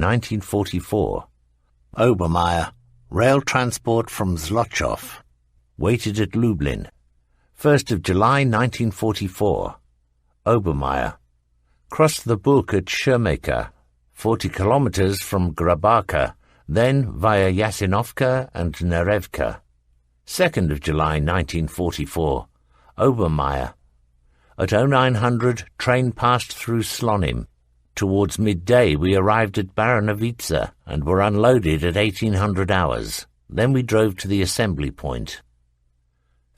1944. Obermeier, rail transport from Zlochov, waited at Lublin. 1st of July 1944. Obermeier, crossed the Buk at Schermeka, 40 kilometers from Grabarka, then via Yasinovka and Nerevka. 2nd of July 1944. Obermeier. At 0900, train passed through Slonim. Towards midday we arrived at Baranovica and were unloaded at 1800 hours. Then we drove to the assembly point.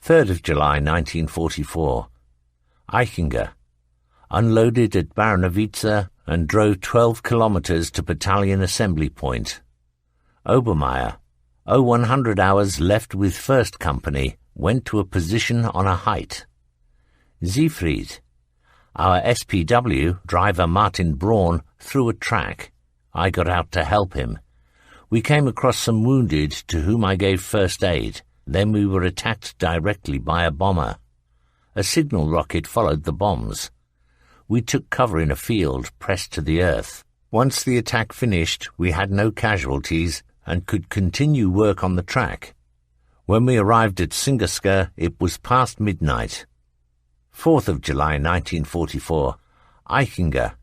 3rd of July 1944. Eichinger. Unloaded at Baranovica and drove 12 kilometers to battalion assembly point. Obermeier. 0100 hours left with 1st Company, went to a position on a height. Siegfried. Our SPW, driver Martin Braun, threw a track. I got out to help him. We came across some wounded to whom I gave first aid. Then we were attacked directly by a bomber. A signal rocket followed the bombs. We took cover in a field pressed to the earth. Once the attack finished, we had no casualties and could continue work on the track. When we arrived at Singerska, it was past midnight. 4th of July 1944. Eichinger.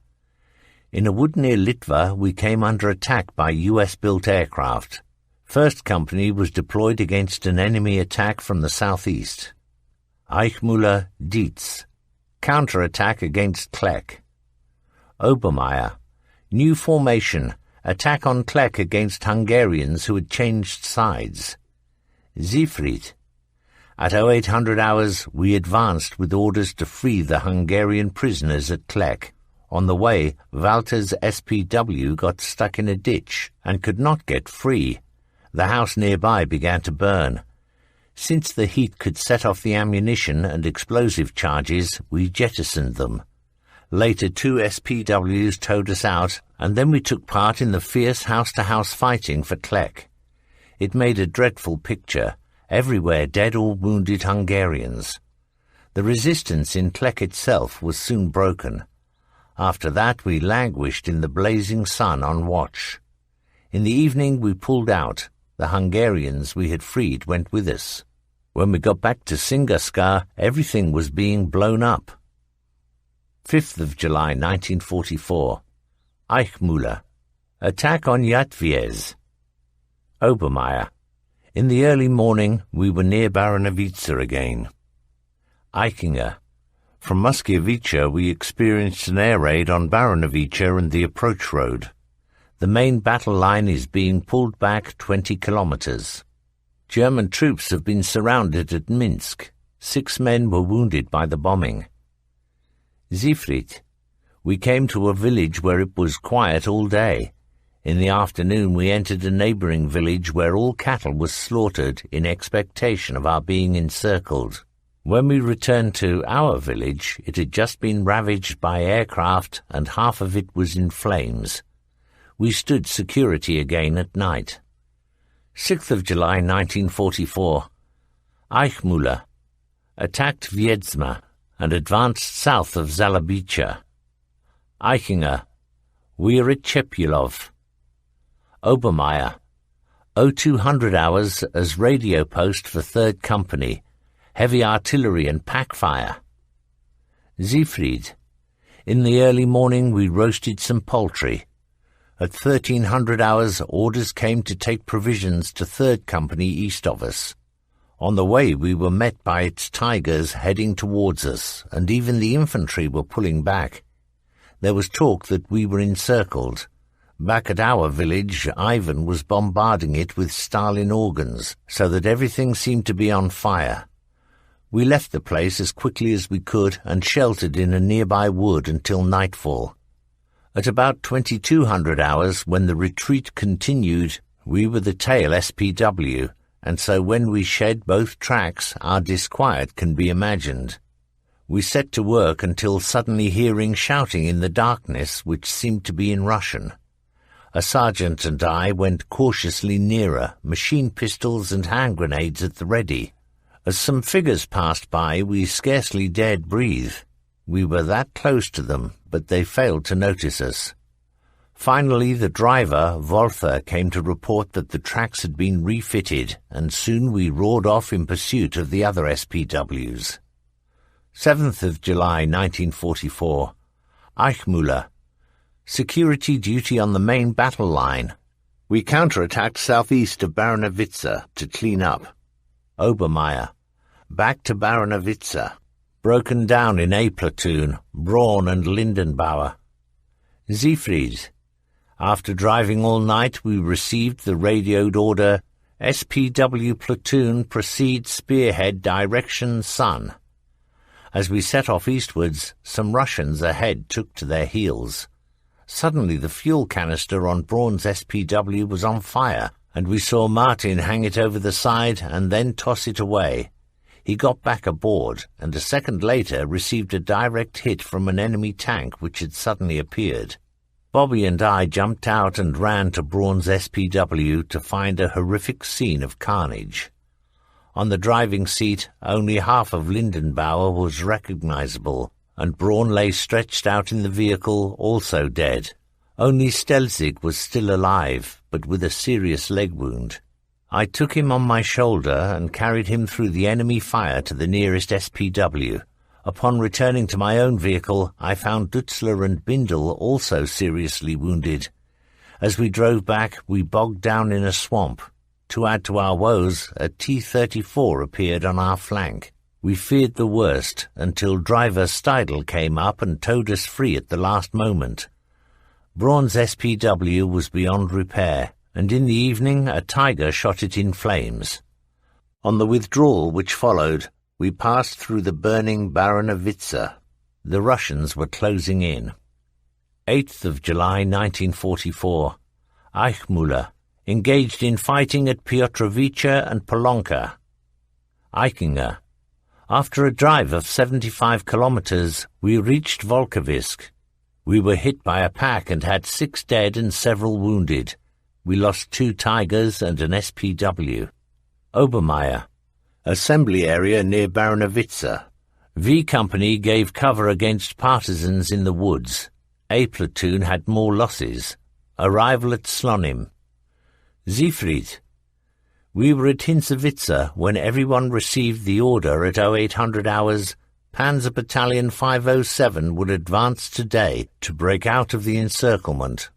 In a wood near Litva, we came under attack by US-built aircraft. 1st Company was deployed against an enemy attack from the southeast. Eichmüller, Dietz. Counter-attack against Klek. Obermeier. New formation. Attack on Klek against Hungarians who had changed sides. Siegfried. At 0800 hours, we advanced with orders to free the Hungarian prisoners at Klek. On the way, Walter's SPW got stuck in a ditch and could not get free. The house nearby began to burn. Since the heat could set off the ammunition and explosive charges, we jettisoned them. Later, 2 SPWs towed us out, and then we took part in the fierce house-to-house fighting for Klek. It made a dreadful picture. Everywhere dead or wounded Hungarians. The resistance in Klek itself was soon broken. After that we languished in the blazing sun on watch. In the evening we pulled out. The Hungarians we had freed went with us. When we got back to Singerska, everything was being blown up. 5th of July 1944. Eichmüller. Attack on Yatviez. Obermeier. In the early morning, we were near Baranovica again. Eichinger. From Muskiewicz, we experienced an air raid on Baranovica and the approach road. The main battle line is being pulled back 20 kilometers. German troops have been surrounded at Minsk. 6 men were wounded by the bombing. Siegfried. We came to a village where it was quiet all day. In the afternoon we entered a neighboring village where all cattle was slaughtered in expectation of our being encircled. When we returned to our village, it had just been ravaged by aircraft and half of it was in flames. We stood security again at night. 6th of July 1944. Eichmüller. Attacked Wiedźma and advanced south of Zalabica. Eichinger. We are at Chepulov. Obermeier. 0200 hours as radio post for 3rd Company. Heavy artillery and pack fire. Siegfried. In the early morning we roasted some poultry. At 1300 hours orders came to take provisions to 3rd Company east of us. On the way we were met by its Tigers heading towards us, and even the infantry were pulling back. There was talk that we were encircled. Back at our village, Ivan was bombarding it with Stalin organs, so that everything seemed to be on fire. We left the place as quickly as we could and sheltered in a nearby wood until nightfall. At about 2200 hours, when the retreat continued, we were the tail SPW, and so when we shed both tracks, our disquiet can be imagined. We set to work until suddenly hearing shouting in the darkness, which seemed to be in Russian. A sergeant and I went cautiously nearer, machine pistols and hand grenades at the ready. As some figures passed by, we scarcely dared breathe. We were that close to them, but they failed to notice us. Finally, the driver, Walther, came to report that the tracks had been refitted, and soon we roared off in pursuit of the other SPWs. 7th of July 1944. Eichmüller. Security duty on the main battle line. We counterattacked southeast of Baranowitze to clean up. Obermeier. Back to Baranowitze. Broken down in A platoon, Braun and Lindenbauer. Siegfried. After driving all night, we received the radioed order, SPW platoon proceed spearhead direction sun. As we set off eastwards, some Russians ahead took to their heels. Suddenly the fuel canister on Braun's SPW was on fire, and we saw Martin hang it over the side and then toss it away. He got back aboard, and a second later received a direct hit from an enemy tank which had suddenly appeared. Bobby and I jumped out and ran to Braun's SPW to find a horrific scene of carnage. On the driving seat, only half of Lindenbauer was recognizable, and Braun lay stretched out in the vehicle, also dead. Only Stelzig was still alive, but with a serious leg wound. I took him on my shoulder and carried him through the enemy fire to the nearest SPW. Upon returning to my own vehicle, I found Dutzler and Bindel also seriously wounded. As we drove back, we bogged down in a swamp. To add to our woes, a T-34 appeared on our flank. We feared the worst until driver Steidl came up and towed us free at the last moment. Braun's SPW was beyond repair, and in the evening a Tiger shot it in flames. On the withdrawal which followed, we passed through the burning Baranowitze. The Russians were closing in. 8th of July 1944. Eichmüller. Engaged in fighting at Piotrowice and Polonka. Eichinger. After a drive of 75 kilometers, we reached Volkowisk. We were hit by a pack and had 6 dead and several wounded. We lost 2 Tigers and an SPW. Obermeier. Assembly area near Baranowitze. V Company gave cover against partisans in the woods. A platoon had more losses. Arrival at Slonim. Siegfried. We were at Hinzewitze when everyone received the order at 0800 hours, Panzer Battalion 507 would advance today to break out of the encirclement.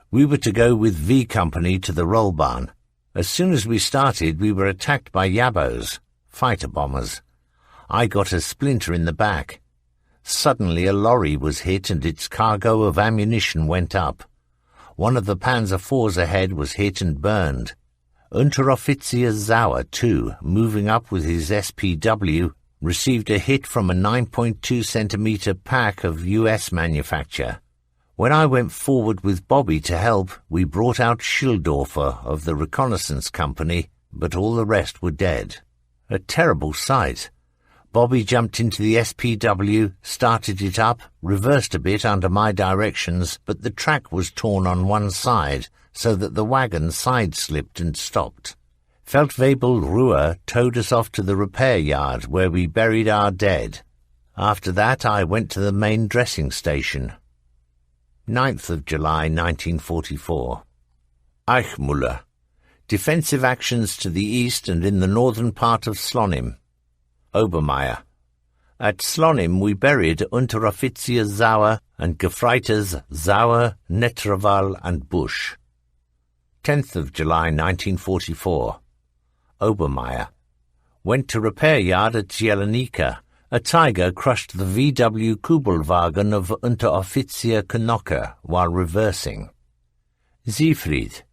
We were to go with V Company to the Rollbahn. As soon as we started, we were attacked by Yabos, fighter bombers. I got a splinter in the back. Suddenly a lorry was hit and its cargo of ammunition went up. One of the Panzer IVs ahead was hit and burned. Unteroffizier Sauer, too, moving up with his SPW, received a hit from a 9.2 centimeter pack of U.S. manufacture. When I went forward with Bobby to help, we brought out Schildorfer of the reconnaissance company, but all the rest were dead. A terrible sight. Bobby jumped into the SPW, started it up, reversed a bit under my directions, but the track was torn on one side, so that the wagon side-slipped and stopped. Feldwebel Ruhr towed us off to the repair yard, where we buried our dead. After that I went to the main dressing station. 9th of July 1944. Eichmüller. Defensive actions to the east and in the northern part of Slonim. Obermeier. At Slonim we buried Unteroffizier Sauer and Gefreiters Sauer, Netraval and Busch. 10th of July 1944. Obermeier. Went to repair yard at Jelenica. A Tiger crushed the VW Kubelwagen of Unteroffizier Knocker while reversing. Siegfried.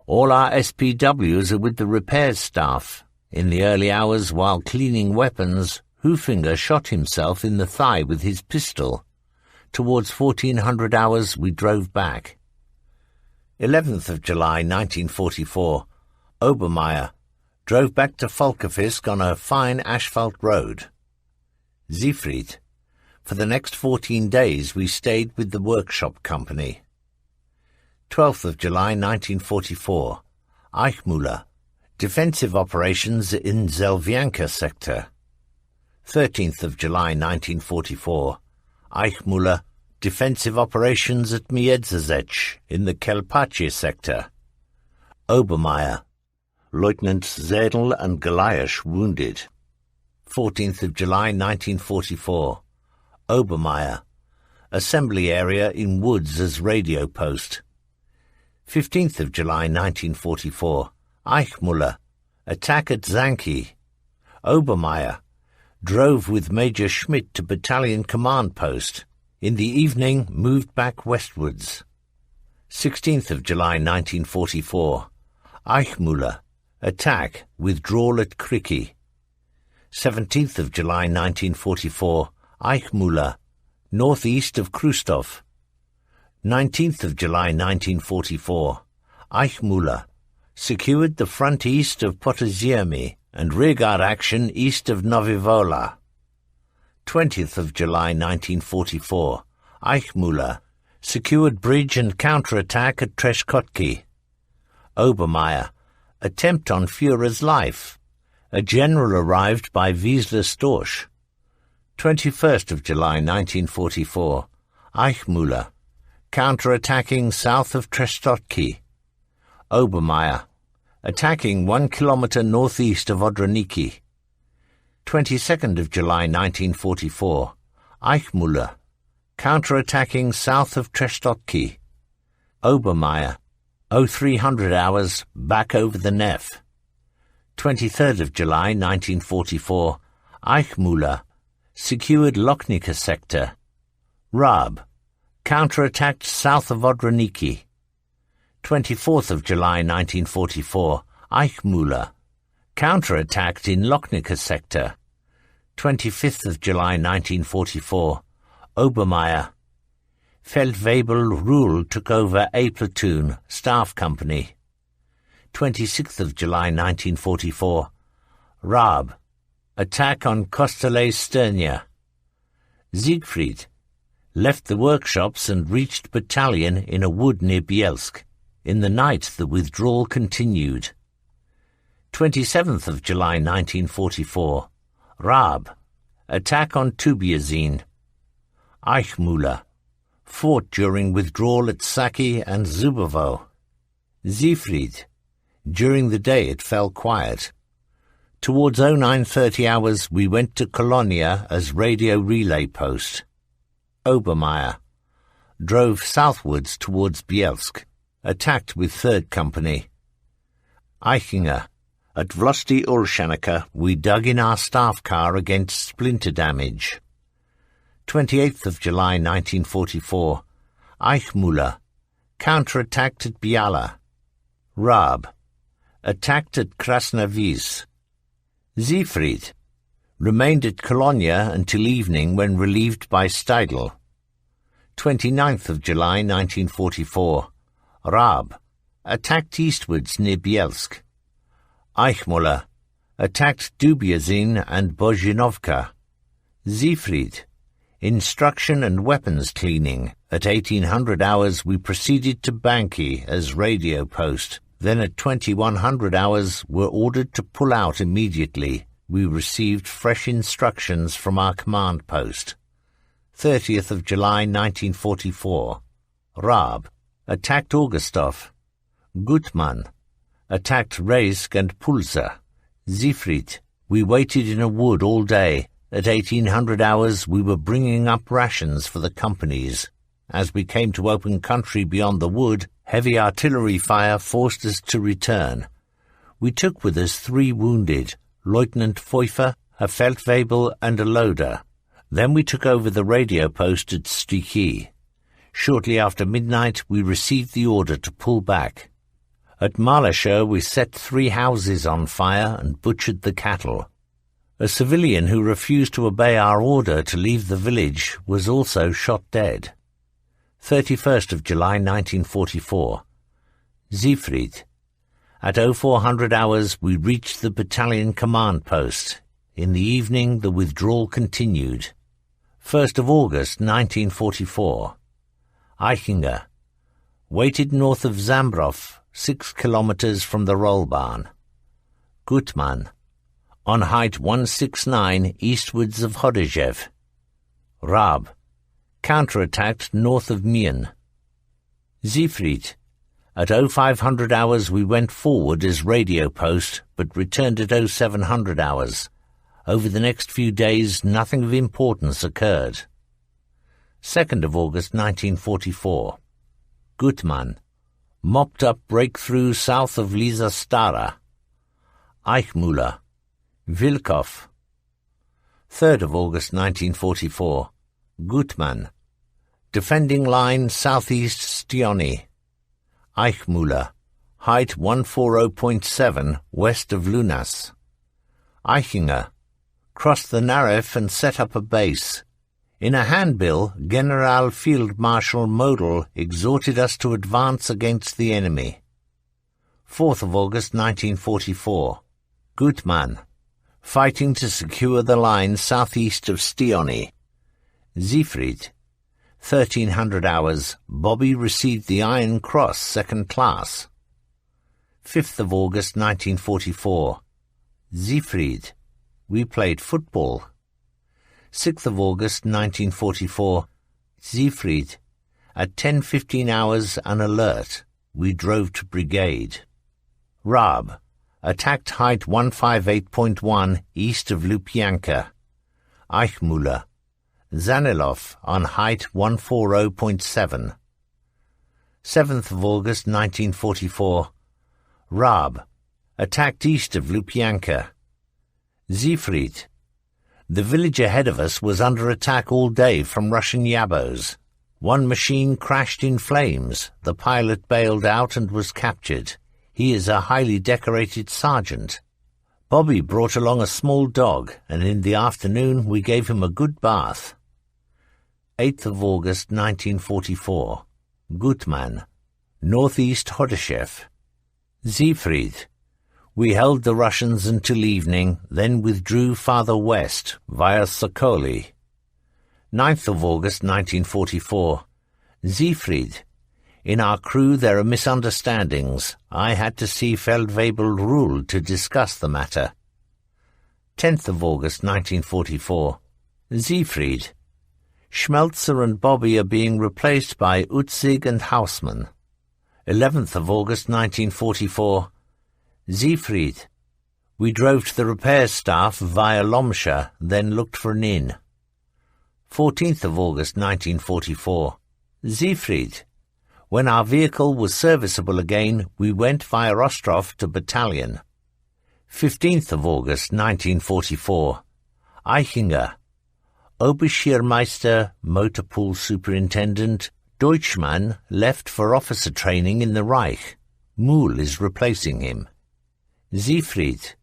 All our SPWs are with the repairs staff. In the early hours, while cleaning weapons, Hufinger shot himself in the thigh with his pistol. Towards 1400 hours, we drove back. 11th of July 1944. Obermeier. Drove back to Volkowisk on a fine asphalt road. Siegfried. For the next 14 days we stayed with the workshop company. 12th of July 1944. Eichmüller. Defensive operations in Zelvianka sector. 13th of July 1944. Eichmüller. Defensive operations at Miedzezec in the Kelpache sector. Obermeier, Lieutenants Zedel and Goliash wounded. 14th of July 1944. Obermeier, assembly area in woods as radio post. 15th of July 1944. Eichmuller, attack at Zanki. Obermeier, drove with Major Schmidt to battalion command post. In the evening, moved back westwards. 16th of July 1944. Eichmuller, attack, withdrawal at Kriki. 17th of July 1944. Eichmuller, northeast of Krustov. 19th of July 1944. Eichmuller, secured the front east of Potoziermi and rearguard action east of Novivola. 20th of July 1944. Eichmuller, secured bridge and counterattack at Treshkotki. Obermeier, attempt on Führer's life. A general arrived by Wiesler Storch. 21st of July 1944. Eichmuller, counterattacking south of Treshkotki. Obermeier, attacking 1 kilometer northeast of Odroniki. 22nd of July 1944. Eichmuller, counterattacking south of Treshkotki. Obermeier, 0300 hours back over the Nef. 23rd of July 1944. Eichmuller, secured Lochnica sector. Raab, counterattacked south of Odroniki. 24th of July 1944. Eichmuller, counterattacked in Lochnica sector. 25th of July 1944. Obermeier, Feldwebel Ruhl took over A platoon, staff company. 26th of July 1944. Raab, attack on Kostele Sternia. Siegfried, left the workshops and reached battalion in a wood near Bielsk. In the night the withdrawal continued. 27th of July 1944. Raab, attack on Tubiazin. Eichmuller, fought during withdrawal at Saki and Zubovo. Siegfried, during the day it fell quiet. Towards 0930 hours we went to Colonia as radio relay post. Obermeier, drove southwards towards Bielsk, attacked with 3rd Company. Eichinger, at Vlosti Ulshanica we dug in our staff car against splinter damage. 28th of July 1944. Eichmuller, counterattacked at Biala. Raab, attacked at Krasnoviz. Siegfried, remained at Colonia until evening when relieved by Steidl. 29th of July 1944. Raab, attacked eastwards near Bielsk. Eichmuller, attacked Dubiazin and Bozhinovka. Siegfried, instruction and weapons cleaning. At 1800 hours we proceeded to Banki as radio post. Then at 2100 hours were ordered to pull out immediately. We received fresh instructions from our command post. 30th of July 1944. Raab, attacked Augustov. Gutmann, attacked Reisk and Pulsa. Siegfried, we waited in a wood all day. At 1800 hours we were bringing up rations for the companies. As we came to open country beyond the wood, heavy artillery fire forced us to return. We took with us 3 wounded, Lieutenant Pfeuffer, a Feldwebel and a loader. Then we took over the radio post at Stikhi. Shortly after midnight we received the order to pull back. At Malasha we set 3 houses on fire and butchered the cattle. A civilian who refused to obey our order to leave the village was also shot dead. 31st of July 1944. Siegfried. At 0400 hours we reached the battalion command post. In the evening the withdrawal continued. 1st of August 1944. Eichinger. Waited north of Zambrov, 6 kilometers from the Rollbahn. Gutmann. On height 169 eastwards of Hodejev. Raab, counterattacked north of Mien. Siegfried. At 0500 hours we went forward as radio post, but returned at 0700 hours. Over the next few days nothing of importance occurred. 2nd of August 1944. Gutmann. Mopped up breakthrough south of Lisa Stara. Eichmüller. Wilkow. 3rd of August 1944. Gutmann. Defending line southeast Stioni. Eichmüller. Height 140.7 west of Lunas. Eichinger. Crossed the Narew and set up a base. In a handbill, General Field Marshal Model exhorted us to advance against the enemy. 4th of August 1944. Gutmann. Fighting to secure the line southeast of Stioni. Siegfried. 1300 hours. Bobby received the Iron Cross, 2nd class. 5th of August 1944. Siegfried. We played football. 6th of August 1944. Siegfried. At 10:15 hours an alert. We drove to brigade. Raab. Attacked height 158.1 east of Lubyanka. Eichmüller. Zanilov on height 140.7. 7th of August 1944. Raab. Attacked east of Lubyanka. Siegfried. The village ahead of us was under attack all day from Russian Yabos. One machine crashed in flames. The pilot bailed out and was captured. He is a highly decorated sergeant. Bobby brought along a small dog, and in the afternoon we gave him a good bath. 8th of August 1944. Gutmann. Northeast Hodeshev. Siegfried. We held the Russians until evening, then withdrew farther west, via Sokoli. 9th of August 1944. Siegfried. In our crew there are misunderstandings. I had to see Feldwebel Ruhl to discuss the matter. 10th of August 1944. Siegfried. Schmelzer and Bobby are being replaced by Utzig and Hausmann. 11th of August 1944. Siegfried. We drove to the repair staff via Lomsha, then looked for an inn. 14th of August 1944. Siegfried. When our vehicle was serviceable again, we went via Ostrov to battalion. 15th of August 1944. Eichinger. Oberschirmeister, motor pool superintendent, Deutschmann left for officer training in the Reich. Muhl is replacing him. Siegfried.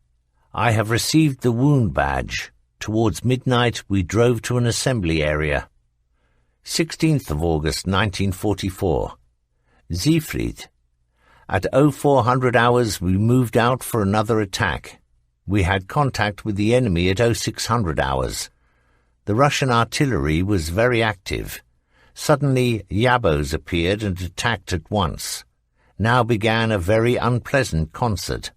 I have received the wound badge. Towards midnight we drove to an assembly area. 16th of August 1944. Siegfried. At 0400 hours we moved out for another attack. We had contact with the enemy at 0600 hours. The Russian artillery was very active. Suddenly Yabos appeared and attacked at once. Now began a very unpleasant concert.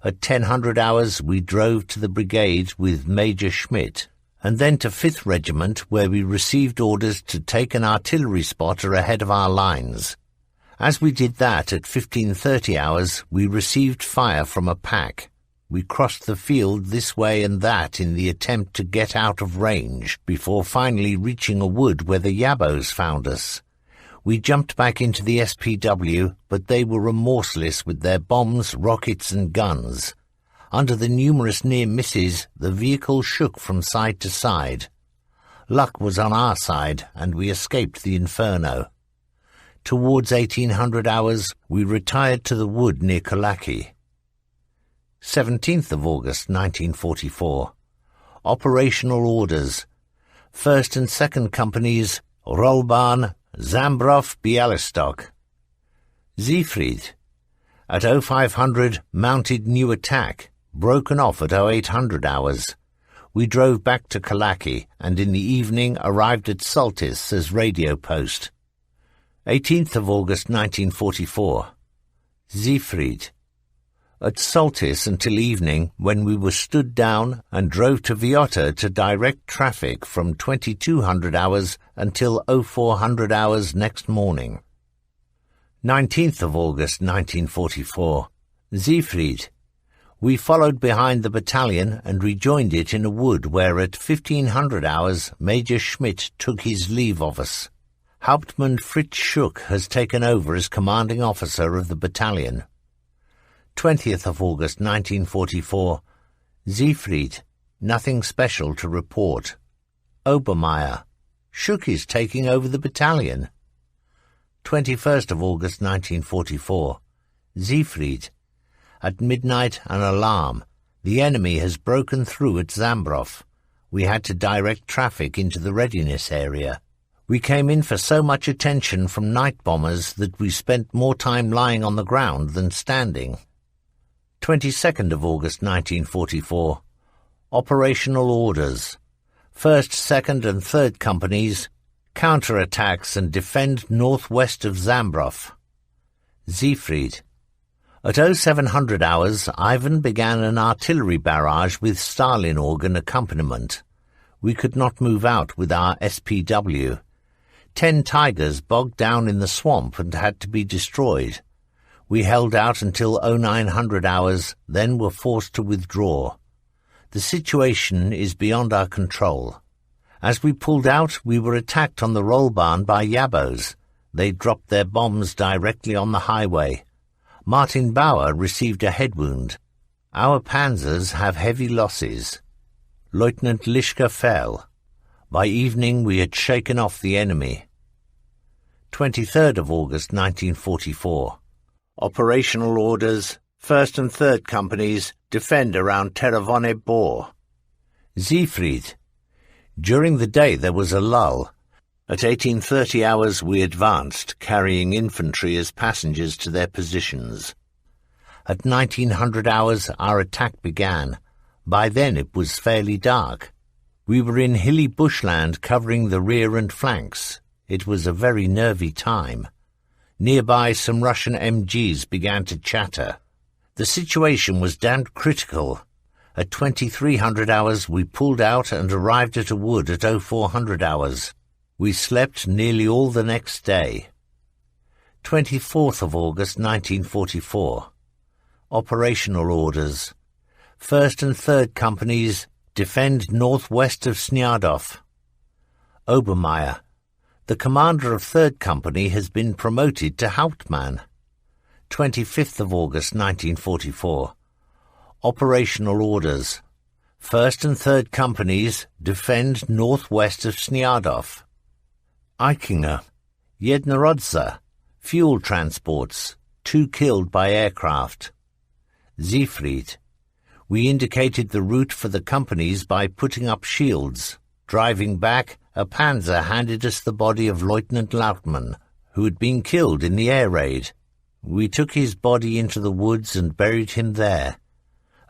At 1000 hours we drove to the brigade with Major Schmidt, and then to 5th Regiment, where we received orders to take an artillery spotter ahead of our lines. As we did that at 1530 hours, we received fire from a pack. We crossed the field this way and that in the attempt to get out of range, before finally reaching a wood where the Yabos found us. We jumped back into the SPW, but they were remorseless with their bombs, rockets and guns. Under the numerous near misses, the vehicle shook from side to side. Luck was on our side, and we escaped the inferno. Towards 1800 hours, we retired to the wood near Kalaki. 17th of August 1944. Operational orders. 1st and 2nd Companies, Rollbahn, Zambrov, Bialystok. Siegfried. At 0500, mounted new attack, broken off at 0800 hours. We drove back to Kalaki, and in the evening arrived at Saltis as radio post. 18th of August 1944. Siegfried. At Soltis until evening, when we were stood down and drove to Viotta to direct traffic from 2200 hours until 0400 hours next morning. 19th of August 1944. Siegfried. We followed behind the battalion and rejoined it in a wood where at 1500 hours Major Schmidt took his leave of us. Hauptmann Fritz Schuck has taken over as commanding officer of the battalion. 20th of August 1944. Siegfried. Nothing special to report. Obermeier. Schuck is taking over the battalion. 21st of August 1944. Siegfried. At midnight, an alarm. The enemy has broken through at Zambrow. We had to direct traffic into the readiness area. We came in for so much attention from night bombers that we spent more time lying on the ground than standing. 22nd of August 1944. Operational orders. 1st, 2nd and 3rd Companies counter-attacks and defend northwest of Zambrow. Siegfried. At 0700 hours, Ivan began an artillery barrage with Stalin organ accompaniment. We could not move out with our SPW. 10 Tigers bogged down in the swamp and had to be destroyed. We held out until 0900 hours, then were forced to withdraw. The situation is beyond our control. As we pulled out, we were attacked on the Rollbahn by Yabos. They dropped their bombs directly on the highway. Martin Bauer received a head wound. Our panzers have heavy losses. Lieutenant Lischka fell. By evening we had shaken off the enemy. 23rd of August 1944. Operational orders. 1st and 3rd Companies defend around Terravone Bor. Siegfried. During the day there was a lull. At 1830 hours we advanced, carrying infantry as passengers to their positions. At 1900 hours our attack began. By then it was fairly dark. We were in hilly bushland covering the rear and flanks. It was a very nervy time. Nearby some Russian MGs began to chatter. The situation was damned critical. At 2300 hours we pulled out and arrived at a wood at 0400 hours. We slept nearly all the next day. 24th of August 1944. Operational orders. 1st and 3rd Companies defend northwest of Sniadov. Obermeier. The commander of 3rd Company has been promoted to Hauptmann. 25th of August 1944. Operational orders. 1st and 3rd Companies defend northwest of Sniadov. Eichinger. Jednorodza. Fuel transports. 2 killed by aircraft. Siegfried. We indicated the route for the companies by putting up shields. Driving back, a panzer handed us the body of Lieutenant Lautmann, who had been killed in the air raid. We took his body into the woods and buried him there.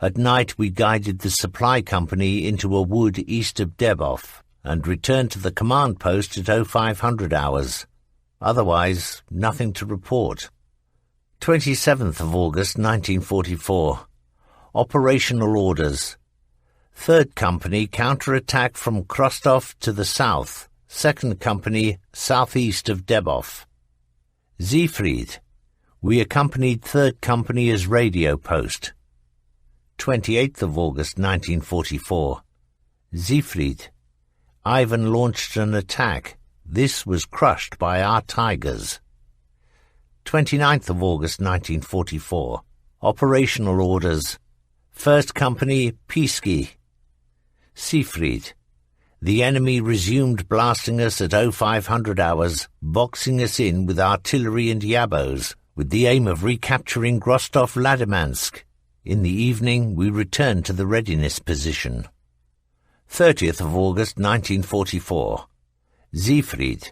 At night we guided the supply company into a wood east of Debov and returned to the command post at 0500 hours. Otherwise, nothing to report. 27th of August 1944. Operational orders. 3rd Company counter-attack from Krostov to the south. 2nd Company southeast of Debov. Siegfried. We accompanied 3rd Company as radio post. 28th of August 1944. Siegfried. Ivan launched an attack. This was crushed by our Tigers. 29th of August 1944. Operational orders. 1st Company, Piski. Siegfried. The enemy resumed blasting us at 0500 hours, boxing us in with artillery and Yabos, with the aim of recapturing Grostov-Ladimansk. In the evening we returned to the readiness position. 30th of August 1944. Siegfried.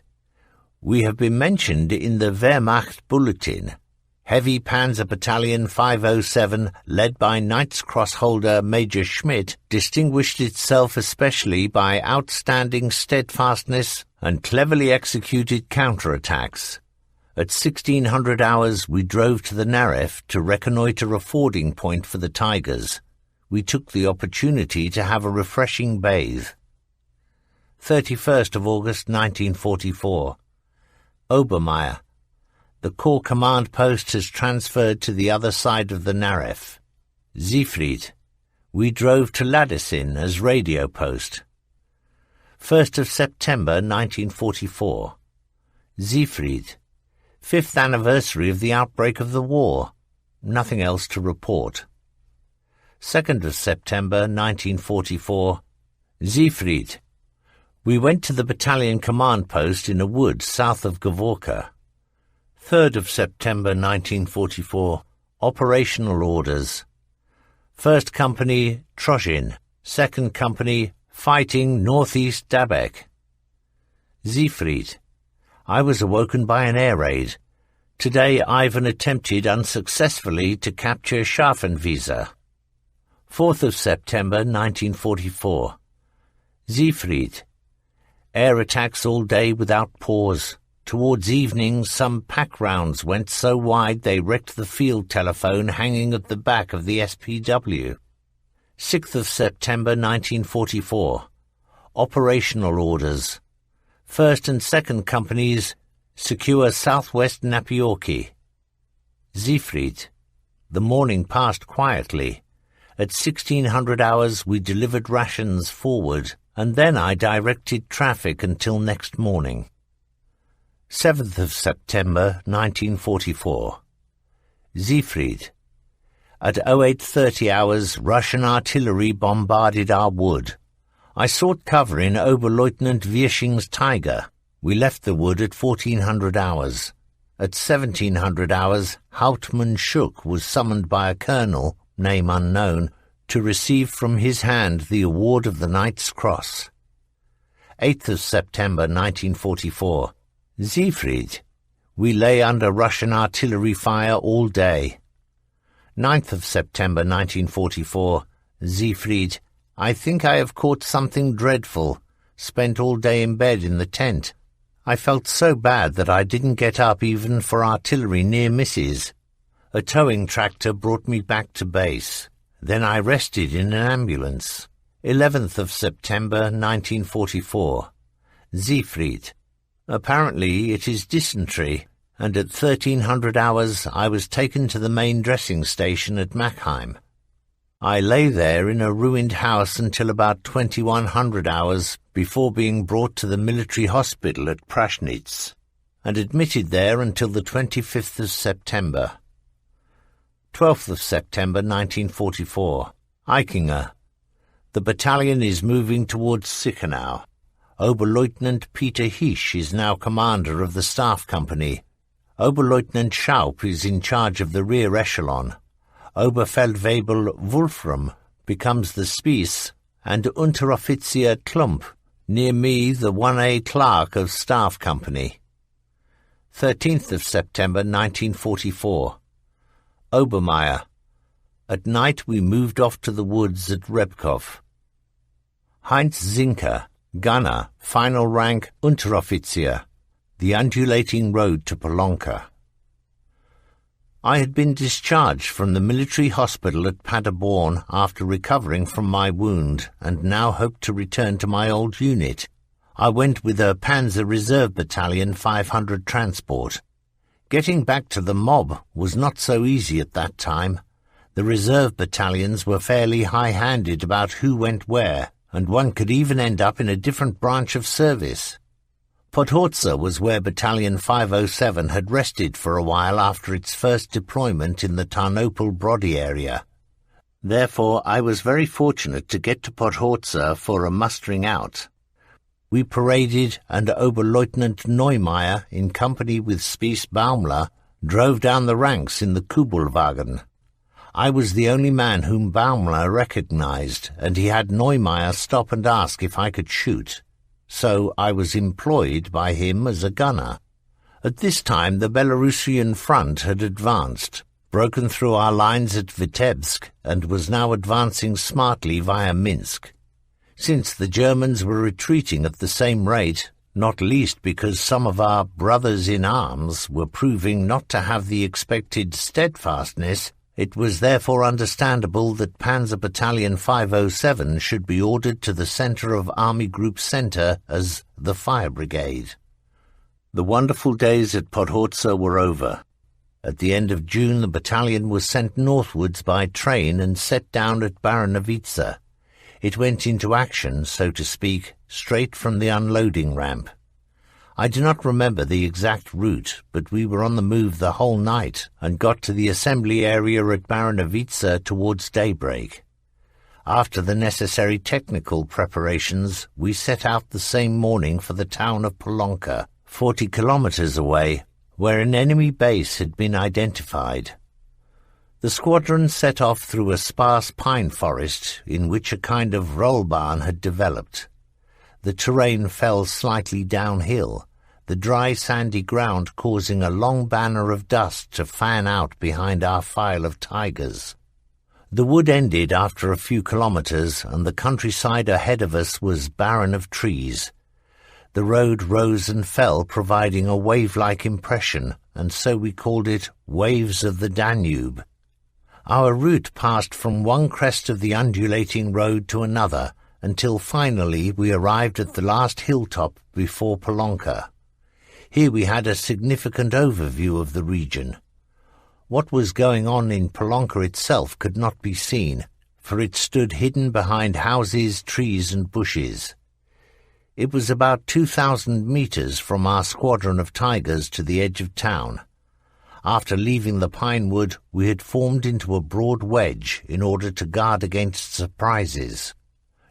We have been mentioned in the Wehrmacht Bulletin. Heavy Panzer Battalion 507, led by Knight's Cross holder Major Schmidt, distinguished itself especially by outstanding steadfastness and cleverly executed counterattacks. At 1600 hours we drove to the Narev to reconnoitre a fording point for the Tigers. We took the opportunity to have a refreshing bathe. 31st of August 1944. Obermeier. The Corps command post has transferred to the other side of the Narev. Siegfried. We drove to Ladessin as radio post. 1st of September 1944. Siegfried. 5th anniversary of the outbreak of the war. Nothing else to report. 2nd of September 1944. Siegfried. We went to the battalion command post in a wood south of Gavorka. 3rd of September 1944. Operational orders. 1st Company, Trozhin. 2nd Company, fighting northeast Dabek. Siegfried. I was awoken by an air raid. Today Ivan attempted unsuccessfully to capture Scharfenwieser. 4th of September 1944. Siegfried. Air attacks all day without pause. Towards evening some pack rounds went so wide they wrecked the field telephone hanging at the back of the SPW. 6th of September 1944. Operational orders. 1st and 2nd Companies secure southwest Napioki. Siegfried. The morning passed quietly. At 1600 hours we delivered rations forward, and then I directed traffic until next morning. 7th of September 1944. Siegfried. At 0830 hours Russian artillery bombarded our wood. I sought cover in Oberleutnant Wirsching's Tiger. We left the wood at 1400 hours. At 1700 hours, Hauptmann Schuck was summoned by a colonel, name unknown, to receive from his hand the award of the Knight's Cross. 8th of September 1944. Siegfried. We lay under Russian artillery fire all day. 9th of September 1944. Siegfried. I think I have caught something dreadful. Spent all day in bed in the tent. I felt so bad that I didn't get up even for artillery near misses. A towing tractor brought me back to base. Then I rested in an ambulance. 11th of September 1944. Siegfried. Apparently it is dysentery, and at 1300 hours I was taken to the main dressing station at Machheim. I lay there in a ruined house until about 2100 hours before being brought to the military hospital at Prashnitz, and admitted there until the 25th of September. 12th of September 1944. Eichinger. The battalion is moving towards Sichenau. Oberleutnant Peter Hisch is now commander of the staff company. Oberleutnant Schaup is in charge of the rear echelon. Oberfeldwebel Wolfram becomes the Spies, and Unteroffizier Klump, near me the 1A clerk of staff company. 13th of September 1944. Obermeier. At night we moved off to the woods at Rebkov. Heinz Zinker, gunner, final rank Unteroffizier, the undulating road to Polonka. I had been discharged from the military hospital at Paderborn after recovering from my wound, and now hoped to return to my old unit. I went with a Panzer Reserve Battalion 500 transport. Getting back to the mob was not so easy at that time. The reserve battalions were fairly high-handed about who went where, and one could even end up in a different branch of service. Podhorza was where Battalion 507 had rested for a while after its first deployment in the Tarnopol-Brody area. Therefore, I was very fortunate to get to Podhorza for a mustering out. We paraded, and Oberleutnant Neumeier, in company with Spies Baumler, drove down the ranks in the Kubelwagen. I was the only man whom Baumler recognized, and he had Neumeier stop and ask if I could shoot. So I was employed by him as a gunner. At this time the Belarusian front had advanced, broken through our lines at Vitebsk, and was now advancing smartly via Minsk. Since the Germans were retreating at the same rate, not least because some of our brothers in arms were proving not to have the expected steadfastness. It was therefore understandable that Panzer Battalion 507 should be ordered to the centre of Army Group Centre as the Fire Brigade. The wonderful days at Podhorza were over. At the end of June the battalion was sent northwards by train and set down at Baranovica. It went into action, so to speak, straight from the unloading ramp. I do not remember the exact route, but we were on the move the whole night and got to the assembly area at Baranovica towards daybreak. After the necessary technical preparations, we set out the same morning for the town of Polonka, 40 kilometers away, where an enemy base had been identified. The squadron set off through a sparse pine forest in which a kind of rollbahn had developed. The terrain fell slightly downhill, the dry sandy ground causing a long banner of dust to fan out behind our file of tigers. The wood ended after a few kilometers, and the countryside ahead of us was barren of trees. The road rose and fell, providing a wave-like impression, and so we called it Waves of the Danube. Our route passed from one crest of the undulating road to another, until finally we arrived at the last hilltop before Polonka. Here we had a significant overview of the region. What was going on in Polonka itself could not be seen, for it stood hidden behind houses, trees and bushes. It was about 2,000 meters from our squadron of tigers to the edge of town. After leaving the pine wood, we had formed into a broad wedge in order to guard against surprises.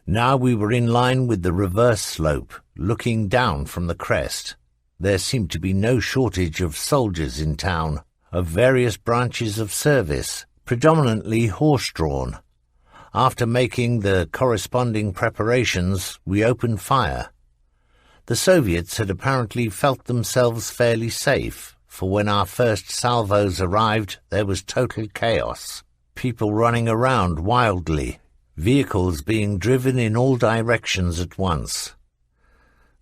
Now we were in line with the reverse slope, looking down from the crest. There seemed to be no shortage of soldiers in town, of various branches of service, predominantly horse-drawn. After making the corresponding preparations, we opened fire. The Soviets had apparently felt themselves fairly safe, for when our first salvos arrived, there was total chaos. People running around wildly, vehicles being driven in all directions at once.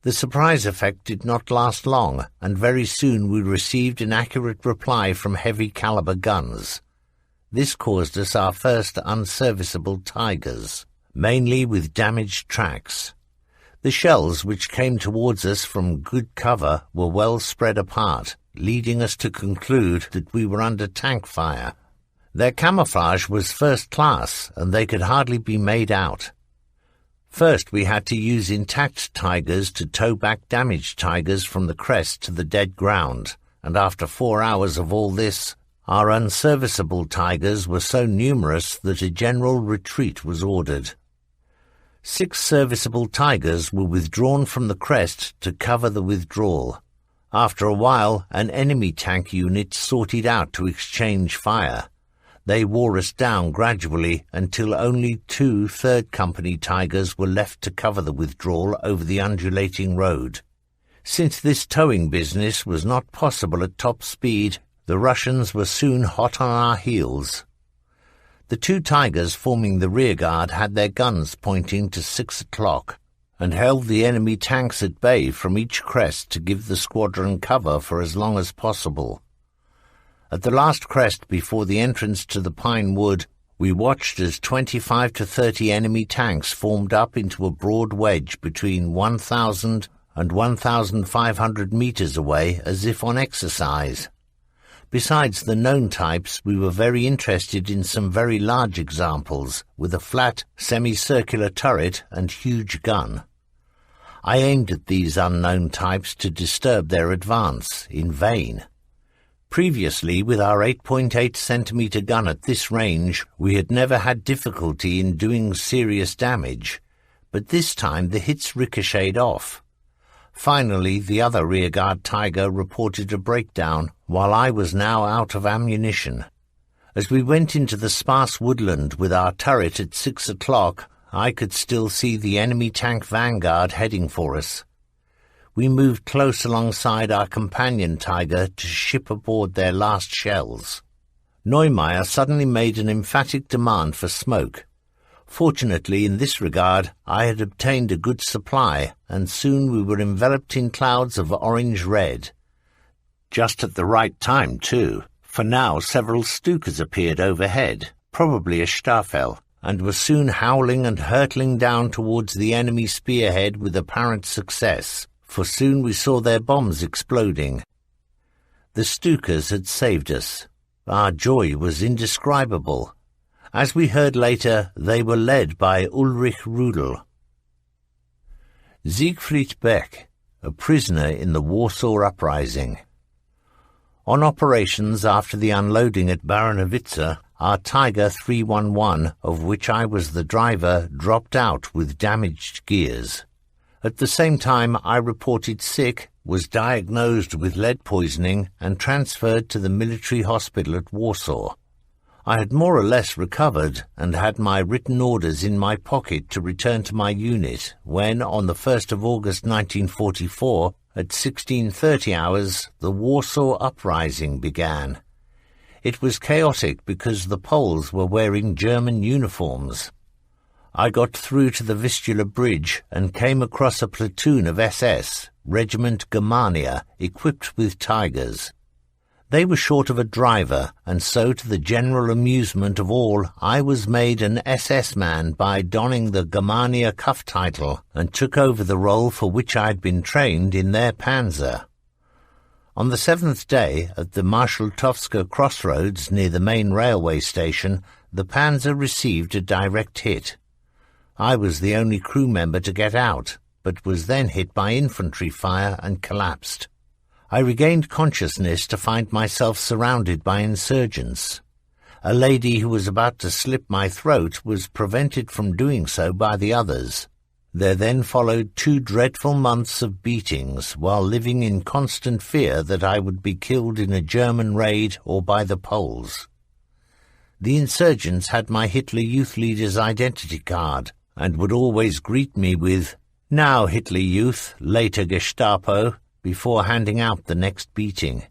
The surprise effect did not last long, and very soon we received an accurate reply from heavy-caliber guns. This caused us our first unserviceable tigers, mainly with damaged tracks. The shells which came towards us from good cover were well spread apart, leading us to conclude that we were under tank fire. Their camouflage was first class, and they could hardly be made out. First we had to use intact tigers to tow back damaged tigers from the crest to the dead ground, and after 4 hours of all this, our unserviceable tigers were so numerous that a general retreat was ordered. 6 serviceable tigers were withdrawn from the crest to cover the withdrawal. After a while, an enemy tank unit sorted out to exchange fire. They wore us down gradually until only 2 3rd Company tigers were left to cover the withdrawal over the undulating road. Since this towing business was not possible at top speed, the Russians were soon hot on our heels. The 2 tigers forming the rearguard had their guns pointing to 6 o'clock and held the enemy tanks at bay from each crest to give the squadron cover for as long as possible. At the last crest before the entrance to the pine wood, we watched as 25 to 30 enemy tanks formed up into a broad wedge between 1,000 and 1,500 meters away as if on exercise. Besides the known types, we were very interested in some very large examples with a flat, semicircular turret and huge gun. I aimed at these unknown types to disturb their advance, in vain. Previously, with our 8.8 centimeter gun at this range, we had never had difficulty in doing serious damage, but this time the hits ricocheted off. Finally, the other rearguard tiger reported a breakdown, while I was now out of ammunition. As we went into the sparse woodland with our turret at 6 o'clock, I could still see the enemy tank vanguard heading for us. We moved close alongside our companion tiger to ship aboard their last shells. Neumeier suddenly made an emphatic demand for smoke. Fortunately, in this regard, I had obtained a good supply, and soon we were enveloped in clouds of orange-red. Just at the right time, too, for now several Stukas appeared overhead, probably a Staffel, and were soon howling and hurtling down towards the enemy spearhead with apparent success, for soon we saw their bombs exploding. The Stukas had saved us. Our joy was indescribable. As we heard later, they were led by Ulrich Rudel. Siegfried Beck, a prisoner in the Warsaw Uprising. On operations after the unloading at Baranowitza, our Tiger 311, of which I was the driver, dropped out with damaged gears. At the same time, I reported sick, was diagnosed with lead poisoning, and transferred to the military hospital at Warsaw. I had more or less recovered and had my written orders in my pocket to return to my unit when, on the 1st of August 1944, at 16:30 hours, the Warsaw Uprising began. It was chaotic because the Poles were wearing German uniforms. I got through to the Vistula Bridge and came across a platoon of SS, Regiment Germania, equipped with Tigers. They were short of a driver, and so to the general amusement of all, I was made an SS man by donning the Germania cuff title and took over the role for which I had been trained in their panzer. On the 7th day, at the Marshal-Towska crossroads near the main railway station, the panzer received a direct hit. I was the only crew member to get out, but was then hit by infantry fire and collapsed. I regained consciousness to find myself surrounded by insurgents. A lady who was about to slip my throat was prevented from doing so by the others. There then followed 2 dreadful months of beatings, while living in constant fear that I would be killed in a German raid or by the Poles. The insurgents had my Hitler Youth Leader's identity card, and would always greet me with, "Now, Hitler Youth, later Gestapo," before handing out the next beating.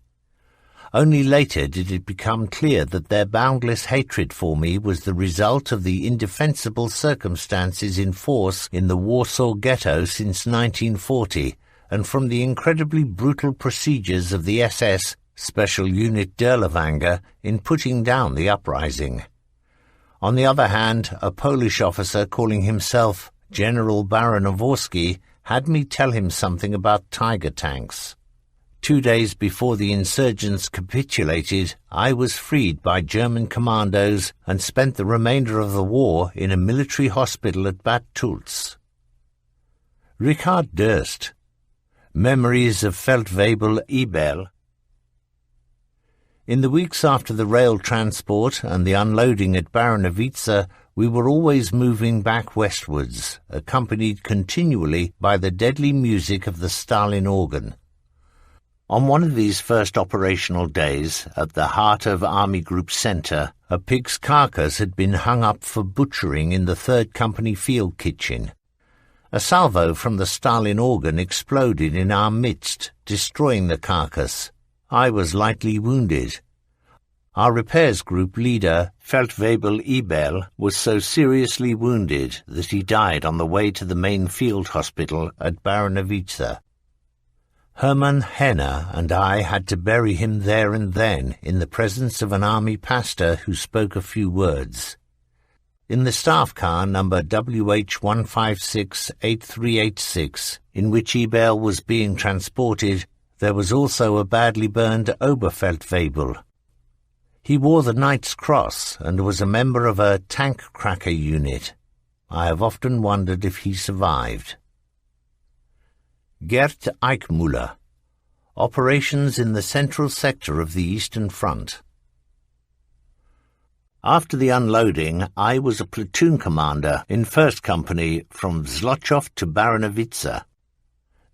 Only later did it become clear that their boundless hatred for me was the result of the indefensible circumstances in force in the Warsaw Ghetto since 1940, and from the incredibly brutal procedures of the SS Special Unit Derlewanger in putting down the uprising. On the other hand, a Polish officer calling himself General Baranowski had me tell him something about Tiger tanks. 2 days before the insurgents capitulated, I was freed by German commandos and spent the remainder of the war in a military hospital at Bad Tölz. Richard Durst, Memories of Feldwebel Ebel. In the weeks after the rail transport and the unloading at Baranowitza, we were always moving back westwards, accompanied continually by the deadly music of the Stalin organ. On one of these first operational days, at the heart of Army Group Centre, a pig's carcass had been hung up for butchering in the 3rd Company field kitchen. A salvo from the Stalin organ exploded in our midst, destroying the carcass. I was lightly wounded. Our repairs group leader, Feldwebel Ebel, was so seriously wounded that he died on the way to the main field hospital at Baranowitza. Hermann Henner and I had to bury him there and then in the presence of an army pastor who spoke a few words. In the staff car number WH156-8386, in which Ebel was being transported, there was also a badly burned Oberfeldwebel. He wore the Knight's Cross and was a member of a tank cracker unit. I have often wondered if he survived. Gert Eichmüller, Operations in the Central Sector of the Eastern Front. After the unloading, I was a platoon commander in 1st Company from Zlochov to Baranowitza.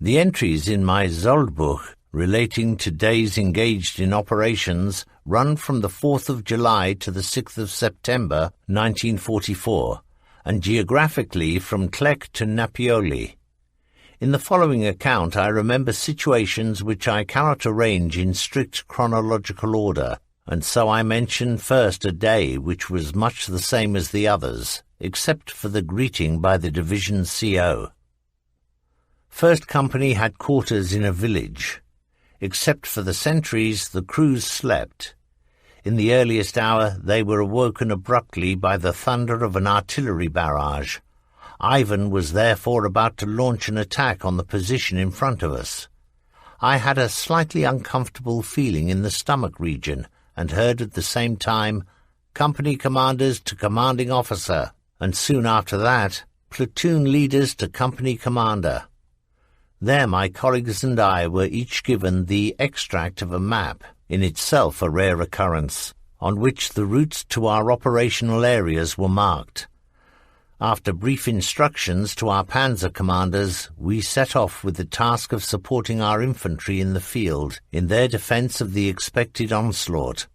The entries in my Soldbuch relating to days engaged in operations run from the 4th of July to the 6th of September 1944, and geographically from Klek to Napioli. In the following account I remember situations which I cannot arrange in strict chronological order, and so I mention first a day which was much the same as the others, except for the greeting by the division CO. First Company had quarters in a village. Except for the sentries, the crews slept. In the earliest hour, they were awoken abruptly by the thunder of an artillery barrage. Ivan was therefore about to launch an attack on the position in front of us. I had a slightly uncomfortable feeling in the stomach region and heard at the same time, "Company commanders to commanding officer," and soon after that, "Platoon leaders to company commander." There my colleagues and I were each given the extract of a map, in itself a rare occurrence, on which the routes to our operational areas were marked. After brief instructions to our panzer commanders, we set off with the task of supporting our infantry in the field in their defence of the expected onslaught.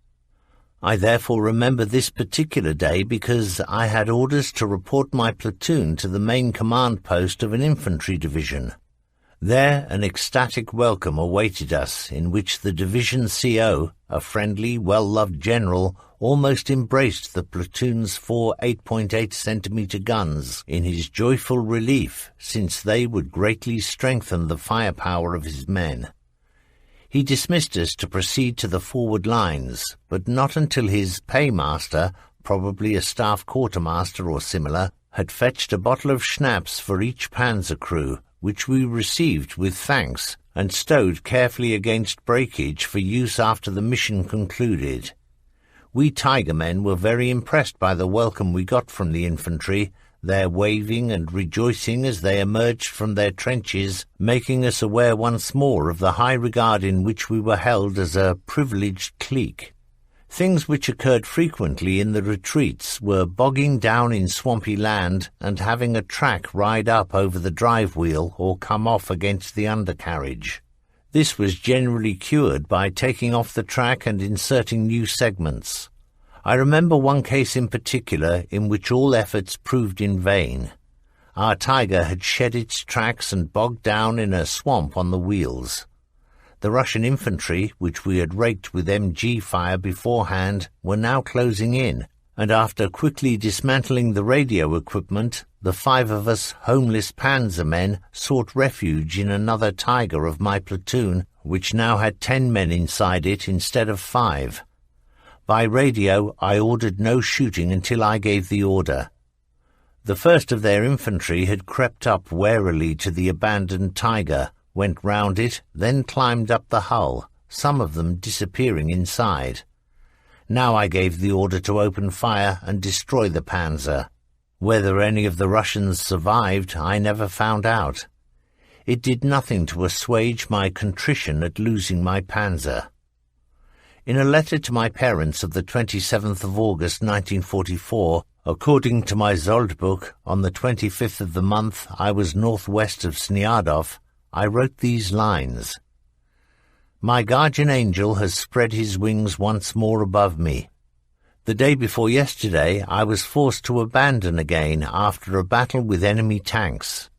I therefore remember this particular day because I had orders to report my platoon to the main command post of an infantry division. There an ecstatic welcome awaited us, in which the division CO, a friendly, well-loved general, almost embraced the platoon's 4 8.8-centimetre guns in his joyful relief, since they would greatly strengthen the firepower of his men. He dismissed us to proceed to the forward lines, but not until his paymaster, probably a staff quartermaster or similar, had fetched a bottle of schnapps for each panzer crew, which we received with thanks and stowed carefully against breakage for use after the mission concluded. We Tiger men were very impressed by the welcome we got from the infantry, their waving and rejoicing as they emerged from their trenches, making us aware once more of the high regard in which we were held as a privileged clique. Things which occurred frequently in the retreats were bogging down in swampy land and having a track ride up over the drive wheel or come off against the undercarriage. This was generally cured by taking off the track and inserting new segments. I remember one case in particular in which all efforts proved in vain. Our Tiger had shed its tracks and bogged down in a swamp on the wheels. The Russian infantry, which we had raked with MG fire beforehand, were now closing in, and after quickly dismantling the radio equipment, the 5 of us homeless panzer men sought refuge in another Tiger of my platoon, which now had 10 men inside it instead of 5. By radio, I ordered no shooting until I gave the order. The first of their infantry had crept up warily to the abandoned Tiger, went round it, then climbed up the hull, some of them disappearing inside. Now I gave the order to open fire and destroy the panzer. Whether any of the Russians survived, I never found out. It did nothing to assuage my contrition at losing my panzer. In a letter to my parents of the 27th of August 1944, according to my Zoldbuch, on the 25th of the month I was northwest of Sniadov, I wrote these lines. My guardian angel has spread his wings once more above me. The day before yesterday I was forced to abandon again after a battle with enemy tanks.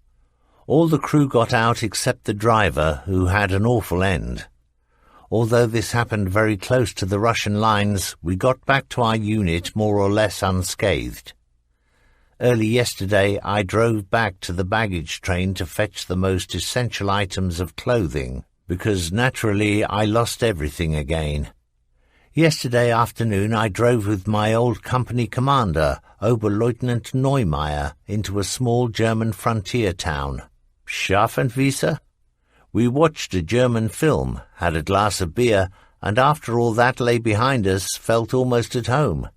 All the crew got out except the driver, who had an awful end. Although this happened very close to the Russian lines, we got back to our unit more or less unscathed. Early yesterday I drove back to the baggage train to fetch the most essential items of clothing, because naturally I lost everything again. Yesterday afternoon I drove with my old company commander, Oberleutnant Neumeier, into a small German frontier town. Scharfenwiese? We watched a German film, had a glass of beer, and after all that lay behind us, felt almost at home.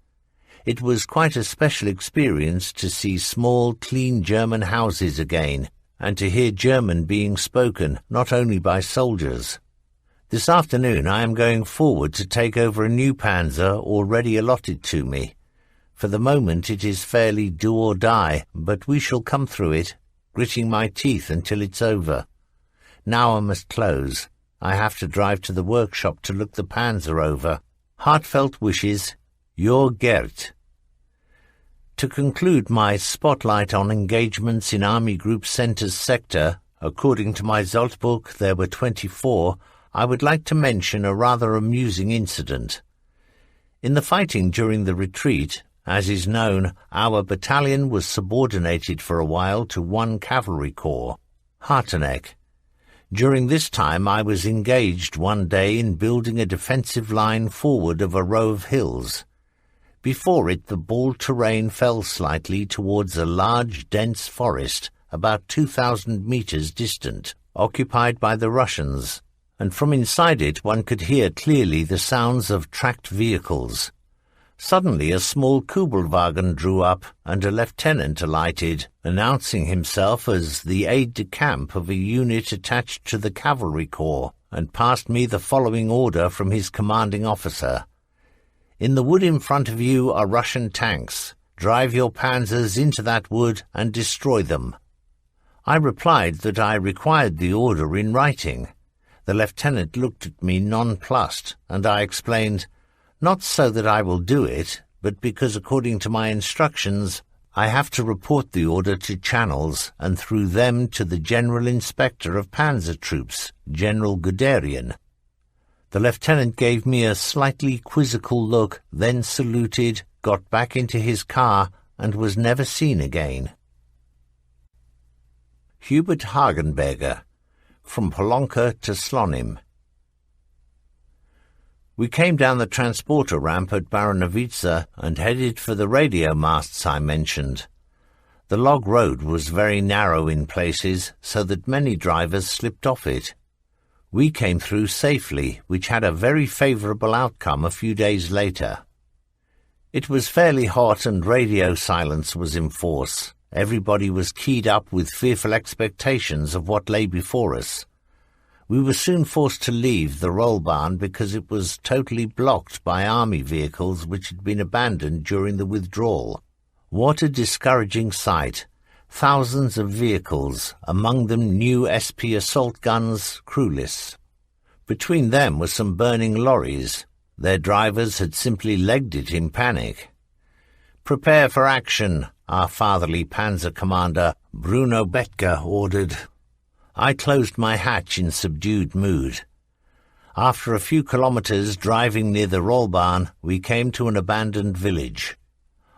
It was quite a special experience to see small, clean German houses again, and to hear German being spoken, not only by soldiers. This afternoon I am going forward to take over a new panzer already allotted to me. For the moment it is fairly do or die, but we shall come through it, gritting my teeth until it's over. Now I must close. I have to drive to the workshop to look the panzer over. Heartfelt wishes, your Gert. To conclude my spotlight on engagements in Army Group Centre's sector, according to my Zoldbuch there were 24, I would like to mention a rather amusing incident. In the fighting during the retreat, As is known, our battalion was subordinated for a while to one cavalry corps, Harteneck. During this time I was engaged one day in building a defensive line forward of a row of hills. Before it the bald terrain fell slightly towards a large, dense forest about 2,000 meters distant, occupied by the Russians, and from inside it one could hear clearly the sounds of tracked vehicles. Suddenly a small Kubelwagen drew up, and a lieutenant alighted, announcing himself as the aide-de-camp of a unit attached to the cavalry corps, and passed me the following order from his commanding officer. "In the wood in front of you are Russian tanks. Drive your panzers into that wood and destroy them." I replied that I required the order in writing. The lieutenant looked at me nonplussed, and I explained, "Not so that I will do it, but because according to my instructions I have to report the order to channels and through them to the General Inspector of Panzer Troops, General Guderian." The lieutenant gave me a slightly quizzical look, then saluted, got back into his car, and was never seen again. Hubert Hagenberger, from Polonka to Slonim. We came down the transporter ramp at Baranowitza and headed for the radio masts I mentioned. The log road was very narrow in places, so that many drivers slipped off it. We came through safely, which had a very favourable outcome a few days later. It was fairly hot and radio silence was in force. Everybody was keyed up with fearful expectations of what lay before us. We were soon forced to leave the Rollbahn because it was totally blocked by army vehicles which had been abandoned during the withdrawal. What a discouraging sight! Thousands of vehicles, among them new SP assault guns, crewless. Between them were some burning lorries. Their drivers had simply legged it in panic. "Prepare for action," our fatherly panzer commander, Bruno Bethke, ordered. I closed my hatch in subdued mood. After a few kilometers driving near the Rollbahn, we came to an abandoned village.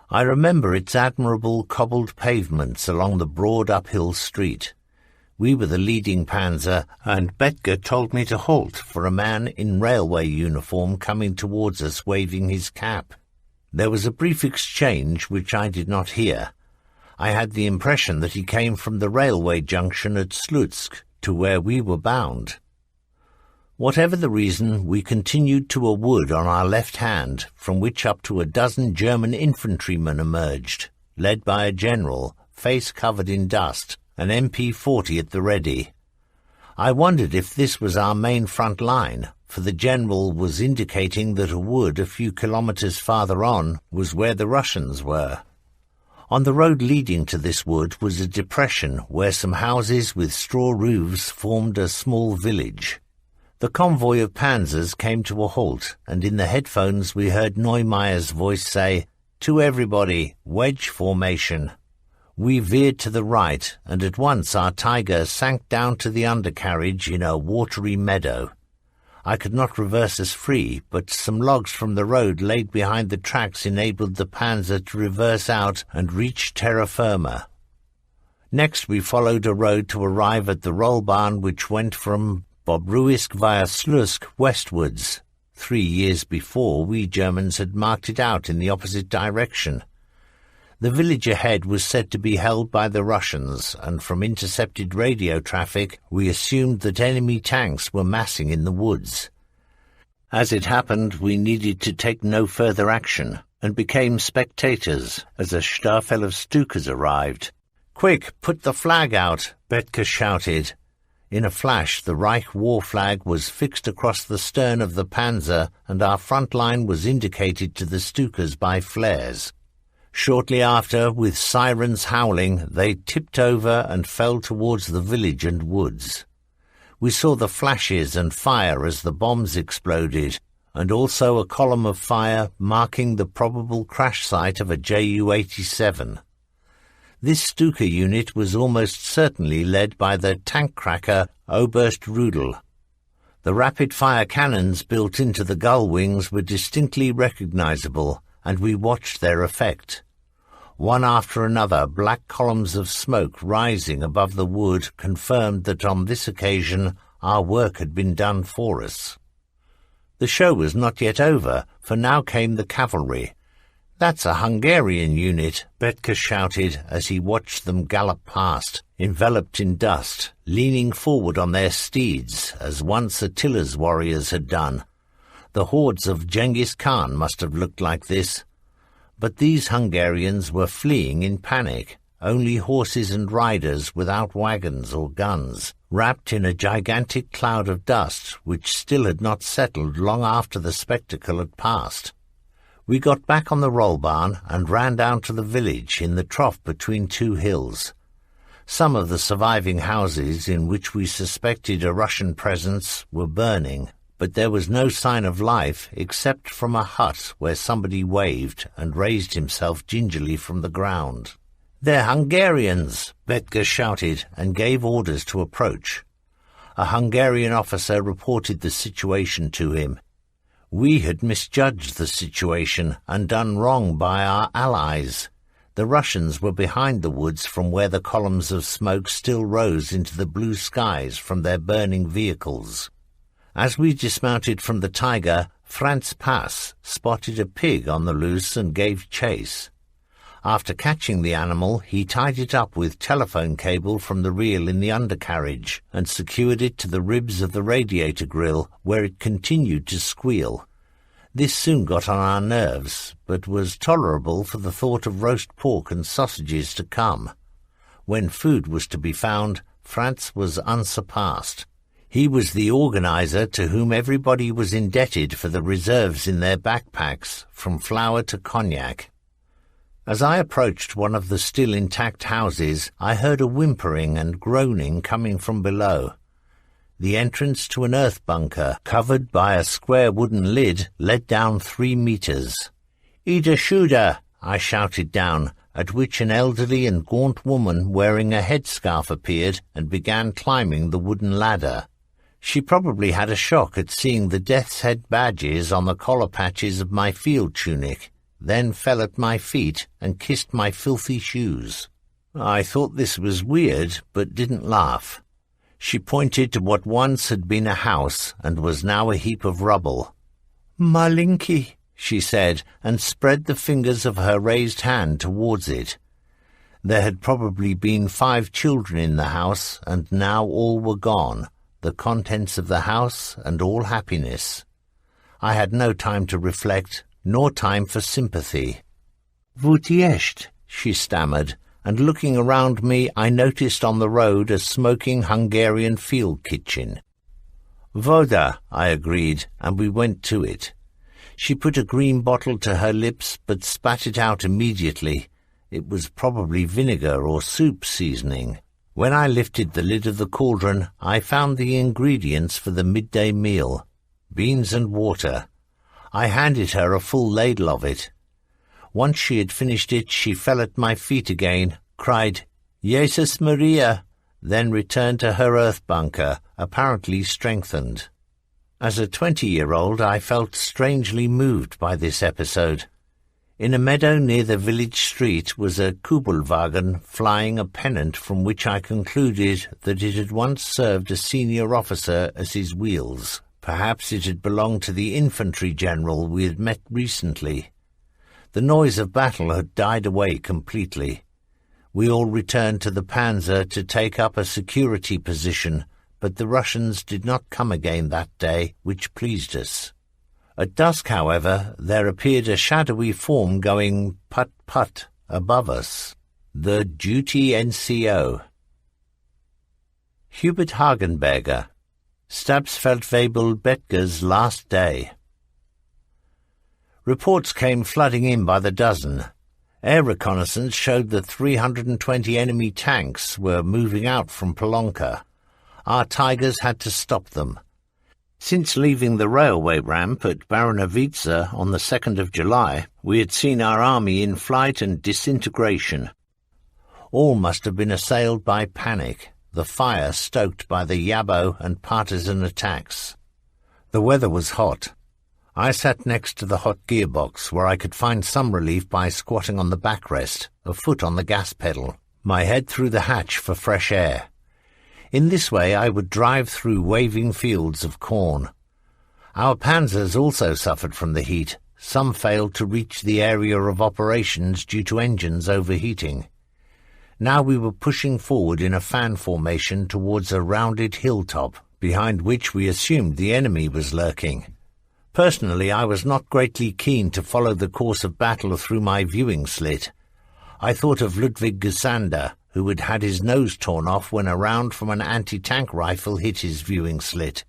I remember its admirable cobbled pavements along the broad uphill street. We were the leading panzer, and Bethke told me to halt for a man in railway uniform coming towards us waving his cap. There was a brief exchange which I did not hear. I had the impression that he came from the railway junction at Slutsk, to where we were bound. Whatever the reason, we continued to a wood on our left hand, from which up to a dozen German infantrymen emerged, led by a general, face covered in dust, an MP-40 at the ready. I wondered if this was our main front line, for the general was indicating that a wood a few kilometers farther on was where the Russians were. On the road leading to this wood was a depression where some houses with straw roofs formed a small village. The convoy of panzers came to a halt, and in the headphones we heard Neumeyer's voice say, "To everybody, wedge formation." We veered to the right, and at once our Tiger sank down to the undercarriage in a watery meadow. I could not reverse us free, but some logs from the road laid behind the tracks enabled the panzer to reverse out and reach terra firma. Next we followed a road to arrive at the Rollbahn, which went from Bobruisk via Slutsk westwards. 3 years before, we Germans had marked it out in the opposite direction. The village ahead was said to be held by the Russians, and from intercepted radio traffic we assumed that enemy tanks were massing in the woods. As it happened, we needed to take no further action, and became spectators as a Staffel of Stukas arrived. "Quick, put the flag out!" Bethke shouted. In a flash the Reich war flag was fixed across the stern of the panzer, and our front line was indicated to the Stukas by flares. Shortly after, with sirens howling, they tipped over and fell towards the village and woods. We saw the flashes and fire as the bombs exploded, and also a column of fire marking the probable crash site of a Ju-87. This Stuka unit was almost certainly led by the tank cracker Oberst Rudel. The rapid-fire cannons built into the gull wings were distinctly recognizable, and we watched their effect. One after another, black columns of smoke rising above the wood confirmed that on this occasion our work had been done for us. The show was not yet over, for now came the cavalry. "That's a Hungarian unit," Betka shouted as he watched them gallop past, enveloped in dust, leaning forward on their steeds, as once Attila's warriors had done. The hordes of Genghis Khan must have looked like this. But these Hungarians were fleeing in panic, only horses and riders without wagons or guns, wrapped in a gigantic cloud of dust which still had not settled long after the spectacle had passed. We got back on the roll barn and ran down to the village in the trough between two hills. Some of the surviving houses in which we suspected a Russian presence were burning, but there was no sign of life except from a hut where somebody waved and raised himself gingerly from the ground. "They're Hungarians!" Betka shouted and gave orders to approach. A Hungarian officer reported the situation to him. We had misjudged the situation and done wrong by our allies. The Russians were behind the woods from where the columns of smoke still rose into the blue skies from their burning vehicles. As we dismounted from the tiger, Franz Pass spotted a pig on the loose and gave chase. After catching the animal, he tied it up with telephone cable from the reel in the undercarriage and secured it to the ribs of the radiator grill, where it continued to squeal. This soon got on our nerves, but was tolerable for the thought of roast pork and sausages to come. When food was to be found, Franz was unsurpassed. He was the organizer to whom everybody was indebted for the reserves in their backpacks, from flour to cognac. As I approached one of the still intact houses, I heard a whimpering and groaning coming from below. The entrance to an earth bunker, covered by a square wooden lid, led down 3 meters. "Ida Shuda!" I shouted down, at which an elderly and gaunt woman wearing a headscarf appeared and began climbing the wooden ladder. She probably had a shock at seeing the death's head badges on the collar patches of my field tunic, then fell at my feet and kissed my filthy shoes. I thought this was weird, but didn't laugh. She pointed to what once had been a house and was now a heap of rubble. "Malinki," she said, and spread the fingers of her raised hand towards it. There had probably been 5 children in the house, and now all were gone, the contents of the house and all happiness. I had no time to reflect, nor time for sympathy. "Vut jest," she stammered, and looking around me I noticed on the road a smoking Hungarian field kitchen. "Voda," I agreed, and we went to it. She put a green bottle to her lips but spat it out immediately. It was probably vinegar or soup seasoning. When I lifted the lid of the cauldron, I found the ingredients for the midday meal: beans and water. I handed her a full ladle of it. Once she had finished it, she fell at my feet again, cried, "Jesus Maria," then returned to her earth bunker, apparently strengthened. As a 20-year-old, I felt strangely moved by this episode. In a meadow near the village street was a Kubelwagen flying a pennant from which I concluded that it had once served a senior officer as his wheels. Perhaps it had belonged to the infantry general we had met recently. The noise of battle had died away completely. We all returned to the panzer to take up a security position, but the Russians did not come again that day, which pleased us. At dusk, however, there appeared a shadowy form going put-put above us. The duty NCO. Hubert Hagenberger. Stabsfeldwebel Betker's last day. Reports came flooding in by the dozen. Air reconnaissance showed that 320 enemy tanks were moving out from Polonka. Our Tigers had to stop them. Since leaving the railway ramp at Baronovice on the 2nd of July, we had seen our army in flight and disintegration. All must have been assailed by panic, the fire stoked by the Yabo and partisan attacks. The weather was hot. I sat next to the hot gearbox, where I could find some relief by squatting on the backrest, a foot on the gas pedal, my head through the hatch for fresh air. In this way I would drive through waving fields of corn. Our panzers also suffered from the heat. Some failed to reach the area of operations due to engines overheating. Now we were pushing forward in a fan formation towards a rounded hilltop, behind which we assumed the enemy was lurking. Personally, I was not greatly keen to follow the course of battle through my viewing slit. I thought of Ludwig Gusander, who had had his nose torn off when a round from an anti-tank rifle hit his viewing slit.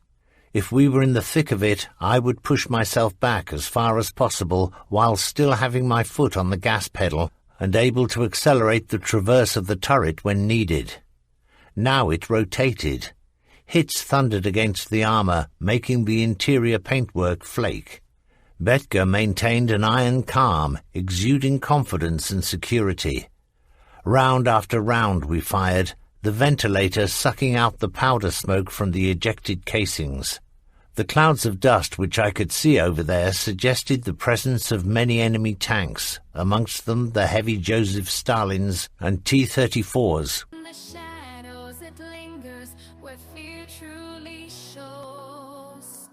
If we were in the thick of it, I would push myself back as far as possible while still having my foot on the gas pedal and able to accelerate the traverse of the turret when needed. Now it rotated. Hits thundered against the armour, making the interior paintwork flake. Betger maintained an iron calm, exuding confidence and security. Round after round we fired, the ventilator sucking out the powder smoke from the ejected casings. The clouds of dust which I could see over there suggested the presence of many enemy tanks, amongst them the heavy Joseph Stalins and T-34s. In the shadows it lingers, where fear truly shows.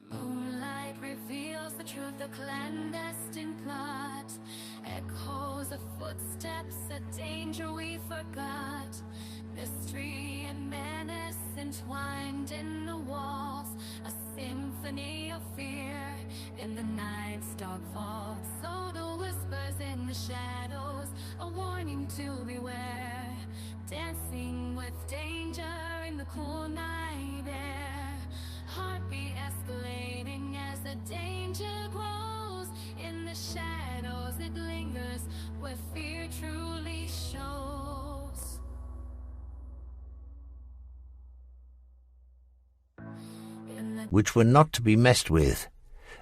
Moonlight reveals the truth, the clandestine plot. Echoes of footsteps, a danger we forgot. Mystery and menace entwined in the walls. A symphony of fear in the night's dark vault. So the whispers in the shadows, a warning to beware. Dancing with danger in the cool night air. Heartbeat escalating as the danger grows. In the shadows it lingers, where fear truly shows. Which were not to be messed with.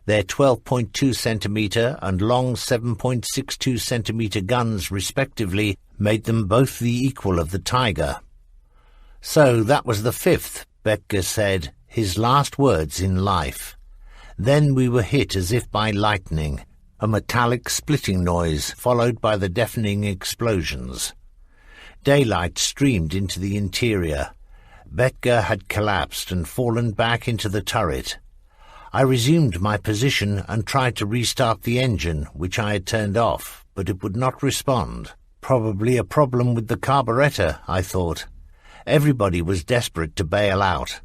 Their 12.2 centimetre and long 7.62 centimetre guns, respectively, made them both the equal of the Tiger. So that was the fifth, Betger said, his last words in life. Then we were hit as if by lightning, a metallic splitting noise followed by the deafening explosions. Daylight streamed into the interior. Betger had collapsed and fallen back into the turret. I resumed my position and tried to restart the engine, which I had turned off, but it would not respond. Probably a problem with the carburettor, I thought. Everybody was desperate to bail out.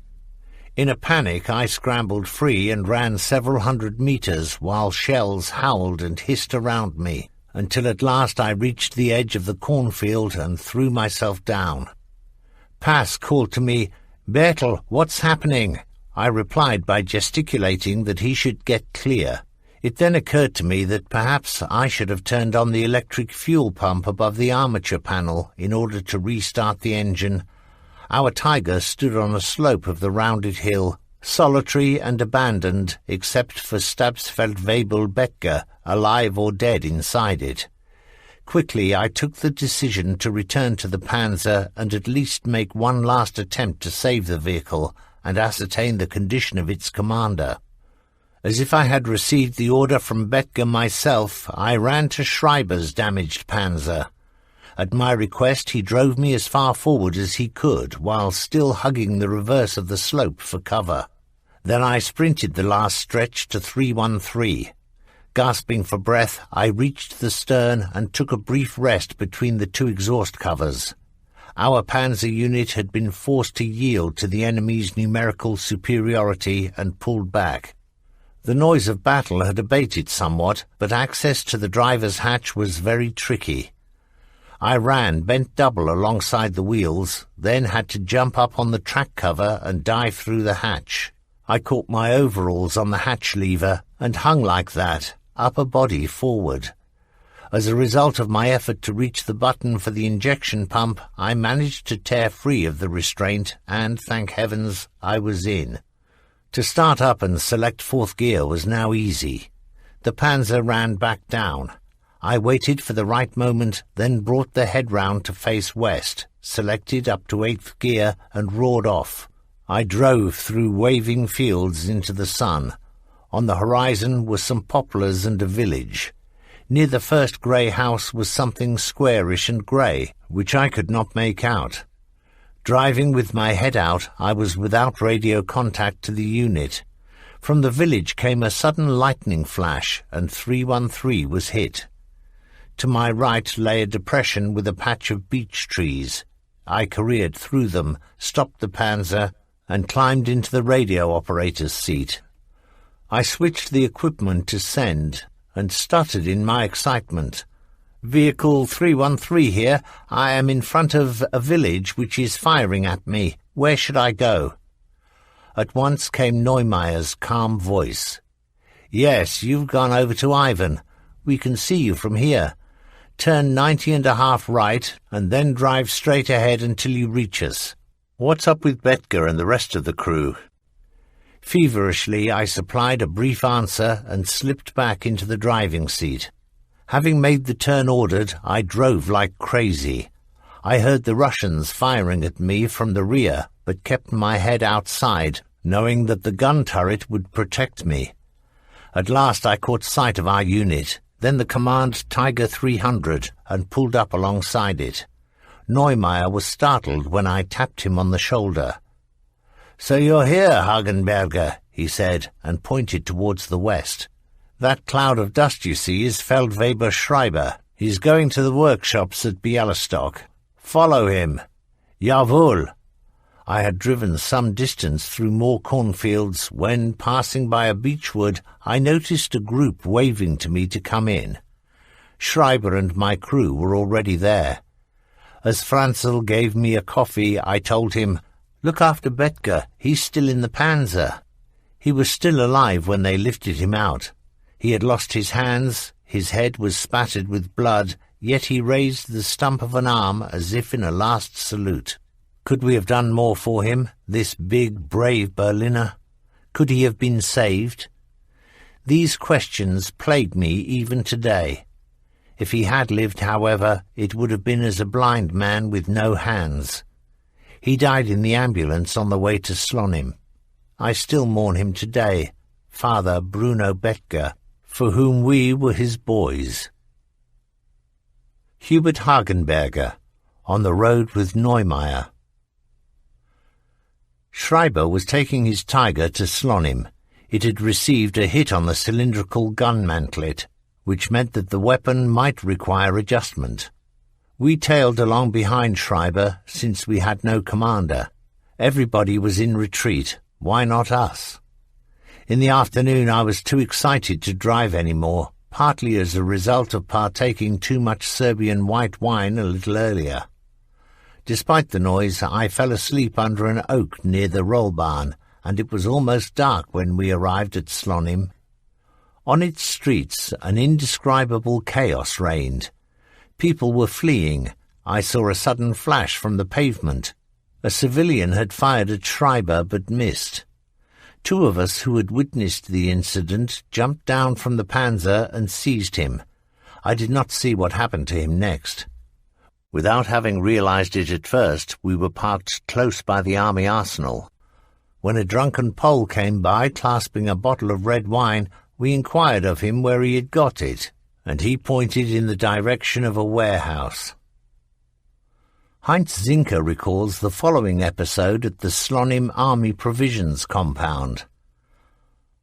In a panic, I scrambled free and ran several hundred meters while shells howled and hissed around me, until at last I reached the edge of the cornfield and threw myself down. Pass called to me, "Bertel, what's happening?" I replied by gesticulating that he should get clear. It then occurred to me that perhaps I should have turned on the electric fuel pump above the armature panel in order to restart the engine. Our Tiger stood on a slope of the rounded hill, solitary and abandoned except for Stabsfeldwebel Betger, alive or dead inside it. Quickly I took the decision to return to the Panzer and at least make one last attempt to save the vehicle and ascertain the condition of its commander. As if I had received the order from Betger myself, I ran to Schreiber's damaged Panzer. At my request he drove me as far forward as he could, while still hugging the reverse of the slope for cover. Then I sprinted the last stretch to 313. Gasping for breath, I reached the stern and took a brief rest between the two exhaust covers. Our panzer unit had been forced to yield to the enemy's numerical superiority and pulled back. The noise of battle had abated somewhat, but access to the driver's hatch was very tricky. I ran bent double alongside the wheels, then had to jump up on the track cover and dive through the hatch. I caught my overalls on the hatch lever and hung like that, upper body forward. As a result of my effort to reach the button for the injection pump, I managed to tear free of the restraint and, thank heavens, I was in. To start up and select fourth gear was now easy. The Panzer ran back down. I waited for the right moment, then brought the head round to face west, selected up to eighth gear and roared off. I drove through waving fields into the sun. On the horizon were some poplars and a village. Near the first grey house was something squarish and grey, which I could not make out. Driving with my head out, I was without radio contact to the unit. From the village came a sudden lightning flash, and 313 was hit. To my right lay a depression with a patch of beech trees. I careered through them, stopped the panzer, and climbed into the radio operator's seat. I switched the equipment to send, and stuttered in my excitement. "Vehicle 313 here. I am in front of a village which is firing at me. Where should I go?" At once came Neumayer's calm voice. "Yes, you've gone over to Ivan. We can see you from here. Turn 90½ right, and then drive straight ahead until you reach us. What's up with Betger and the rest of the crew?" Feverishly, I supplied a brief answer and slipped back into the driving seat. Having made the turn ordered, I drove like crazy. I heard the Russians firing at me from the rear, but kept my head outside, knowing that the gun turret would protect me. At last I caught sight of our unit, then the command Tiger 300, and pulled up alongside it. Neumayer was startled when I tapped him on the shoulder. "So you're here, Hagenberger," he said, and pointed towards the west. "That cloud of dust you see is Feldwebel Schreiber. He's going to the workshops at Bialystok. Follow him." "Jawohl." I had driven some distance through more cornfields when, passing by a beechwood, I noticed a group waving to me to come in. Schreiber and my crew were already there. As Franzel gave me a coffee, I told him, "Look after Betger, he's still in the panzer." He was still alive when they lifted him out. He had lost his hands, his head was spattered with blood, yet he raised the stump of an arm as if in a last salute. Could we have done more for him, this big, brave Berliner? Could he have been saved? These questions plague me even today. If he had lived, however, it would have been as a blind man with no hands. He died in the ambulance on the way to Slonim. I still mourn him today, Father Bruno Betger, for whom we were his boys. Hubert Hagenberger, on the road with Neumayer. Schreiber was taking his Tiger to Slonim. It had received a hit on the cylindrical gun mantlet, which meant that the weapon might require adjustment. We tailed along behind Schreiber, since we had no commander. Everybody was in retreat. Why not us? In the afternoon I was too excited to drive any more, partly as a result of partaking too much Serbian white wine a little earlier. Despite the noise, I fell asleep under an oak near the Rollbahn, and it was almost dark when we arrived at Slonim. On its streets an indescribable chaos reigned. People were fleeing. I saw a sudden flash from the pavement. A civilian had fired at Schreiber but missed. Two of us who had witnessed the incident jumped down from the panzer and seized him. I did not see what happened to him next. Without having realized it at first, we were parked close by the army arsenal. When a drunken Pole came by clasping a bottle of red wine, we inquired of him where he had got it, and he pointed in the direction of a warehouse. Heinz Zinker recalls the following episode at the Slonim Army Provisions compound.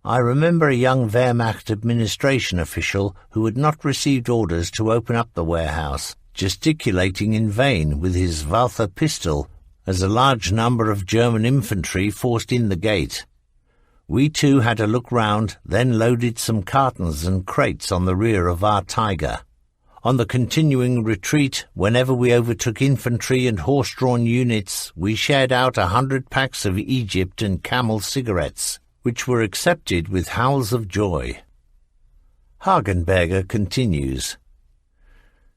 "I remember a young Wehrmacht administration official who had not received orders to open up the warehouse, gesticulating in vain with his Walther pistol as a large number of German infantry forced in the gate. We too had a look round, then loaded some cartons and crates on the rear of our Tiger. On the continuing retreat, whenever we overtook infantry and horse-drawn units, we shared out 100 packs of Egypt and Camel cigarettes, which were accepted with howls of joy." Hagenberger continues,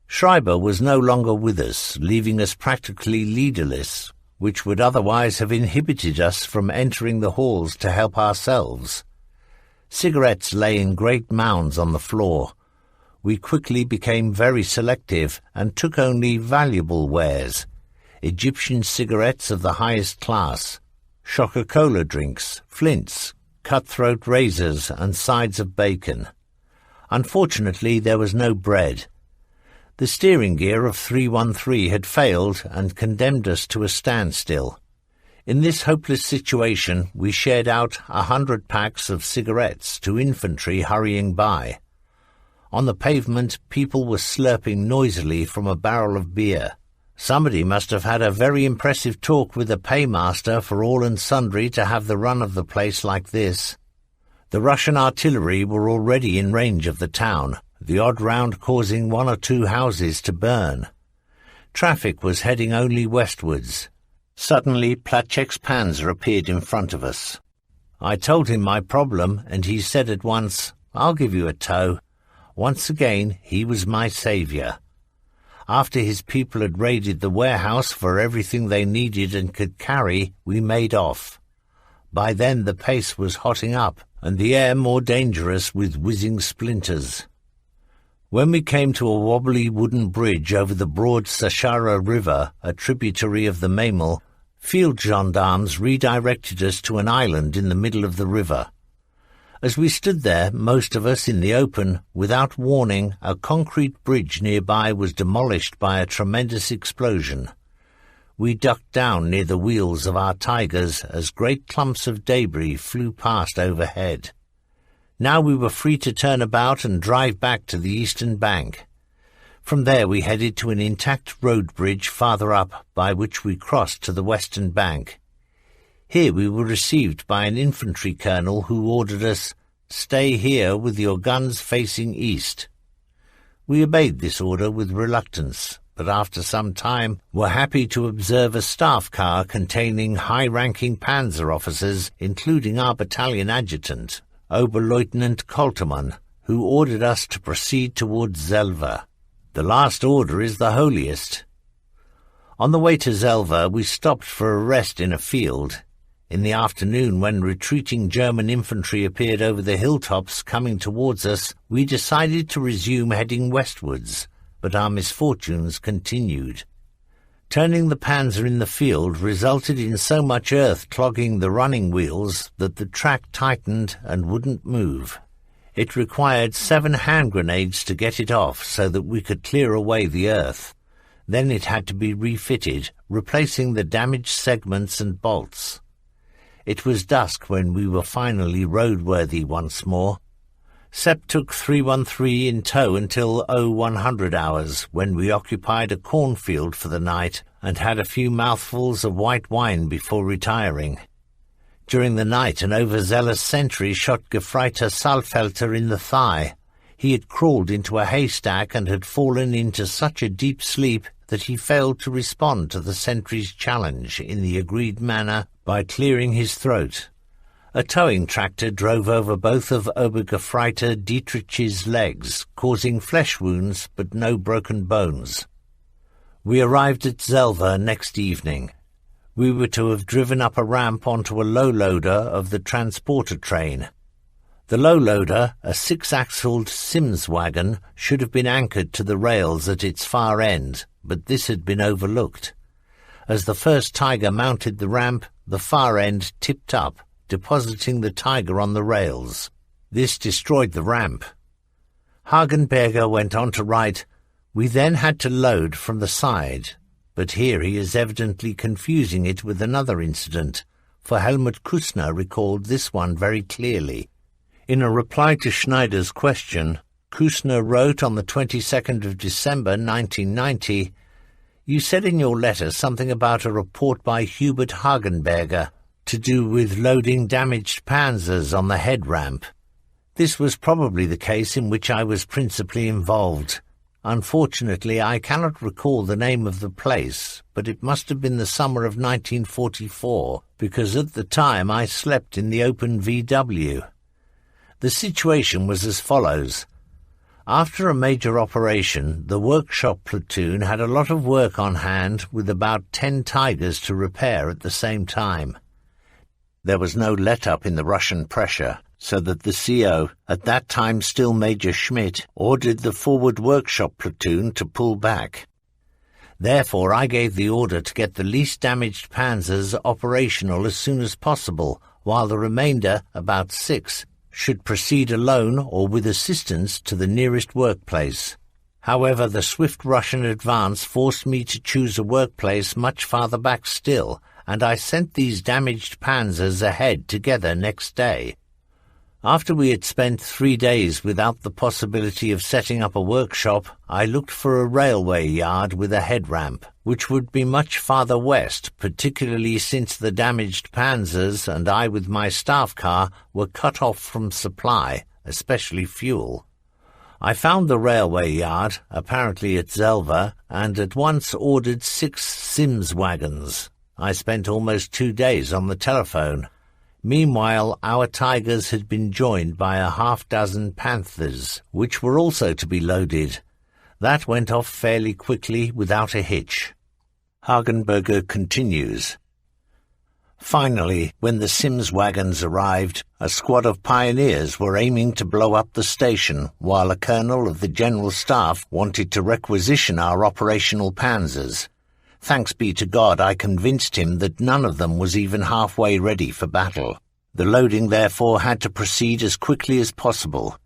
"Schreiber was no longer with us, leaving us practically leaderless, which would otherwise have inhibited us from entering the halls to help ourselves. Cigarettes lay in great mounds on the floor. We quickly became very selective and took only valuable wares, Egyptian cigarettes of the highest class. Coca-Cola drinks, flints, cutthroat razors and sides of bacon. Unfortunately, there was no bread. The steering gear of 313 had failed and condemned us to a standstill. In this hopeless situation, we shared out 100 packs of cigarettes to infantry hurrying by. On the pavement, people were slurping noisily from a barrel of beer. Somebody must have had a very impressive talk with the paymaster for all and sundry to have the run of the place like this. The Russian artillery were already in range of the town, the odd round causing 1 or 2 houses to burn. Traffic was heading only westwards. Suddenly, Platchek's panzer appeared in front of us. I told him my problem, and he said at once, "I'll give you a tow." Once again, he was my saviour. After his people had raided the warehouse for everything they needed and could carry, we made off. By then the pace was hotting up, and the air more dangerous with whizzing splinters. When we came to a wobbly wooden bridge over the broad Sashara River, a tributary of the Memel, field gendarmes redirected us to an island in the middle of the river. As we stood there, most of us in the open, without warning, a concrete bridge nearby was demolished by a tremendous explosion. We ducked down near the wheels of our Tigers as great clumps of debris flew past overhead. Now we were free to turn about and drive back to the eastern bank. From there we headed to an intact road bridge farther up, by which we crossed to the western bank. Here we were received by an infantry colonel who ordered us, "Stay here with your guns facing east." We obeyed this order with reluctance, but after some time were happy to observe a staff car containing high-ranking panzer officers, including our battalion adjutant, Oberleutnant Koltermann, who ordered us to proceed towards Zelva. The last order is the holiest. On the way to Zelva, we stopped for a rest in a field. In the afternoon, when retreating German infantry appeared over the hilltops coming towards us, we decided to resume heading westwards, but our misfortunes continued. Turning the panzer in the field resulted in so much earth clogging the running wheels that the track tightened and wouldn't move. It required 7 hand grenades to get it off so that we could clear away the earth. Then it had to be refitted, replacing the damaged segments and bolts. It was dusk when we were finally roadworthy once more. Sepp took 313 in tow until 0100 hours, when we occupied a cornfield for the night and had a few mouthfuls of white wine before retiring. During the night, an overzealous sentry shot Gefreiter Saalfelter in the thigh. He had crawled into a haystack and had fallen into such a deep sleep that he failed to respond to the sentry's challenge in the agreed manner by clearing his throat. A towing tractor drove over both of Obergefreiter Dietrich's legs, causing flesh wounds but no broken bones. We arrived at Zelva next evening. We were to have driven up a ramp onto a low-loader of the transporter train. The low-loader, a 6-axled Sims wagon, should have been anchored to the rails at its far end, but this had been overlooked. As the first Tiger mounted the ramp, the far end tipped up, depositing the Tiger on the rails. This destroyed the ramp. Hagenberger went on to write, "We then had to load from the side," but here he is evidently confusing it with another incident, for Helmut Küssner recalled this one very clearly. In a reply to Schneider's question, Küssner wrote on the 22nd of December 1990, "You said in your letter something about a report by Hubert Hagenberger to do with loading damaged panzers on the head ramp. This was probably the case in which I was principally involved. Unfortunately, I cannot recall the name of the place, but it must have been the summer of 1944, because at the time I slept in the open VW. The situation was as follows. After a major operation, the workshop platoon had a lot of work on hand with about 10 Tigers to repair at the same time. There was no let-up in the Russian pressure, so that the CO, at that time still Major Schmidt, ordered the forward workshop platoon to pull back. Therefore I gave the order to get the least damaged panzers operational as soon as possible, while the remainder, about 6, should proceed alone or with assistance to the nearest workplace. However, the swift Russian advance forced me to choose a workplace much farther back still, and I sent these damaged panzers ahead together next day. After we had spent 3 days without the possibility of setting up a workshop, I looked for a railway yard with a head ramp, which would be much farther west, particularly since the damaged panzers and I with my staff car were cut off from supply, especially fuel. I found the railway yard, apparently at Zelva, and at once ordered 6 Sims wagons. I spent almost 2 days on the telephone. Meanwhile, our Tigers had been joined by a half-dozen Panthers, which were also to be loaded. That went off fairly quickly without a hitch. Hagenberger continues. Finally, when the Sims wagons arrived, a squad of pioneers were aiming to blow up the station, while a colonel of the General Staff wanted to requisition our operational panzers. Thanks be to God, I convinced him that none of them was even halfway ready for battle. The loading, therefore, had to proceed as quickly as possible.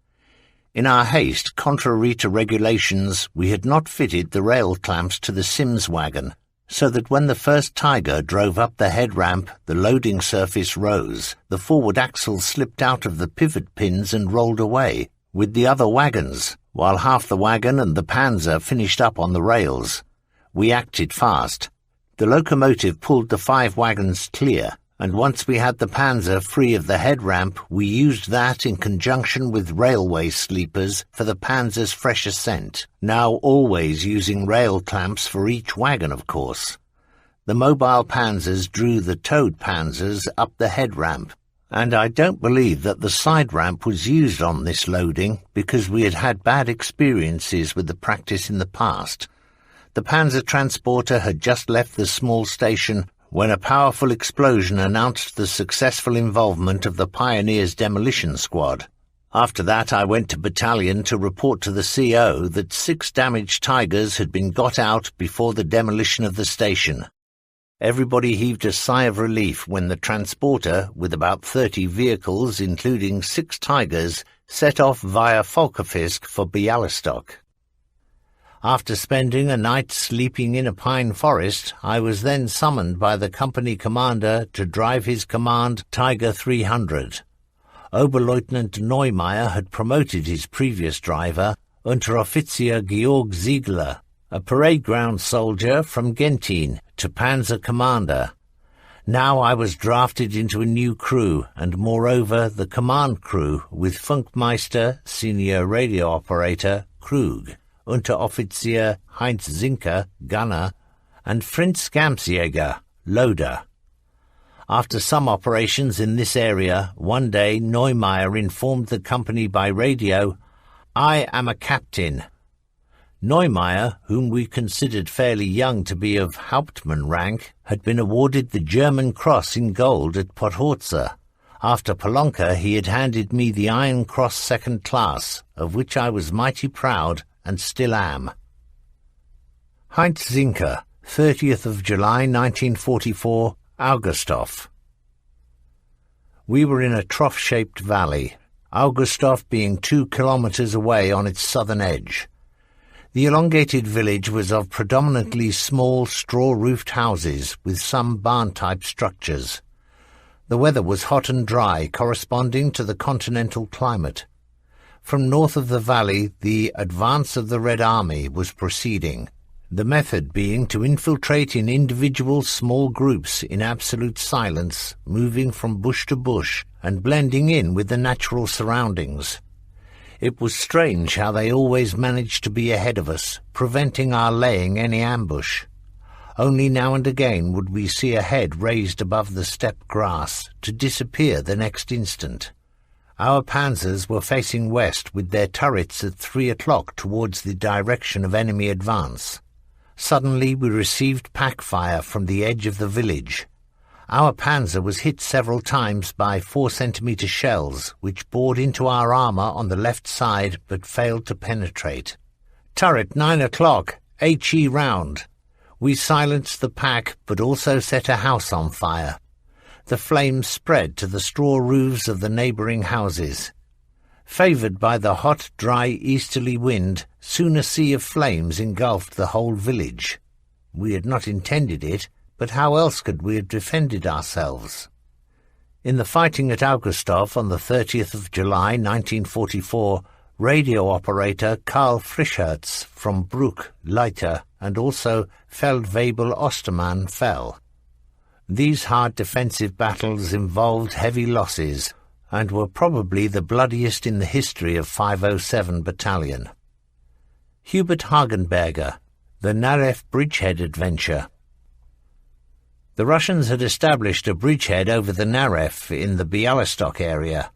In our haste, contrary to regulations, we had not fitted the rail clamps to the Sims wagon, so that when the first Tiger drove up the head ramp, the loading surface rose, the forward axle slipped out of the pivot pins and rolled away, with the other wagons, while half the wagon and the panzer finished up on the rails. We acted fast. The locomotive pulled the 5 wagons clear, and once we had the panzer free of the head ramp, we used that in conjunction with railway sleepers for the panzer's fresh ascent, now always using rail clamps for each wagon, of course. The mobile panzers drew the towed panzers up the head ramp, and I don't believe that the side ramp was used on this loading because we had had bad experiences with the practice in the past. The panzer transporter had just left the small station when a powerful explosion announced the successful involvement of the Pioneers' demolition squad. After that I went to battalion to report to the CO that 6 damaged Tigers had been got out before the demolition of the station. Everybody heaved a sigh of relief when the transporter, with about 30 vehicles including 6 Tigers, set off via Falkerfisk for Bialystok. After spending a night sleeping in a pine forest, I was then summoned by the company commander to drive his command Tiger 300. Oberleutnant Neumeier had promoted his previous driver, Unteroffizier Georg Ziegler, a parade ground soldier from Gentin, to panzer commander. Now I was drafted into a new crew, and moreover the command crew, with Funkmeister, senior radio operator, Krug, Unteroffizier Heinz Zinker, gunner, and Fritz Gamsjäger, loader. After some operations in this area, one day Neumeier informed the company by radio, "I am a captain." Neumeier, whom we considered fairly young to be of Hauptmann rank, had been awarded the German Cross in gold at Podhorza. After Polonka he had handed me the Iron Cross Second Class, of which I was mighty proud, and still am. Heinz Zinker, 30th of July 1944, Augustov. We were in a trough-shaped valley, Augustov being 2 kilometers away on its southern edge. The elongated village was of predominantly small straw-roofed houses with some barn-type structures. The weather was hot and dry, corresponding to the continental climate. From north of the valley, the advance of the Red Army was proceeding, the method being to infiltrate in individual small groups in absolute silence, moving from bush to bush and blending in with the natural surroundings. It was strange how they always managed to be ahead of us, preventing our laying any ambush. Only now and again would we see a head raised above the steppe grass, to disappear the next instant. Our panzers were facing west with their turrets at 3 o'clock towards the direction of enemy advance. Suddenly we received pack fire from the edge of the village. Our panzer was hit several times by 4-centimeter shells, which bored into our armour on the left side but failed to penetrate. "Turret 9 o'clock, HE round." We silenced the pack, but also set a house on fire. The flames spread to the straw roofs of the neighbouring houses. Favoured by the hot, dry easterly wind, soon a sea of flames engulfed the whole village. We had not intended it, but how else could we have defended ourselves? In the fighting at Augustov on the 30th of July 1944, radio operator Karl Frischhertz from Bruck, Leiter, and also Feldwebel Ostermann fell. These hard defensive battles involved heavy losses and were probably the bloodiest in the history of 507 Battalion. Hubert Hagenberger, the Narew bridgehead adventure. The Russians had established a bridgehead over the Narew in the Bialystok area.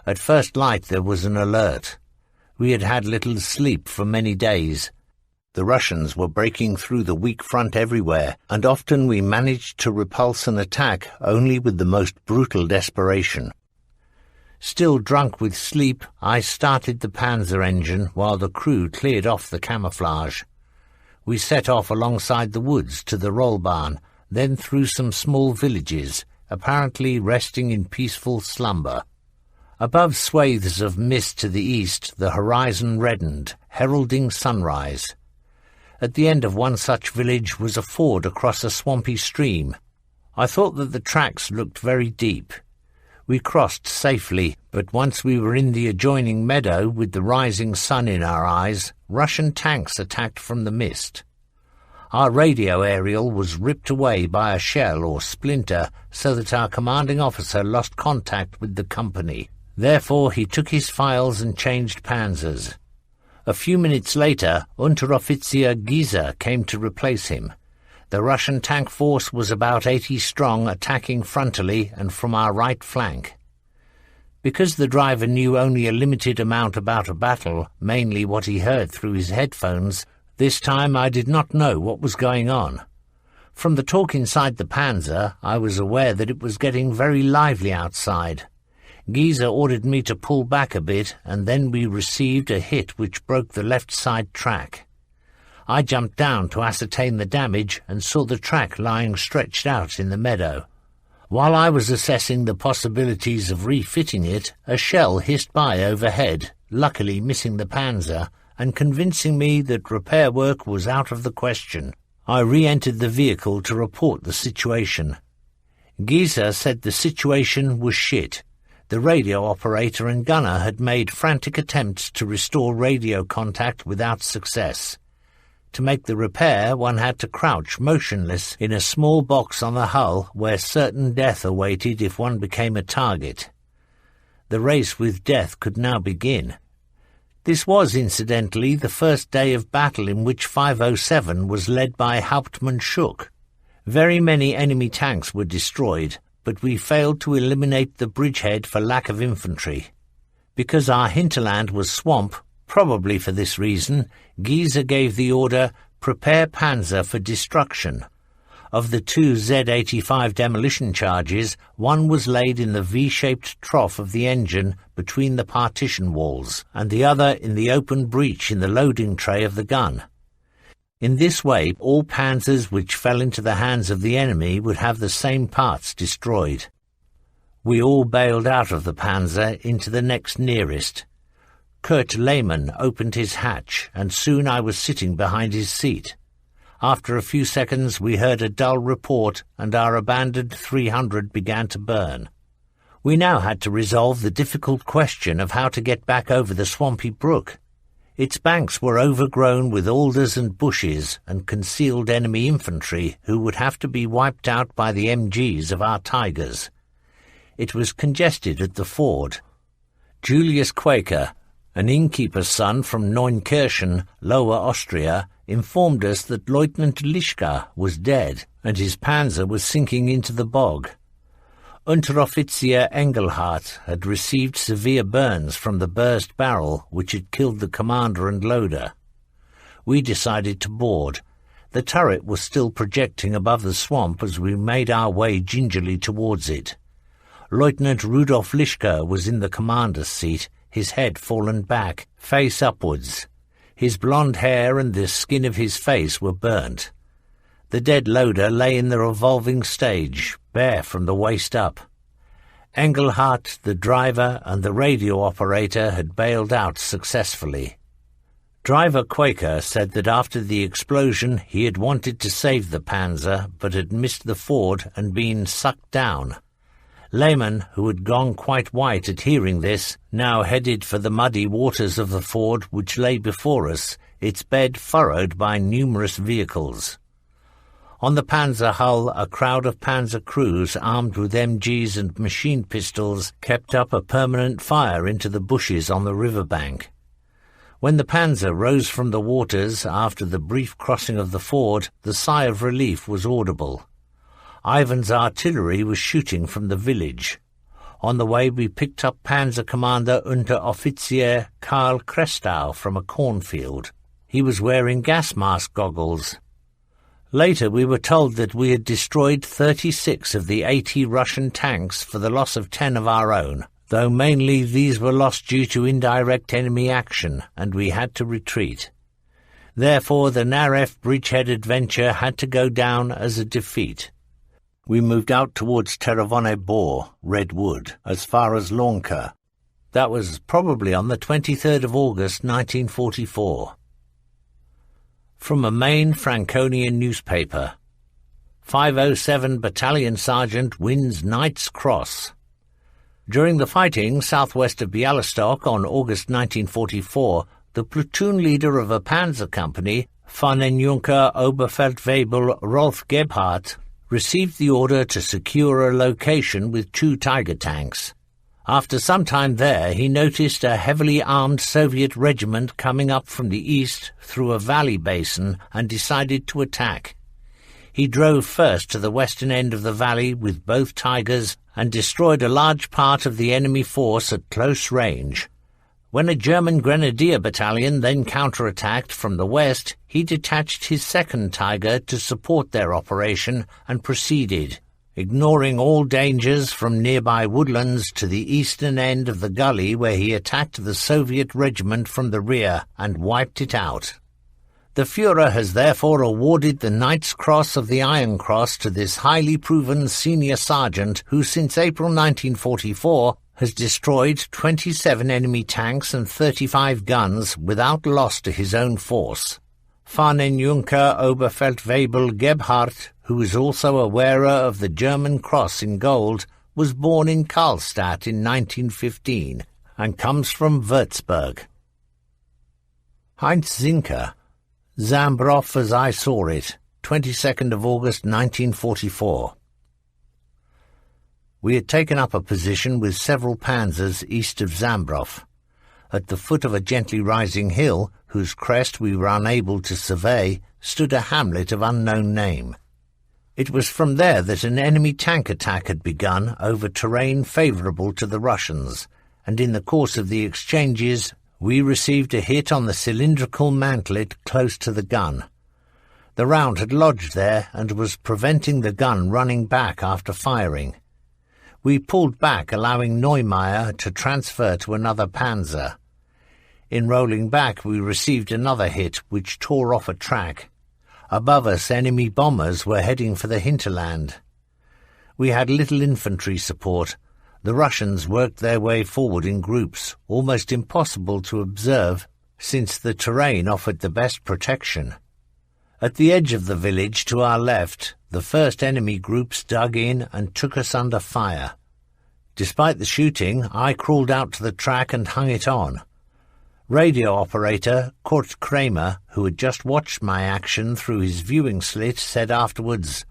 At first light there was an alert. We had had little sleep for many days. The Russians were breaking through the weak front everywhere, and often we managed to repulse an attack only with the most brutal desperation. Still drunk with sleep, I started the panzer engine while the crew cleared off the camouflage. We set off alongside the woods to the Rollbahn, then through some small villages, apparently resting in peaceful slumber. Above swathes of mist to the east, the horizon reddened, heralding sunrise. At the end of one such village was a ford across a swampy stream. I thought that the tracks looked very deep. We crossed safely, but once we were in the adjoining meadow with the rising sun in our eyes, Russian tanks attacked from the mist. Our radio aerial was ripped away by a shell or splinter so that our commanding officer lost contact with the company. Therefore he took his files and changed panzers. A few minutes later, Unteroffizier Gieser came to replace him. The Russian tank force was about 80 strong, attacking frontally and from our right flank. Because the driver knew only a limited amount about a battle, mainly what he heard through his headphones, this time I did not know what was going on. From the talk inside the panzer, I was aware that it was getting very lively outside. Gieser ordered me to pull back a bit, and then we received a hit which broke the left side track. I jumped down to ascertain the damage and saw the track lying stretched out in the meadow. While I was assessing the possibilities of refitting it, a shell hissed by overhead, luckily missing the panzer, and convincing me that repair work was out of the question. I re-entered the vehicle to report the situation. Gieser said the situation was shit. The radio operator and gunner had made frantic attempts to restore radio contact without success. To make the repair, one had to crouch motionless in a small box on the hull where certain death awaited if one became a target. The race with death could now begin. This was, incidentally, the first day of battle in which 507 was led by Hauptmann Schuck. Very many enemy tanks were destroyed, but we failed to eliminate the bridgehead for lack of infantry. Because our hinterland was swamp, probably for this reason, Gieser gave the order, "Prepare panzer for destruction." Of the two Z-85 demolition charges, one was laid in the V-shaped trough of the engine between the partition walls, and the other in the open breech in the loading tray of the gun. In this way, all panzers which fell into the hands of the enemy would have the same parts destroyed. We all bailed out of the panzer into the next nearest. Kurt Lehmann opened his hatch, and soon I was sitting behind his seat. After a few seconds we heard a dull report, and our abandoned 300 began to burn. We now had to resolve the difficult question of how to get back over the swampy brook. Its banks were overgrown with alders and bushes and concealed enemy infantry who would have to be wiped out by the MGs of our Tigers. It was congested at the ford. Julius Quaker, an innkeeper's son from Neunkirchen, Lower Austria, informed us that Lieutenant Lischka was dead and his panzer was sinking into the bog. Unteroffizier Engelhardt had received severe burns from the burst barrel which had killed the commander and loader. We decided to board. The turret was still projecting above the swamp as we made our way gingerly towards it. Lieutenant Rudolf Lischka was in the commander's seat, his head fallen back, face upwards. His blonde hair and the skin of his face were burnt. The dead loader lay in the revolving stage, bare from the waist up. Engelhardt, the driver, and the radio operator had bailed out successfully. Driver Quaker said that after the explosion he had wanted to save the panzer but had missed the ford and been sucked down. Lehman, who had gone quite white at hearing this, now headed for the muddy waters of the ford which lay before us, its bed furrowed by numerous vehicles. On the panzer hull, a crowd of panzer crews armed with MGs and machine pistols kept up a permanent fire into the bushes on the riverbank. When the panzer rose from the waters after the brief crossing of the ford, the sigh of relief was audible. Ivan's artillery was shooting from the village. On the way we picked up Panzer Commander Unteroffizier Karl Krestow from a cornfield. He was wearing gas mask goggles. Later we were told that we had destroyed 36 of the 80 Russian tanks for the loss of 10 of our own, though mainly these were lost due to indirect enemy action, and we had to retreat. Therefore the Narev bridgehead adventure had to go down as a defeat. We moved out towards Terravone Bor, Red Wood, as far as Launca. That was probably on the 23rd of August 1944. From a main Franconian newspaper. 507 Battalion Sergeant wins Knight's Cross. During the fighting southwest of Bialystok on August 1944, the platoon leader of a panzer company, Fahnenjunker Oberfeldwebel Rolf Gebhardt, received the order to secure a location with 2 Tiger tanks. After some time there, he noticed a heavily armed Soviet regiment coming up from the east through a valley basin and decided to attack. He drove first to the western end of the valley with both Tigers and destroyed a large part of the enemy force at close range. When a German grenadier battalion then counterattacked from the west, he detached his second Tiger to support their operation and proceeded, ignoring all dangers from nearby woodlands to the eastern end of the gully where he attacked the Soviet regiment from the rear and wiped it out. The Führer has therefore awarded the Knight's Cross of the Iron Cross to this highly proven senior sergeant who since April 1944 has destroyed 27 enemy tanks and 35 guns without loss to his own force. Fahnenjunker Oberfeldwebel Gebhardt, who is also a wearer of the German Cross in gold, was born in Karlstadt in 1915 and comes from Würzburg. Heinz Zinker, Zambrov as I Saw It, 22nd of August 1944. We had taken up a position with several panzers east of Zambrov. At the foot of a gently rising hill, whose crest we were unable to survey, stood a hamlet of unknown name. It was from there that an enemy tank attack had begun over terrain favourable to the Russians, and in the course of the exchanges we received a hit on the cylindrical mantlet close to the gun. The round had lodged there and was preventing the gun running back after firing. We pulled back, allowing Neumeier to transfer to another panzer. In rolling back we received another hit which tore off a track. Above us enemy bombers were heading for the hinterland. We had little infantry support. The Russians worked their way forward in groups, almost impossible to observe since the terrain offered the best protection. At the edge of the village to our left, the first enemy groups dug in and took us under fire. Despite the shooting, I crawled out to the track and hung it on. Radio operator Kurt Kramer, who had just watched my action through his viewing slit, said afterwards,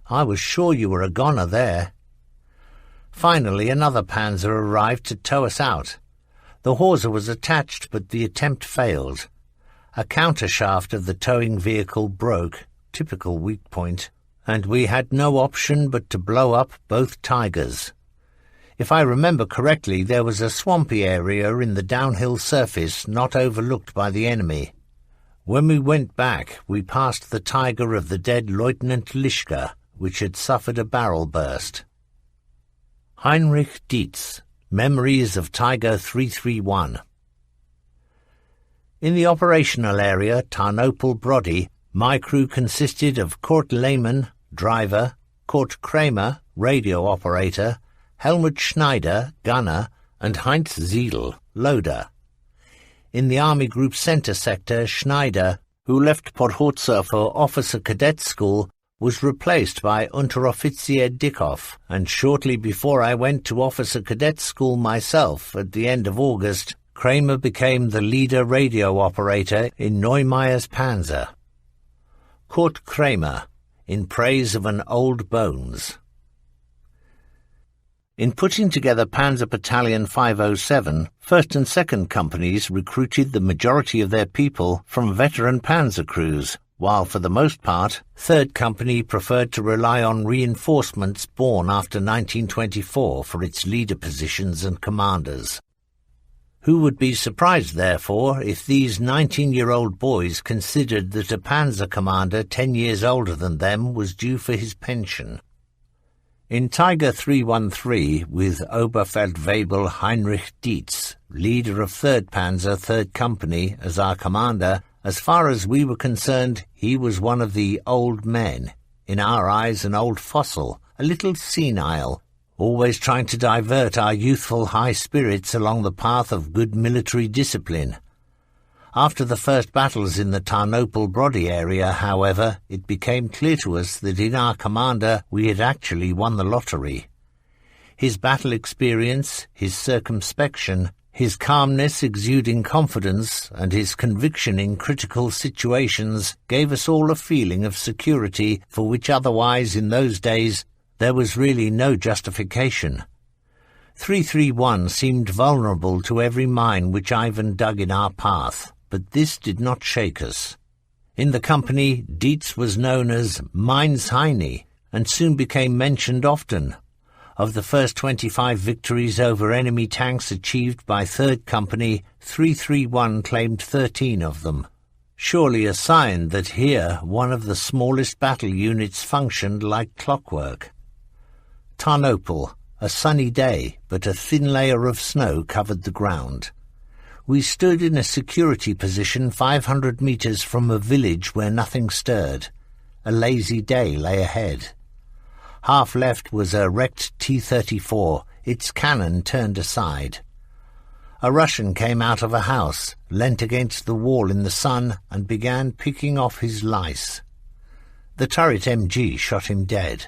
"I was sure you were a goner there." Finally, another panzer arrived to tow us out. The hawser was attached, but the attempt failed. A countershaft of the towing vehicle broke, typical weak point, and we had no option but to blow up both Tigers. If I remember correctly, there was a swampy area in the downhill surface not overlooked by the enemy. When we went back, we passed the Tiger of the dead Lieutenant Lischka, which had suffered a barrel burst. Heinrich Dietz, Memories of Tiger 331. In the operational area, Tarnopol Brody, My crew consisted of Kurt Lehmann, driver, Kurt Kramer, radio operator, Helmut Schneider, gunner, and Heinz Ziedel, loader. In the Army Group Center sector, Schneider, who left Podhorza for Officer Cadet School, was replaced by Unteroffizier Dickhoff, and shortly before I went to Officer Cadet School myself at the end of August, Kramer became the leader radio operator in Neumeyer's Panzer. Kurt Kramer, in praise of an old bones. In putting together Panzer Battalion 507, 1st and 2nd Companies recruited the majority of their people from veteran panzer crews, while for the most part, 3rd Company preferred to rely on reinforcements born after 1924 for its leader positions and commanders. Who would be surprised, therefore, if these 19-year-old boys considered that a panzer commander 10 years older than them was due for his pension? In Tiger 313, with Oberfeldwebel Heinrich Dietz, leader of 3rd Panzer, 3rd Company, as our commander, as far as we were concerned, he was one of the old men, in our eyes an old fossil, a little senile, always trying to divert our youthful high spirits along the path of good military discipline. After the first battles in the Tarnopol-Brody area, however, it became clear to us that in our commander we had actually won the lottery. His battle experience, his circumspection, his calmness exuding confidence, and his conviction in critical situations gave us all a feeling of security for which otherwise in those days there was really no justification. 331 seemed vulnerable to every mine which Ivan dug in our path, but this did not shake us. In the company, Dietz was known as Mainz Heine, and soon became mentioned often. Of the first 25 victories over enemy tanks achieved by 3rd Company, 331 claimed 13 of them. Surely a sign that here one of the smallest battle units functioned like clockwork. Tarnopol, a sunny day, but a thin layer of snow covered the ground. We stood in a security position 500 meters from a village where nothing stirred. A lazy day lay ahead. Half left was a wrecked T-34, its cannon turned aside. A Russian came out of a house, leant against the wall in the sun, and began picking off his lice. The turret MG shot him dead.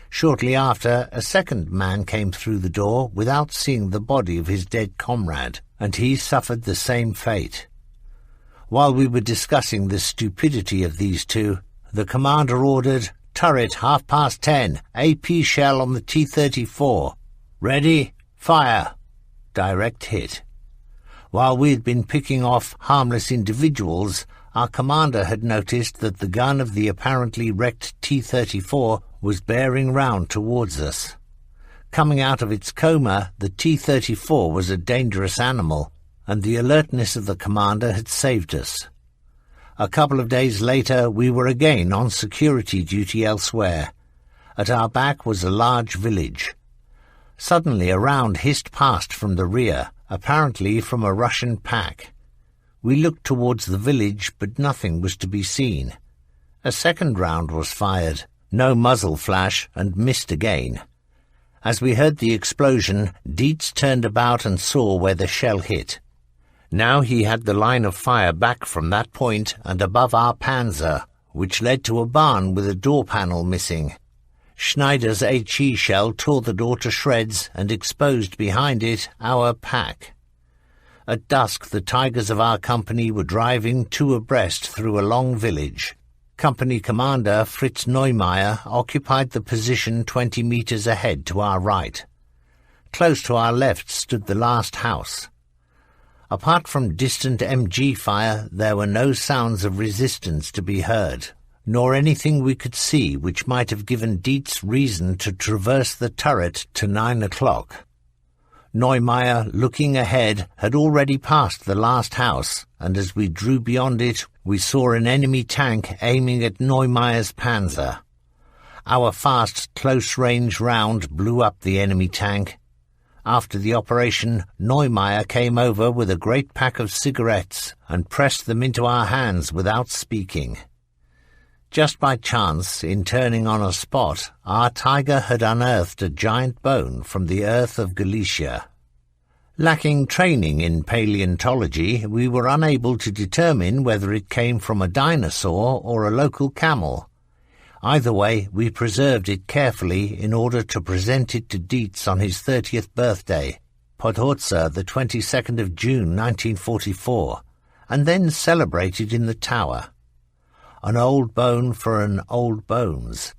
Shortly after, a second man came through the door without seeing the body of his dead comrade, and he suffered the same fate. While we were discussing the stupidity of these two, the commander ordered, "Turret 10:30, AP shell on the T-34. Ready? Fire!" Direct hit. While we had been picking off harmless individuals, our commander had noticed that the gun of the apparently wrecked T-34 was bearing round towards us. Coming out of its coma, the T-34 was a dangerous animal, and the alertness of the commander had saved us. A couple of days later, we were again on security duty elsewhere. At our back was a large village. Suddenly a round hissed past from the rear, apparently from a Russian pack. We looked towards the village, but nothing was to be seen. A second round was fired, no muzzle flash, and missed again. As we heard the explosion, Dietz turned about and saw where the shell hit. Now he had the line of fire back from that point and above our panzer, which led to a barn with a door panel missing. Schneider's HE shell tore the door to shreds and exposed behind it our pack. At dusk, the Tigers of our company were driving two abreast through a long village. Company commander Fritz Neumeyer occupied the position 20 meters ahead to our right. Close to our left stood the last house. Apart from distant MG fire, there were no sounds of resistance to be heard, nor anything we could see which might have given Dietz reason to traverse the turret to 9 o'clock. Neumeyer, looking ahead, had already passed the last house, and as we drew beyond it, we saw an enemy tank aiming at Neumeyer's panzer. Our fast, close-range round blew up the enemy tank. After the operation, Neumeyer came over with a great pack of cigarettes and pressed them into our hands without speaking. Just by chance, in turning on a spot, our tiger had unearthed a giant bone from the earth of Galicia. Lacking training in paleontology, we were unable to determine whether it came from a dinosaur or a local camel. Either way, we preserved it carefully in order to present it to Dietz on his 30th birthday, Podhorza, the 22nd of June 1944, and then celebrated in the tower. An old bone for an old bones.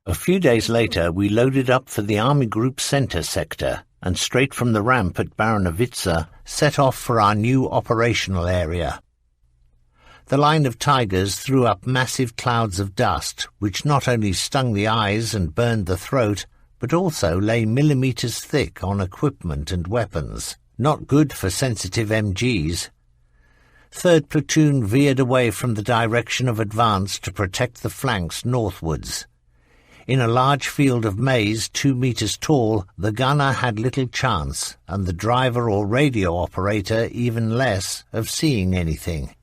A few days later, we loaded up for the Army Group Center sector, and straight from the ramp at Baranovica set off for our new operational area. The line of tigers threw up massive clouds of dust, which not only stung the eyes and burned the throat, but also lay millimeters thick on equipment and weapons, not good for sensitive MGs. 3rd Platoon veered away from the direction of advance to protect the flanks northwards. In a large field of maize 2 meters tall, the gunner had little chance, and the driver or radio operator even less, of seeing anything.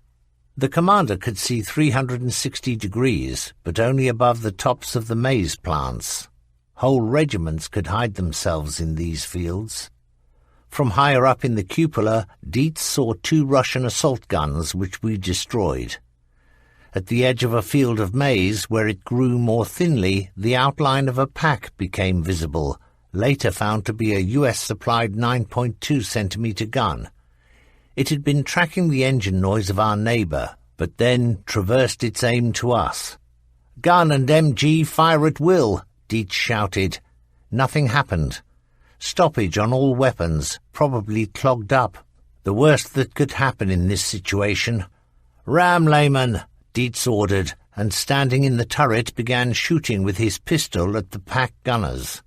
The commander could see 360 degrees, but only above the tops of the maize plants. Whole regiments could hide themselves in these fields. From higher up in the cupola, Dietz saw 2 Russian assault guns which we destroyed. At the edge of a field of maize, where it grew more thinly, the outline of a pack became visible, later found to be a US-supplied 9.2 centimeter gun. It had been tracking the engine noise of our neighbour, but then traversed its aim to us. "Gun and MG fire at will," Dietz shouted. Nothing happened. Stoppage on all weapons, probably clogged up. The worst that could happen in this situation. "Ram, Lehman," Dietz ordered, and standing in the turret began shooting with his pistol at the pack gunners.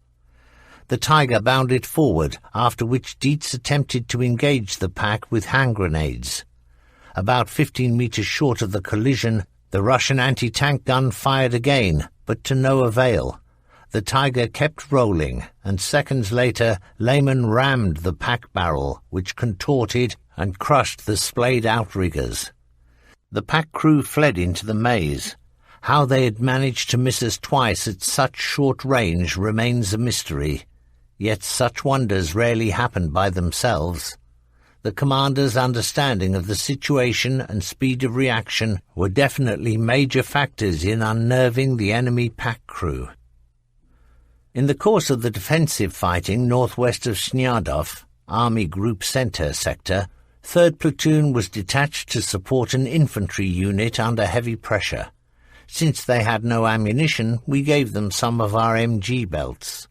The tiger bounded forward, after which Dietz attempted to engage the pack with hand grenades. About 15 meters short of the collision, the Russian anti-tank gun fired again, but to no avail. The tiger kept rolling, and seconds later Lehman rammed the pack barrel, which contorted and crushed the splayed outriggers. The pack crew fled into the maize. How they had managed to miss us twice at such short range remains a mystery. Yet such wonders rarely happen by themselves. The commander's understanding of the situation and speed of reaction were definitely major factors in unnerving the enemy pack crew. In the course of the defensive fighting northwest of Snyadov, Army Group Center sector, 3rd Platoon was detached to support an infantry unit under heavy pressure. Since they had no ammunition, we gave them some of our MG belts.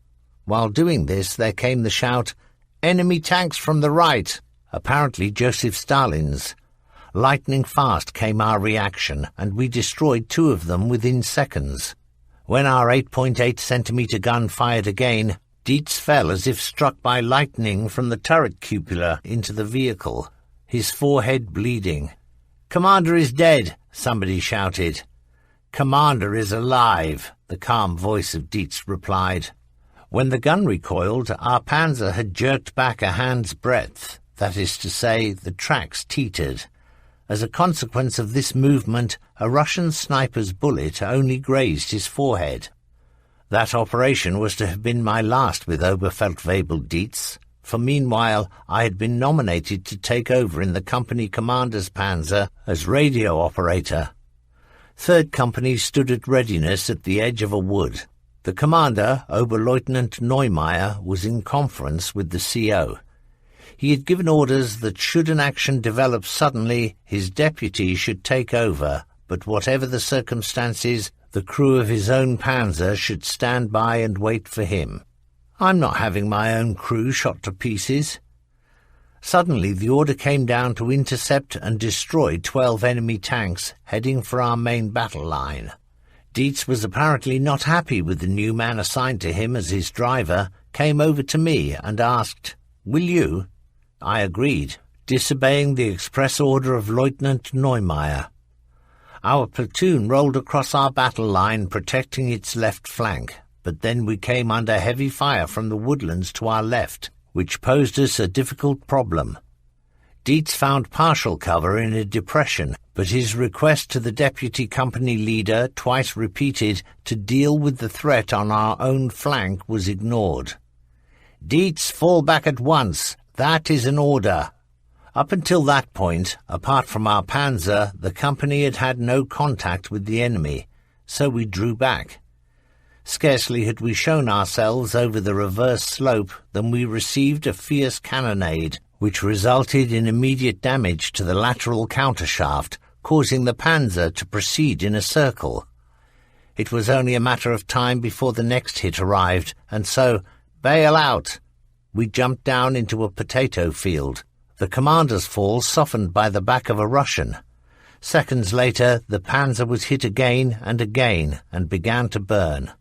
While doing this, there came the shout, "Enemy tanks from the right!" apparently Joseph Stalin's. Lightning fast came our reaction, and we destroyed 2 of them within seconds. When our 8.8 centimeter gun fired again, Dietz fell as if struck by lightning from the turret cupola into the vehicle, his forehead bleeding. "Commander is dead," somebody shouted. "Commander is alive," the calm voice of Dietz replied. When the gun recoiled, our panzer had jerked back a hand's breadth, that is to say, the tracks teetered. As a consequence of this movement, a Russian sniper's bullet only grazed his forehead. That operation was to have been my last with Oberfeldwebel Dietz, for meanwhile I had been nominated to take over in the company commander's panzer as radio operator. 3rd Company stood at readiness at the edge of a wood. The commander, Oberleutnant Neumeier, was in conference with the CO. He had given orders that should an action develop suddenly, his deputy should take over, but whatever the circumstances, the crew of his own panzer should stand by and wait for him. I'm not having my own crew shot to pieces. Suddenly the order came down to intercept and destroy 12 enemy tanks heading for our main battle line. Dietz was apparently not happy with the new man assigned to him as his driver, came over to me and asked, "Will you?" I agreed, disobeying the express order of Lieutenant Neumeier. Our platoon rolled across our battle line, protecting its left flank, but then we came under heavy fire from the woodlands to our left, which posed us a difficult problem. Dietz found partial cover in a depression, but his request to the deputy company leader, twice repeated, to deal with the threat on our own flank was ignored. "Dietz, fall back at once. That is an order." Up until that point, apart from our panzer, the company had had no contact with the enemy, so we drew back. Scarcely had we shown ourselves over the reverse slope than we received a fierce cannonade, which resulted in immediate damage to the lateral countershaft, causing the panzer to proceed in a circle. It was only a matter of time before the next hit arrived, and so, "Bail out!" We jumped down into a potato field. The commander's fall softened by the back of a Russian. Seconds later, the panzer was hit again and began to burn.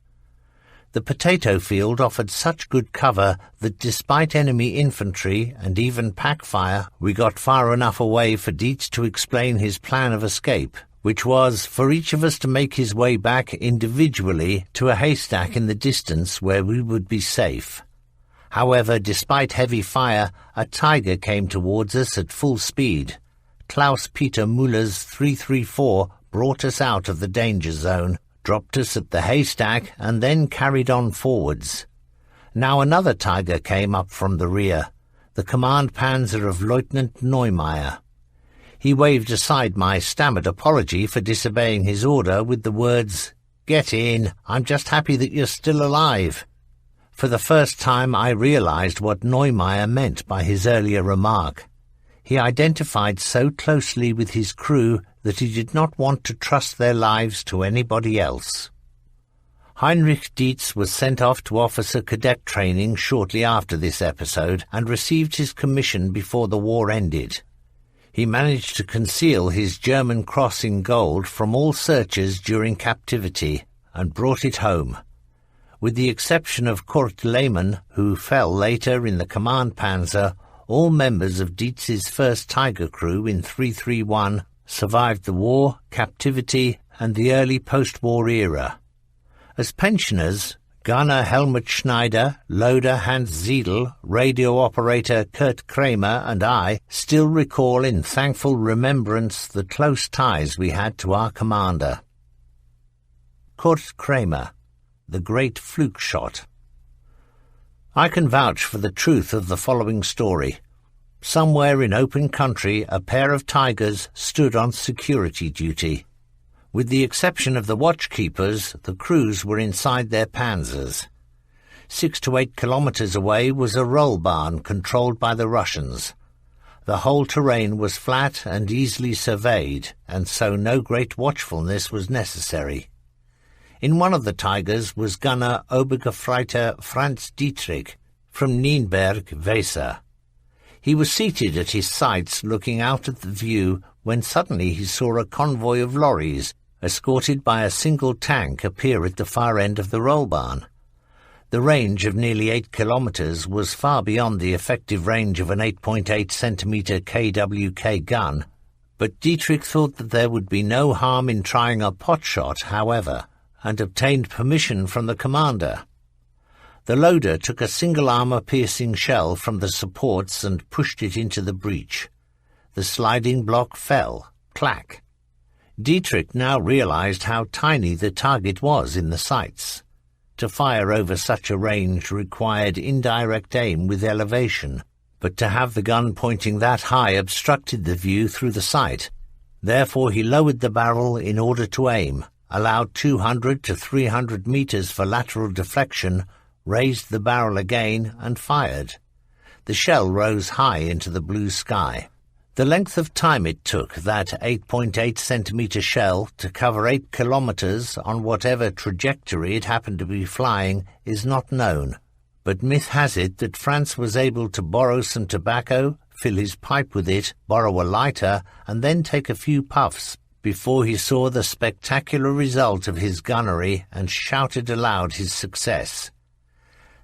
The potato field offered such good cover that despite enemy infantry and even pack fire, we got far enough away for Dietz to explain his plan of escape, which was for each of us to make his way back individually to a haystack in the distance where we would be safe. However, despite heavy fire, a Tiger came towards us at full speed. Klaus-Peter Müller's 334 brought us out of the danger zone, dropped us at the haystack, and then carried on forwards. Now another Tiger came up from the rear, the command panzer of Lieutenant Neumeier. He waved aside my stammered apology for disobeying his order with the words, "Get in, I'm just happy that you're still alive." For the first time I realized what Neumeier meant by his earlier remark. He identified so closely with his crew that he did not want to trust their lives to anybody else. Heinrich Dietz was sent off to officer cadet training shortly after this episode and received his commission before the war ended. He managed to conceal his German cross in gold from all searchers during captivity and brought it home. With the exception of Kurt Lehmann, who fell later in the command panzer, all members of Dietz's first Tiger crew in 331 survived the war, captivity, and the early post-war era. As pensioners, gunner Helmut Schneider, loader Hans Ziedel, radio operator Kurt Kramer, and I still recall in thankful remembrance the close ties we had to our commander. Kurt Kramer, the great fluke shot. I can vouch for the truth of the following story. Somewhere in open country, a pair of Tigers stood on security duty. With the exception of the watchkeepers, the crews were inside their panzers. 6 to 8 kilometers away was a roll barn controlled by the Russians. The whole terrain was flat and easily surveyed, and so no great watchfulness was necessary. In one of the Tigers was gunner Obergefreiter Franz Dietrich from Nienberg-Weser. He was seated at his sights looking out at the view when suddenly he saw a convoy of lorries, escorted by a single tank, appear at the far end of the roll barn. The range of nearly 8 kilometers was far beyond the effective range of an 8.8 centimeter KWK gun, but Dietrich thought that there would be no harm in trying a pot shot, however, and obtained permission from the commander. The loader took a single armor-piercing shell from the supports and pushed it into the breach. The sliding block fell. Clack. Dietrich now realized how tiny the target was in the sights. To fire over such a range required indirect aim with elevation, but to have the gun pointing that high obstructed the view through the sight. Therefore he lowered the barrel in order to aim, allowed 200 to 300 meters for lateral deflection, raised the barrel again, and fired. The shell rose high into the blue sky. The length of time it took that 8.8 centimeter shell to cover 8 kilometers on whatever trajectory it happened to be flying is not known, but myth has it that Franz was able to borrow some tobacco, fill his pipe with it, borrow a lighter, and then take a few puffs before he saw the spectacular result of his gunnery and shouted aloud his success.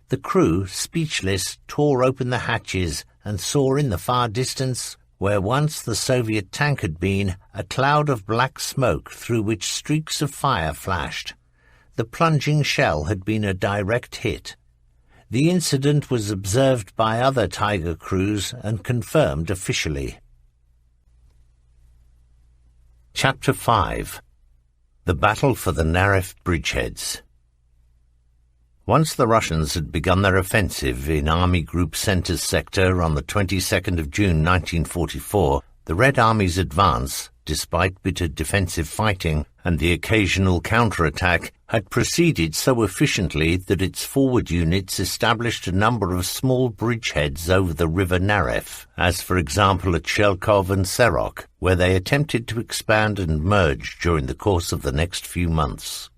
The crew, speechless, tore open the hatches and saw in the far distance, where once the Soviet tank had been, a cloud of black smoke through which streaks of fire flashed. The plunging shell had been a direct hit. The incident was observed by other Tiger crews and confirmed officially. Chapter 5. The Battle for the Naref Bridgeheads. Once the Russians had begun their offensive in Army Group Centre's sector on the 22nd of June 1944, the Red Army's advance, despite bitter defensive fighting and the occasional counterattack, had proceeded so efficiently that its forward units established a number of small bridgeheads over the river Naref, as for example at Shelkov and Serok, where they attempted to expand and merge during the course of the next few months.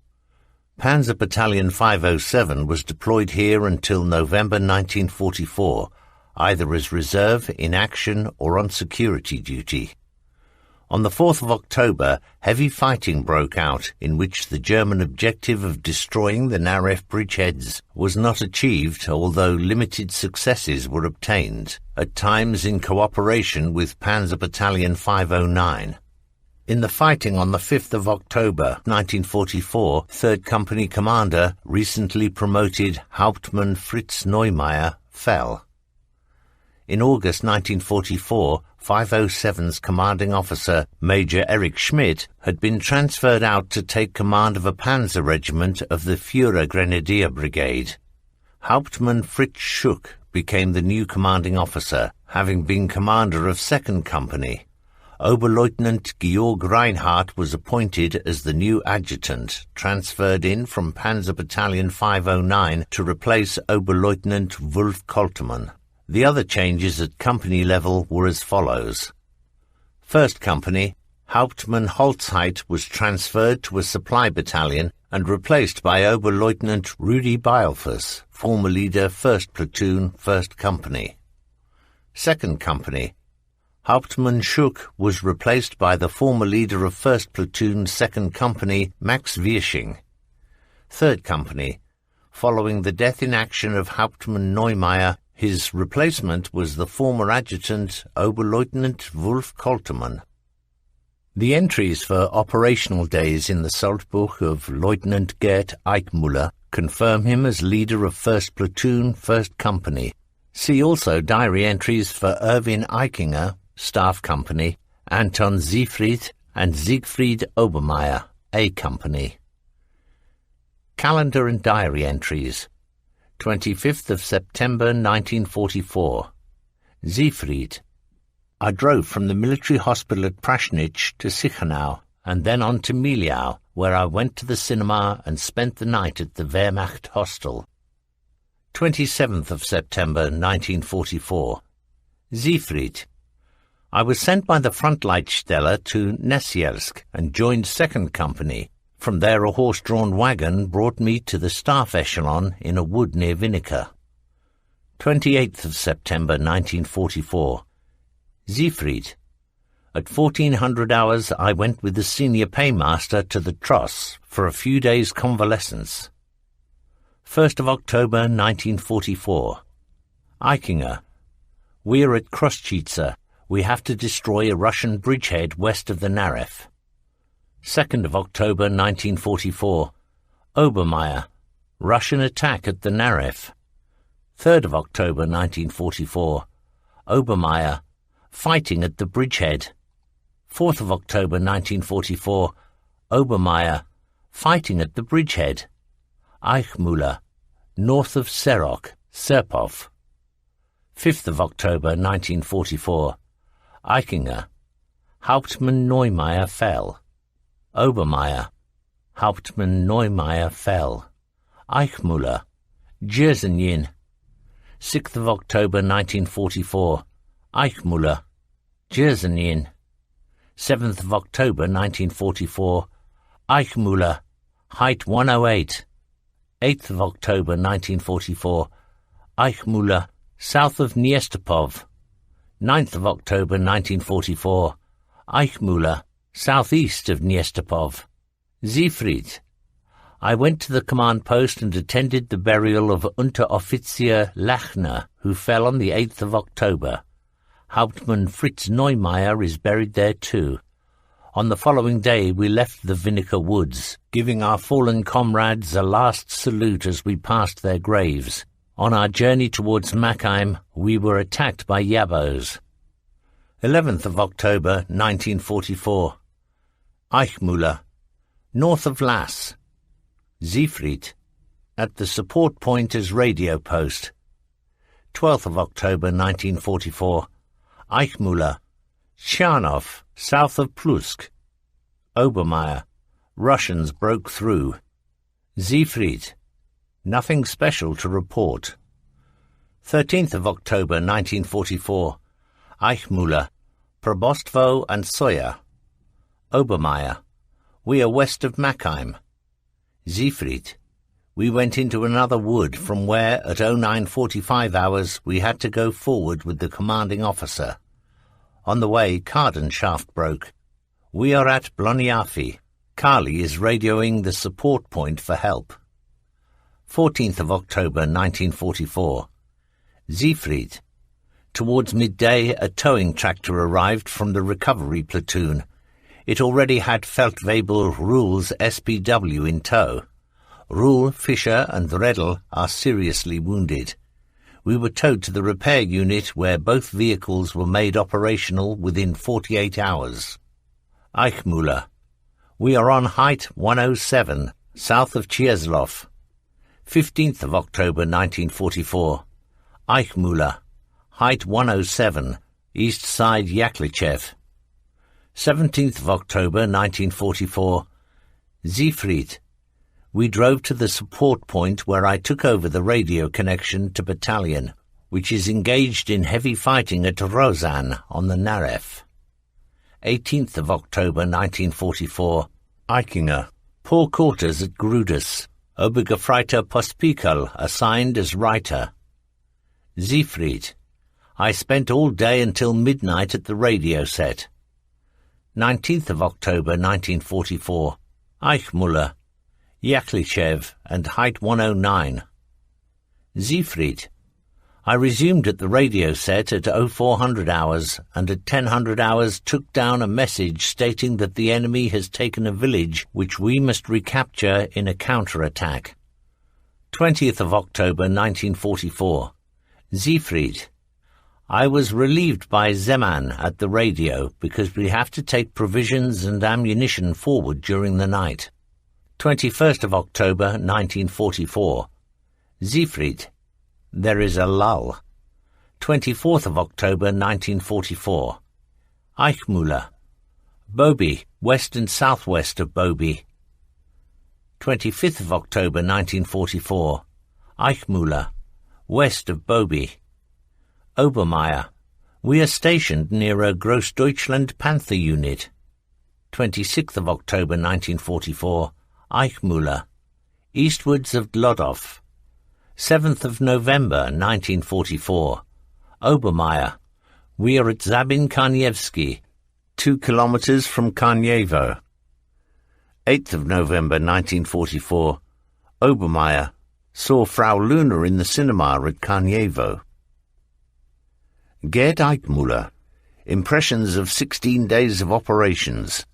Panzer Battalion 507 was deployed here until November 1944, either as reserve, in action, or on security duty. On the 4th of October, heavy fighting broke out, in which the German objective of destroying the Naref bridgeheads was not achieved, although limited successes were obtained, at times in cooperation with Panzer Battalion 509. In the fighting on the 5th of October 1944, 3rd Company Commander, recently promoted Hauptmann Fritz Neumeier, fell. In August 1944, 507's commanding officer, Major Erich Schmidt, had been transferred out to take command of a panzer regiment of the Führer Grenadier Brigade. Hauptmann Fritz Schuck became the new commanding officer, having been commander of 2nd Company. Oberleutnant Georg Reinhardt was appointed as the new adjutant, transferred in from Panzer Battalion 509 to replace Oberleutnant Wulf Koltermann. The other changes at company level were as follows. 1st Company, Hauptmann Holzheit was transferred to a supply battalion and replaced by Oberleutnant Rudi Beilfuss, former leader 1st Platoon, 1st Company. 2nd Company, Hauptmann Schuck was replaced by the former leader of 1st Platoon, 2nd Company, Max Wiersching. 3rd Company, following the death in action of Hauptmann Neumeier, his replacement was the former adjutant, Oberleutnant Wulf Koltermann. The entries for operational days in the Saltbuch of Lieutenant Gerd Eichmuller confirm him as leader of 1st Platoon, 1st Company. See also diary entries for Erwin Eichinger, Staff Company, Anton Siegfried and Siegfried Obermeier, A Company. Calendar and diary entries. 25th of September 1944. Siegfried. I drove from the military hospital at Prasnitz to Sichenau and then on to Miliau, where I went to the cinema and spent the night at the Wehrmacht hostel. 27th of September 1944. Siegfried. I was sent by the Frontleitstelle to Nessielsk and joined 2nd Company. From there a horse-drawn wagon brought me to the staff echelon in a wood near Vinica. 28th of September 1944. Siegfried. At 1400 hours I went with the senior paymaster to the Tross for a few days' convalescence. 1st of October 1944. Eichinger. We're at Kroschitzer. We have to destroy a Russian bridgehead west of the Naref. 2nd of October 1944. Obermeier. Russian attack at the Naref. 3rd of October 1944. Obermeier. Fighting at the bridgehead. 4th of October 1944. Obermeier. Fighting at the bridgehead. Eichmuller. North of Serok, Serpov. 5th of October 1944. Eichinger. Hauptmann Neumeier fell. Obermeier. Hauptmann Neumeier fell. Eichmuller. Jersenin. 6th of October 1944. Eichmuller. Jersenin. 7th of October 1944. Eichmuller. Height 108. 8th of October 1944. Eichmuller. South of Niestopov. 9th of October 1944. Eichmuller. Southeast of Niestopov. Siegfried. I went to the command post and attended the burial of Unteroffizier Lachner, who fell on the 8th of October. Hauptmann Fritz Neumeier is buried there too. On the following day we left the Vinica woods, giving our fallen comrades a last salute as we passed their graves. On our journey towards Machheim, we were attacked by Yabos. 11th of October, 1944. Eichmüller, north of Lass. Siegfried, at the support point as radio post. 12th of October 1944. Eichmüller, Tschernov, south of Plusk. Obermeier, Russians broke through. Siegfried, nothing special to report. 13th of October 1944. Eichmüller, Probostwo and Soya. Obermeier, we are west of Machheim. Siegfried, we went into another wood from where at 09:45 hours we had to go forward with the commanding officer. On the way, Carden shaft broke. We are at Bloniafi. Kali is radioing the support point for help. 14th of October 1944. Siegfried. Towards midday, a towing tractor arrived from the recovery platoon. It already had Feldwebel Ruhl's SPW in tow. Ruhl, Fischer and Redl are seriously wounded. We were towed to the repair unit where both vehicles were made operational within 48 hours. Eichmüller. We are on height 107, south of Chieslov. 15th of October 1944. Eichmüller. Height 107, east side Yaklichev. 17th of October 1944. Siegfried. We drove to the support point where I took over the radio connection to battalion, which is engaged in heavy fighting at Rozan on the Naref. 18th of October 1944. Eichinger. Poor quarters at Grudis. Obergefreiter Postpikal assigned as writer. Siegfried. I spent all day until midnight at the radio set. 19th of October 1944. Eichmüller, Yaklichev and height 109. Siegfried. I resumed at the radio set at 0400 hours and at 1000 hours took down a message stating that the enemy has taken a village which we must recapture in a counter-attack. 20th of October 1944. Siegfried. I was relieved by Zeman at the radio because we have to take provisions and ammunition forward during the night. 21st of October 1944. Siegfried. There is a lull. 24th of October 1944. Eichmüller. Bobi, west and southwest of Bobi. 25th of October 1944. Eichmüller. West of Bobi. Obermeier. We are stationed near a Grossdeutschland Panther unit. 26th of October 1944. Eichmüller. Eastwards of Dlodov. 7th of November 1944. Obermeier. We are at Zabin-Karnievsky, 2 kilometers from Karnievo. 8th of November 1944. Obermeier. Saw Frau Luna in the cinema at Karnievo. Gerd Eichmüller. Impressions of 16 days of operations.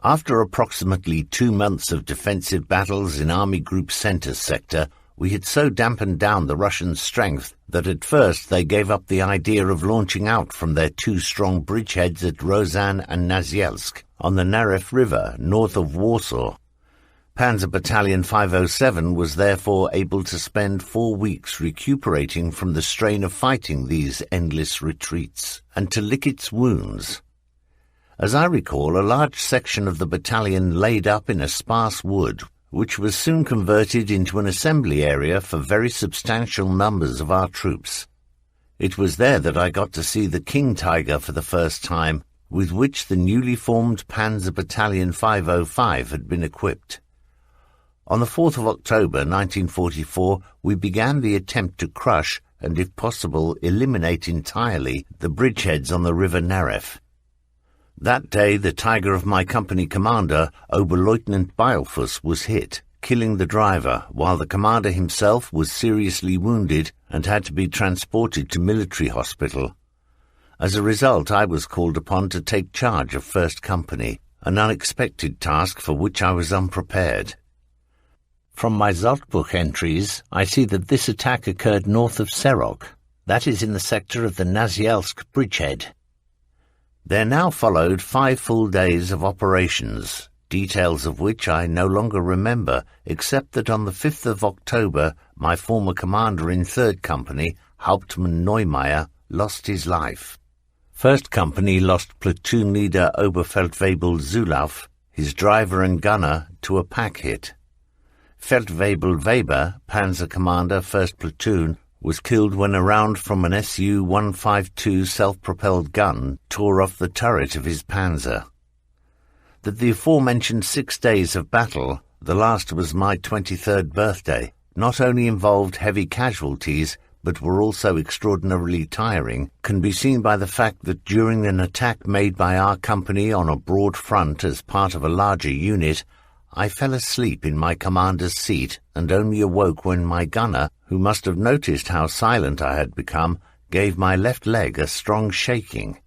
After approximately 2 months of defensive battles in Army Group Center sector, we had so dampened down the Russian strength that at first they gave up the idea of launching out from their 2 strong bridgeheads at Rozan and Nazielsk on the Naref River north of Warsaw. Panzer Battalion 507 was therefore able to spend 4 weeks recuperating from the strain of fighting these endless retreats and to lick its wounds. As I recall, a large section of the battalion laid up in a sparse wood, which was soon converted into an assembly area for very substantial numbers of our troops. It was there that I got to see the King Tiger for the first time, with which the newly formed Panzer Battalion 505 had been equipped. On the 4th of October 1944, we began the attempt to crush and, if possible, eliminate entirely the bridgeheads on the River Naref. That day, the Tiger of my company commander, Oberleutnant Beilfuss, was hit, killing the driver, while the commander himself was seriously wounded and had to be transported to military hospital. As a result, I was called upon to take charge of 1st Company, an unexpected task for which I was unprepared. From my Salzbuch entries, I see that this attack occurred north of Serok, that is in the sector of the Nazielsk bridgehead. There now followed 5 full days of operations, details of which I no longer remember, except that on the 5th of October my former commander in 3rd Company, Hauptmann Neumeier, lost his life. 1st Company lost platoon leader Oberfeldwebel Zulauf, his driver and gunner, to a pack hit. Feldwebel Weber, panzer commander 1st Platoon, was killed when a round from an Su-152 self-propelled gun tore off the turret of his panzer. That the aforementioned 6 days of battle, the last was my 23rd birthday, not only involved heavy casualties, but were also extraordinarily tiring, can be seen by the fact that during an attack made by our company on a broad front as part of a larger unit, I fell asleep in my commander's seat and only awoke when my gunner, who must have noticed how silent I had become, gave my left leg a strong shaking.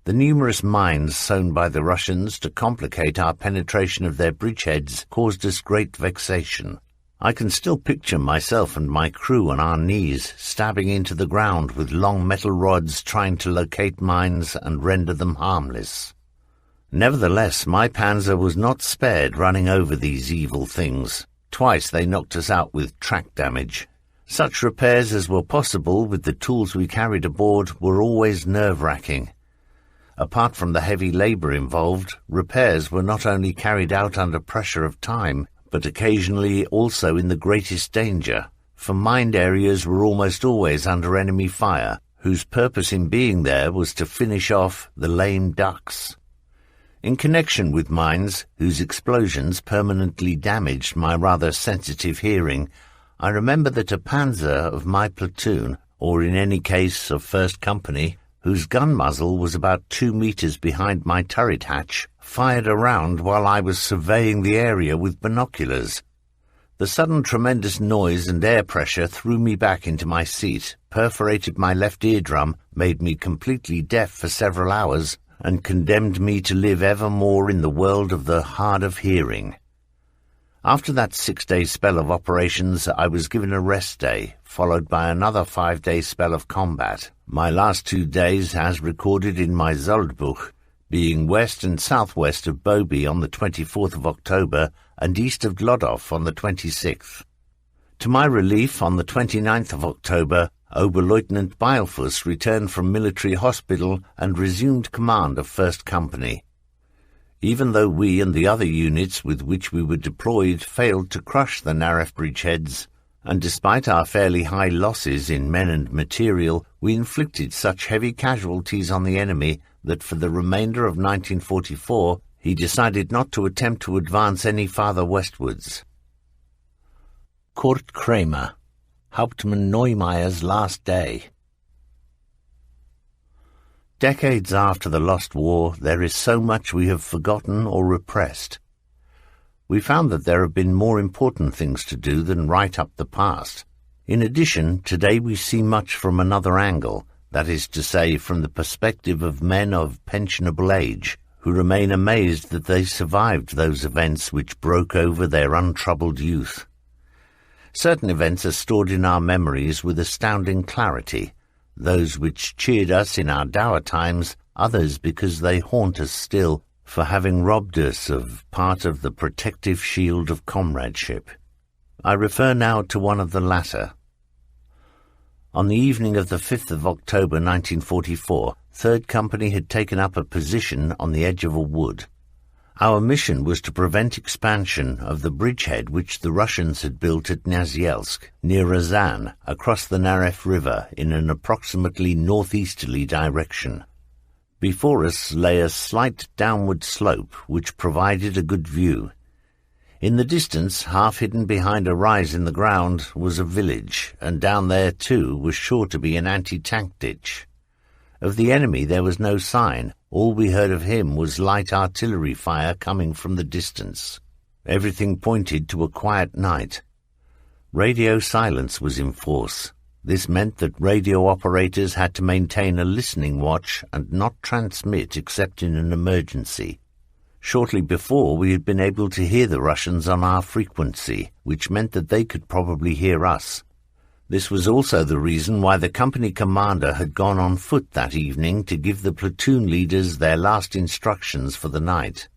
The numerous mines sown by the Russians to complicate our penetration of their bridgeheads caused us great vexation. I can still picture myself and my crew on our knees, stabbing into the ground with long metal rods trying to locate mines and render them harmless. Nevertheless, my panzer was not spared running over these evil things. Twice they knocked us out with track damage. Such repairs as were possible with the tools we carried aboard were always nerve-wracking. Apart from the heavy labour involved, repairs were not only carried out under pressure of time, but occasionally also in the greatest danger, for mined areas were almost always under enemy fire, whose purpose in being there was to finish off the lame ducks. In connection with mines, whose explosions permanently damaged my rather sensitive hearing, I remember that a panzer of my platoon, or in any case of 1st Company, whose gun muzzle was about 2 meters behind my turret hatch, fired a round while I was surveying the area with binoculars. The sudden tremendous noise and air pressure threw me back into my seat, perforated my left eardrum, made me completely deaf for several hours, and condemned me to live evermore in the world of the hard of hearing. After that 6-day spell of operations, I was given a rest day, followed by another 5-day spell of combat, my last 2 days as recorded in my Soldbuch, being west and southwest of Boby on the 24th of October and east of Glodov on the 26th. To my relief, on the 29th of October, Oberleutnant Beilfuss returned from military hospital and resumed command of 1st Company. Even though we and the other units with which we were deployed failed to crush the Naref bridgeheads, and despite our fairly high losses in men and material, we inflicted such heavy casualties on the enemy that for the remainder of 1944 he decided not to attempt to advance any farther westwards. Kurt Kramer, Hauptmann Neumeier's last day. Decades after the lost war, there is so much we have forgotten or repressed. We found that there have been more important things to do than write up the past. In addition, today we see much from another angle, that is to say, from the perspective of men of pensionable age, who remain amazed that they survived those events which broke over their untroubled youth. Certain events are stored in our memories with astounding clarity, those which cheered us in our dour times, others because they haunt us still, for having robbed us of part of the protective shield of comradeship. I refer now to one of the latter. On the evening of the 5th of October 1944, 3rd Company had taken up a position on the edge of a wood. Our mission was to prevent expansion of the bridgehead which the Russians had built at Nazielsk, near Razan, across the Naref River in an approximately northeasterly direction. Before us lay a slight downward slope which provided a good view. In the distance, half hidden behind a rise in the ground, was a village, and down there, too, was sure to be an anti-tank ditch. Of the enemy there was no sign. All we heard of him was light artillery fire coming from the distance. Everything pointed to a quiet night. Radio silence was in force. This meant that radio operators had to maintain a listening watch and not transmit except in an emergency. Shortly before, we had been able to hear the Russians on our frequency, which meant that they could probably hear us. This was also the reason why the company commander had gone on foot that evening to give the platoon leaders their last instructions for the night.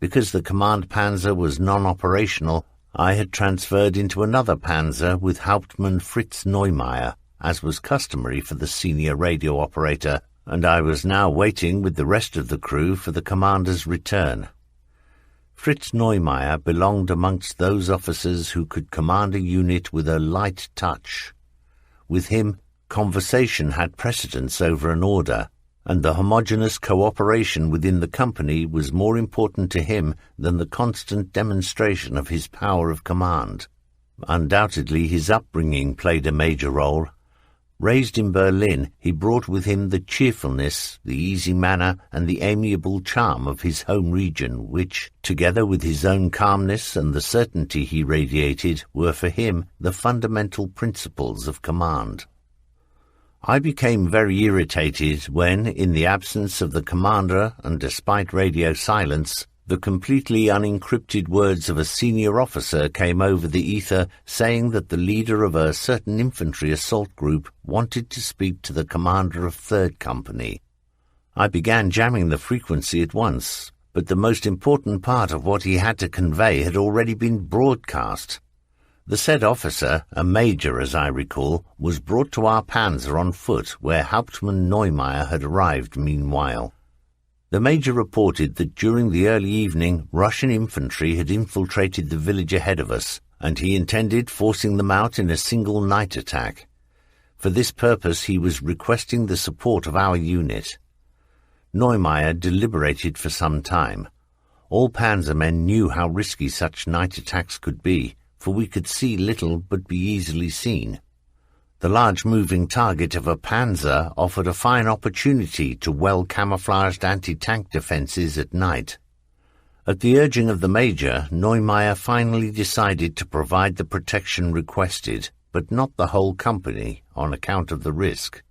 Because the command panzer was non-operational, I had transferred into another panzer with Hauptmann Fritz Neumeier, as was customary for the senior radio operator, and I was now waiting with the rest of the crew for the commander's return. Fritz Neumeier belonged amongst those officers who could command a unit with a light touch. With him, conversation had precedence over an order, and the homogeneous cooperation within the company was more important to him than the constant demonstration of his power of command. Undoubtedly his upbringing played a major role. Raised in Berlin, he brought with him the cheerfulness, the easy manner, and the amiable charm of his home region, which, together with his own calmness and the certainty he radiated, were for him the fundamental principles of command. I became very irritated when, in the absence of the commander and despite radio silence, the completely unencrypted words of a senior officer came over the ether saying that the leader of a certain infantry assault group wanted to speak to the commander of 3rd Company. I began jamming the frequency at once, but the most important part of what he had to convey had already been broadcast. The said officer, a major as I recall, was brought to our panzer on foot, where Hauptmann Neumeier had arrived meanwhile. The major reported that during the early evening Russian infantry had infiltrated the village ahead of us, and he intended forcing them out in a single night attack. For this purpose he was requesting the support of our unit. Neumeier deliberated for some time. All panzermen knew how risky such night attacks could be, for we could see little but be easily seen. The large moving target of a panzer offered a fine opportunity to well-camouflaged anti-tank defences at night. At the urging of the major, Neumeier finally decided to provide the protection requested, but not the whole company, on account of the risk.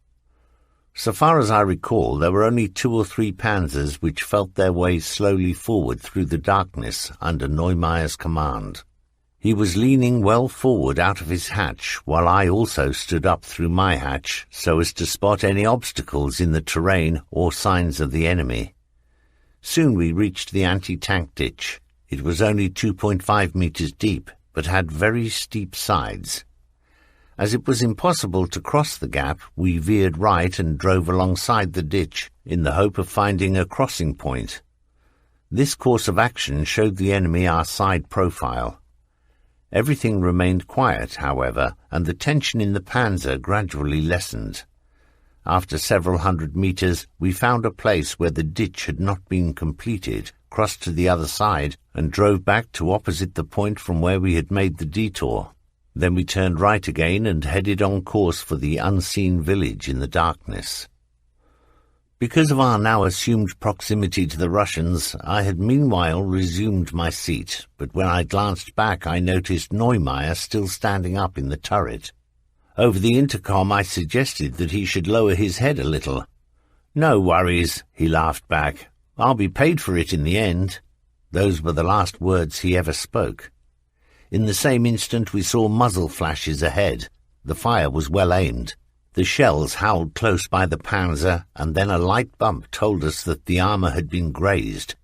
So far as I recall, there were only 2 or 3 panzers which felt their way slowly forward through the darkness under Neumeier's command. He was leaning well forward out of his hatch, while I also stood up through my hatch so as to spot any obstacles in the terrain or signs of the enemy. Soon we reached the anti-tank ditch. It was only 2.5 meters deep, but had very steep sides. As it was impossible to cross the gap, we veered right and drove alongside the ditch, in the hope of finding a crossing point. This course of action showed the enemy our side profile. Everything remained quiet, however, and the tension in the panzer gradually lessened. After several hundred meters, we found a place where the ditch had not been completed, crossed to the other side, and drove back to opposite the point from where we had made the detour. Then we turned right again and headed on course for the unseen village in the darkness. Because of our now assumed proximity to the Russians, I had meanwhile resumed my seat, but when I glanced back I noticed Neumeier still standing up in the turret. Over the intercom I suggested that he should lower his head a little. "No worries," he laughed back. "I'll be paid for it in the end." Those were the last words he ever spoke. In the same instant we saw muzzle flashes ahead. The fire was well aimed. The shells howled close by the panzer, and then a light bump told us that the armour had been grazed.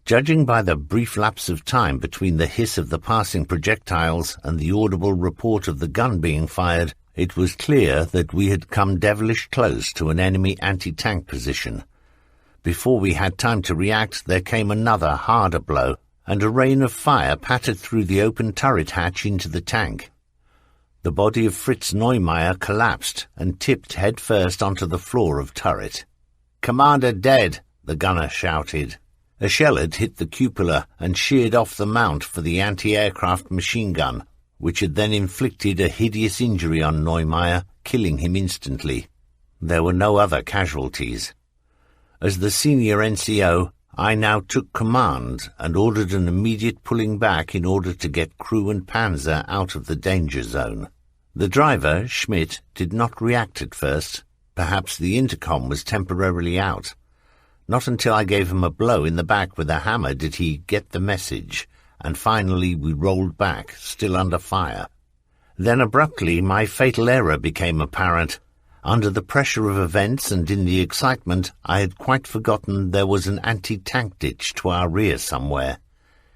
Judging by the brief lapse of time between the hiss of the passing projectiles and the audible report of the gun being fired, it was clear that we had come devilish close to an enemy anti-tank position. Before we had time to react, there came another harder blow, and a rain of fire pattered through the open turret hatch into the tank. The body of Fritz Neumeier collapsed and tipped head-first onto the floor of turret. "Commander dead," the gunner shouted. A shell had hit the cupola and sheared off the mount for the anti-aircraft machine gun, which had then inflicted a hideous injury on Neumeier, killing him instantly. There were no other casualties. As the senior NCO, I now took command and ordered an immediate pulling back in order to get crew and panzer out of the danger zone. The driver, Schmidt, did not react at first. Perhaps the intercom was temporarily out. Not until I gave him a blow in the back with a hammer did he get the message, and finally we rolled back, still under fire. Then abruptly my fatal error became apparent. Under the pressure of events and in the excitement, I had quite forgotten there was an anti-tank ditch to our rear somewhere.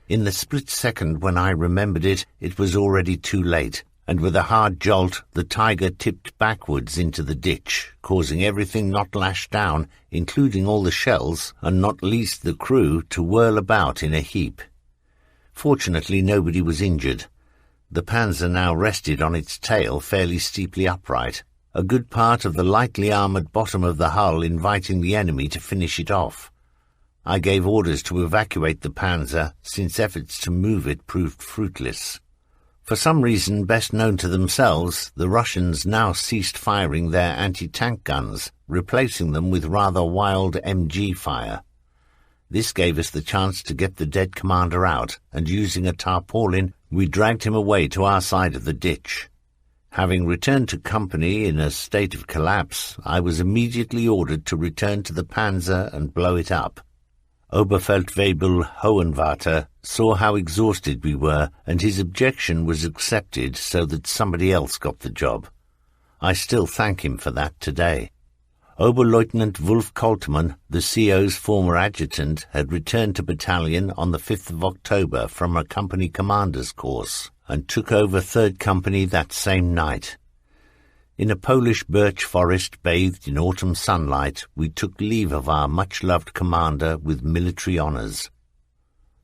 In the split second when I remembered it, it was already too late, and with a hard jolt the Tiger tipped backwards into the ditch, causing everything not lashed down, including all the shells, and not least the crew, to whirl about in a heap. Fortunately nobody was injured. The panzer now rested on its tail fairly steeply upright, a good part of the lightly armoured bottom of the hull inviting the enemy to finish it off. I gave orders to evacuate the panzer, since efforts to move it proved fruitless. For some reason best known to themselves, the Russians now ceased firing their anti-tank guns, replacing them with rather wild MG fire. This gave us the chance to get the dead commander out, and using a tarpaulin, we dragged him away to our side of the ditch. Having returned to company in a state of collapse, I was immediately ordered to return to the panzer and blow it up. Oberfeldwebel Hohenwarter saw how exhausted we were, and his objection was accepted so that somebody else got the job. I still thank him for that today. Oberleutnant Wolf Koltmann, the CO's former adjutant, had returned to battalion on the 5th of October from a company commander's course, and took over 3rd Company that same night. In a Polish birch forest bathed in autumn sunlight, we took leave of our much-loved commander with military honours.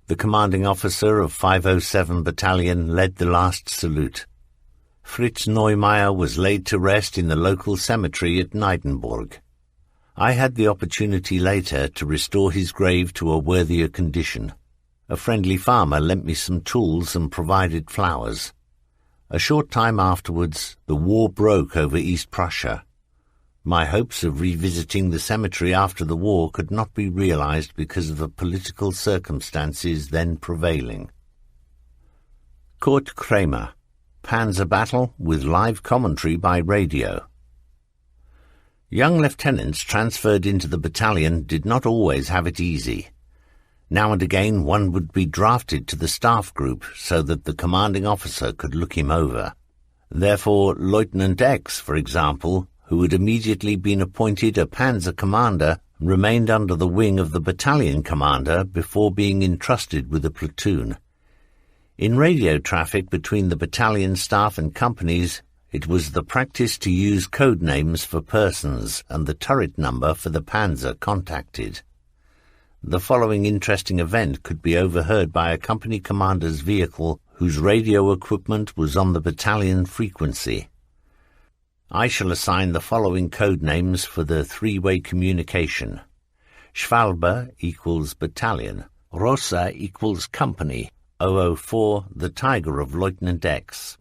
The commanding officer of 507 Battalion led the last salute. Fritz Neumeier was laid to rest in the local cemetery at Neidenburg. I had the opportunity later to restore his grave to a worthier condition. A friendly farmer lent me some tools and provided flowers. A short time afterwards, the war broke over East Prussia. My hopes of revisiting the cemetery after the war could not be realized because of the political circumstances then prevailing. Kurt Kramer, Panzer Battle with live commentary by radio. Young lieutenants transferred into the battalion did not always have it easy. Now and again one would be drafted to the staff group so that the commanding officer could look him over. Therefore, Lieutenant X, for example, who had immediately been appointed a panzer commander, remained under the wing of the battalion commander before being entrusted with a platoon. In radio traffic between the battalion staff and companies, it was the practice to use code names for persons and the turret number for the panzer contacted. The following interesting event could be overheard by a company commander's vehicle whose radio equipment was on the battalion frequency. I shall assign the following code names for the three-way communication. Schwalbe equals battalion, Rosa equals company, 004 the Tiger of Lieutenant X.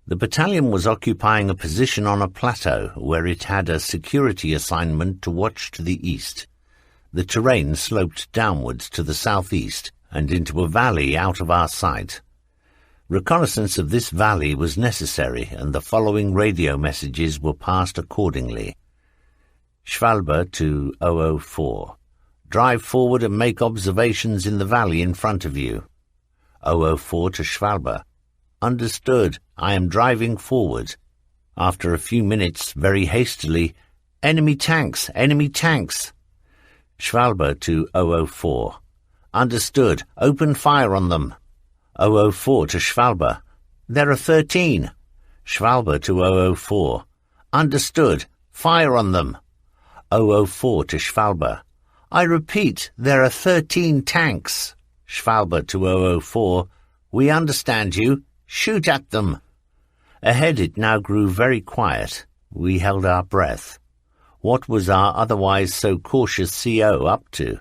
The battalion was occupying a position on a plateau where it had a security assignment to watch to the east. The terrain sloped downwards to the southeast and into a valley out of our sight. Reconnaissance of this valley was necessary, and the following radio messages were passed accordingly. Schwalbe to 004. Drive forward and make observations in the valley in front of you. 004 to Schwalbe. Understood. I am driving forward. After a few minutes, very hastily, Enemy tanks! Enemy tanks! Schwalbe to 004. Understood. Open fire on them. 004 to Schwalbe. There are 13. Schwalbe to 004. Understood. Fire on them. 004 to Schwalbe. I repeat, there are 13 tanks. Schwalbe to 004. We understand you. Shoot at them. Ahead it now grew very quiet. We held our breath. What was our otherwise so cautious CO up to?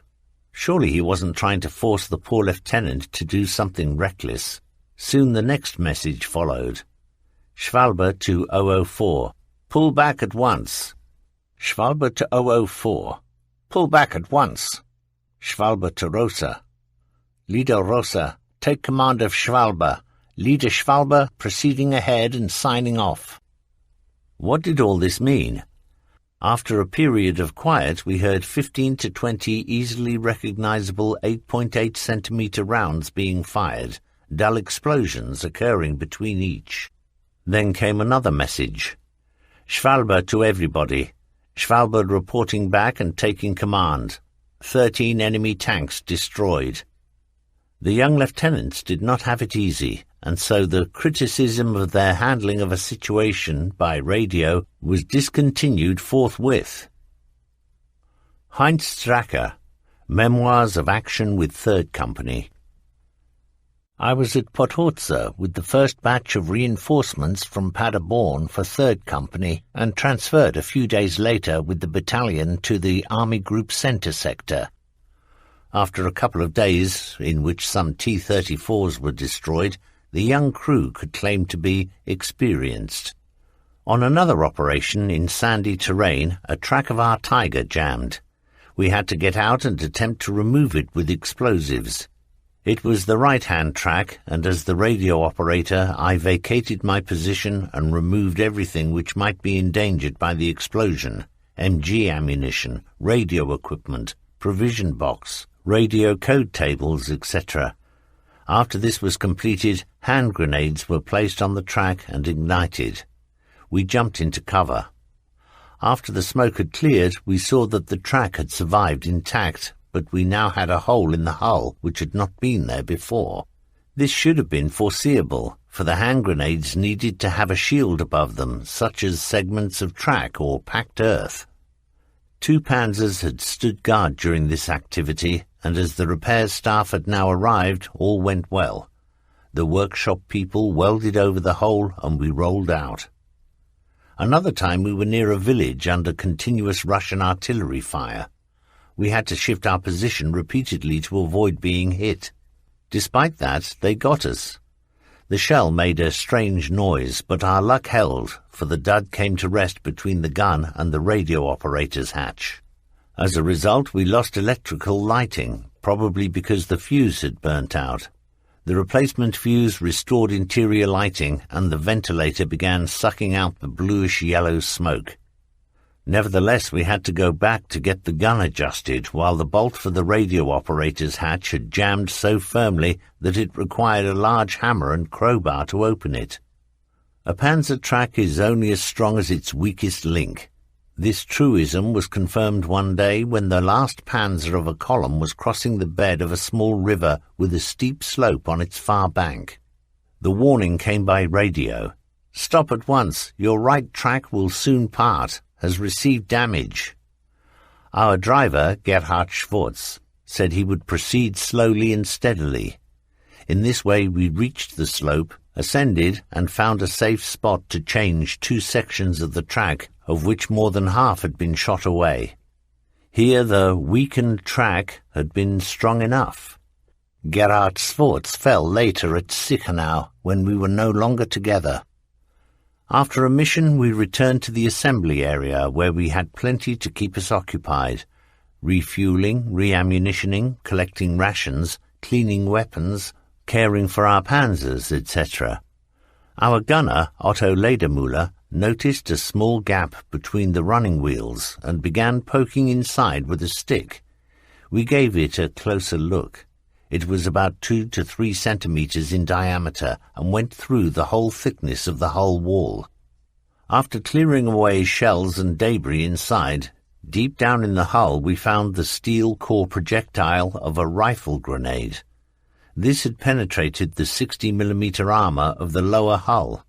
Surely he wasn't trying to force the poor lieutenant to do something reckless. Soon the next message followed. Schwalbe to 004. Pull back at once. Schwalbe to 004. Pull back at once. Schwalbe to Rosa. Leader Rosa, take command of Schwalbe. Leader Schwalbe proceeding ahead and signing off. What did all this mean? After a period of quiet, we heard 15 to 20 easily recognizable 8.8 centimeter rounds being fired, dull explosions occurring between each. Then came another message. Schwalbe to everybody. Schwalbe reporting back and taking command. 13 enemy tanks destroyed. The young lieutenants did not have it easy, and so the criticism of their handling of a situation by radio was discontinued forthwith. Heinz Stracker, Memoirs of Action with 3rd Company. I was at Pothoza with the first batch of reinforcements from Paderborn for 3rd Company and transferred a few days later with the battalion to the Army Group Centre sector. After a couple of days, in which some T-34s were destroyed, the young crew could claim to be experienced. On another operation in sandy terrain, a track of our Tiger jammed. We had to get out and attempt to remove it with explosives. It was the right-hand track, and as the radio operator, I vacated my position and removed everything which might be endangered by the explosion: MG ammunition, radio equipment, provision box, radio code tables, etc. After this was completed, hand grenades were placed on the track and ignited. We jumped into cover. After the smoke had cleared, we saw that the track had survived intact, but we now had a hole in the hull which had not been there before. This should have been foreseeable, for the hand grenades needed to have a shield above them, such as segments of track or packed earth. 2 panzers had stood guard during this activity, and as the repairs staff had now arrived, all went well. The workshop people welded over the hole, and we rolled out. Another time we were near a village under continuous Russian artillery fire. We had to shift our position repeatedly to avoid being hit. Despite that, they got us. The shell made a strange noise, but our luck held, for the dud came to rest between the gun and the radio operator's hatch. As a result, we lost electrical lighting, probably because the fuse had burnt out. The replacement fuse restored interior lighting, and the ventilator began sucking out the bluish-yellow smoke. Nevertheless, we had to go back to get the gun adjusted, while the bolt for the radio operator's hatch had jammed so firmly that it required a large hammer and crowbar to open it. A panzer track is only as strong as its weakest link. This truism was confirmed one day when the last panzer of a column was crossing the bed of a small river with a steep slope on its far bank. The warning came by radio. "Stop at once, your right track will soon part, has received damage." Our driver, Gerhard Schwartz, said he would proceed slowly and steadily. In this way we reached the slope, ascended, and found a safe spot to change 2 sections of the track, of which more than half had been shot away. Here the weakened track had been strong enough. Gerhard Schwartz fell later at Sichenau, when we were no longer together. After a mission, we returned to the assembly area, where we had plenty to keep us occupied, refueling, reammunitioning, collecting rations, cleaning weapons, caring for our panzers, etc. Our gunner, Otto Ledermüller, noticed a small gap between the running wheels and began poking inside with a stick. We gave it a closer look. It was about 2 to 3 centimeters in diameter and went through the whole thickness of the hull wall. After clearing away shells and debris inside, deep down in the hull we found the steel core projectile of a rifle grenade. This had penetrated the 60mm armor of the lower hull.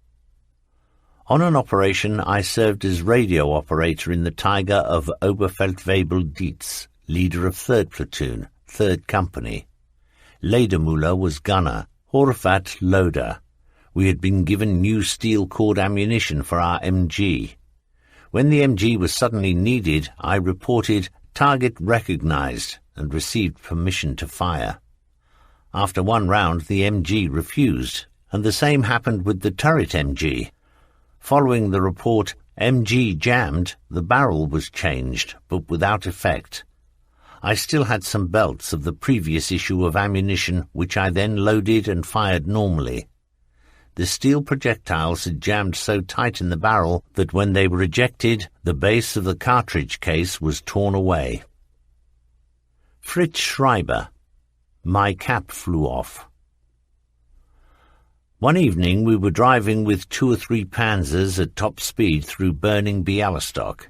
On an operation, I served as radio operator in the Tiger of Oberfeldwebel Dietz, leader of 3rd Platoon, 3rd Company. Ledermüller was gunner, Horvat loader. We had been given new steel-cored ammunition for our MG. When the MG was suddenly needed, I reported "target recognized" and received permission to fire. After 1 round, the MG refused, and the same happened with the turret MG. Following the report, "MG jammed," the barrel was changed, but without effect. I still had some belts of the previous issue of ammunition, which I then loaded and fired normally. The steel projectiles had jammed so tight in the barrel that when they were ejected, the base of the cartridge case was torn away. Fritz Schreiber. My cap flew off. One evening we were driving with 2 or 3 panzers at top speed through burning Bialystok.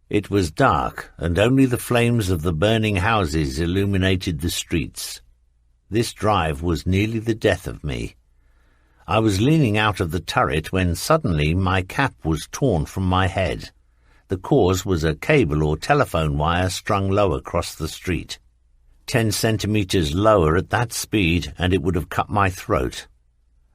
It was dark, and only the flames of the burning houses illuminated the streets. This drive was nearly the death of me. I was leaning out of the turret when suddenly my cap was torn from my head. The cause was a cable or telephone wire strung low across the street. 10 centimeters lower at that speed, and it would have cut my throat.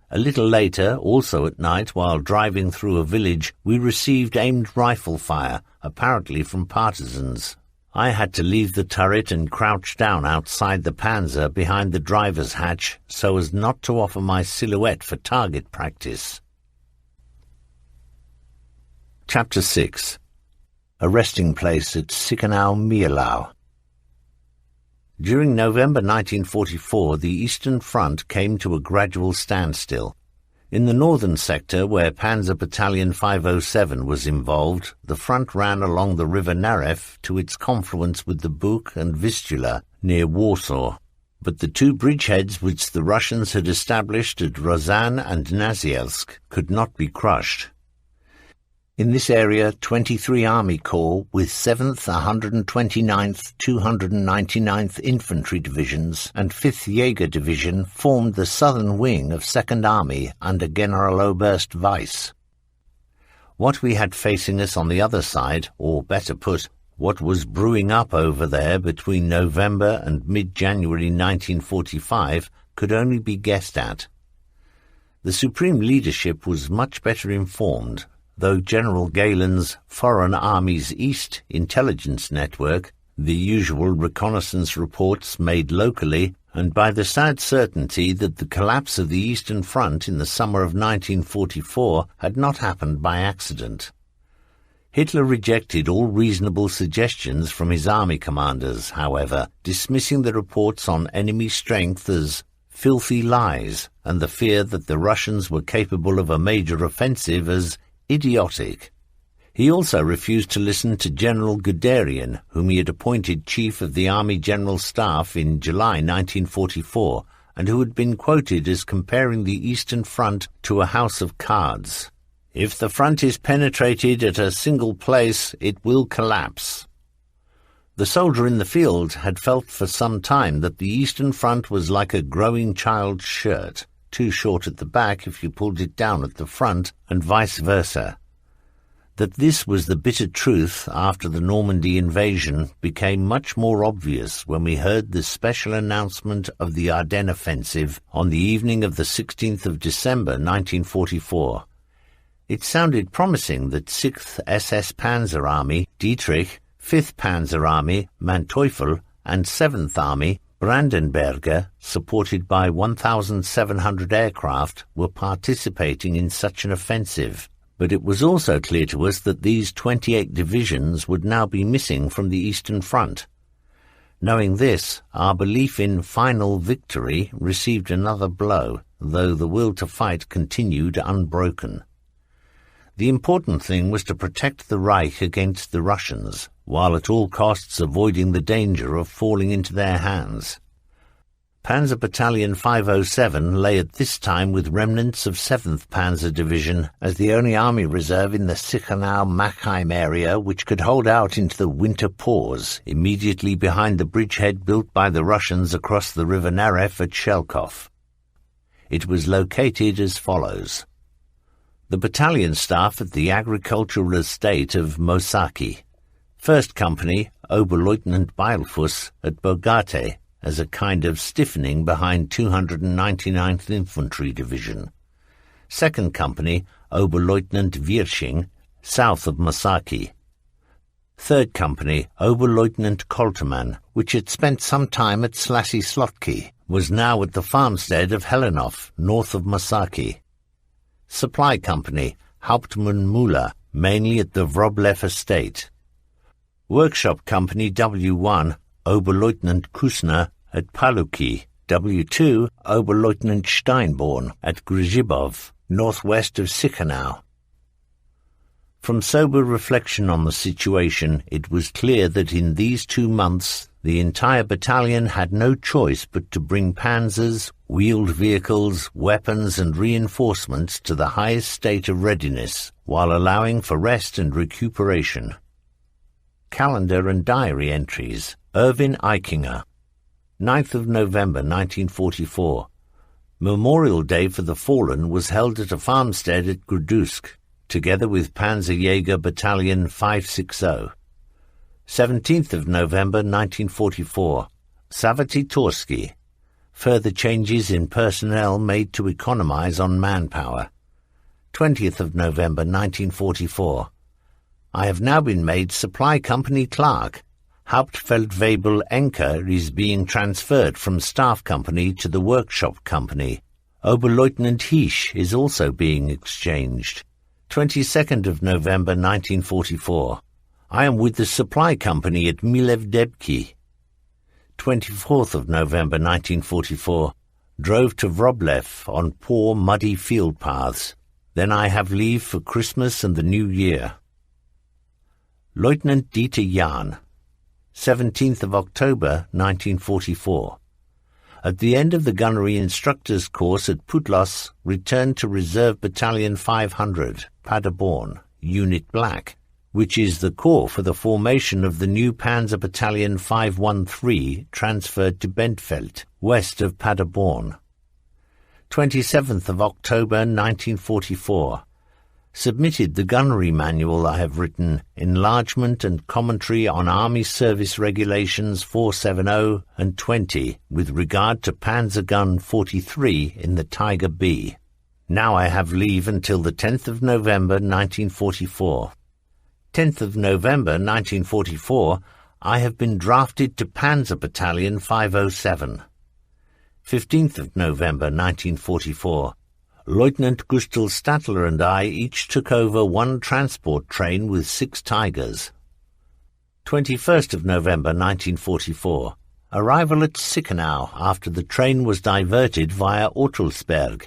A little later, also at night, while driving through a village, we received aimed rifle fire, apparently from partisans. I had to leave the turret and crouch down outside the panzer behind the driver's hatch so as not to offer my silhouette for target practice. Chapter 6. A resting place at Sikhanau-Mielau. During November 1944, the Eastern Front came to a gradual standstill. In the northern sector, where Panzer Battalion 507 was involved, the front ran along the river Narew to its confluence with the Buk and Vistula near Warsaw. But the 2 bridgeheads which the Russians had established at Rozan and Nazielsk could not be crushed. In this area, 23 Army Corps with 7th, 129th, 299th Infantry Divisions and 5th Jaeger Division formed the southern wing of 2nd Army under Generaloberst Weiss. What we had facing us on the other side, or better put, what was brewing up over there between November and mid-January 1945, could only be guessed at. The Supreme Leadership was much better informed, though General Galen's Foreign Armies East intelligence network, the usual reconnaissance reports made locally, and by the sad certainty that the collapse of the Eastern Front in the summer of 1944 had not happened by accident. Hitler rejected all reasonable suggestions from his army commanders, however, dismissing the reports on enemy strength as filthy lies and the fear that the Russians were capable of a major offensive as idiotic. He also refused to listen to General Guderian, whom he had appointed Chief of the Army General Staff in July 1944, and who had been quoted as comparing the Eastern Front to a house of cards. If the front is penetrated at a single place, it will collapse. The soldier in the field had felt for some time that the Eastern Front was like a growing child's shirt, too short at the back if you pulled it down at the front, and vice versa. That this was the bitter truth after the Normandy invasion became much more obvious when we heard the special announcement of the Ardennes offensive on the evening of the 16th of December 1944. It sounded promising that 6th SS Panzer Army, Dietrich, 5th Panzer Army, Manteuffel, and 7th Army, Brandenberger, supported by 1,700 aircraft, were participating in such an offensive. But it was also clear to us that these 28 divisions would now be missing from the Eastern Front. Knowing this, our belief in final victory received another blow, though the will to fight continued unbroken. The important thing was to protect the Reich against the Russians, while at all costs avoiding the danger of falling into their hands. Panzer Battalion 507 lay at this time with remnants of 7th Panzer Division as the only army reserve in the Sikhanau-Machheim area which could hold out into the winter pause, immediately behind the bridgehead built by the Russians across the river Narew at Shelkov. It was located as follows. The battalion staff at the agricultural estate of Mosaki. 1st Company, Oberleutnant Beilfuss at Bogate, as a kind of stiffening behind 299th Infantry Division. 2nd Company, Oberleutnant Wirsching, south of Mosaki. 3rd Company, Oberleutnant Koltermann, which had spent some time at Slasy Slotki, was now at the farmstead of Helenov, north of Mosaki. Supply Company, Hauptmann Müller, mainly at the Wroblev estate. Workshop Company W1, Oberleutnant Kusner at Paluki. W2, Oberleutnant Steinborn at Grzybov, northwest of Sikhanau. From sober reflection on the situation, it was clear that in these 2 months The entire battalion had no choice but to bring panzers, wheeled vehicles, weapons and reinforcements to the highest state of readiness, while allowing for rest and recuperation. Calendar and diary entries. Erwin Eichinger. 9th of November 1944. Memorial Day for the Fallen was held at a farmstead at Kursk, together with Panzerjäger Battalion 560. 17th of November 1944. Savati Torsky. Further changes in personnel made to economize on manpower. 20th of November 1944. I have now been made Supply Company Clerk. Hauptfeldwebel Enker is being transferred from Staff Company to the Workshop Company. Oberleutnant Hisch is also being exchanged. 22nd of November 1944. I am with the Supply Company at Milevdebki. 24th of November 1944. Drove to Wroblev on poor muddy field paths. Then I have leave for Christmas and the New Year. Lieutenant Dieter Jahn. 17th of October 1944. At the end of the gunnery instructor's course at Putlos, returned to Reserve Battalion 500, Paderborn, Unit Black, which is the corps for the formation of the new Panzer Battalion 513 transferred to Bentveld, west of Paderborn. 27th of October 1944. Submitted the gunnery manual I have written, Enlargement and Commentary on Army Service Regulations 470 and 20 with regard to Panzer Gun 43 in the Tiger B. Now I have leave until the 10th of November 1944. 10th of November 1944, I have been drafted to Panzer Battalion 507. 15th of November 1944, Lieutenant Gustl Statler and I each took over one transport train with 6 Tigers. 21st of November 1944, arrival at Sichenau after the train was diverted via Ortelsberg.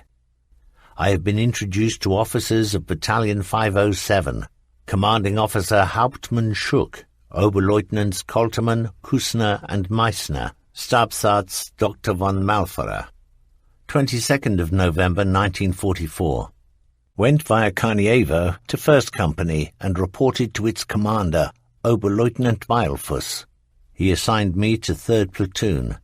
I have been introduced to officers of Battalion 507, Commanding Officer Hauptmann Schuck, Oberleutnants Koltermann, Kusner and Meissner, Stabsarzt Dr. von Malferer. 22nd of November 1944. Went via Karnievo to 1st Company and reported to its commander, Oberleutnant Beilfuss. He assigned me to 3rd Platoon.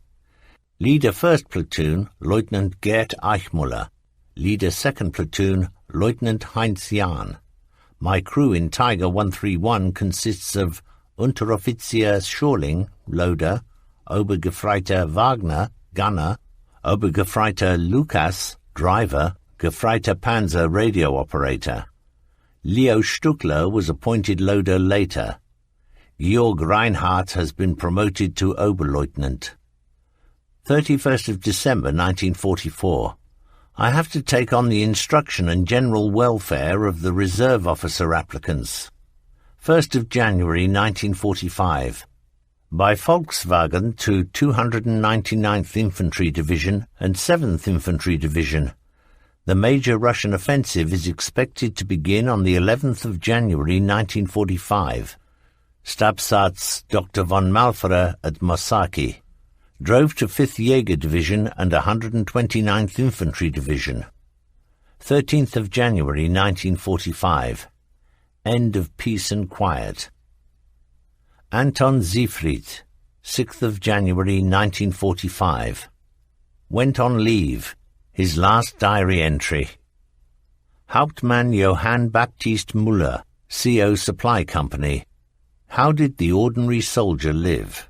Leader 1st Platoon, Lieutenant Gerd Eichmuller. Leader 2nd Platoon, Lieutenant Heinz Jahn. My crew in Tiger 131 consists of Unteroffizier Schorling, loader, Obergefreiter Wagner, gunner, Obergefreiter Lukas, driver, Gefreiter Panzer radio operator. Leo Stuckler was appointed loader later. Georg Reinhardt has been promoted to Oberleutnant. 31st of December 1944. I have to take on the instruction and general welfare of the reserve officer applicants. 1st of January 1945. By Volkswagen to 299th Infantry Division and 7th Infantry Division. The major Russian offensive is expected to begin on the 11th of January 1945. Stabsarzt Dr. von Malferer at Mosaki. Drove to 5th Jaeger Division and 129th Infantry Division. 13th of January 1945. End of peace and quiet. Anton Siefried, 6th of January 1945. Went on leave. His last diary entry. Hauptmann Johann Baptist Müller, CO Supply Company. How did the ordinary soldier live?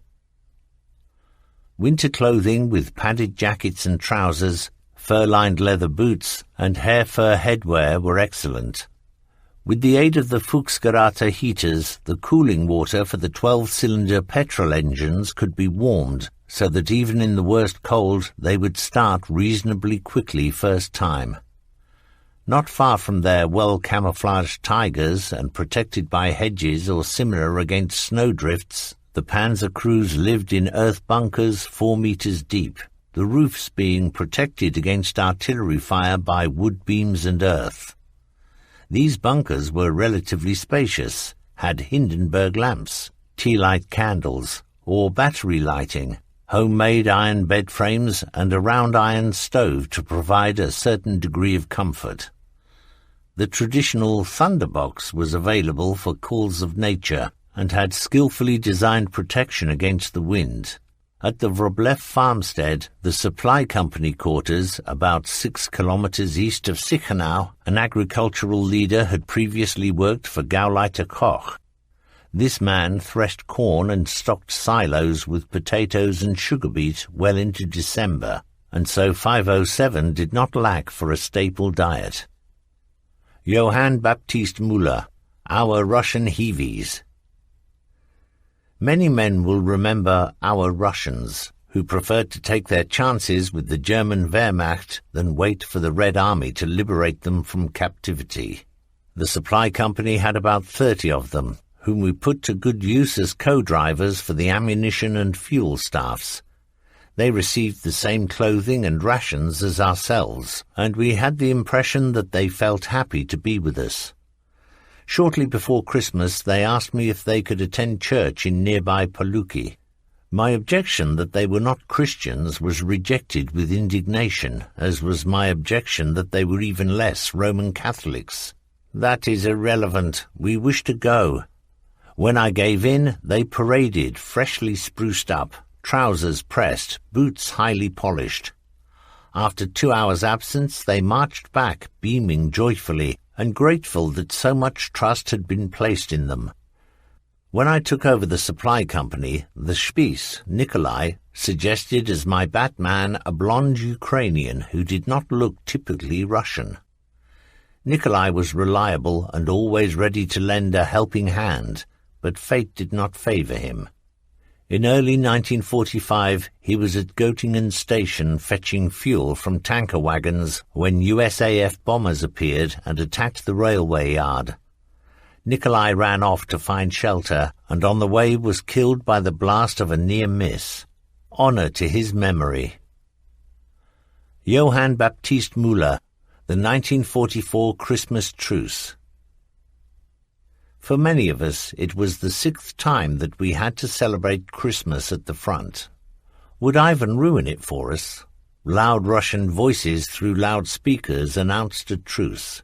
Winter clothing with padded jackets and trousers, fur-lined leather boots, and hair fur headwear were excellent. With the aid of the Fuchsgerate heaters, the cooling water for the 12-cylinder petrol engines could be warmed, so that even in the worst cold they would start reasonably quickly first time. Not far from their well-camouflaged Tigers and protected by hedges or similar against snowdrifts, the panzer crews lived in earth bunkers 4 meters deep, the roofs being protected against artillery fire by wood beams and earth. These bunkers were relatively spacious, had Hindenburg lamps, tea-light candles, or battery lighting, homemade iron bed frames and a round iron stove to provide a certain degree of comfort. The traditional thunderbox was available for calls of nature and had skillfully designed protection against the wind. At the Wroblev farmstead, the supply company quarters, about 6 kilometers east of Sichenau, an agricultural leader had previously worked for Gauleiter Koch. This man threshed corn and stocked silos with potatoes and sugar beet well into December, and so 507 did not lack for a staple diet. Johann Baptist Müller, Our Russian Heavies. Many men will remember our Russians, who preferred to take their chances with the German Wehrmacht than wait for the Red Army to liberate them from captivity. The supply company had about 30 of them, whom we put to good use as co-drivers for the ammunition and fuel staffs. They received the same clothing and rations as ourselves, and we had the impression that they felt happy to be with us. Shortly before Christmas, they asked me if they could attend church in nearby Paluki. My objection that they were not Christians was rejected with indignation, as was my objection that they were even less Roman Catholics. "That is irrelevant. We wish to go." When I gave in, they paraded, freshly spruced up, trousers pressed, boots highly polished. After 2 hours' absence, they marched back, beaming joyfully, and grateful that so much trust had been placed in them. When I took over the supply company, the Spitz, Nikolai, suggested as my batman a blonde Ukrainian who did not look typically Russian. Nikolai was reliable and always ready to lend a helping hand, but fate did not favor him. In early 1945, he was at Göttingen station fetching fuel from tanker wagons when USAF bombers appeared and attacked the railway yard. Nikolai ran off to find shelter and on the way was killed by the blast of a near miss. Honor to his memory. Johann Baptist Müller, the 1944 Christmas Truce. For many of us, it was the 6th time that we had to celebrate Christmas at the front. Would Ivan ruin it for us? Loud Russian voices through loudspeakers announced a truce.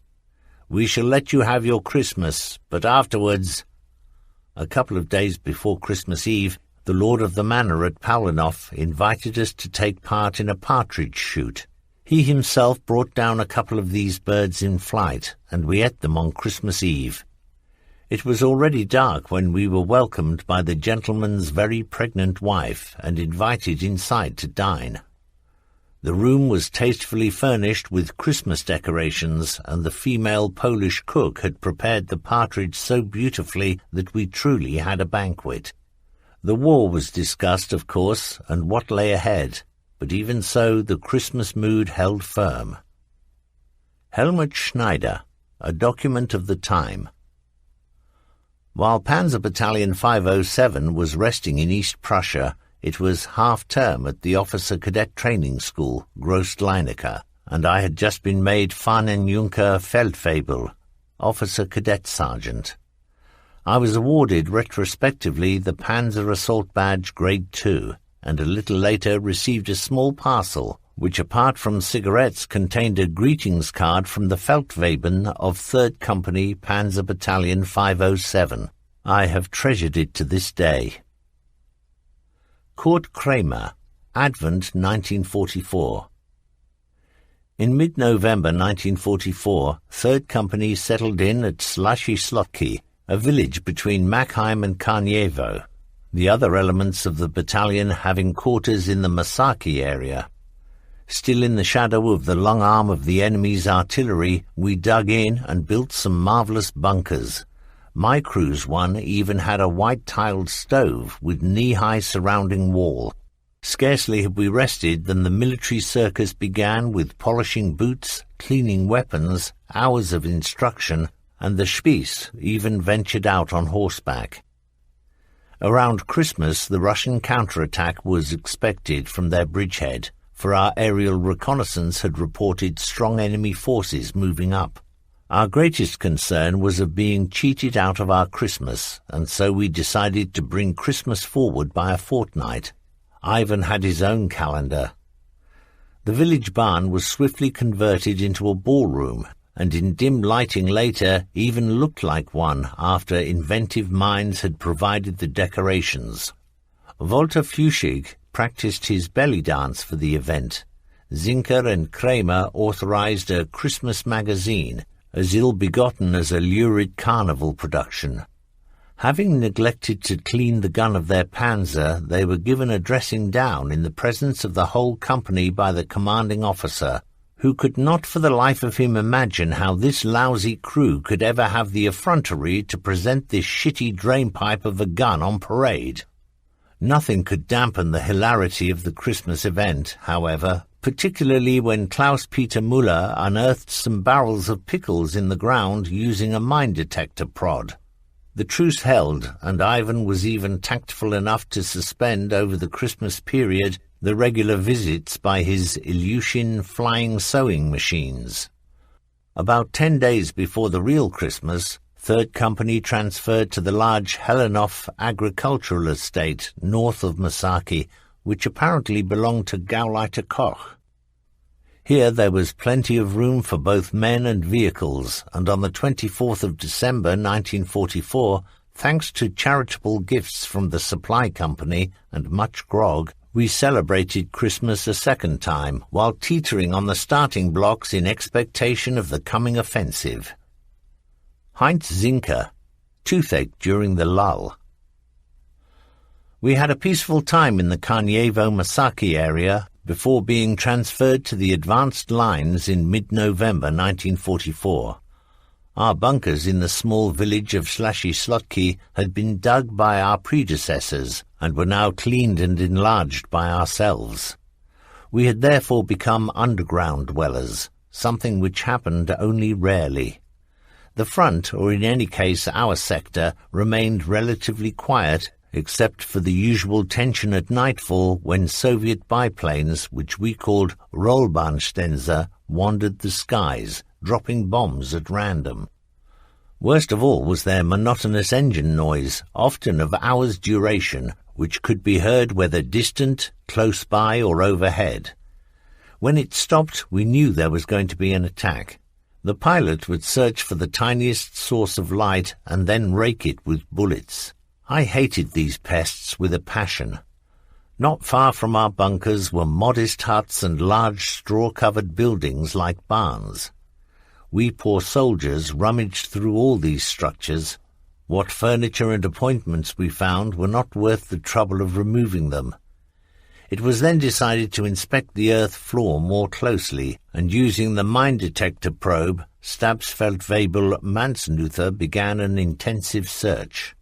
"We shall let you have your Christmas, but afterwards—" A couple of days before Christmas Eve, the lord of the manor at Paulinoff invited us to take part in a partridge shoot. He himself brought down a couple of these birds in flight, and we ate them on Christmas Eve. It was already dark when we were welcomed by the gentleman's very pregnant wife and invited inside to dine. The room was tastefully furnished with Christmas decorations, and the female Polish cook had prepared the partridge so beautifully that we truly had a banquet. The war was discussed, of course, and what lay ahead, but even so the Christmas mood held firm. Helmut Schneider, a document of the time. While Panzer Battalion 507 was resting in East Prussia, it was half-term at the Officer Cadet Training School, Groß-Leinecker, and I had just been made Fahnenjunker Feldfebel, Officer Cadet Sergeant. I was awarded retrospectively the Panzer Assault Badge Grade 2, and a little later received a small parcel, which apart from cigarettes contained a greetings card from the Feldwebel of 3rd Company Panzer Battalion 507. I have treasured it to this day. Kurt Kramer, Advent 1944. In mid-November 1944, 3rd Company settled in at Slashy Slotki, a village between Machheim and Karniewo, the other elements of the battalion having quarters in the Masaki area. Still in the shadow of the long arm of the enemy's artillery, we dug in and built some marvelous bunkers. My crew's one even had a white-tiled stove with knee-high surrounding wall. Scarcely had we rested than the military circus began with polishing boots, cleaning weapons, hours of instruction, and the Spitz even ventured out on horseback. Around Christmas, the Russian counterattack was expected from their bridgehead, for our aerial reconnaissance had reported strong enemy forces moving up. Our greatest concern was of being cheated out of our Christmas, and so we decided to bring Christmas forward by a fortnight. Ivan had his own calendar. The village barn was swiftly converted into a ballroom, and in dim lighting later even looked like one after inventive minds had provided the decorations. Walter Fuchsig practiced his belly dance for the event. Zinker and Kramer authorized a Christmas magazine, as ill-begotten as a lurid carnival production. Having neglected to clean the gun of their panzer, they were given a dressing down in the presence of the whole company by the commanding officer, who could not for the life of him imagine how this lousy crew could ever have the effrontery to present this shitty drainpipe of a gun on parade. Nothing could dampen the hilarity of the Christmas event, however, particularly when Klaus-Peter Müller unearthed some barrels of pickles in the ground using a mine detector prod. The truce held, and Ivan was even tactful enough to suspend over the Christmas period the regular visits by his Ilyushin flying sewing machines. About 10 days before the real Christmas, 3rd Company transferred to the large Helenov agricultural estate north of Masaki, which apparently belonged to Gauleiter Koch. Here there was plenty of room for both men and vehicles, and on the 24th of December 1944, thanks to charitable gifts from the supply company and much grog, we celebrated Christmas a second time, while teetering on the starting blocks in expectation of the coming offensive. Heinz Zinker, toothache during the lull. We had a peaceful time in the Karnievo-Masaki area before being transferred to the advanced lines in mid-November 1944. Our bunkers in the small village of Slashy Slotki had been dug by our predecessors and were now cleaned and enlarged by ourselves. We had therefore become underground dwellers, something which happened only rarely. The front, or in any case our sector, remained relatively quiet, except for the usual tension at nightfall when Soviet biplanes, which we called Rollbahnstenser, wandered the skies, dropping bombs at random. Worst of all was their monotonous engine noise, often of hours' duration, which could be heard whether distant, close by, or overhead. When it stopped, we knew there was going to be an attack. The pilot would search for the tiniest source of light and then rake it with bullets. I hated these pests with a passion. Not far from our bunkers were modest huts and large straw-covered buildings like barns. We poor soldiers rummaged through all these structures. What furniture and appointments we found were not worth the trouble of removing them. It was then decided to inspect the earth floor more closely, and using the mine detector probe, Stabsfeldwebel Mansnuther began an intensive search.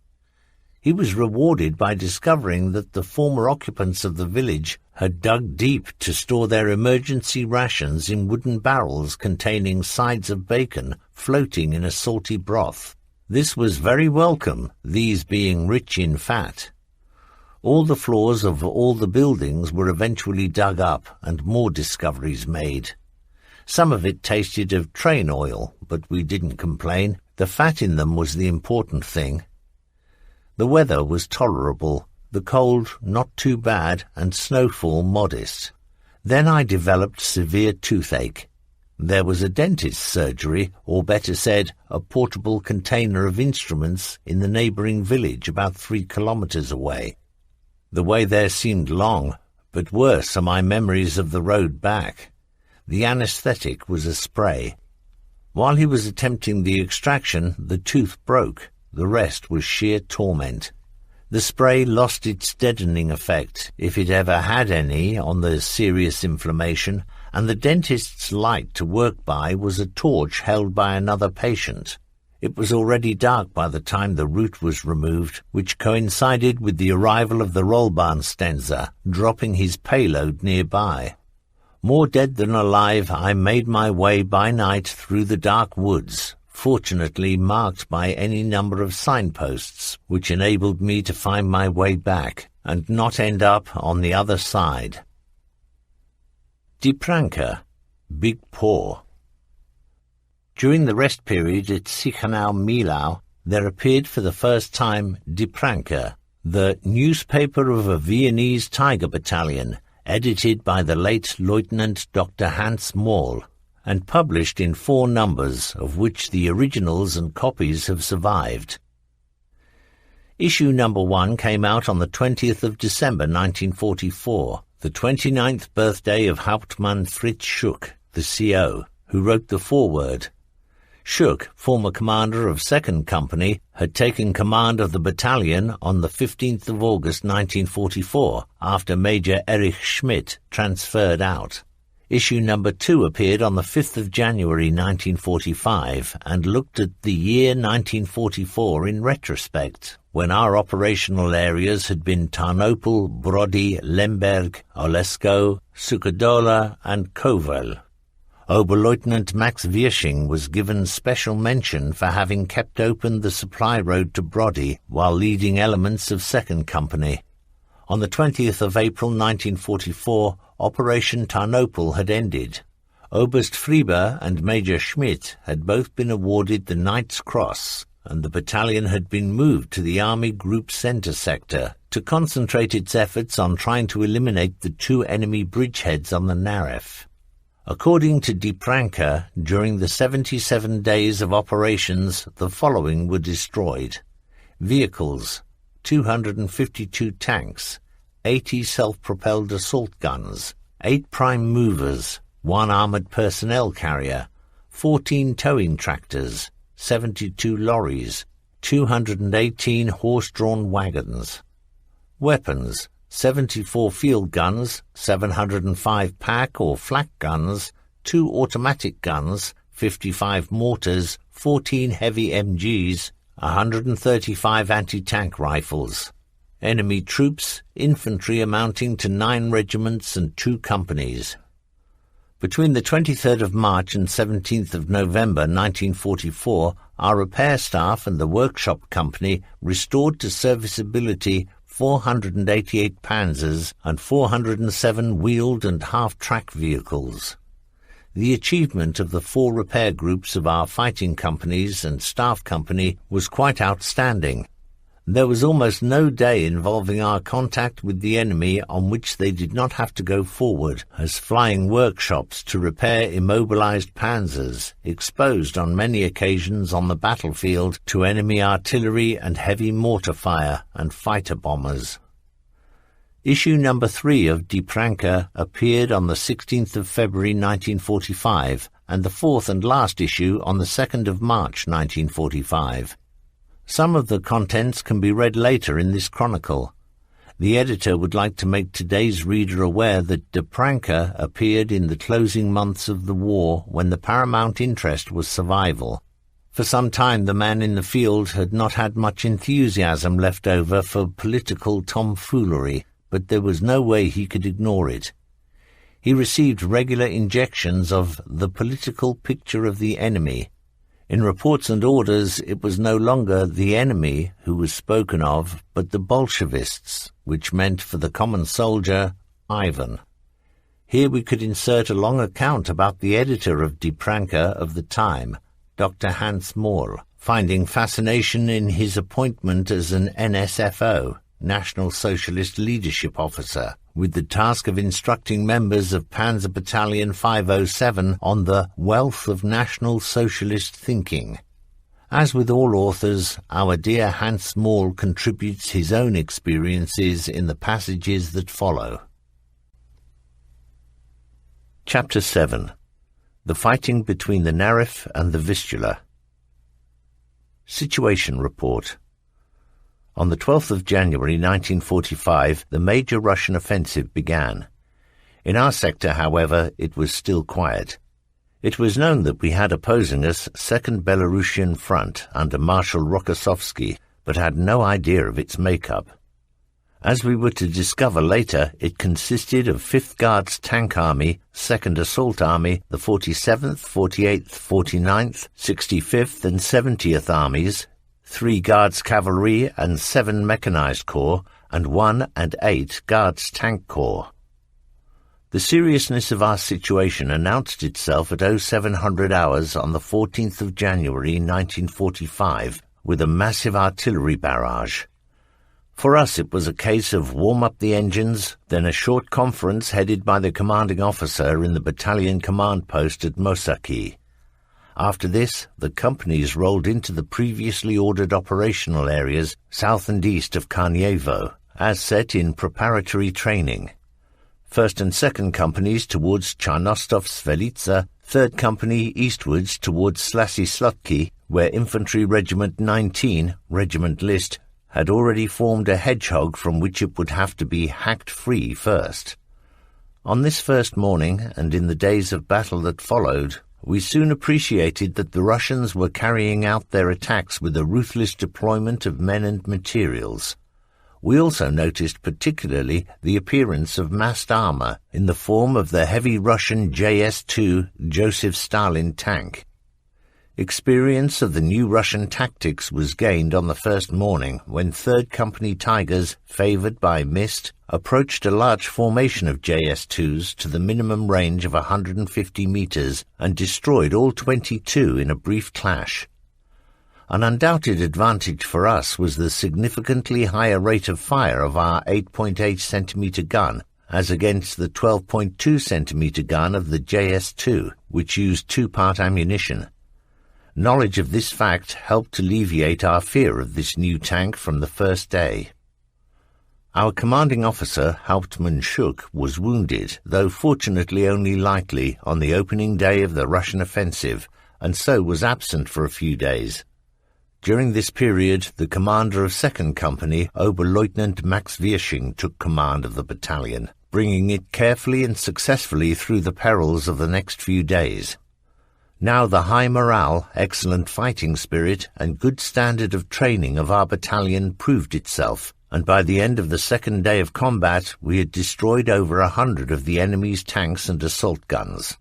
He was rewarded by discovering that the former occupants of the village had dug deep to store their emergency rations in wooden barrels containing sides of bacon floating in a salty broth. This was very welcome, these being rich in fat. All the floors of all the buildings were eventually dug up and more discoveries made. Some of it tasted of train oil, but we didn't complain. The fat in them was the important thing. The weather was tolerable, the cold not too bad, and snowfall modest. Then I developed severe toothache. There was a dentist's surgery, or better said, a portable container of instruments in the neighbouring village about 3 kilometres away. The way there seemed long, but worse are my memories of the road back. The anaesthetic was a spray. While he was attempting the extraction, the tooth broke. The rest was sheer torment. The spray lost its deadening effect, if it ever had any, on the serious inflammation, and the dentist's light to work by was a torch held by another patient. It was already dark by the time the root was removed, which coincided with the arrival of the Rollbahnstenser, dropping his payload nearby. More dead than alive, I made my way by night through the dark woods, fortunately marked by any number of signposts, which enabled me to find my way back and not end up on the other side. Die Pranke, Big Paw. During the rest period at Sichenau-Mielau, there appeared for the first time Die Pranke, the newspaper of a Viennese Tiger Battalion, edited by the late Lieutenant Dr. Hans Moll, and published in 4 numbers, of which the originals and copies have survived. Issue number 1 came out on the 20th of December 1944, the 29th birthday of Hauptmann Fritz Schuck, the CO, who wrote the foreword. Schuck, former commander of 2nd Company, had taken command of the battalion on the 15th of August 1944 after Major Erich Schmidt transferred out. Issue number 2 appeared on the 5th of January 1945 and looked at the year 1944 in retrospect, when our operational areas had been Tarnopol, Brody, Lemberg, Olesko, Suchadola and Kovel. Oberleutnant Max Wirsching was given special mention for having kept open the supply road to Brody while leading elements of 2nd Company. On the 20th of April 1944, Operation Tarnopol had ended. Oberst Frieber and Major Schmidt had both been awarded the Knight's Cross, and the battalion had been moved to the Army Group Centre sector to concentrate its efforts on trying to eliminate the 2 enemy bridgeheads on the Naref. According to Die Pranke, during the 77 days of operations, the following were destroyed: vehicles, 252 tanks, 80 self-propelled assault guns, 8 prime movers, 1 armoured personnel carrier, 14 towing tractors, 72 lorries, 218 horse-drawn wagons. Weapons: 74 field guns, 705 pack or flak guns, 2 automatic guns, 55 mortars, 14 heavy MGs, 135 anti-tank rifles. Enemy troops, infantry amounting to 9 regiments and 2 companies. Between the 23rd of March and 17th of November 1944, our repair staff and the workshop company restored to serviceability 488 panzers and 407 wheeled and half-track vehicles. The achievement of the 4 repair groups of our fighting companies and staff company was quite outstanding. There was almost no day involving our contact with the enemy on which they did not have to go forward as flying workshops to repair immobilized panzers, exposed on many occasions on the battlefield to enemy artillery and heavy mortar fire and fighter bombers. Issue number 3 of Die Pranke appeared on the 16th of February 1945 and the 4th and last issue on the 2nd of March 1945. Some of the contents can be read later in this chronicle. The editor would like to make today's reader aware that Die Pranke appeared in the closing months of the war when the paramount interest was survival. For some time the man in the field had not had much enthusiasm left over for political tomfoolery, but there was no way he could ignore it. He received regular injections of the political picture of the enemy. In reports and orders, it was no longer the enemy who was spoken of, but the Bolshevists, which meant for the common soldier, Ivan. Here we could insert a long account about the editor of Die Pranke of the time, Dr. Hans Moll, finding fascination in his appointment as an NSFO, National Socialist Leadership Officer, with the task of instructing members of Panzer Battalion 507 on the wealth of National Socialist thinking. As with all authors, our dear Hans Moll contributes his own experiences in the passages that follow. Chapter 7. The Fighting Between the Naref and the Vistula. Situation Report. On the 12th of January 1945, the major Russian offensive began. In our sector, however, it was still quiet. It was known that we had opposing us 2nd Belarusian Front under Marshal Rokossovsky, but had no idea of its makeup. As we were to discover later, it consisted of 5th Guards Tank Army, 2nd Assault Army, the 47th, 48th, 49th, 65th and 70th Armies, 3 Guards Cavalry and 7 Mechanized Corps, and 1 and 8 Guards Tank Corps. The seriousness of our situation announced itself at 0700 hours on the 14th of January 1945 with a massive artillery barrage. For us it was a case of warm up the engines, then a short conference headed by the commanding officer in the battalion command post at Mosaki. After this, the companies rolled into the previously ordered operational areas south and east of Karnievo, as set in preparatory training. 1st and 2nd Companies towards Charnostov-Svelica, 3rd Company eastwards towards Slasy-Slotki, where Infantry Regiment 19, Regiment List, had already formed a hedgehog from which it would have to be hacked free first. On this first morning, and in the days of battle that followed, we soon appreciated that the Russians were carrying out their attacks with a ruthless deployment of men and materials. We also noticed particularly the appearance of massed armor in the form of the heavy Russian JS-2 Joseph Stalin tank. Experience of the new Russian tactics was gained on the first morning when 3rd Company Tigers, favored by mist, approached a large formation of JS-2s to the minimum range of 150 meters and destroyed all 22 in a brief clash. An undoubted advantage for us was the significantly higher rate of fire of our 8.8 centimeter gun as against the 12.2 centimeter gun of the JS-2, which used 2-part ammunition. Knowledge of this fact helped alleviate our fear of this new tank from the first day. Our commanding officer, Hauptmann Schuck, was wounded, though fortunately only lightly, on the opening day of the Russian offensive, and so was absent for a few days. During this period, the commander of 2nd Company, Oberleutnant Max Wirsching, took command of the battalion, bringing it carefully and successfully through the perils of the next few days. Now the high morale, excellent fighting spirit, and good standard of training of our battalion proved itself, and by the end of the 2nd day of combat we had destroyed over 100 of the enemy's tanks and assault guns.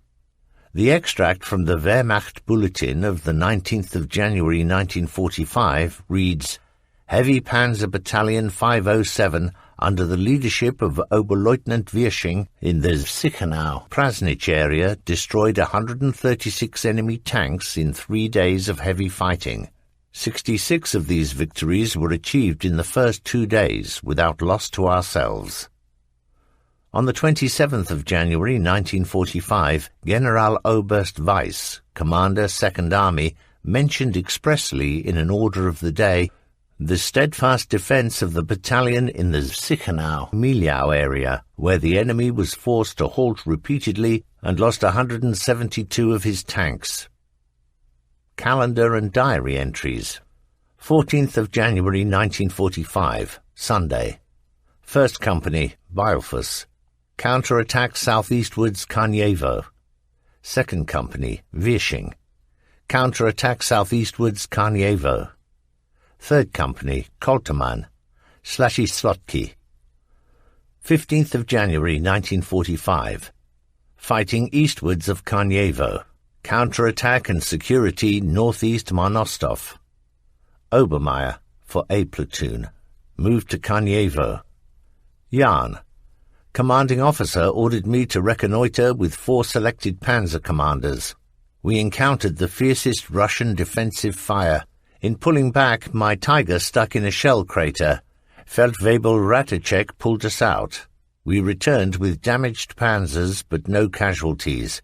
The extract from the Wehrmacht Bulletin of the 19th of January 1945 reads, Heavy Panzer Battalion 507 under the leadership of Oberleutnant Wirsching in the Sichenau-Prasnich area destroyed 136 enemy tanks in 3 days of heavy fighting. 66 of these victories were achieved in the first 2 days without loss to ourselves. On the 27th of January 1945, Generaloberst Weiss, Commander 2nd Army, mentioned expressly in an order of the day the steadfast defense of the battalion in the Sichenau-Miliau area, where the enemy was forced to halt repeatedly and lost 172 of his tanks. Calendar and diary entries. 14th of January 1945, Sunday. 1st Company, Beilfuss. Counter-attack southeastwards Karnievo. 2nd Company, Wirsching. Counter-attack southeastwards Karnievo. 3rd Company, Koltemann, Slasy-Slotki. 15th of January 1945. Fighting eastwards of Karnievo. Counter-attack and security northeast Marnostov. Obermeier, for A Platoon. Moved to Karnievo. Jahn. Commanding officer ordered me to reconnoitre with 4 selected panzer commanders. We encountered the fiercest Russian defensive fire. In pulling back, my Tiger stuck in a shell crater. Feldwebel Ratajczak pulled us out. We returned with damaged panzers but no casualties.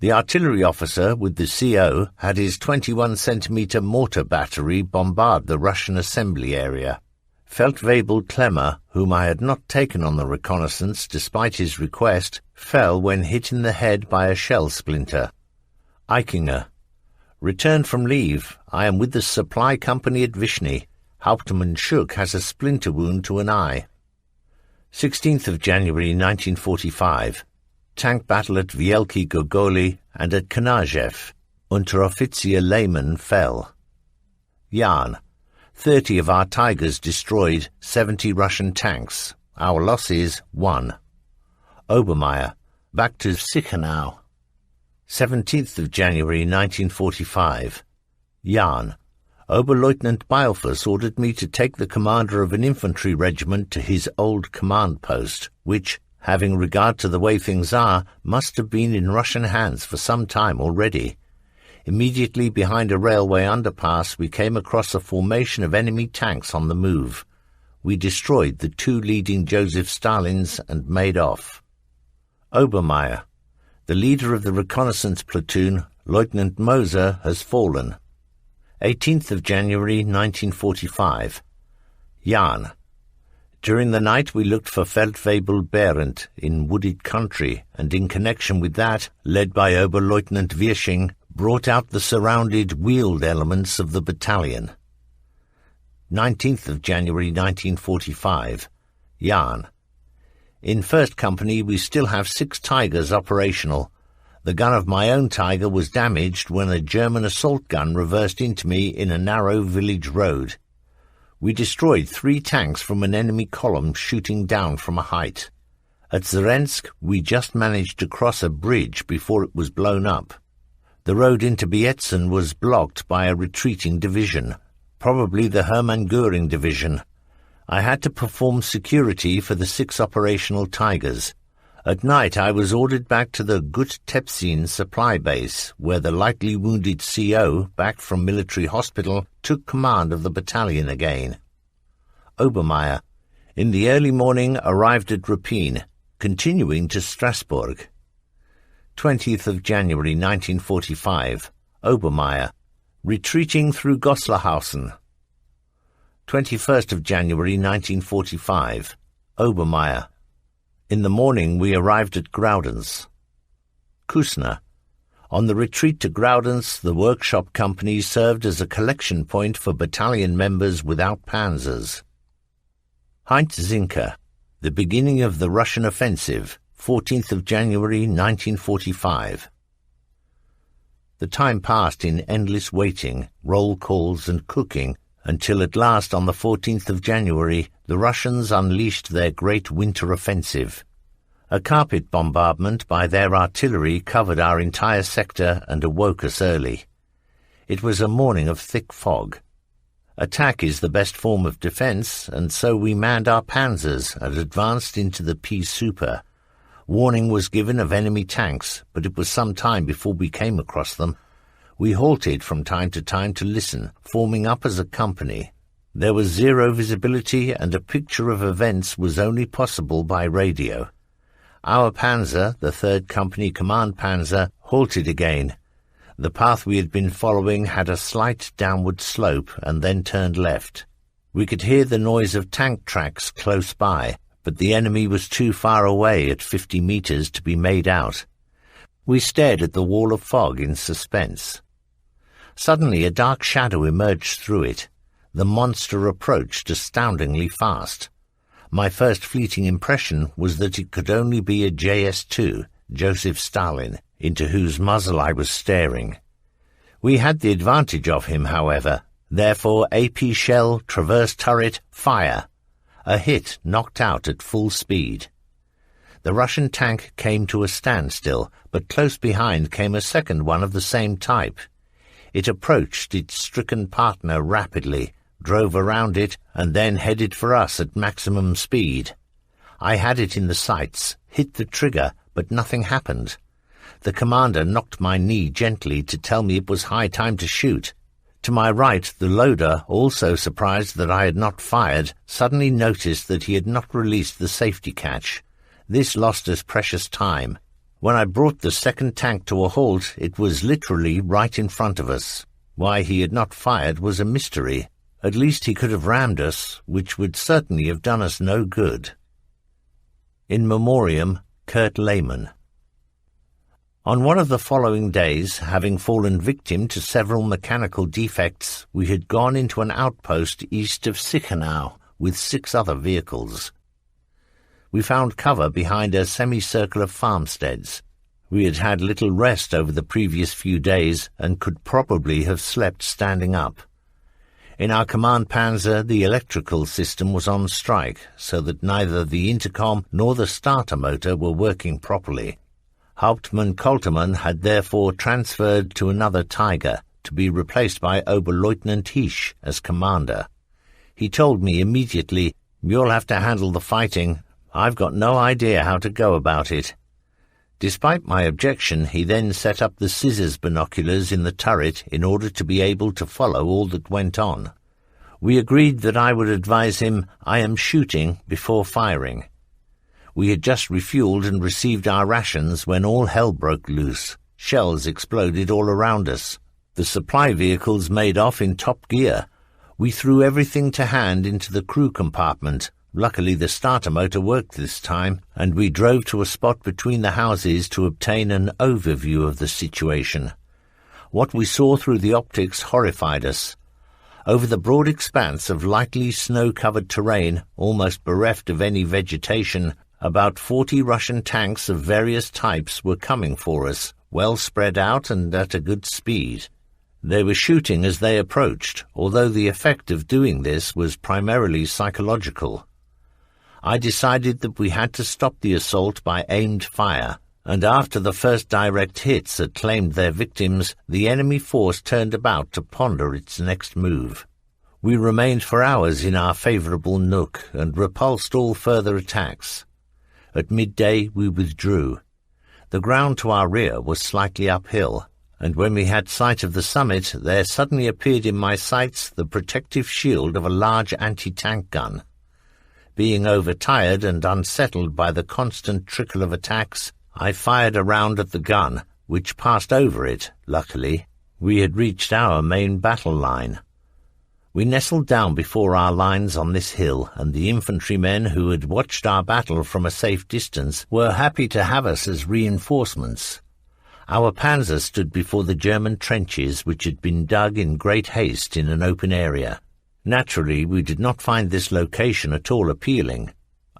The artillery officer with the CO had his 21-centimeter mortar battery bombard the Russian assembly area. Feldwebel Klemmer, whom I had not taken on the reconnaissance despite his request, fell when hit in the head by a shell splinter. Eichinger. Returned from leave. I am with the supply company at Vishny. Hauptmann Schuck has a splinter wound to an eye. 16th of January 1945. Tank battle at Vielki Gogoli and at Kanajev. Unteroffizier Lehmann fell. Jahn. 30 of our Tigers destroyed, 70 Russian tanks. Our losses, 1. Obermeier. Back to Sichenau. 17th of January 1945. Jahn. Oberleutnant Beilfuss ordered me to take the commander of an infantry regiment to his old command post, which, having regard to the way things are, must have been in Russian hands for some time already. Immediately behind a railway underpass, we came across a formation of enemy tanks on the move. We destroyed the 2 leading Joseph Stalins and made off. Obermeier, the leader of the reconnaissance platoon, Lieutenant Moser, has fallen. 18th of January 1945. Jan. During the night we looked for Feldwebel Behrendt in wooded country, and in connection with that, led by Oberleutnant Wirsching, brought out the surrounded wheeled elements of the battalion. 19th of January 1945. Jan. In 1st Company we still have 6 Tigers operational. The gun of my own Tiger was damaged when a German assault gun reversed into me in a narrow village road. We destroyed 3 tanks from an enemy column shooting down from a height. At Zrensk we just managed to cross a bridge before it was blown up. The road into Bietzen was blocked by a retreating division, probably the Hermann Göring division. I had to perform security for the 6 operational Tigers. At night I was ordered back to the Gut-Tepsin supply base, where the lightly wounded CO, back from military hospital, took command of the battalion again. Obermeier, in the early morning arrived at Ruppin, continuing to Strasbourg. 20th of January 1945. Obermeier, retreating through Goslarhausen. 21st of January 1945. Obermeier. In the morning we arrived at Graudenz. Kusner. On the retreat to Graudenz, the workshop company served as a collection point for battalion members without panzers. Heinz Zinker. The beginning of the Russian offensive, 14th of January 1945. The time passed in endless waiting, roll calls and cooking, until at last on the 14th of January the Russians unleashed their great winter offensive. A carpet bombardment by their artillery covered our entire sector and awoke us early. It was a morning of thick fog. Attack is the best form of defence, and so we manned our panzers and advanced into the P-Super. Warning was given of enemy tanks, but it was some time before we came across them. We halted from time to time to listen, forming up as a company. There was zero visibility, and a picture of events was only possible by radio. Our panzer, the 3rd Company Command Panzer, halted again. The path we had been following had a slight downward slope and then turned left. We could hear the noise of tank tracks close by, but the enemy was too far away at 50 meters to be made out. We stared at the wall of fog in suspense. Suddenly a dark shadow emerged through it. The monster approached astoundingly fast. My first fleeting impression was that it could only be a JS-2, Joseph Stalin, into whose muzzle I was staring. We had the advantage of him, however. Therefore, AP shell, traverse turret, fire. A hit knocked out at full speed. The Russian tank came to a standstill, but close behind came a second one of the same type. It approached its stricken partner rapidly, drove around it, and then headed for us at maximum speed. I had it in the sights, hit the trigger, but nothing happened. The commander knocked my knee gently to tell me it was high time to shoot. To my right, the loader, also surprised that I had not fired, suddenly noticed that he had not released the safety catch. This lost us precious time. When I brought the second tank to a halt, it was literally right in front of us. Why he had not fired was a mystery. At least he could have rammed us, which would certainly have done us no good. In Memoriam, Kurt Lehmann. On one of the following days, having fallen victim to several mechanical defects, we had gone into an outpost east of Sichenau with 6 other vehicles. We found cover behind a semicircle of farmsteads. We had had little rest over the previous few days and could probably have slept standing up. In our command panzer, the electrical system was on strike, so that neither the intercom nor the starter motor were working properly. Hauptmann Koltermann had therefore transferred to another Tiger, to be replaced by Oberleutnant Hisch as commander. He told me immediately, "You'll have to handle the fighting. I've got no idea how to go about it." Despite my objection, he then set up the scissors binoculars in the turret in order to be able to follow all that went on. We agreed that I would advise him, "I am shooting," before firing. We had just refueled and received our rations when all hell broke loose. Shells exploded all around us. The supply vehicles made off in top gear. We threw everything to hand into the crew compartment. Luckily the starter motor worked this time, and we drove to a spot between the houses to obtain an overview of the situation. What we saw through the optics horrified us. Over the broad expanse of lightly snow-covered terrain, almost bereft of any vegetation, about 40 Russian tanks of various types were coming for us, well spread out and at a good speed. They were shooting as they approached, although the effect of doing this was primarily psychological. I decided that we had to stop the assault by aimed fire, and after the first direct hits had claimed their victims, the enemy force turned about to ponder its next move. We remained for hours in our favorable nook and repulsed all further attacks. At midday we withdrew. The ground to our rear was slightly uphill, and when we had sight of the summit, there suddenly appeared in my sights the protective shield of a large anti-tank gun. Being overtired and unsettled by the constant trickle of attacks, I fired a round at the gun, which passed over it, luckily. We had reached our main battle line. We nestled down before our lines on this hill, and the infantrymen who had watched our battle from a safe distance were happy to have us as reinforcements. Our panzer stood before the German trenches, which had been dug in great haste in an open area. Naturally, we did not find this location at all appealing.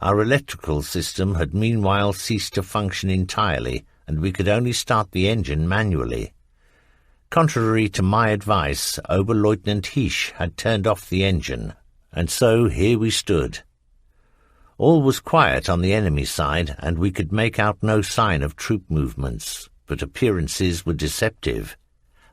Our electrical system had meanwhile ceased to function entirely, and we could only start the engine manually. Contrary to my advice, Oberleutnant Reich had turned off the engine, and so here we stood. All was quiet on the enemy side, and we could make out no sign of troop movements, but appearances were deceptive.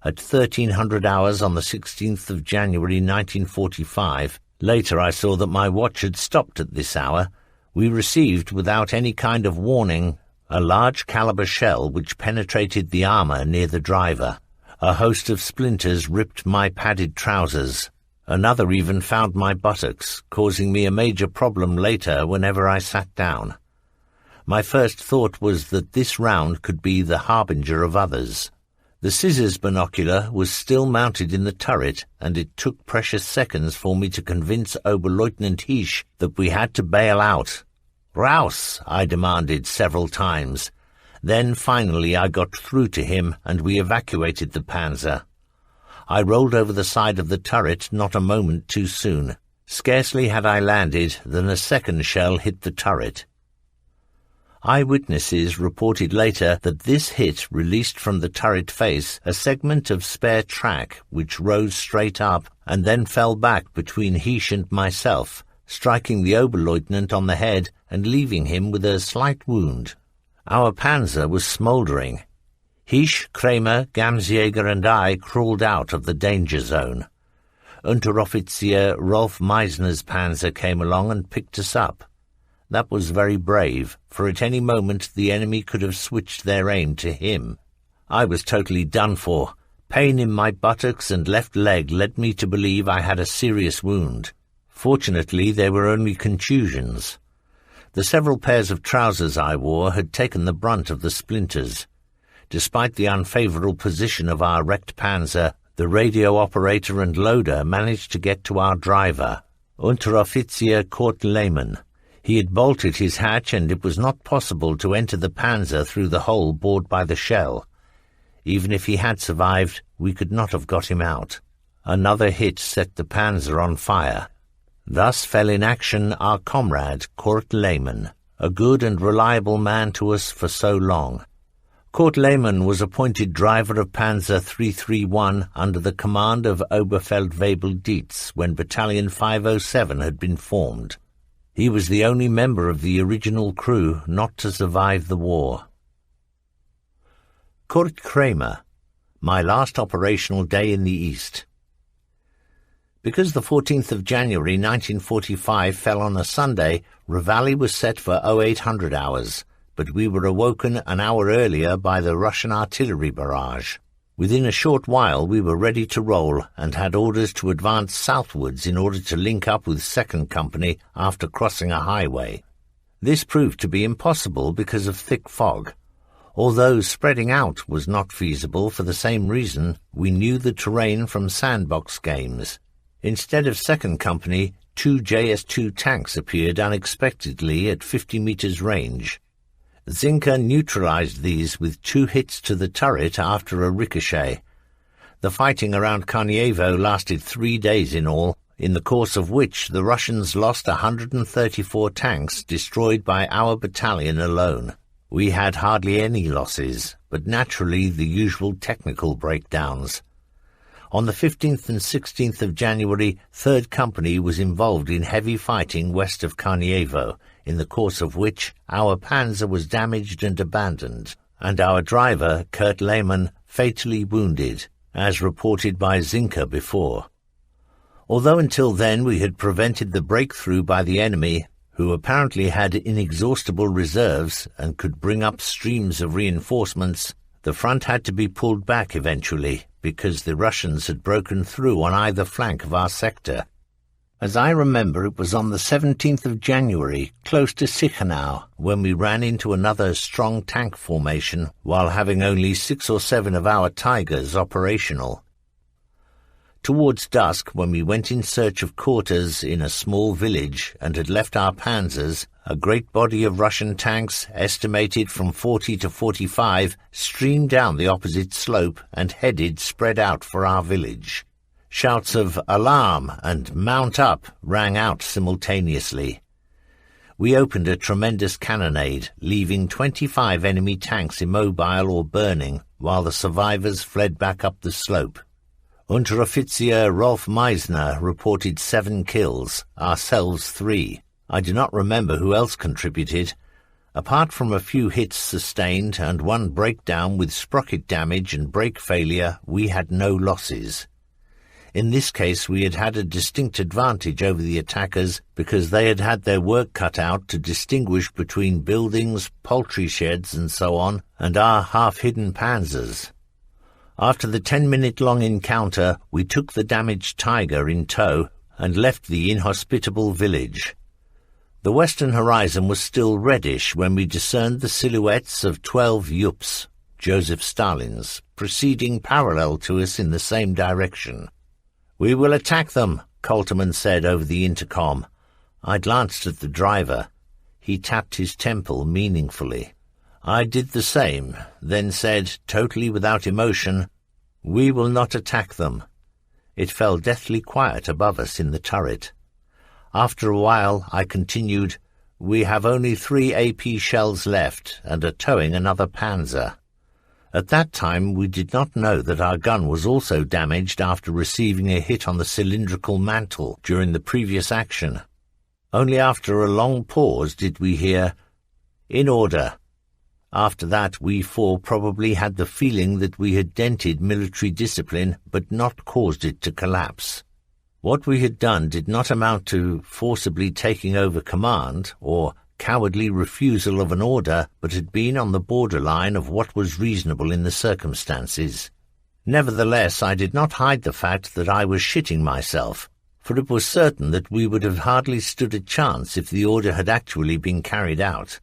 At 1300 hours on the 16th of January 1945, later I saw that my watch had stopped at this hour, we received, without any kind of warning, a large caliber shell which penetrated the armor near the driver. A host of splinters ripped my padded trousers. Another even found my buttocks, causing me a major problem later whenever I sat down. My first thought was that this round could be the harbinger of others. The scissors binocular was still mounted in the turret, and it took precious seconds for me to convince Oberleutnant Reich that we had to bail out. "Raus!" I demanded several times. Then finally I got through to him, and we evacuated the panzer. I rolled over the side of the turret not a moment too soon. Scarcely had I landed than a second shell hit the turret. Eyewitnesses reported later that this hit released from the turret face a segment of spare track which rose straight up and then fell back between Reich and myself, striking the Oberleutnant on the head and leaving him with a slight wound. Our panzer was smouldering. Reich, Kramer, Gamsjäger and I crawled out of the danger zone. Unteroffizier Rolf Meisner's panzer came along and picked us up. That was very brave, for at any moment the enemy could have switched their aim to him. I was totally done for. Pain in my buttocks and left leg led me to believe I had a serious wound. Fortunately, they were only contusions. The several pairs of trousers I wore had taken the brunt of the splinters. Despite the unfavorable position of our wrecked panzer, the radio operator and loader managed to get to our driver, Unteroffizier Kurt Lehmann. He had bolted his hatch, and it was not possible to enter the panzer through the hole bored by the shell. Even if he had survived, we could not have got him out. Another hit set the panzer on fire. Thus fell in action our comrade, Kurt Lehmann, a good and reliable man to us for so long. Kurt Lehmann was appointed driver of Panzer 331 under the command of Oberfeldwebel Dietz when Battalion 507 had been formed. He was the only member of the original crew not to survive the war. Kurt Kramer, my last operational day in the East. Because the 14th of January 1945 fell on a Sunday, Reveille was set for 0800 hours, but we were awoken an hour earlier by the Russian artillery barrage. Within a short while we were ready to roll and had orders to advance southwards in order to link up with 2nd Company after crossing a highway. This proved to be impossible because of thick fog. Although spreading out was not feasible for the same reason, we knew the terrain from sandbox games. Instead of 2nd Company, 2 JS-2 tanks appeared unexpectedly at 50 meters range. Zinka neutralized these with 2 hits to the turret after a ricochet. The fighting around Karnievo lasted 3 days in all, in the course of which the Russians lost 134 tanks destroyed by our battalion alone. We had hardly any losses, but naturally the usual technical breakdowns. On the 15th and 16th of January, 3rd Company was involved in heavy fighting west of Karnievo, in the course of which our panzer was damaged and abandoned, and our driver, Kurt Lehmann, fatally wounded, as reported by Zinka before. Although until then we had prevented the breakthrough by the enemy, who apparently had inexhaustible reserves and could bring up streams of reinforcements, the front had to be pulled back eventually, because the Russians had broken through on either flank of our sector. As I remember, it was on the 17th of January, close to Sichenau, when we ran into another strong tank formation while having only 6 or 7 of our Tigers operational. Towards dusk, when we went in search of quarters in a small village and had left our panzers, a great body of Russian tanks, estimated from 40 to 45, streamed down the opposite slope and headed spread out for our village. Shouts of "Alarm!" and "Mount up!" rang out simultaneously. We opened a tremendous cannonade, leaving 25 enemy tanks immobile or burning, while the survivors fled back up the slope. Unteroffizier Rolf Meisner reported 7 kills, ourselves 3. I do not remember who else contributed. Apart from a few hits sustained and 1 breakdown with sprocket damage and brake failure, we had no losses. In this case we had had a distinct advantage over the attackers because they had had their work cut out to distinguish between buildings, poultry sheds and so on, and our half-hidden panzers. After the 10-minute-long encounter, we took the damaged Tiger in tow and left the inhospitable village. The western horizon was still reddish when we discerned the silhouettes of 12 Yups, Joseph Stalins, proceeding parallel to us in the same direction. "We will attack them," Kolterman said over the intercom. I glanced at the driver. He tapped his temple meaningfully. I did the same, then said, totally without emotion, "We will not attack them." It fell deathly quiet above us in the turret. After a while I continued, "We have only 3 AP shells left and are towing another panzer." At that time we did not know that our gun was also damaged after receiving a hit on the cylindrical mantle during the previous action. Only after a long pause did we hear, "In order." After that we 4 probably had the feeling that we had dented military discipline but not caused it to collapse. What we had done did not amount to forcibly taking over command or cowardly refusal of an order, but had been on the borderline of what was reasonable in the circumstances. Nevertheless, I did not hide the fact that I was shitting myself, for it was certain that we would have hardly stood a chance if the order had actually been carried out.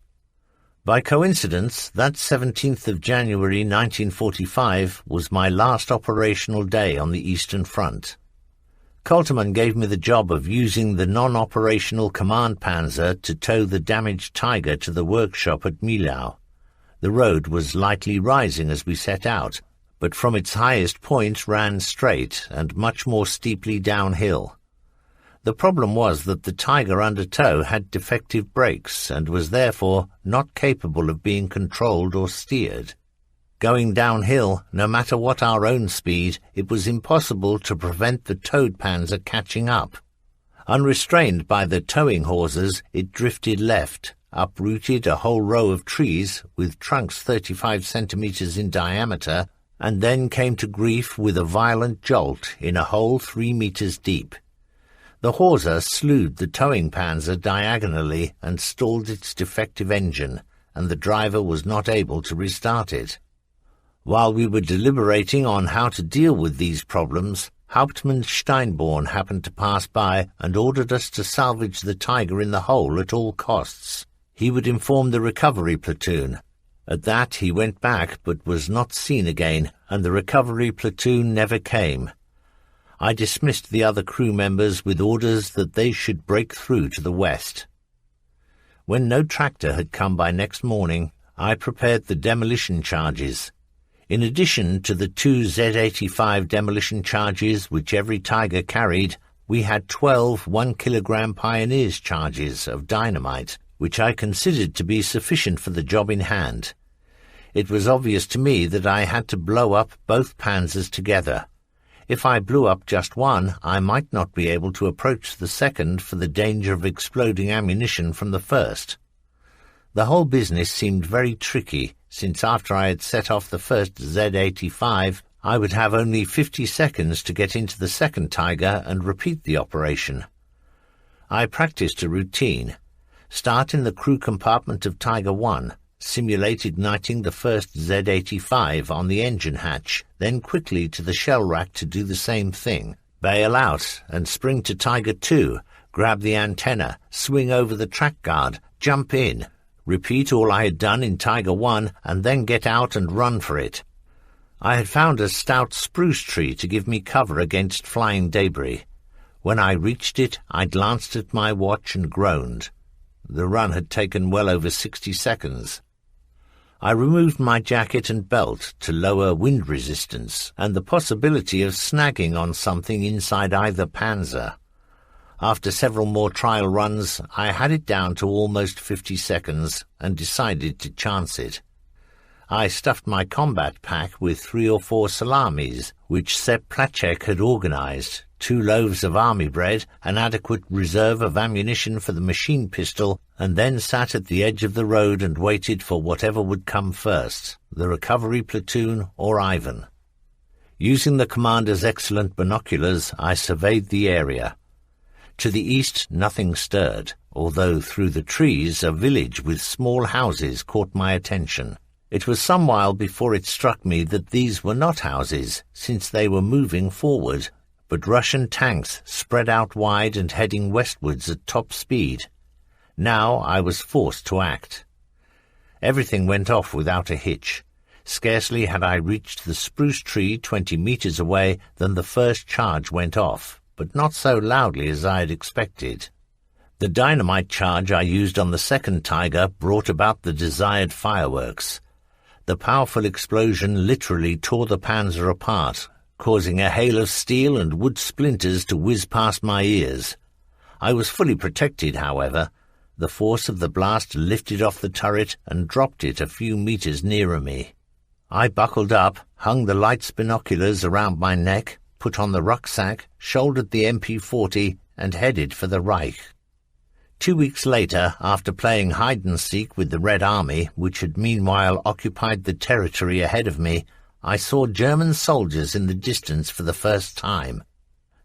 By coincidence, that 17th of January 1945 was my last operational day on the Eastern Front. Kolterman gave me the job of using the non-operational command panzer to tow the damaged Tiger to the workshop at Milau. The road was lightly rising as we set out, but from its highest point ran straight and much more steeply downhill. The problem was that the Tiger under tow had defective brakes and was therefore not capable of being controlled or steered. Going downhill, no matter what our own speed, it was impossible to prevent the towed panzer catching up. Unrestrained by the towing hawsers, it drifted left, uprooted a whole row of trees with trunks 35 centimeters in diameter, and then came to grief with a violent jolt in a hole 3 meters deep. The hawser slewed the towing panzer diagonally and stalled its defective engine, and the driver was not able to restart it. While we were deliberating on how to deal with these problems, Hauptmann Steinborn happened to pass by and ordered us to salvage the Tiger in the hole at all costs. He would inform the recovery platoon. At that he went back but was not seen again, and the recovery platoon never came. I dismissed the other crew members with orders that they should break through to the west. When no tractor had come by next morning, I prepared the demolition charges. In addition to the 2 Z-85 demolition charges which every Tiger carried, we had 12 1-kilogram Pioneers charges of dynamite, which I considered to be sufficient for the job in hand. It was obvious to me that I had to blow up both panzers together. If I blew up just one, I might not be able to approach the second for the danger of exploding ammunition from the first. The whole business seemed very tricky, since after I had set off the first Z-85, I would have only 50 seconds to get into the second Tiger and repeat the operation. I practiced a routine. Start in the crew compartment of Tiger 1, simulate igniting the first Z-85 on the engine hatch, then quickly to the shell rack to do the same thing. Bail out and spring to Tiger 2, grab the antenna, swing over the track guard, jump in. Repeat all I had done in Tiger 1 and then get out and run for it. I had found a stout spruce tree to give me cover against flying debris. When I reached it, I glanced at my watch and groaned. The run had taken well over 60 seconds. I removed my jacket and belt to lower wind resistance and the possibility of snagging on something inside either panzer. After several more trial runs, I had it down to almost 50 seconds and decided to chance it. I stuffed my combat pack with 3 or 4 salamis, which Sepp Placek had organized, 2 loaves of army bread, an adequate reserve of ammunition for the machine pistol, and then sat at the edge of the road and waited for whatever would come first, the recovery platoon or Ivan. Using the commander's excellent binoculars, I surveyed the area. To the east nothing stirred, although through the trees a village with small houses caught my attention. It was some while before it struck me that these were not houses, since they were moving forward, but Russian tanks spread out wide and heading westwards at top speed. Now I was forced to act. Everything went off without a hitch. Scarcely had I reached the spruce tree 20 meters away than the first charge went off, but not so loudly as I had expected. The dynamite charge I used on the second Tiger brought about the desired fireworks. The powerful explosion literally tore the panzer apart, causing a hail of steel and wood splinters to whiz past my ears. I was fully protected, however. The force of the blast lifted off the turret and dropped it a few meters nearer me. I buckled up, hung the lights binoculars around my neck, put on the rucksack, shouldered the MP-40, and headed for the Reich. 2 weeks later, after playing hide-and-seek with the Red Army, which had meanwhile occupied the territory ahead of me, I saw German soldiers in the distance for the first time.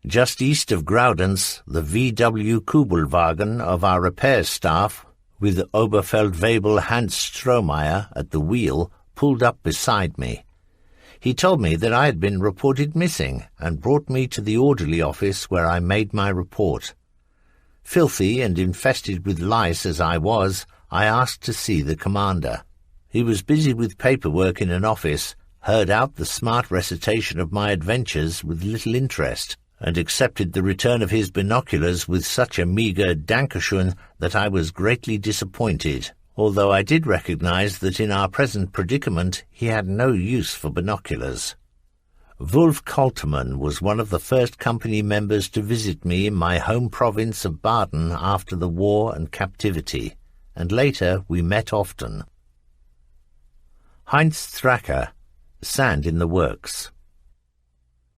Just east of Graudenz, the VW Kubelwagen of our repairs staff, with Oberfeldwebel Hans Strohmeyer at the wheel, pulled up beside me. He told me that I had been reported missing and brought me to the orderly office where I made my report. Filthy and infested with lice as I was, I asked to see the commander. He was busy with paperwork in an office, heard out the smart recitation of my adventures with little interest, and accepted the return of his binoculars with such a meagre Dankeschön that I was greatly disappointed, although I did recognize that in our present predicament he had no use for binoculars. Wulf Koltermann was one of the first company members to visit me in my home province of Baden after the war and captivity, and later we met often. Heinz Thraka, Sand in the Works.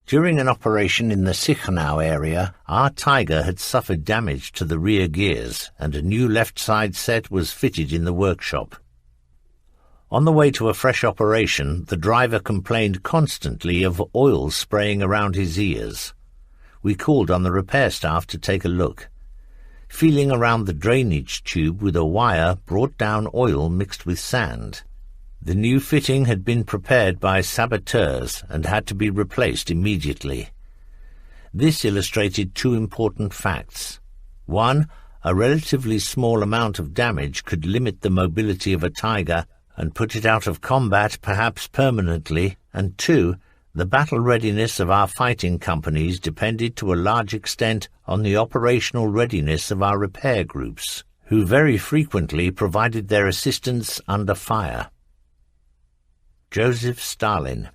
During an operation in the Sichenau area, our Tiger had suffered damage to the rear gears, and a new left side set was fitted in the workshop. On the way to a fresh operation, the driver complained constantly of oil spraying around his ears. we called on the repair staff to take a look. Feeling around the drainage tube with a wire brought down oil mixed with sand. The new fitting had been prepared by saboteurs and had to be replaced immediately. This illustrated two important facts. One, a relatively small amount of damage could limit the mobility of a Tiger and put it out of combat perhaps permanently, and two, the battle readiness of our fighting companies depended to a large extent on the operational readiness of our repair groups, who very frequently provided their assistance under fire. Joseph Stalin.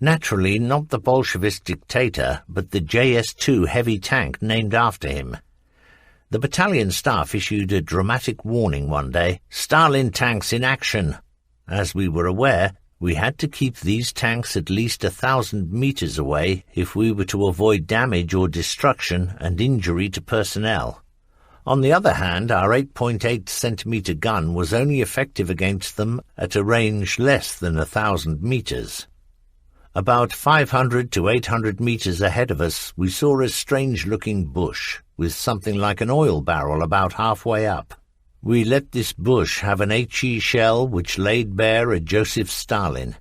Naturally, not the Bolshevist dictator, but the JS-2 heavy tank named after him. The battalion staff issued a dramatic warning one day, "Stalin tanks in action." As we were aware, we had to keep these tanks at least 1,000 meters away if we were to avoid damage or destruction and injury to personnel. On the other hand, our 8.8-centimeter gun was only effective against them at a range less than 1,000 meters. About 500 to 800 meters ahead of us, we saw a strange-looking bush with something like an oil barrel about halfway up. We let this bush have an HE shell which laid bare a Joseph Stalin.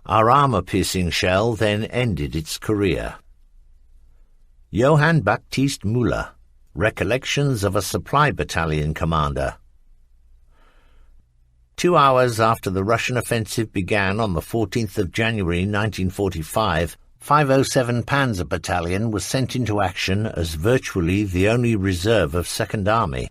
Our armor-piercing shell then ended its career. Johann Baptist Müller, Recollections of a Supply Battalion Commander. 2 hours after the Russian offensive began on the 14th of January 1945, 507 Panzer Battalion was sent into action as virtually the only reserve of Second Army.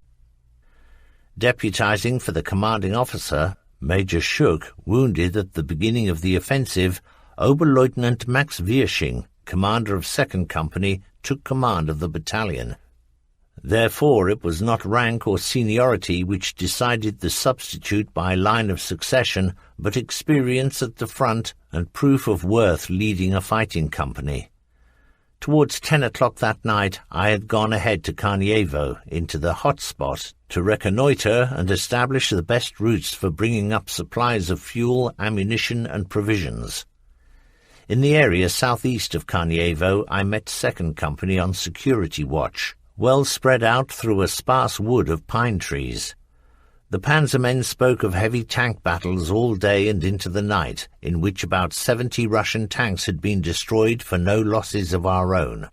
Deputizing for the commanding officer, Major Schuck, wounded at the beginning of the offensive, Oberleutnant Max Wiersching, commander of 2nd Company, took command of the battalion. Therefore, it was not rank or seniority which decided the substitute by line of succession, but experience at the front and proof of worth leading a fighting company. Towards 10 o'clock that night, I had gone ahead to Karnievo, into the hot spot, to reconnoitre and establish the best routes for bringing up supplies of fuel, ammunition and provisions. In the area southeast of Karnievo, I met 2nd Company on security watch, well spread out through a sparse wood of pine trees. The panzermen spoke of heavy tank battles all day and into the night, in which about 70 Russian tanks had been destroyed for no losses of our own.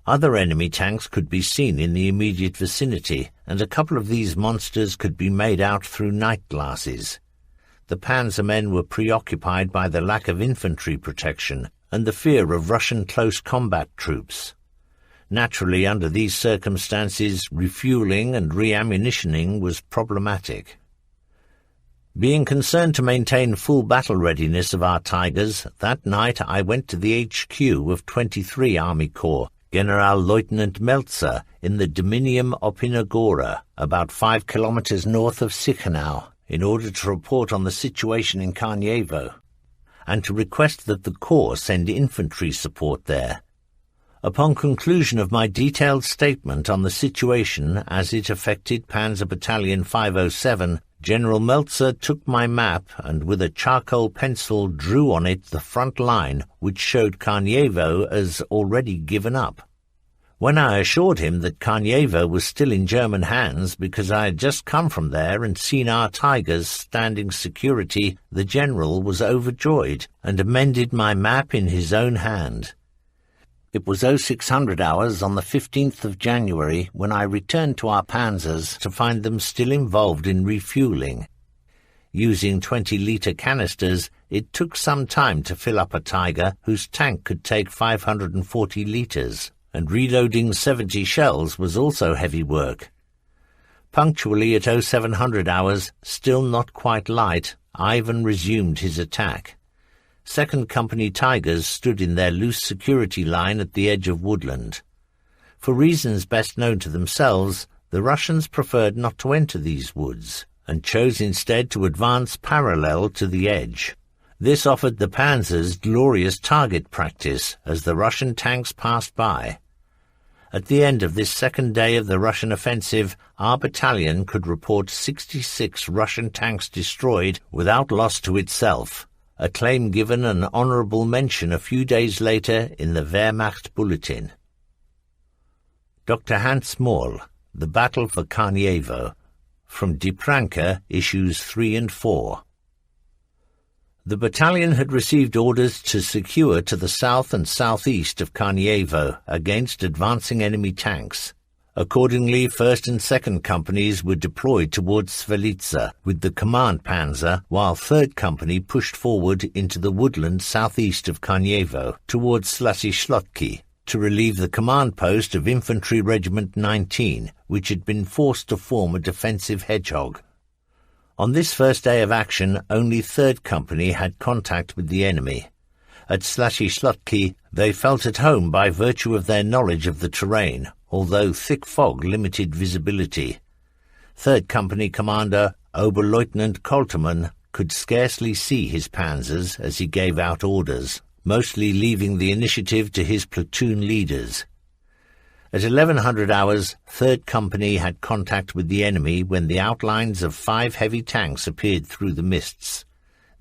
Other enemy tanks could be seen in the immediate vicinity, and a couple of these monsters could be made out through night glasses. The panzermen were preoccupied by the lack of infantry protection and the fear of Russian close combat troops. Naturally, under these circumstances, refueling and reammunitioning was problematic. Being concerned to maintain full battle readiness of our Tigers, that night I went to the HQ of 23 Army Corps, Generalleutnant Meltzer, in the Dominium Opinagora, about 5 kilometers north of Sichenau, in order to report on the situation in Karnievo, and to request that the Corps send infantry support there. Upon conclusion of my detailed statement on the situation as it affected Panzer Battalion 507, General Meltzer took my map and with a charcoal pencil drew on it the front line, which showed Karnievo as already given up. When I assured him that Karnievo was still in German hands because I had just come from there and seen our Tigers standing security, the General was overjoyed and amended my map in his own hand. It was 0600 hours on the 15th of January when I returned to our panzers to find them still involved in refueling. Using 20-litre canisters, it took some time to fill up a Tiger whose tank could take 540 litres, and reloading 70 shells was also heavy work. Punctually at 0700 hours, still not quite light, Ivan resumed his attack. 2nd Company Tigers stood in their loose security line at the edge of woodland. For reasons best known to themselves, the Russians preferred not to enter these woods, and chose instead to advance parallel to the edge. This offered the panzers glorious target practice as the Russian tanks passed by. At the end of this second day of the Russian offensive, our battalion could report 66 Russian tanks destroyed without loss to itself, a claim given an honourable mention a few days later in the Wehrmacht Bulletin. Dr. Hans Moll, The Battle for Karnievo, from Die Pranke, issues 3 and 4. The battalion had received orders to secure to the south and southeast of Karnievo against advancing enemy tanks. Accordingly, 1st and 2nd Companies were deployed towards Svelica with the command panzer, while 3rd Company pushed forward into the woodland southeast of Karnievo towards Slasy to relieve the command post of Infantry Regiment 19, which had been forced to form a defensive hedgehog. On this first day of action, only 3rd Company had contact with the enemy. At Slasy they felt at home by virtue of their knowledge of the terrain, although thick fog limited visibility. 3rd Company Commander Oberleutnant Koltermann could scarcely see his panzers as he gave out orders, mostly leaving the initiative to his platoon leaders. At 1100 hours, 3rd Company had contact with the enemy when the outlines of 5 heavy tanks appeared through the mists.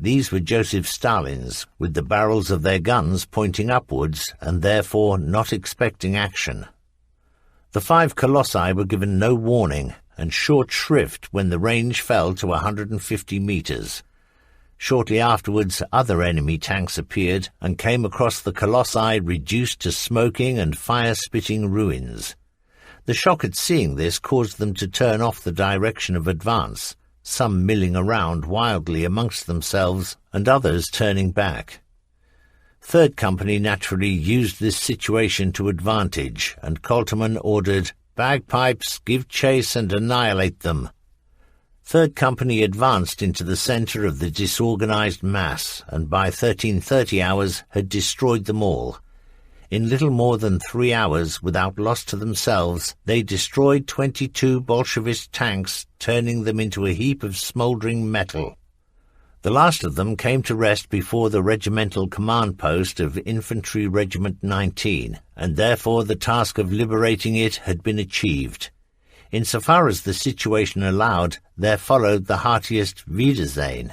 These were Joseph Stalin's, with the barrels of their guns pointing upwards and therefore not expecting action. The 5 colossi were given no warning and short shrift when the range fell to 150 meters. Shortly afterwards, other enemy tanks appeared and came across the colossi reduced to smoking and fire-spitting ruins. The shock at seeing this caused them to turn off the direction of advance, some milling around wildly amongst themselves and others turning back. 3rd Company naturally used this situation to advantage, and Koltermann ordered, "Bagpipes, give chase and annihilate them." 3rd Company advanced into the centre of the disorganized mass, and by 1330 hours had destroyed them all. In little more than 3 hours, without loss to themselves, they destroyed 22 Bolshevist tanks, turning them into a heap of smouldering metal. The last of them came to rest before the regimental command post of Infantry Regiment 19, and therefore the task of liberating it had been achieved. Insofar as the situation allowed, there followed the heartiest Wiedersehen.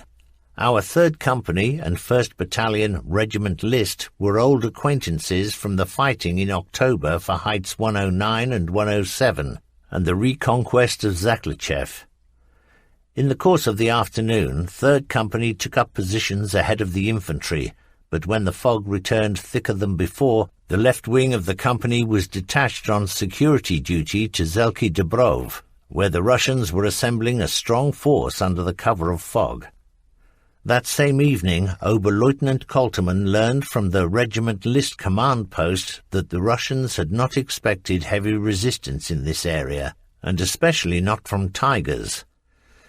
Our 3rd Company and 1st Battalion Regiment List were old acquaintances from the fighting in October for Heights 109 and 107, and the reconquest of Zaklichev. In the course of the afternoon, 3rd Company took up positions ahead of the infantry, but when the fog returned thicker than before, the left wing of the company was detached on security duty to Zelki Dobrov, where the Russians were assembling a strong force under the cover of fog. That same evening, Oberleutnant Koltermann learned from the regiment list command post that the Russians had not expected heavy resistance in this area, and especially not from Tigers.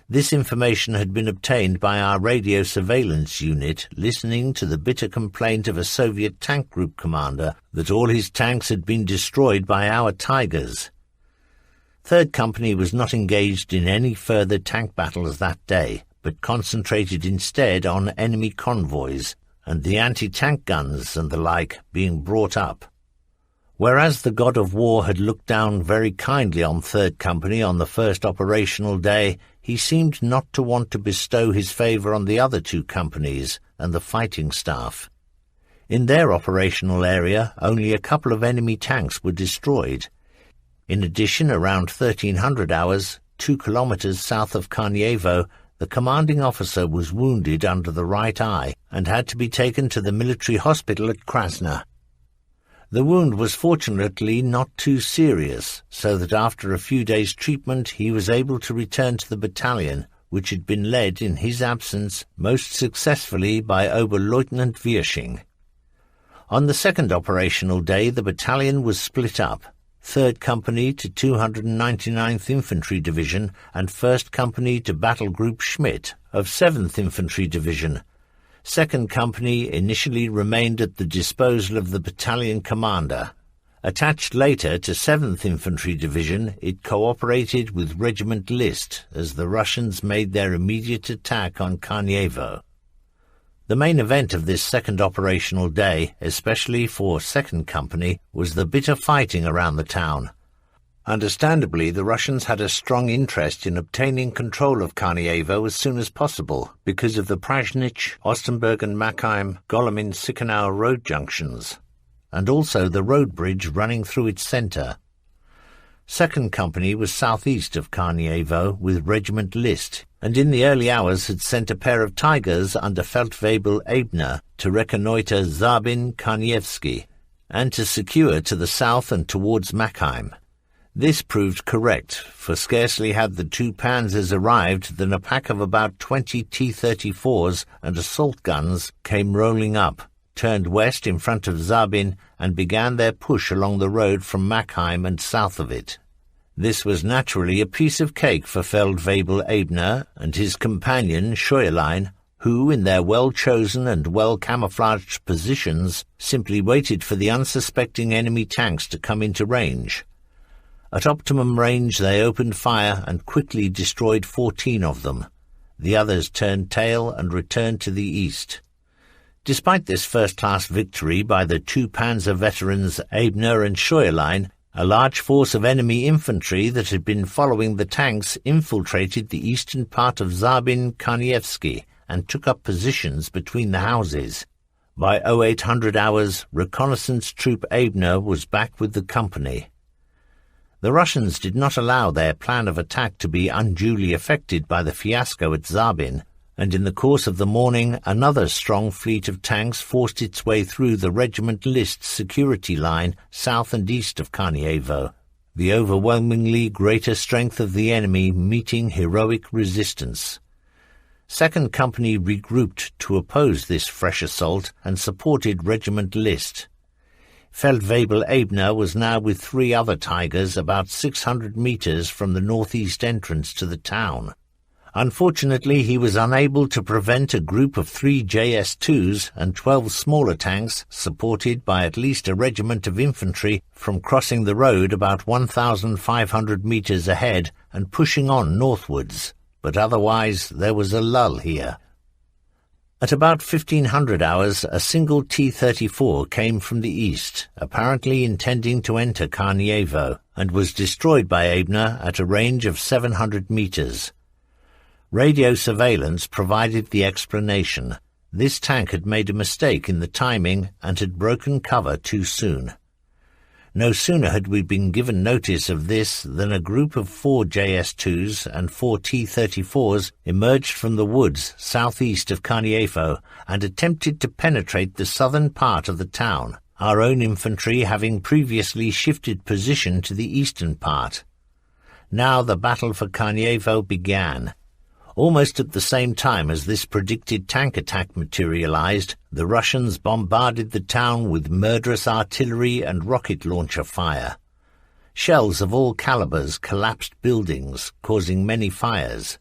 This information had been obtained by our radio surveillance unit, listening to the bitter complaint of a Soviet tank group commander that all his tanks had been destroyed by our Tigers. 3rd Company was not engaged in any further tank battles that day, but concentrated instead on enemy convoys and the anti-tank guns and the like being brought up. Whereas the god of war had looked down very kindly on 3rd Company on the first operational day, he seemed not to want to bestow his favour on the other 2 companies and the fighting staff. In their operational area, only a couple of enemy tanks were destroyed. In addition, around 1300 hours, 2 kilometres south of Karnievo, the commanding officer was wounded under the right eye and had to be taken to the military hospital at Krasna. The wound was fortunately not too serious, so that after a few days' treatment he was able to return to the battalion, which had been led in his absence most successfully by Oberleutnant Wirsching. On the second operational day the battalion was split up, 3rd Company to 299th Infantry Division and 1st Company to Battle Group Schmidt of 7th Infantry Division. 2nd Company initially remained at the disposal of the battalion commander. Attached later to 7th Infantry Division, it cooperated with Regiment List as the Russians made their immediate attack on Karnievo. The main event of this second operational day, especially for 2nd Company, was the bitter fighting around the town. Understandably, the Russians had a strong interest in obtaining control of Karnievo as soon as possible because of the Prasnich, Ostenburg and Makheim, Golomin-Sikanow road junctions, and also the road bridge running through its centre. 2nd Company was southeast of Karnievo with Regiment List, and in the early hours had sent a pair of Tigers under Feldwebel Ebner to reconnoitre Zabin-Karnievsky and to secure to the south and towards Machheim. This proved correct, for scarcely had the 2 panzers arrived than a pack of about 20 T-34s and assault guns came rolling up, turned west in front of Zabin, and began their push along the road from Machheim and south of it. This was naturally a piece of cake for Feldwebel Ebner and his companion Scheuerlein, who, in their well-chosen and well-camouflaged positions, simply waited for the unsuspecting enemy tanks to come into range. At optimum range they opened fire and quickly destroyed 14 of them. The others turned tail and returned to the east. Despite this first-class victory by the 2 panzer veterans Ebner and Scheuerlein, a large force of enemy infantry that had been following the tanks infiltrated the eastern part of Zabin-Karnievsky and took up positions between the houses. By 0800 hours, reconnaissance troop Ebner was back with the company. The Russians did not allow their plan of attack to be unduly affected by the fiasco at Zabin, and in the course of the morning another strong fleet of tanks forced its way through the Regiment List security line south and east of Karnievo, the overwhelmingly greater strength of the enemy meeting heroic resistance. 2nd Company regrouped to oppose this fresh assault and supported Regiment List. Feldwebel Ebner was now with 3 other Tigers about 600 metres from the northeast entrance to the town. Unfortunately, he was unable to prevent a group of 3 JS2s and 12 smaller tanks, supported by at least a regiment of infantry, from crossing the road about 1,500 metres ahead and pushing on northwards, but otherwise there was a lull here. At about 1500 hours, a single T-34 came from the east, apparently intending to enter Karnievo, and was destroyed by Ebner at a range of 700 metres. Radio surveillance provided the explanation. This tank had made a mistake in the timing and had broken cover too soon. No sooner had we been given notice of this than a group of 4 JS2s and 4 T-34s emerged from the woods southeast of Karnievo and attempted to penetrate the southern part of the town, our own infantry having previously shifted position to the eastern part. Now the battle for Karnievo began. Almost at the same time as this predicted tank attack materialized, the Russians bombarded the town with murderous artillery and rocket launcher fire. Shells of all calibers collapsed buildings, causing many fires.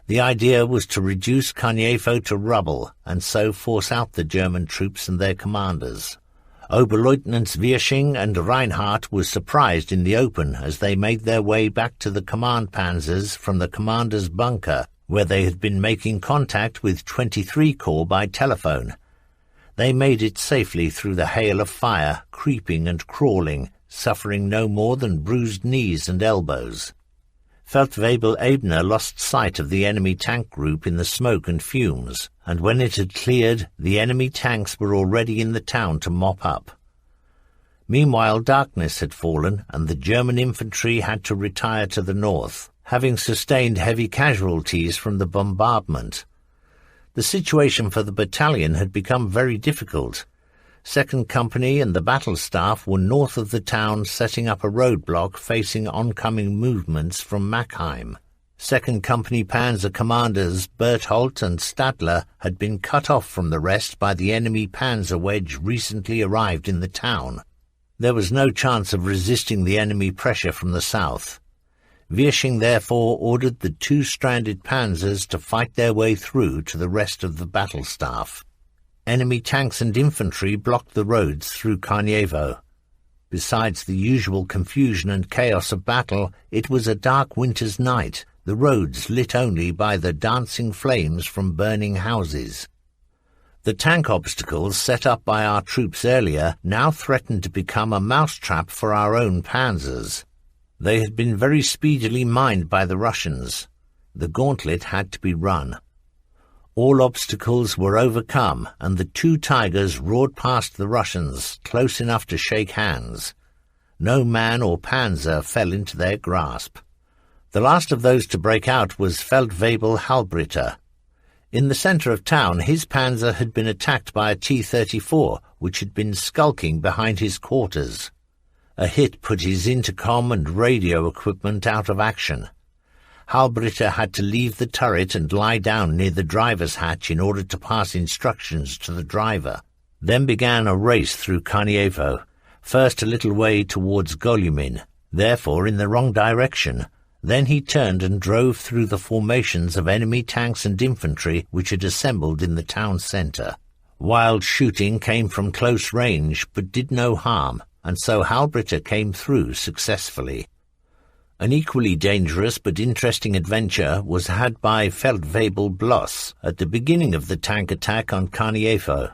The idea was to reduce Karnievo to rubble and so force out the German troops and their commanders. Oberleutnants Wirsching and Reinhardt were surprised in the open as they made their way back to the command panzers from the commander's bunker, where they had been making contact with 23 Corps by telephone. They made it safely through the hail of fire, creeping and crawling, suffering no more than bruised knees and elbows. Feldwebel Ebner lost sight of the enemy tank group in the smoke and fumes, and when it had cleared, the enemy tanks were already in the town to mop up. Meanwhile, darkness had fallen, and the German infantry had to retire to the north, having sustained heavy casualties from the bombardment. The situation for the battalion had become very difficult. 2nd Company and the battle staff were north of the town, setting up a roadblock facing oncoming movements from Machheim. 2nd Company panzer commanders Berthold and Stadler had been cut off from the rest by the enemy panzer wedge recently arrived in the town. There was no chance of resisting the enemy pressure from the south. Wirsching therefore ordered the 2 stranded panzers to fight their way through to the rest of the battle staff. Enemy tanks and infantry blocked the roads through Karnievo. Besides the usual confusion and chaos of battle, it was a dark winter's night, the roads lit only by the dancing flames from burning houses. The tank obstacles set up by our troops earlier now threatened to become a mousetrap for our own panzers. They had been very speedily mined by the Russians. The gauntlet had to be run. All obstacles were overcome, and the 2 Tigers roared past the Russians, close enough to shake hands. no man or panzer fell into their grasp. The last of those to break out was Feldwebel Halbritter. In the centre of town, his panzer had been attacked by a T-34, which had been skulking behind his quarters. A hit put his intercom and radio equipment out of action. Halbritter had to leave the turret and lie down near the driver's hatch in order to pass instructions to the driver. Then began a race through Karnievo, first a little way towards Golymin, therefore in the wrong direction. Then he turned and drove through the formations of enemy tanks and infantry which had assembled in the town centre. Wild shooting came from close range, but did no harm, and so Halbritter came through successfully. An equally dangerous but interesting adventure was had by Feldwebel Bloss at the beginning of the tank attack on Karnievo.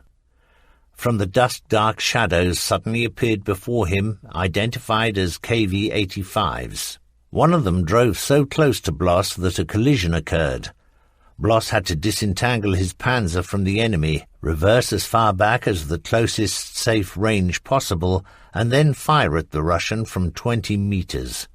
From the dusk-dark shadows suddenly appeared before him, identified as KV-85s. One of them drove so close to Bloss that a collision occurred. Bloss had to disentangle his panzer from the enemy, reverse as far back as the closest safe range possible, and then fire at the Russian from 20 meters.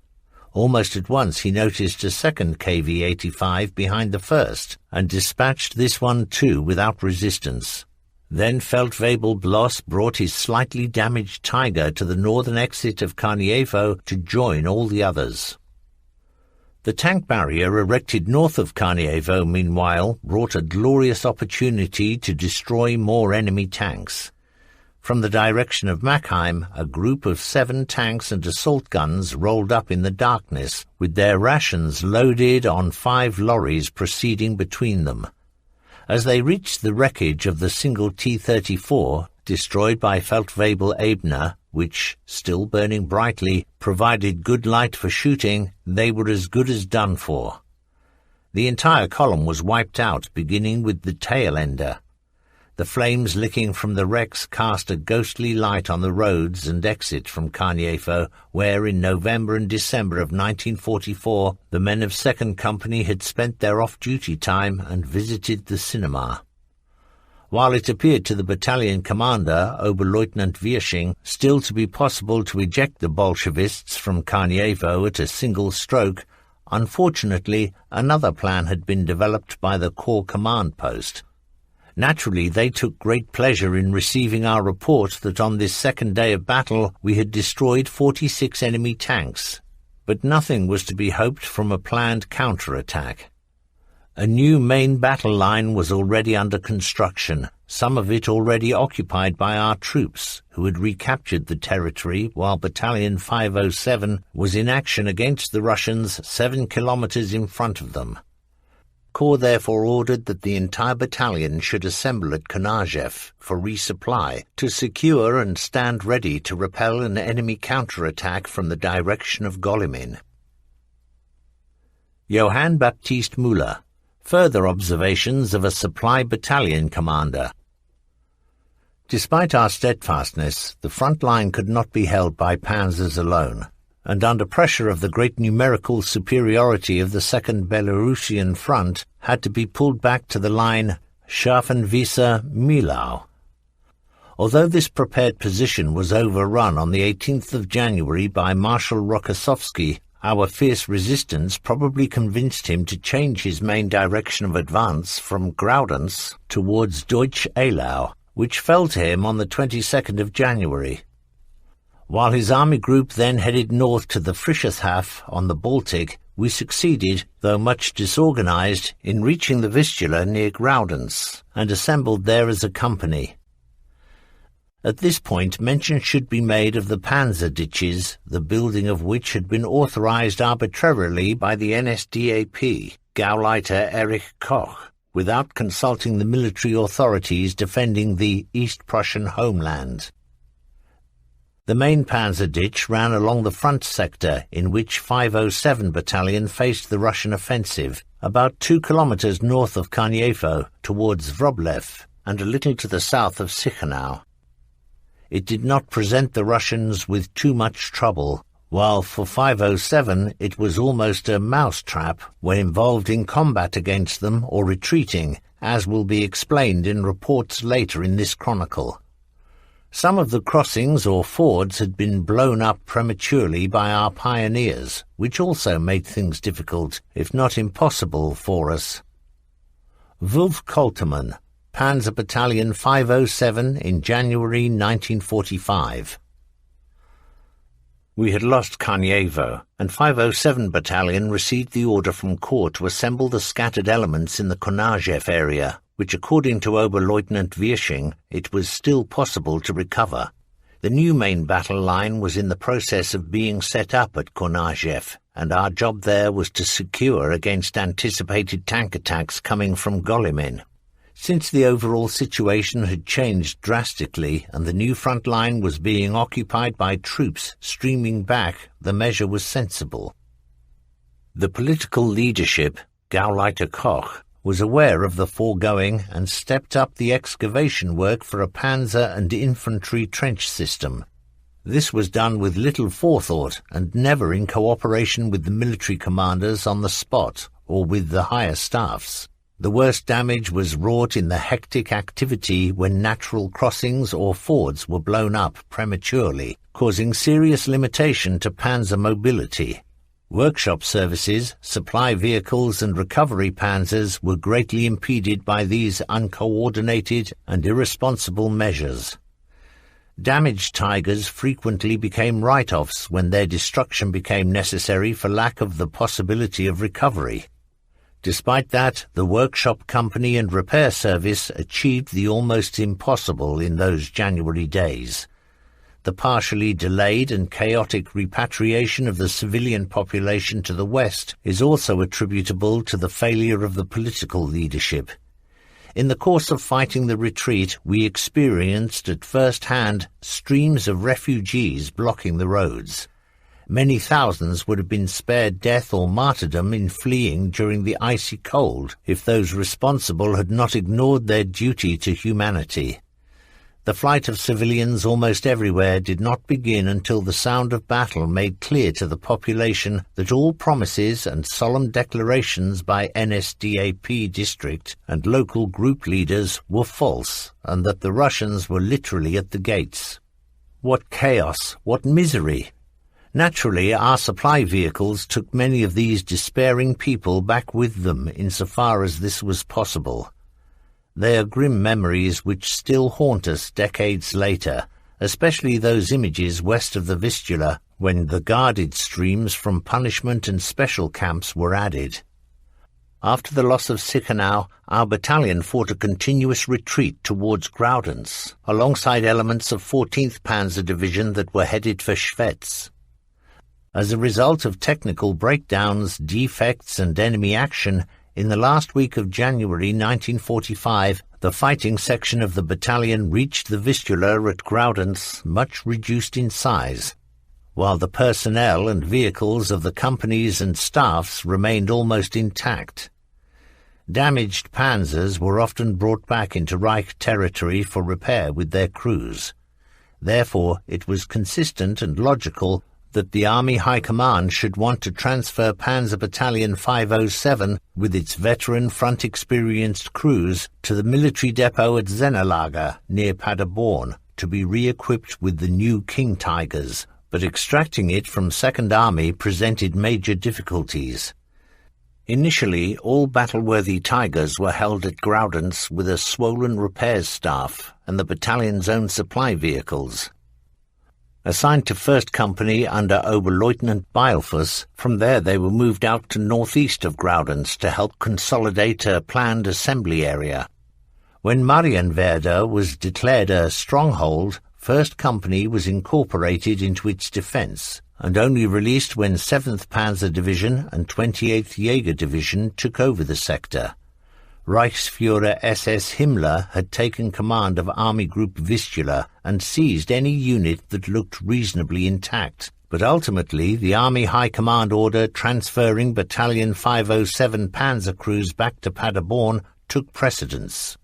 Almost at once he noticed a second KV-85 behind the first, and dispatched this one too without resistance. Then Feldwebel Bloss brought his slightly damaged Tiger to the northern exit of Karnievo to join all the others. The tank barrier erected north of Karnievo, meanwhile, brought a glorious opportunity to destroy more enemy tanks. From the direction of Machheim, a group of 7 tanks and assault guns rolled up in the darkness, with their rations loaded on 5 lorries proceeding between them. As they reached the wreckage of the single T-34, destroyed by Feldwebel Ebner, which, still burning brightly, provided good light for shooting, they were as good as done for. The entire column was wiped out, beginning with the tail ender. The flames licking from the wrecks cast a ghostly light on the roads and exit from Karnievo, where in November and December of 1944 the men of 2nd Company had spent their off-duty time and visited the cinema. While it appeared to the battalion commander, Oberleutnant Wirsching, still to be possible to eject the Bolshevists from Karnievo at a single stroke, unfortunately another plan had been developed by the Corps Command Post. Naturally, they took great pleasure in receiving our report that on this second day of battle we had destroyed 46 enemy tanks, but nothing was to be hoped from a planned counter-attack. A new main battle line was already under construction, some of it already occupied by our troops, who had recaptured the territory while Battalion 507 was in action against the Russians 7 kilometers in front of them. Corps therefore ordered that the entire battalion should assemble at Konajev for resupply to secure and stand ready to repel an enemy counterattack from the direction of Golymin. Johann Baptist Müller. Further observations of a supply battalion commander. Despite our steadfastness, the front line could not be held by panzers alone, and under pressure of the great numerical superiority of the Second Belarusian Front, had to be pulled back to the line Scharfenwieser-Mielau. Although this prepared position was overrun on the 18th of January by Marshal Rokossovsky, our fierce resistance probably convinced him to change his main direction of advance from Graudenz towards Deutsch-Eylau, which fell to him on the 22nd of January. While his army group then headed north to the Frischeshafen on the Baltic, we succeeded, though much disorganized, in reaching the Vistula near Graudenz, and assembled there as a company. At this point mention should be made of the panzer ditches, the building of which had been authorized arbitrarily by the NSDAP, Gauleiter Erich Koch, without consulting the military authorities defending the East Prussian homeland. The main panzer ditch ran along the front sector in which 507 Battalion faced the Russian offensive, about 2 kilometers north of Karnievo, towards Wroblev, and a little to the south of Sichenau. It did not present the Russians with too much trouble, while for 507 it was almost a mousetrap when involved in combat against them or retreating, as will be explained in reports later in this chronicle. Some of the crossings or fords had been blown up prematurely by our pioneers, which also made things difficult, if not impossible, for us. Wulf Koltermann, Panzer Battalion 507 in January 1945. We had lost Karnievo, and 507 Battalion received the order from Corps to assemble the scattered elements in the Konajev area, which according to Oberleutnant Wirsching, it was still possible to recover. The new main battle line was in the process of being set up at Konajev, and our job there was to secure against anticipated tank attacks coming from Golymin. Since the overall situation had changed drastically and the new front line was being occupied by troops streaming back, the measure was sensible. The political leadership, Gauleiter Koch, was aware of the foregoing and stepped up the excavation work for a panzer and infantry trench system. This was done with little forethought and never in cooperation with the military commanders on the spot or with the higher staffs. The worst damage was wrought in the hectic activity when natural crossings or fords were blown up prematurely, causing serious limitation to panzer mobility. Workshop services, supply vehicles and recovery panzers were greatly impeded by these uncoordinated and irresponsible measures. Damaged Tigers frequently became write-offs when their destruction became necessary for lack of the possibility of recovery. Despite that, the workshop company and repair service achieved the almost impossible in those January days. The partially delayed and chaotic repatriation of the civilian population to the west is also attributable to the failure of the political leadership. In the course of fighting the retreat, we experienced at first hand streams of refugees blocking the roads. Many thousands would have been spared death or martyrdom in fleeing during the icy cold if those responsible had not ignored their duty to humanity. The flight of civilians almost everywhere did not begin until the sound of battle made clear to the population that all promises and solemn declarations by NSDAP district and local group leaders were false, and that the Russians were literally at the gates. What chaos, what misery! Naturally, our supply vehicles took many of these despairing people back with them insofar as this was possible. They are grim memories which still haunt us decades later, especially those images west of the Vistula when the guarded streams from punishment and special camps were added. After the loss of Sichenau, our battalion fought a continuous retreat towards Graudenz, alongside elements of 14th Panzer Division that were headed for Schwetz. As a result of technical breakdowns, defects and enemy action, in the last week of January 1945, the fighting section of the battalion reached the Vistula at Graudenz much reduced in size, while the personnel and vehicles of the companies and staffs remained almost intact. Damaged panzers were often brought back into Reich territory for repair with their crews. Therefore, it was consistent and logical that the Army High Command should want to transfer Panzer Battalion 507 with its veteran front-experienced crews to the military depot at Sennelager near Paderborn to be re-equipped with the new King Tigers, but extracting it from Second Army presented major difficulties. Initially, all battle-worthy Tigers were held at Graudenz with a swollen repairs staff and the battalion's own supply vehicles. Assigned to 1st Company under Oberleutnant Beilfuss, from there they were moved out to northeast of Graudenz to help consolidate a planned assembly area. When Marienwerder was declared a stronghold, 1st Company was incorporated into its defence, and only released when 7th Panzer Division and 28th Jäger Division took over the sector. Reichsführer SS Himmler had taken command of Army Group Vistula and seized any unit that looked reasonably intact, but ultimately the Army High Command order transferring Battalion 507 panzer crews back to Paderborn took precedence.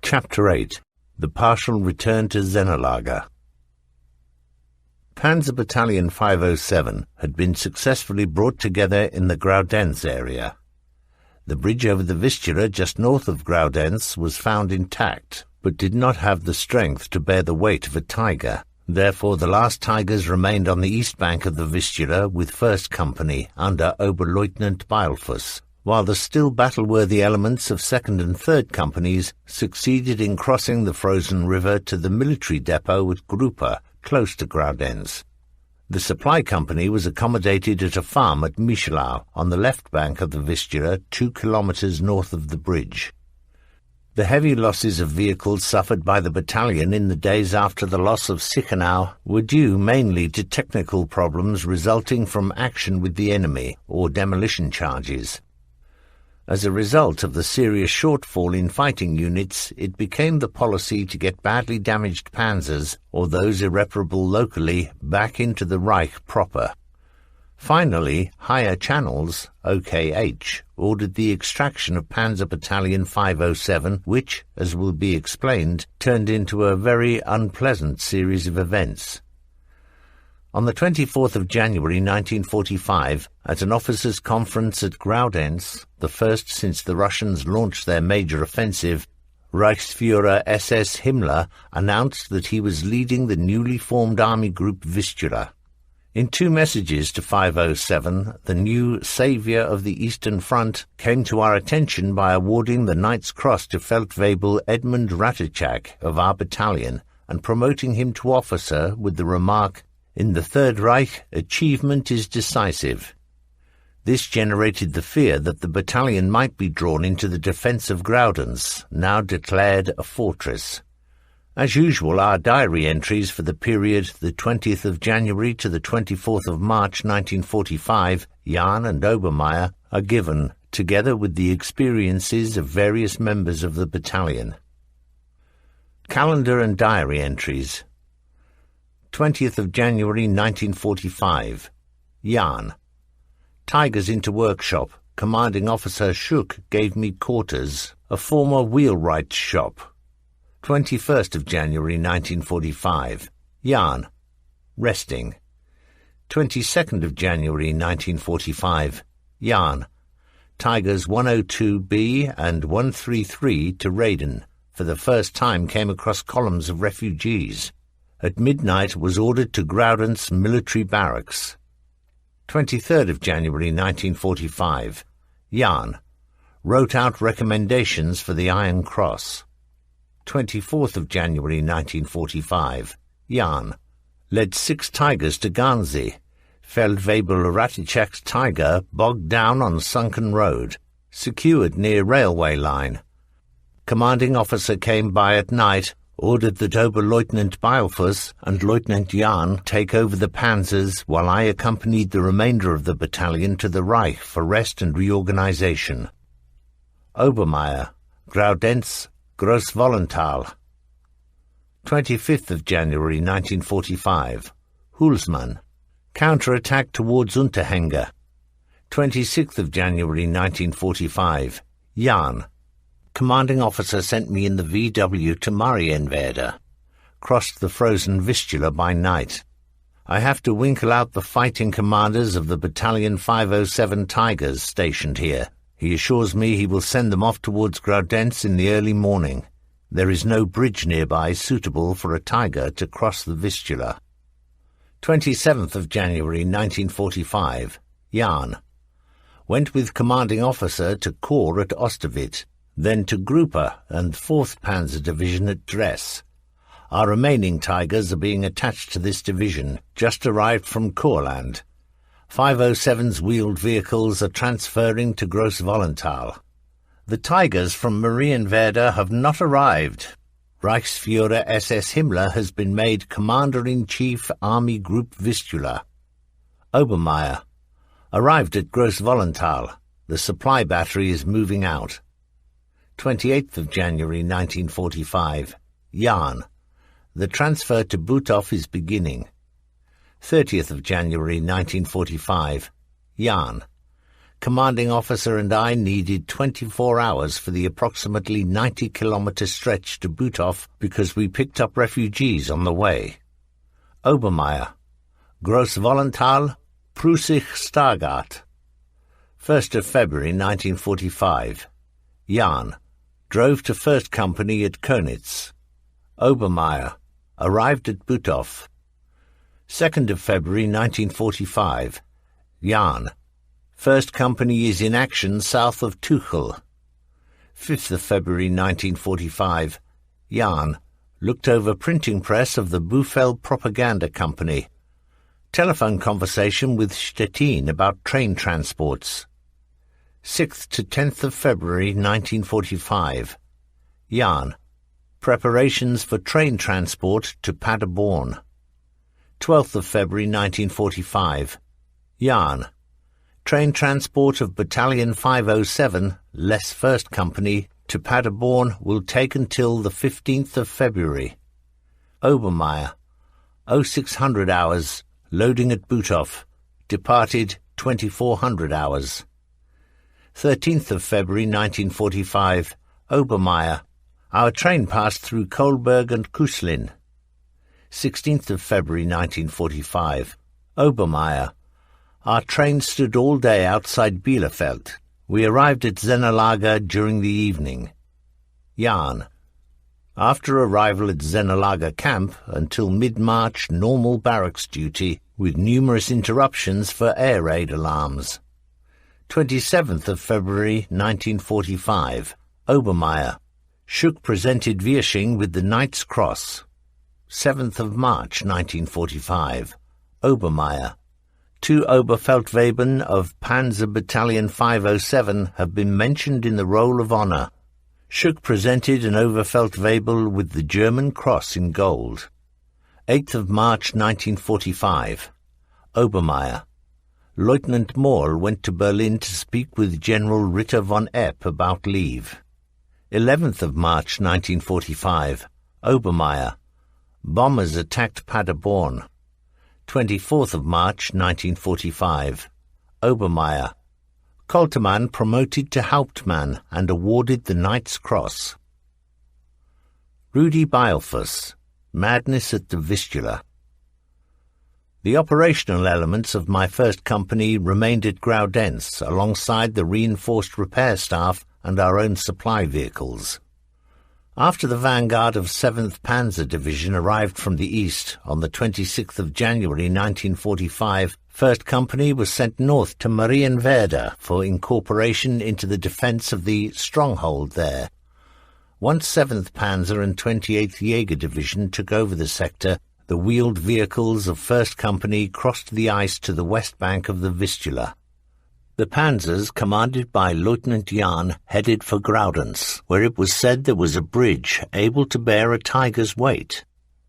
Chapter 8. The Partial Return to Sennelager. Panzer Battalion 507 had been successfully brought together in the Graudenz area. The bridge over the Vistula just north of Graudenz was found intact, but did not have the strength to bear the weight of a Tiger. Therefore the last Tigers remained on the east bank of the Vistula with 1st Company under Oberleutnant Beilfuss, while the still battle-worthy elements of 2nd and 3rd Companies succeeded in crossing the frozen river to the military depot at Gruppe, close to Graudenz. The supply company was accommodated at a farm at Michelau, on the left bank of the Vistula, 2 kilometres north of the bridge. The heavy losses of vehicles suffered by the battalion in the days after the loss of Sichenau were due mainly to technical problems resulting from action with the enemy or demolition charges. As a result of the serious shortfall in fighting units, it became the policy to get badly damaged panzers, or those irreparable locally, back into the Reich proper. Finally, Higher Channels, OKH, ordered the extraction of Panzer Battalion 507, which, as will be explained, turned into a very unpleasant series of events. On the 24th of January 1945, at an officers' conference at Graudenz, the first since the Russians launched their major offensive, Reichsführer SS Himmler announced that he was leading the newly formed Army Group Vistula. In 2 messages to 507, the new saviour of the Eastern Front came to our attention by awarding the Knight's Cross to Feldwebel Edmund Ratajczak of our battalion and promoting him to officer with the remark, "In the Third Reich, achievement is decisive." This generated the fear that the battalion might be drawn into the defence of Graudenz, now declared a fortress. As usual, our diary entries for the period the 20th of January to the 24th of March 1945, Jahn and Obermeier, are given, together with the experiences of various members of the battalion. Calendar and diary entries. 20th of January 1945. Jahn. Tigers into workshop. Commanding Officer Schuck gave me quarters, a former wheelwright shop. 21st of January 1945. Jahn. Resting. 22nd of January 1945. Jahn. Tigers 102B and 133 to Raiden. For the first time came across columns of refugees. At midnight was ordered to Graudenz military barracks. 23rd of January 1945. Jahn. Wrote out recommendations for the Iron Cross. 24th of January 1945. Jahn. Led 6 Tigers to Garnsee. Feldwebel Ratajczak's Tiger bogged down on sunken road. Secured near railway line. Commanding officer came by at night, ordered that Oberleutnant Beilfuss and Lieutenant Jahn take over the panzers while I accompanied the remainder of the battalion to the Reich for rest and reorganization. Obermeier, Graudenz, Grosswollenthal. 25th of January 1945. Hulsmann. Counter-attack towards Unterhänge. 26th of January 1945. Jahn. Commanding officer sent me in the VW to Marienwerder. Crossed the frozen Vistula by night. I have to winkle out the fighting commanders of the Battalion 507 Tigers stationed here. He assures me he will send them off towards Graudenz in the early morning. There is no bridge nearby suitable for a Tiger to cross the Vistula. 27th of January 1945. Jahn. Went with commanding officer to Corps at Osterwitz, then to Gruppe and 4th Panzer Division at Dress. Our remaining Tigers are being attached to this division, just arrived from Courland. 507's wheeled vehicles are transferring to Grosswollenthal. The Tigers from Marienwerder have not arrived. Reichsführer SS Himmler has been made Commander-in-Chief Army Group Vistula. Obermeier. Arrived at Grosswollenthal. The supply battery is moving out. 28th of January 1945. Jahn. The transfer to Butow is beginning. 30th of January 1945. Jahn. Commanding officer and I needed 24 hours for the approximately 90-kilometre stretch to Butow because we picked up refugees on the way. Obermeier. Grosswollenthal, Preußisch Stargard. 1st of February 1945. Jahn. Drove to 1st Company at Könitz. Obermeier, arrived at Butov. 2nd of February 1945, Jahn, 1st Company is in action south of Tuchel. 5th of February 1945, Jahn, looked over printing press of the Buffel Propaganda Company. Telephone conversation with Stettin about train transports. 6th to 10th of February 1945, Jahn, preparations for train transport to Paderborn. 12th of February 1945, Jahn, train transport of Battalion 507, less 1st Company, to Paderborn will take until the 15th of February. Obermeier, 0600 hours, loading at Butov, departed 2400 hours. 13th of February 1945, Obermeier, our train passed through Kohlberg and Kuslin. 16th of February 1945, Obermeier, our train stood all day outside Bielefeld. We arrived at Zennerlager during the evening. Jahn, after arrival at Zennerlager camp until mid-March normal barracks duty with numerous interruptions for air raid alarms. 27th of February 1945, Obermeier, Schuck presented Wirsching with the Knight's Cross. 7th of March 1945, Obermeier, 2 Oberfeldwebel of Panzer Battalion 507 have been mentioned in the Roll of Honor. Schuck presented an Oberfeldwebel with the German Cross in gold. 8th of March 1945, Obermeier, Lieutenant Moll went to Berlin to speak with General Ritter von Epp about leave. 11th of March 1945, Obermeier, bombers attacked Paderborn. 24th of March 1945, Obermeier, Koltermann promoted to Hauptmann and awarded the Knight's Cross. Rudi Beilfuss, madness at the Vistula. The operational elements of my 1st Company remained at Graudenz alongside the reinforced repair staff and our own supply vehicles. After the vanguard of 7th Panzer Division arrived from the east on the 26th of January 1945, 1st Company was sent north to Marienwerder for incorporation into the defence of the stronghold there. Once 7th Panzer and 28th Jaeger Division took over the sector, the wheeled vehicles of 1st Company crossed the ice to the west bank of the Vistula. The panzers, commanded by Lieutenant Jahn, headed for Graudenz, where it was said there was a bridge able to bear a tiger's weight.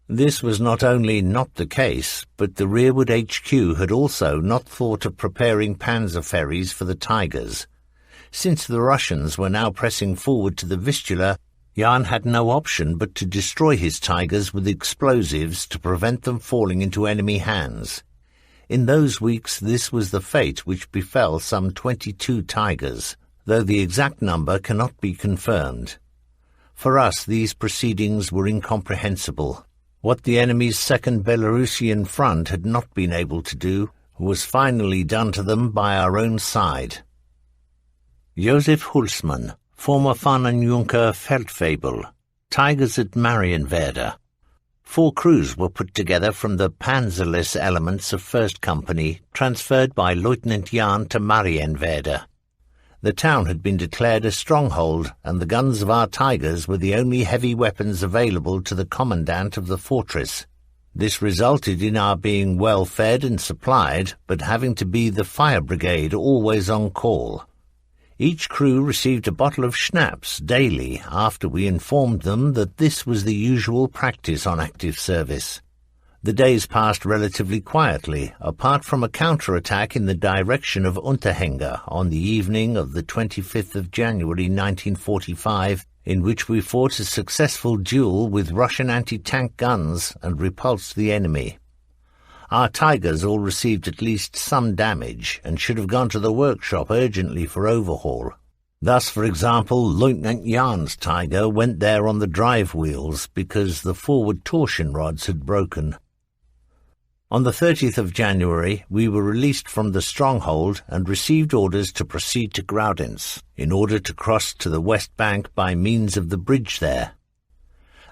This was not only not the case, but the rearward HQ had also not thought of preparing panzer ferries for the tigers. Since the Russians were now pressing forward to the Vistula, Jahn had no option but to destroy his tigers with explosives to prevent them falling into enemy hands. In those weeks this was the fate which befell some 22 tigers, though the exact number cannot be confirmed. For us these proceedings were incomprehensible. What the enemy's Second Belarusian Front had not been able to do was finally done to them by our own side. Josef Hulsmann, former Fahnenjunker Feldwebel, Tigers at Marienwerder. 4 crews were put together from the panzerless elements of 1st Company, transferred by Lieutenant Jahn to Marienwerder. The town had been declared a stronghold, and the guns of our Tigers were the only heavy weapons available to the commandant of the fortress. This resulted in our being well fed and supplied, but having to be the fire brigade always on call. Each crew received a bottle of schnapps daily after we informed them that this was the usual practice on active service. The days passed relatively quietly, apart from a counter-attack in the direction of Unterhänge on the evening of the 25th of January 1945, in which we fought a successful duel with Russian anti-tank guns and repulsed the enemy. Our Tigers all received at least some damage and should have gone to the workshop urgently for overhaul. Thus, for example, Lieutenant Jahn's Tiger went there on the drive wheels because the forward torsion rods had broken. On the 30th of January, we were released from the stronghold and received orders to proceed to Graudenz in order to cross to the west bank by means of the bridge there.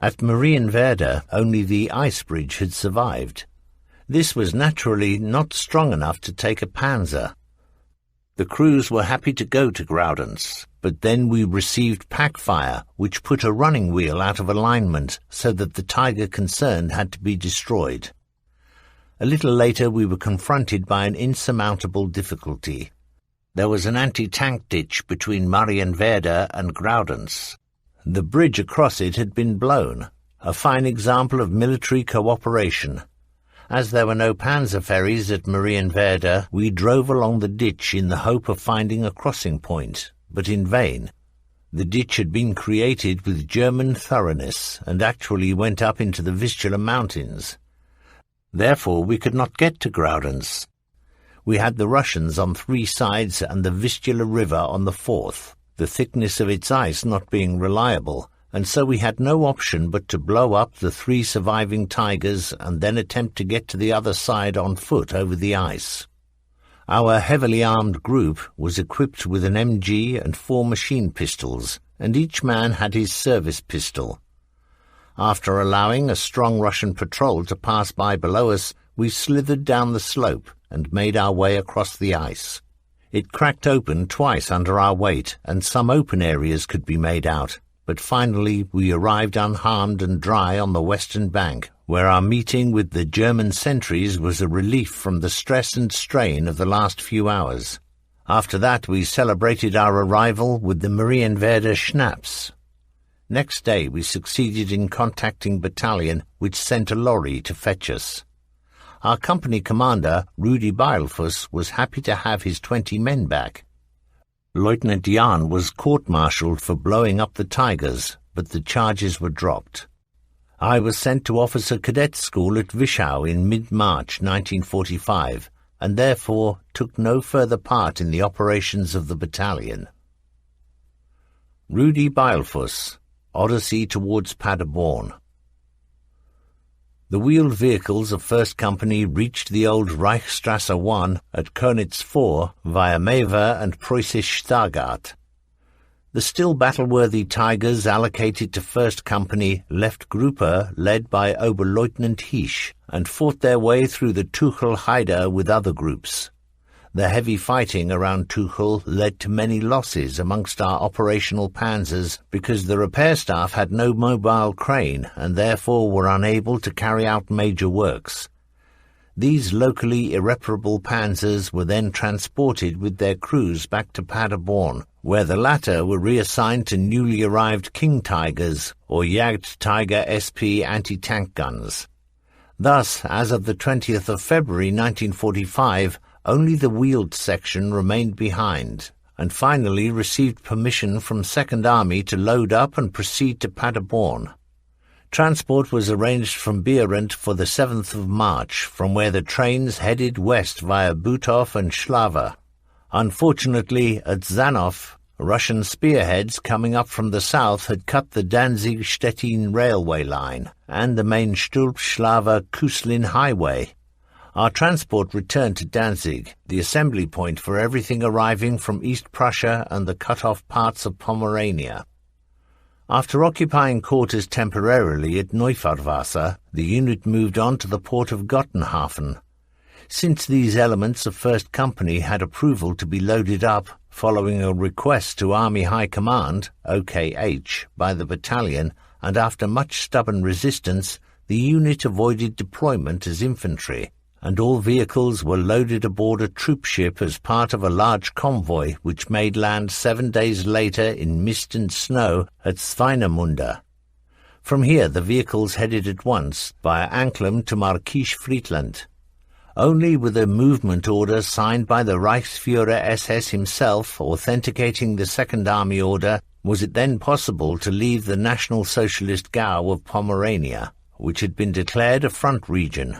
At Marienwerder, only the ice bridge had survived. This was naturally not strong enough to take a panzer. The crews were happy to go to Graudenz, but then we received pack fire, which put a running wheel out of alignment so that the Tiger concerned had to be destroyed. A little later we were confronted by an insurmountable difficulty. There was an anti-tank ditch between Marienwerder and Graudenz. The bridge across it had been blown, a fine example of military cooperation. As there were no panzer ferries at Marienwerder, we drove along the ditch in the hope of finding a crossing point, but in vain. The ditch had been created with German thoroughness and actually went up into the Vistula Mountains. Therefore we could not get to Graudenz. We had the Russians on 3 sides and the Vistula River on the 4th. The thickness of its ice not being reliable, and so we had no option but to blow up the 3 surviving Tigers and then attempt to get to the other side on foot over the ice. Our heavily armed group was equipped with an MG and 4 machine pistols, and each man had his service pistol. After allowing a strong Russian patrol to pass by below us, we slithered down the slope and made our way across the ice. It cracked open twice under our weight, and some open areas could be made out, but finally we arrived unharmed and dry on the western bank, where our meeting with the German sentries was a relief from the stress and strain of the last few hours. After that we celebrated our arrival with the Marienwerder Schnapps. Next day we succeeded in contacting battalion, which sent a lorry to fetch us. Our company commander, Rudi Beilfuss, was happy to have his 20 men back. Lieutenant Jahn was court-martialed for blowing up the Tigers, but the charges were dropped. I was sent to officer cadet school at Wischau in mid-March 1945, and therefore took no further part in the operations of the battalion. Rudi Beilfuss, Odyssey towards Paderborn. The wheeled vehicles of 1st Company reached the old Reichstrasse 1 at Könitz 4 via Mever and Preußisch Stargard. The still battle-worthy Tigers allocated to 1st Company left Gruppe led by Oberleutnant Hisch and fought their way through the Tuchel Haida with other groups. The heavy fighting around Tuchel led to many losses amongst our operational panzers because the repair staff had no mobile crane and therefore were unable to carry out major works. These locally irreparable panzers were then transported with their crews back to Paderborn, where the latter were reassigned to newly arrived King Tigers or Jagdtiger SP anti-tank guns. Thus, as of the 20th of February 1945, only the wheeled section remained behind, and finally received permission from 2nd Army to load up and proceed to Paderborn. Transport was arranged from Beirut for the 7th of March, from where the trains headed west via Butov and Schlava. Unfortunately, at Zanoff, Russian spearheads coming up from the south had cut the Danzig-Stettin railway line and the main Stulp-Schlava-Kuslin highway. Our transport returned to Danzig, the assembly point for everything arriving from East Prussia and the cut-off parts of Pomerania. After occupying quarters temporarily at Neufahrwasser, the unit moved on to the port of Gottenhafen. Since these elements of 1st Company had approval to be loaded up, following a request to Army High Command, OKH, by the battalion, and after much stubborn resistance, the unit avoided deployment as infantry, and all vehicles were loaded aboard a troop ship as part of a large convoy which made land 7 days later in mist and snow at Swinemünde. From here the vehicles headed at once via Anklam to Markisch Friedland. Only with a movement order signed by the Reichsführer SS himself authenticating the 2nd Army order was it then possible to leave the National Socialist Gau of Pomerania, which had been declared a front region.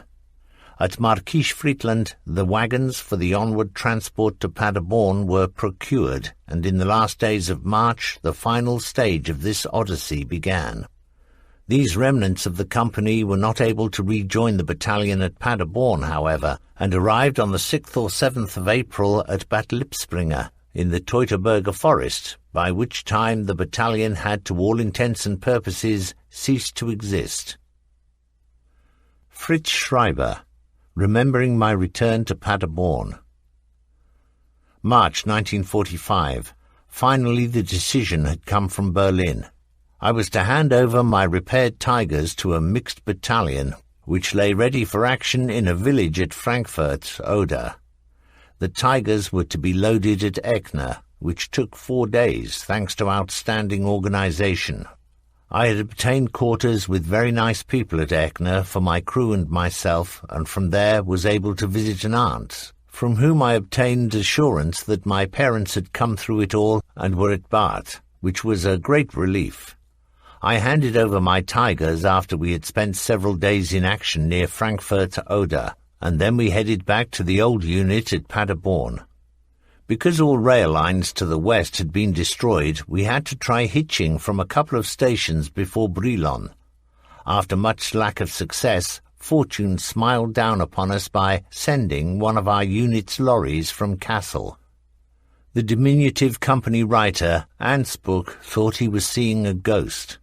At Markisch Friedland, the wagons for the onward transport to Paderborn were procured, and in the last days of March the final stage of this odyssey began. These remnants of the company were not able to rejoin the battalion at Paderborn, however, and arrived on the 6th or 7th of April at Bad Lipspringer in the Teutoburger forest, by which time the battalion had to all intents and purposes ceased to exist. Fritz Schreiber, remembering my return to Paderborn. March 1945. Finally the decision had come from Berlin. I was to hand over my repaired Tigers to a mixed battalion, which lay ready for action in a village at Frankfurt Oder. The Tigers were to be loaded at Eckner, which took 4 days, thanks to outstanding organization. I had obtained quarters with very nice people at Eckner for my crew and myself, and from there was able to visit an aunt, from whom I obtained assurance that my parents had come through it all and were at Bad, which was a great relief. I handed over my Tigers after we had spent several days in action near Frankfurt Oder, and then we headed back to the old unit at Paderborn. Because all rail lines to the west had been destroyed, we had to try hitching from a couple of stations before Brilon. After much lack of success, fortune smiled down upon us by sending one of our unit's lorries from Kassel. The diminutive company writer, Ansbuch, thought he was seeing a ghost.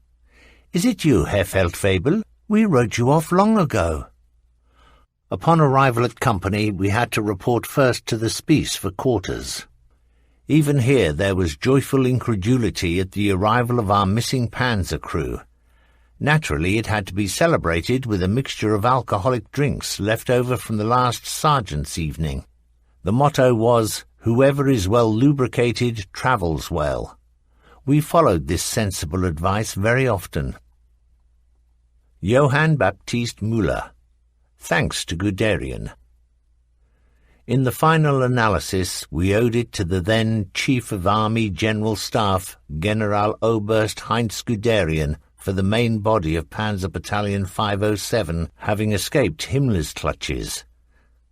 "Is it you, Herr Feldwebel? We wrote you off long ago." Upon arrival at company, we had to report first to the Spiess for quarters. Even here there was joyful incredulity at the arrival of our missing panzer crew. Naturally, it had to be celebrated with a mixture of alcoholic drinks left over from the last sergeant's evening. The motto was, "Whoever is well lubricated travels well." We followed this sensible advice very often. Johann Baptist Müller. Thanks to Guderian. In the final analysis, we owed it to the then Chief of Army General Staff, Generaloberst Heinz Guderian, for the main body of Panzer Battalion 507 having escaped Himmler's clutches.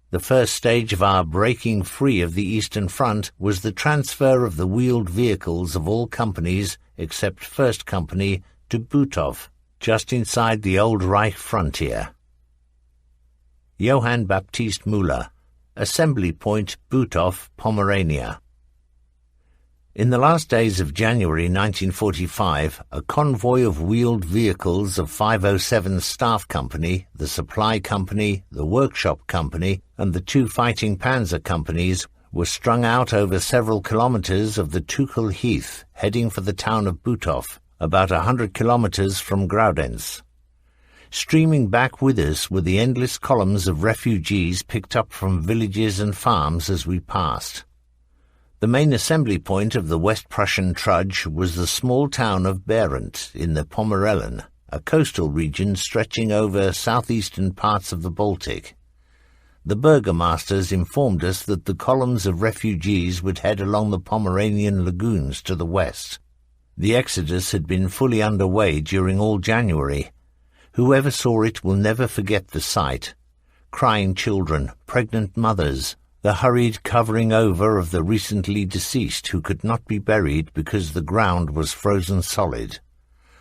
The first stage of our breaking free of the Eastern Front was the transfer of the wheeled vehicles of all companies except 1st Company to Butow, just inside the old Reich frontier. Johann Baptist Müller, Assembly Point, Butow, Pomerania. In the last days of January 1945, a convoy of wheeled vehicles of 507's Staff Company, the Supply Company, the Workshop Company, and the 2 fighting panzer companies were strung out over several kilometers of the Tuchel Heath, heading for the town of Butow, about 100 kilometers from Graudenz. Streaming back with us were the endless columns of refugees picked up from villages and farms as we passed. The main assembly point of the West Prussian trudge was the small town of Behrendt in the Pomerellen, a coastal region stretching over southeastern parts of the Baltic. The burgomasters informed us that the columns of refugees would head along the Pomeranian lagoons to the west. The exodus had been fully underway during all January. Whoever saw it will never forget the sight. Crying children, pregnant mothers, the hurried covering over of the recently deceased who could not be buried because the ground was frozen solid.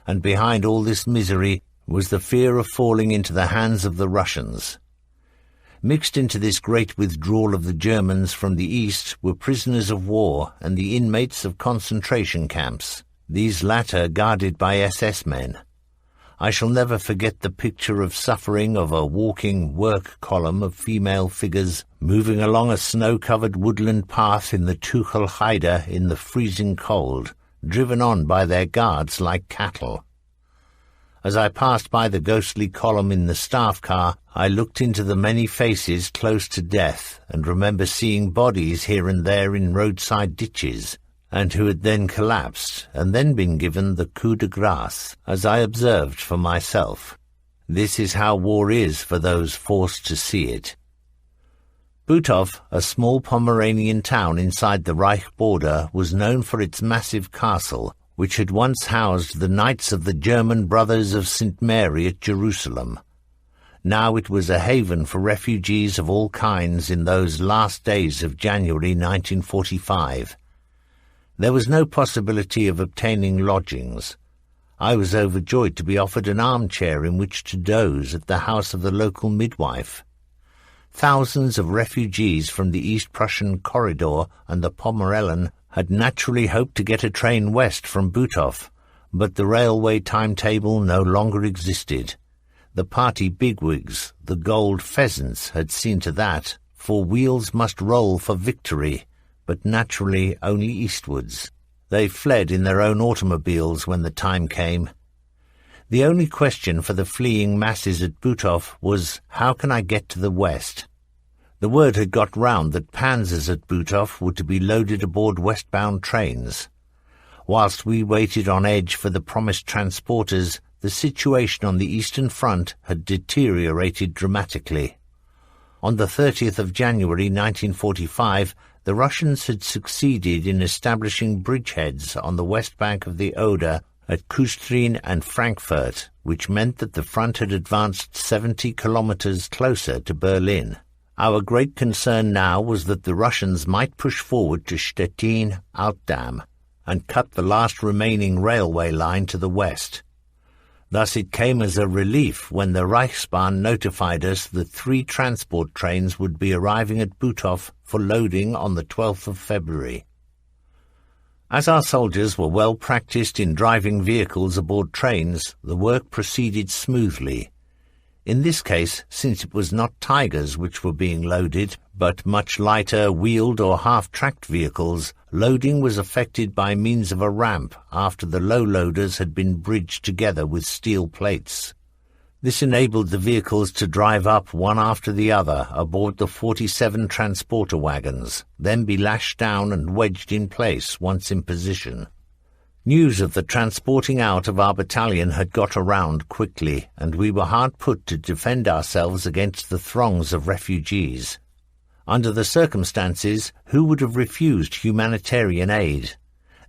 And behind all this misery was the fear of falling into the hands of the Russians. Mixed into this great withdrawal of the Germans from the east were prisoners of war and the inmates of concentration camps, these latter guarded by SS men. I shall never forget the picture of suffering of a walking work column of female figures moving along a snow-covered woodland path in the Tuchel Heide in the freezing cold, driven on by their guards like cattle. As I passed by the ghostly column in the staff car, I looked into the many faces close to death and remember seeing bodies here and there in roadside ditches, and who had then collapsed and then been given the coup de grâce, as I observed for myself. This is how war is for those forced to see it. Butow, a small Pomeranian town inside the Reich border, was known for its massive castle, which had once housed the Knights of the German Brothers of St. Mary at Jerusalem. Now it was a haven for refugees of all kinds in those last days of January 1945. There was no possibility of obtaining lodgings. I was overjoyed to be offered an armchair in which to doze at the house of the local midwife. Thousands of refugees from the East Prussian corridor and the Pomerellen had naturally hoped to get a train west from Butow, But the railway timetable no longer existed. The party bigwigs, the gold pheasants, had seen to that, for wheels must roll for victory, but naturally only eastwards. They fled in their own automobiles when the time came. The only question for the fleeing masses at Butov was, how can I get to the west? The word had got round that panzers at Butov were to be loaded aboard westbound trains. Whilst we waited on edge for the promised transporters, the situation on the Eastern Front had deteriorated dramatically. On the 30th of January 1945, the Russians had succeeded in establishing bridgeheads on the west bank of the Oder at Kustrin and Frankfurt, which meant that the front had advanced 70 kilometers closer to Berlin. Our great concern now was that the Russians might push forward to Stettin, Altdam, and cut the last remaining railway line to the west. Thus it came as a relief when the Reichsbahn notified us that 3 transport trains would be arriving at Butov for loading on the 12th of February. As our soldiers were well practiced in driving vehicles aboard trains, the work proceeded smoothly. In this case, since it was not Tigers which were being loaded, but much lighter wheeled or half-tracked vehicles, loading was effected by means of a ramp after the low loaders had been bridged together with steel plates. This enabled the vehicles to drive up one after the other aboard the 47 transporter wagons, then be lashed down and wedged in place once in position. News of the transporting out of our battalion had got around quickly, and we were hard put to defend ourselves against the throngs of refugees. Under the circumstances, who would have refused humanitarian aid?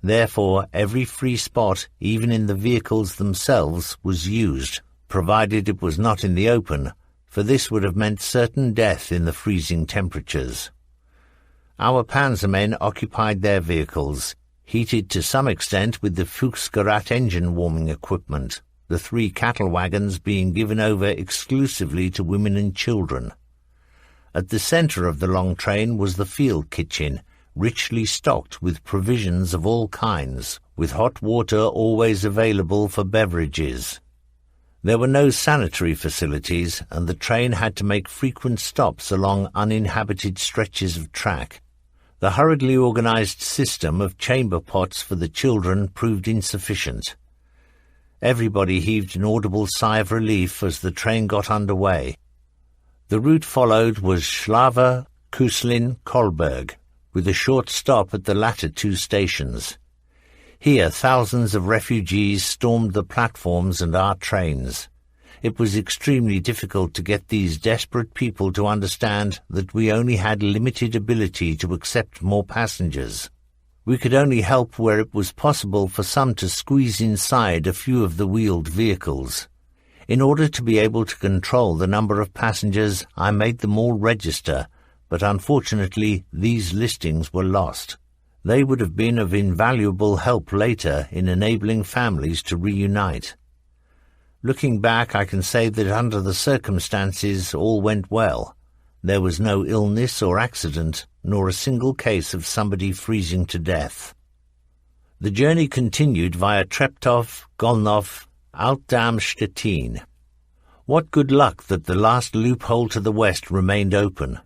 Therefore, every free spot, even in the vehicles themselves, was used, provided it was not in the open, for this would have meant certain death in the freezing temperatures. Our panzermen occupied their vehicles, heated to some extent with the Fuchsgerät engine warming equipment, the 3 cattle wagons being given over exclusively to women and children. At the centre of the long train was the field kitchen, richly stocked with provisions of all kinds, with hot water always available for beverages. There were no sanitary facilities, and the train had to make frequent stops along uninhabited stretches of track. The hurriedly organized system of chamber pots for the children proved insufficient. Everybody heaved an audible sigh of relief as the train got under way. The route followed was Schlawe, Kuslin, Kolberg, with a short stop at the latter 2 stations. Here thousands of refugees stormed the platforms and our trains. It was extremely difficult to get these desperate people to understand that we only had limited ability to accept more passengers. We could only help where it was possible for some to squeeze inside a few of the wheeled vehicles. In order to be able to control the number of passengers, I made them all register, but unfortunately these listings were lost. They would have been of invaluable help later in enabling families to reunite. Looking back, I can say that under the circumstances all went well. There was no illness or accident, nor a single case of somebody freezing to death. The journey continued via Treptow, Golnov, Altdam, Stettin. What good luck that the last loophole to the west remained open.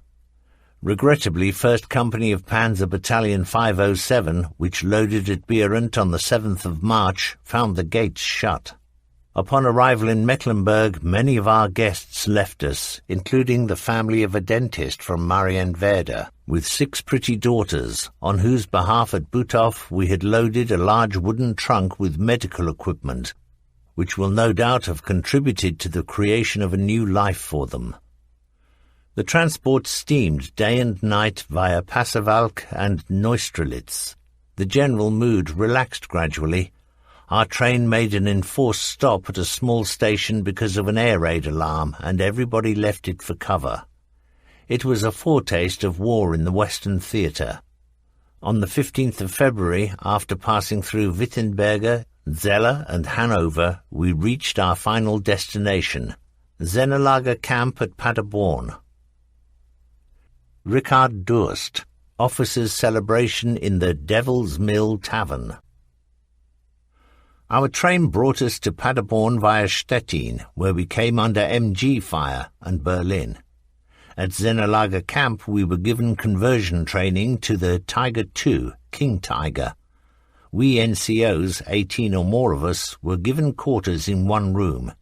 Regrettably, 1st Company of Panzer Battalion 507, which loaded at Beirut on the 7th of March, found the gates shut. Upon arrival in Mecklenburg, many of our guests left us, including the family of a dentist from Marienwerder, with 6 pretty daughters, on whose behalf at Butov we had loaded a large wooden trunk with medical equipment, which will no doubt have contributed to the creation of a new life for them. The transport steamed day and night via Pasewalk and Neustrelitz. The general mood relaxed gradually. Our train made an enforced stop at a small station because of an air raid alarm, and everybody left it for cover. It was a foretaste of war in the Western Theatre. On the 15th of February, after passing through Wittenberge, Zelle and Hanover, we reached our final destination, Sennelager Camp at Paderborn. Richard Durst, Officers' Celebration in the Devil's Mill Tavern. Our train brought us to Paderborn via Stettin, where we came under MG fire, and Berlin. At Zennerlager camp we were given conversion training to the Tiger II, King Tiger. We NCOs, 18 or more of us, were given quarters in one room.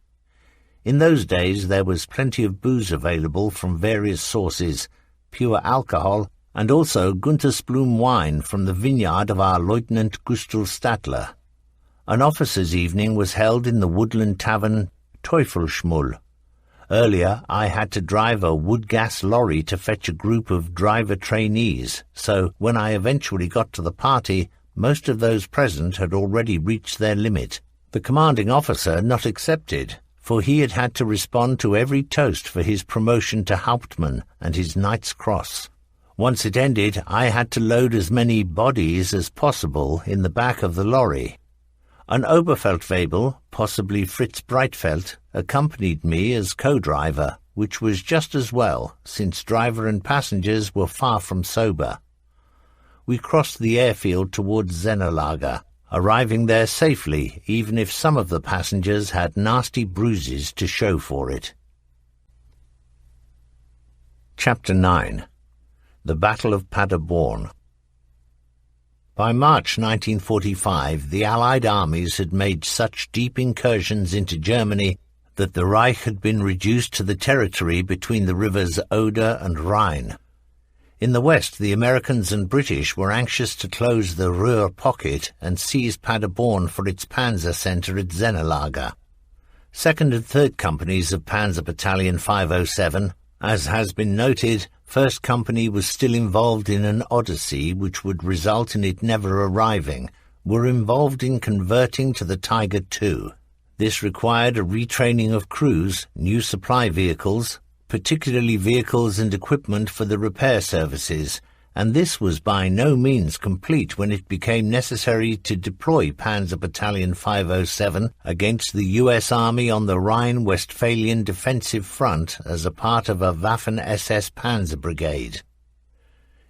In those days there was plenty of booze available from various sources, pure alcohol, and also Guntersblum wine from the vineyard of our Lieutenant Gustl Stadler. An officers' evening was held in the woodland tavern Teufelschmull. Earlier I had to drive a wood-gas lorry to fetch a group of driver trainees, so when I eventually got to the party, most of those present had already reached their limit. The commanding officer not excepted, for he had had to respond to every toast for his promotion to Hauptmann and his Knight's Cross. Once it ended, I had to load as many bodies as possible in the back of the lorry. An Oberfeldwebel, possibly Fritz Breitfeld, accompanied me as co-driver, which was just as well, since driver and passengers were far from sober. We crossed the airfield towards Zennerlager, arriving there safely, even if some of the passengers had nasty bruises to show for it. Chapter 9. The Battle of Paderborn. By March 1945, the Allied armies had made such deep incursions into Germany that the Reich had been reduced to the territory between the rivers Oder and Rhine. In the west, the Americans and British were anxious to close the Ruhr pocket and seize Paderborn for its panzer centre at Zennerlager. 2nd and 3rd Companies of Panzer Battalion 507, as has been noted, 1st Company was still involved in an odyssey which would result in it never arriving, were involved in converting to the Tiger II. This required a retraining of crews, new supply vehicles, particularly vehicles and equipment for the repair services, and this was by no means complete when it became necessary to deploy Panzer Battalion 507 against the U.S. Army on the Rhine-Westphalian defensive front as a part of a Waffen-SS Panzer Brigade.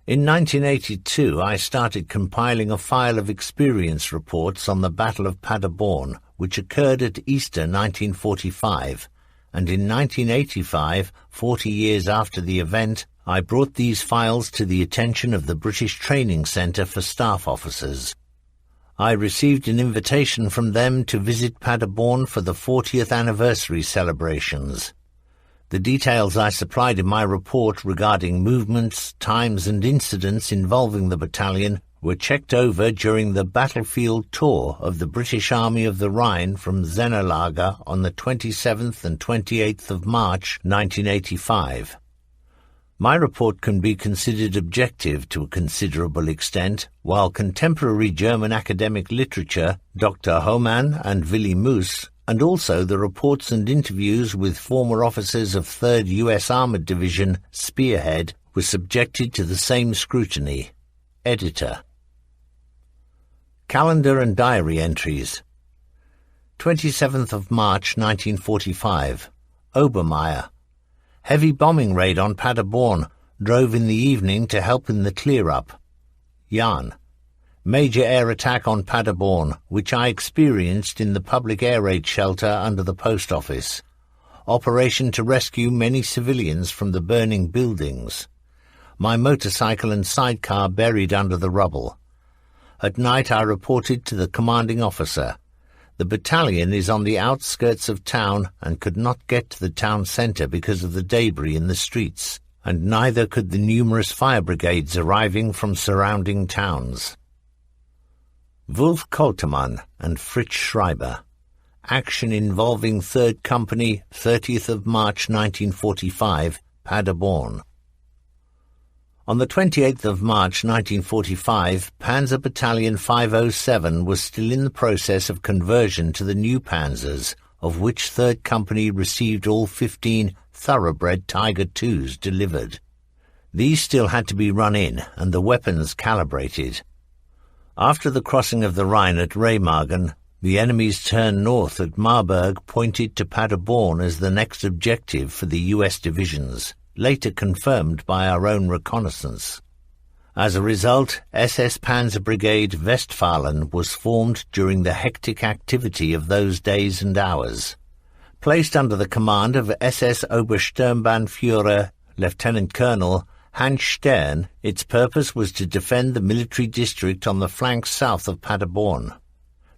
In 1982 I started compiling a file of experience reports on the Battle of Paderborn, which occurred at Easter 1945, and in 1985, 40 years after the event, I brought these files to the attention of the British Training Centre for Staff Officers. I received an invitation from them to visit Paderborn for the 40th anniversary celebrations. The details I supplied in my report regarding movements, times and incidents involving the battalion were checked over during the battlefield tour of the British Army of the Rhine from Zennerlager on the 27th and 28th of March 1985. My report can be considered objective to a considerable extent, while contemporary German academic literature, Dr. Hohmann and Willy Moos, and also the reports and interviews with former officers of 3rd U.S. Armored Division, Spearhead, were subjected to the same scrutiny. Editor. Calendar and diary entries. 27th of March 1945. Obermeier. Heavy bombing raid on Paderborn. Drove in the evening to help in the clear-up. Jan. Major air attack on Paderborn, which I experienced in the public air raid shelter under the post office. Operation to rescue many civilians from the burning buildings. My motorcycle and sidecar buried under the rubble. At night I reported to the commanding officer. The battalion is on the outskirts of town and could not get to the town centre because of the debris in the streets, and neither could the numerous fire brigades arriving from surrounding towns. Wulf Koltermann and Fritz Schreiber. Action involving 3rd Company, 30th of March 1945, Paderborn. On the 28th of March 1945, Panzer Battalion 507 was still in the process of conversion to the new panzers, of which 3rd Company received all 15 thoroughbred Tiger IIs delivered. These still had to be run in and the weapons calibrated. After the crossing of the Rhine at Remagen, the enemy's turn north at Marburg pointed to Paderborn as the next objective for the U.S. divisions, later confirmed by our own reconnaissance. As a result, SS Panzer Brigade Westphalen was formed during the hectic activity of those days and hours. Placed under the command of SS Obersturmbannführer Lieutenant Colonel Hans Stern, its purpose was to defend the military district on the flank south of Paderborn.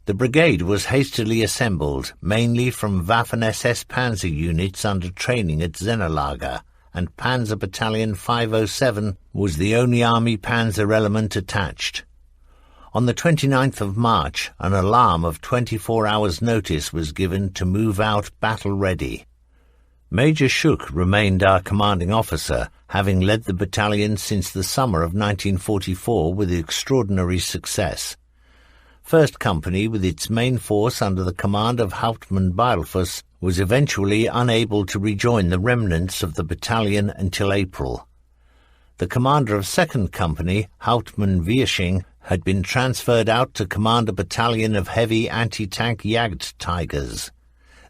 The brigade was hastily assembled, mainly from Waffen-SS Panzer units under training at Zennerlager, and Panzer Battalion 507 was the only army panzer element attached. On the 29th of March, an alarm of 24 hours' notice was given to move out battle-ready. Major Schuck remained our commanding officer, having led the battalion since the summer of 1944 with extraordinary success. 1st Company, with its main force under the command of Hauptmann Beilfuss, was eventually unable to rejoin the remnants of the battalion until April. The commander of 2nd Company, Hauptmann Wiersching, had been transferred out to command a battalion of heavy anti-tank Jagdtigers.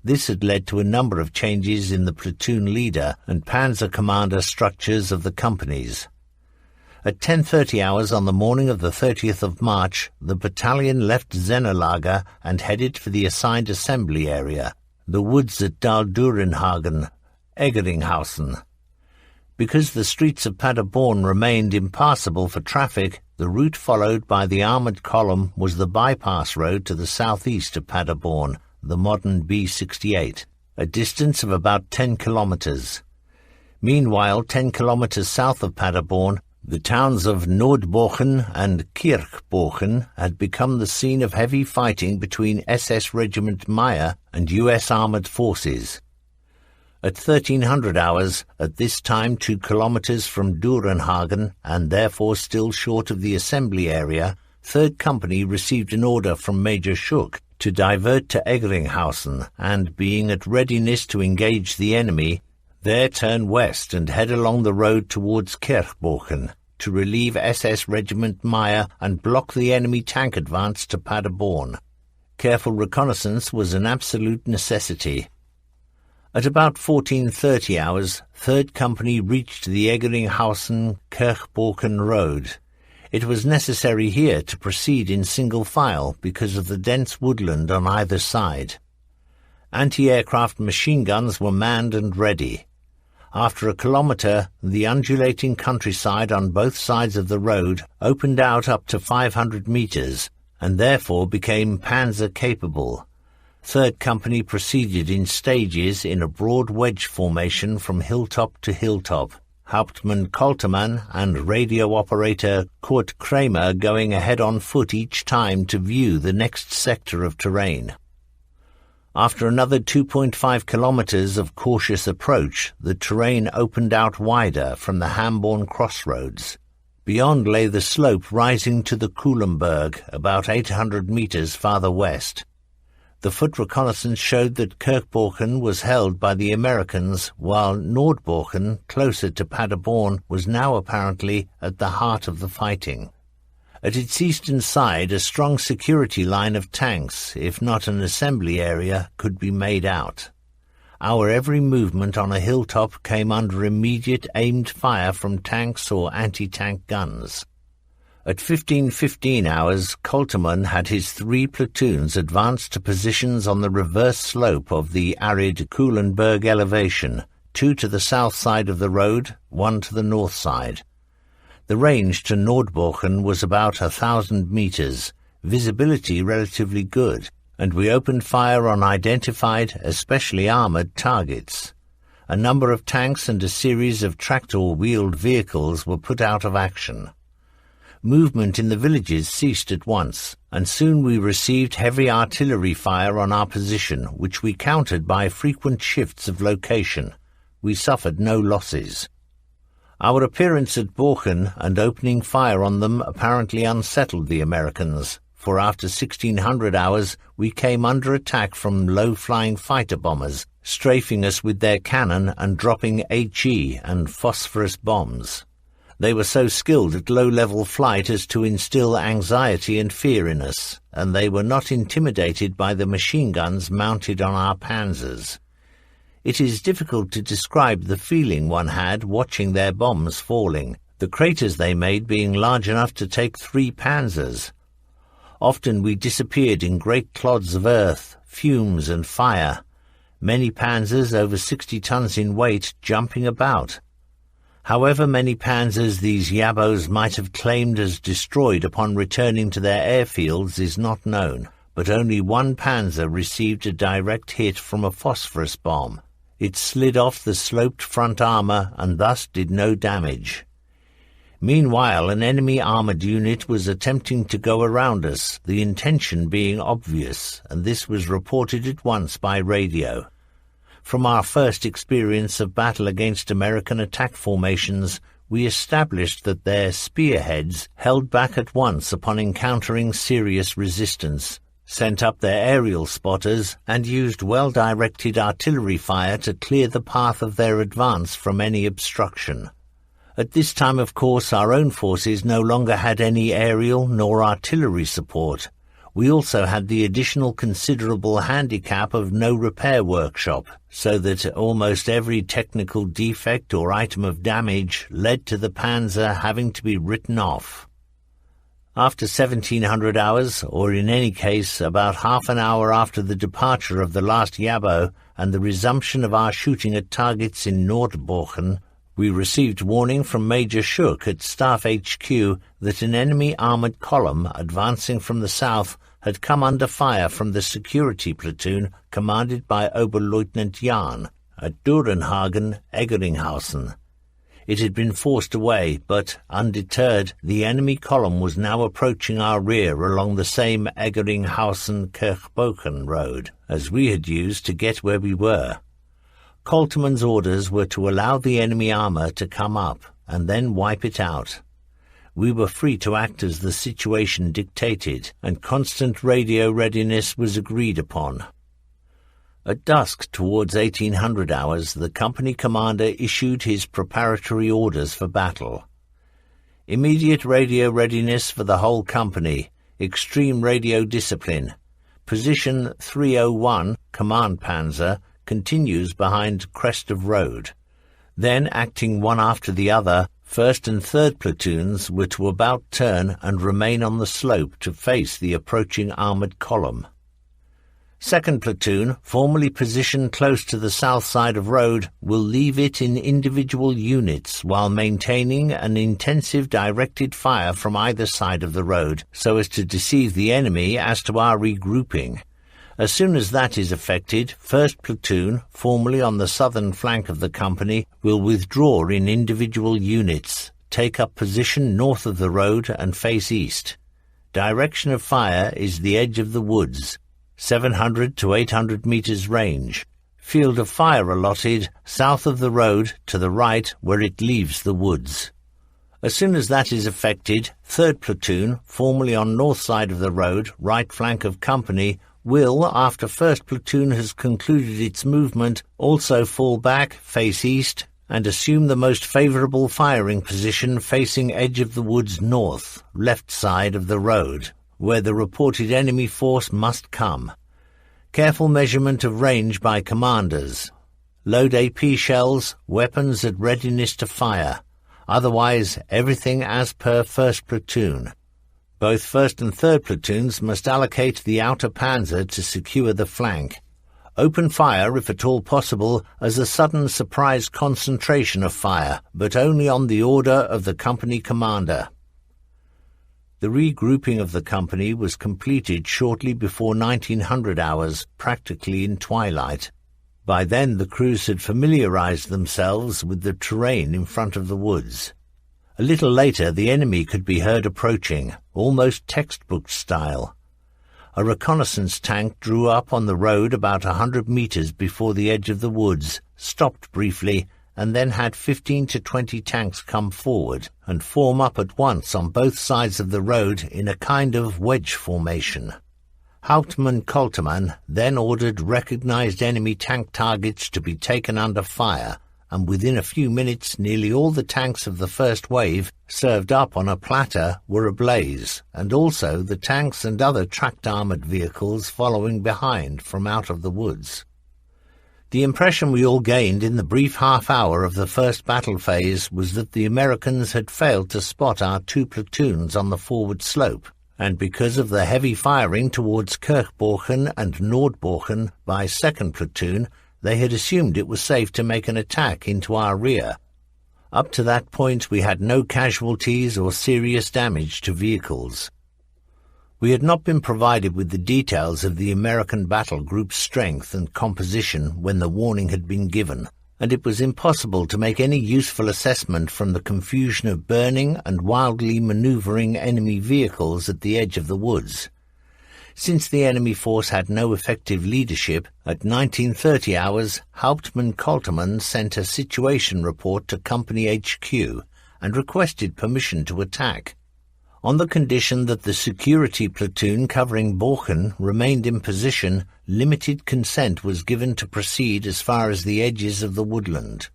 This had led to a number of changes in the platoon leader and panzer commander structures of the companies. At 10:30 hours on the morning of the 30th of March, the battalion left Zennerlager and headed for the assigned assembly area, the woods at Daldurenhagen, Eggeringhausen. Because the streets of Paderborn remained impassable for traffic, the route followed by the armoured column was the bypass road to the southeast of Paderborn, the modern B68, a distance of about 10 kilometres. Meanwhile, 10 kilometres south of Paderborn, the towns of Nordbochen and Kirchbochen had become the scene of heavy fighting between SS Regiment Meyer and U.S. armoured forces. At 1300 hours, at this time 2 kilometres from Durenhagen, and therefore still short of the assembly area, 3rd Company received an order from Major Schuck to divert to Eggeringhausen and, being at readiness to engage the enemy, there turn west and head along the road towards Kirchbochen to relieve SS Regiment Meyer and block the enemy tank advance to Paderborn. Careful reconnaissance was an absolute necessity. At about 14:30 hours, 3rd Company reached the Eggeringhausen-Kirchbochen road. It was necessary here to proceed in single file because of the dense woodland on either side. Anti-aircraft machine guns were manned and ready. After a kilometre, the undulating countryside on both sides of the road opened out up to 500 metres, and therefore became panzer-capable. 3rd Company proceeded in stages in a broad wedge formation from hilltop to hilltop, Hauptmann Koltermann and radio operator Kurt Kramer going ahead on foot each time to view the next sector of terrain. After another 2.5 kilometres of cautious approach, the terrain opened out wider from the Hamborn crossroads. Beyond lay the slope rising to the Kuhlenberg, about 800 metres farther west. The foot reconnaissance showed that Kirchbochen was held by the Americans, while Nordbochen, closer to Paderborn, was now apparently at the heart of the fighting. At its eastern side, a strong security line of tanks, if not an assembly area, could be made out. Our every movement on a hilltop came under immediate aimed fire from tanks or anti-tank guns. At 15:15 hours, Koltermann had his 3 platoons advanced to positions on the reverse slope of the arid Kuhlenberg elevation, 2 to the south side of the road, 1 to the north side. The range to Nordbochen was about 1,000 metres, visibility relatively good, and we opened fire on identified, especially armoured targets. A number of tanks and a series of tractor-wheeled vehicles were put out of action. Movement in the villages ceased at once, and soon we received heavy artillery fire on our position, which we countered by frequent shifts of location. We suffered no losses. Our appearance at Bochen and opening fire on them apparently unsettled the Americans, for after 1600 hours we came under attack from low-flying fighter bombers, strafing us with their cannon and dropping HE and phosphorus bombs. They were so skilled at low-level flight as to instill anxiety and fear in us, and they were not intimidated by the machine guns mounted on our panzers. It is difficult to describe the feeling one had watching their bombs falling, the craters they made being large enough to take 3 panzers. Often we disappeared in great clods of earth, fumes and fire, many panzers over 60 tons in weight jumping about. However many panzers these yabos might have claimed as destroyed upon returning to their airfields is not known, but only 1 panzer received a direct hit from a phosphorus bomb. It slid off the sloped front armor and thus did no damage. Meanwhile, an enemy armored unit was attempting to go around us, the intention being obvious, and this was reported at once by radio. From our first experience of battle against American attack formations, we established that their spearheads held back at once upon encountering serious resistance, sent up their aerial spotters, and used well-directed artillery fire to clear the path of their advance from any obstruction. At this time, of course, our own forces no longer had any aerial nor artillery support. We also had the additional considerable handicap of no repair workshop, so that almost every technical defect or item of damage led to the panzer having to be written off. After 1700 hours, or in any case about half an hour after the departure of the last Yabo and the resumption of our shooting at targets in Nordbochen, we received warning from Major Schuck at Staff HQ that an enemy armoured column advancing from the south had come under fire from the security platoon commanded by Oberleutnant Jahn at Durenhagen, Eggeringhausen. It had been forced away, but, undeterred, the enemy column was now approaching our rear along the same Eggeringhausen-Kirchbochen road as we had used to get where we were. Koltermann's orders were to allow the enemy armour to come up and then wipe it out. We were free to act as the situation dictated, and constant radio readiness was agreed upon. At dusk, towards 1800 hours, the company commander issued his preparatory orders for battle. Immediate radio readiness for the whole company, extreme radio discipline. Position 301, Command Panzer, continues behind crest of road. Then, acting one after the other, 1st and 3rd platoons were to about turn and remain on the slope to face the approaching armoured column. 2nd platoon, formerly positioned close to the south side of road, will leave it in individual units while maintaining an intensive directed fire from either side of the road so as to deceive the enemy as to our regrouping. As soon as that is effected, 1st platoon, formerly on the southern flank of the company, will withdraw in individual units, take up position north of the road and face east. Direction of fire is the edge of the woods, 700 to 800 meters range. Field of fire allotted south of the road to the right where it leaves the woods. As soon as that is effected, 3rd platoon, formerly on north side of the road, right flank of company, will, after 1st platoon has concluded its movement, also fall back, face east, and assume the most favourable firing position facing edge of the woods north, left side of the road, where the reported enemy force must come. Careful measurement of range by commanders. Load AP shells, weapons at readiness to fire. Otherwise, everything as per 1st platoon. Both 1st and 3rd platoons must allocate the outer panzer to secure the flank. Open fire, if at all possible, as a sudden surprise concentration of fire, but only on the order of the company commander. The regrouping of the company was completed shortly before 1900 hours, practically in twilight. By then the crews had familiarized themselves with the terrain in front of the woods. A little later the enemy could be heard approaching, almost textbook style. A reconnaissance tank drew up on the road about 100 meters before the edge of the woods, stopped briefly, and then had 15 to 20 tanks come forward and form up at once on both sides of the road in a kind of wedge formation. Hauptmann Koltermann then ordered recognized enemy tank targets to be taken under fire, and within a few minutes nearly all the tanks of the first wave, served up on a platter, were ablaze, and also the tanks and other tracked armoured vehicles following behind from out of the woods. The impression we all gained in the brief half-hour of the first battle phase was that the Americans had failed to spot our 2 platoons on the forward slope, and because of the heavy firing towards Kirchborchen and Nordborchen by 2nd Platoon, they had assumed it was safe to make an attack into our rear. Up to that point we had no casualties or serious damage to vehicles. We had not been provided with the details of the American battle group's strength and composition when the warning had been given, and it was impossible to make any useful assessment from the confusion of burning and wildly manoeuvring enemy vehicles at the edge of the woods. Since the enemy force had no effective leadership, at 1930 hours, Hauptmann Koltermann sent a situation report to Company HQ and requested permission to attack. On the condition that the security platoon covering Borchen remained in position, limited consent was given to proceed as far as the edges of the woodland.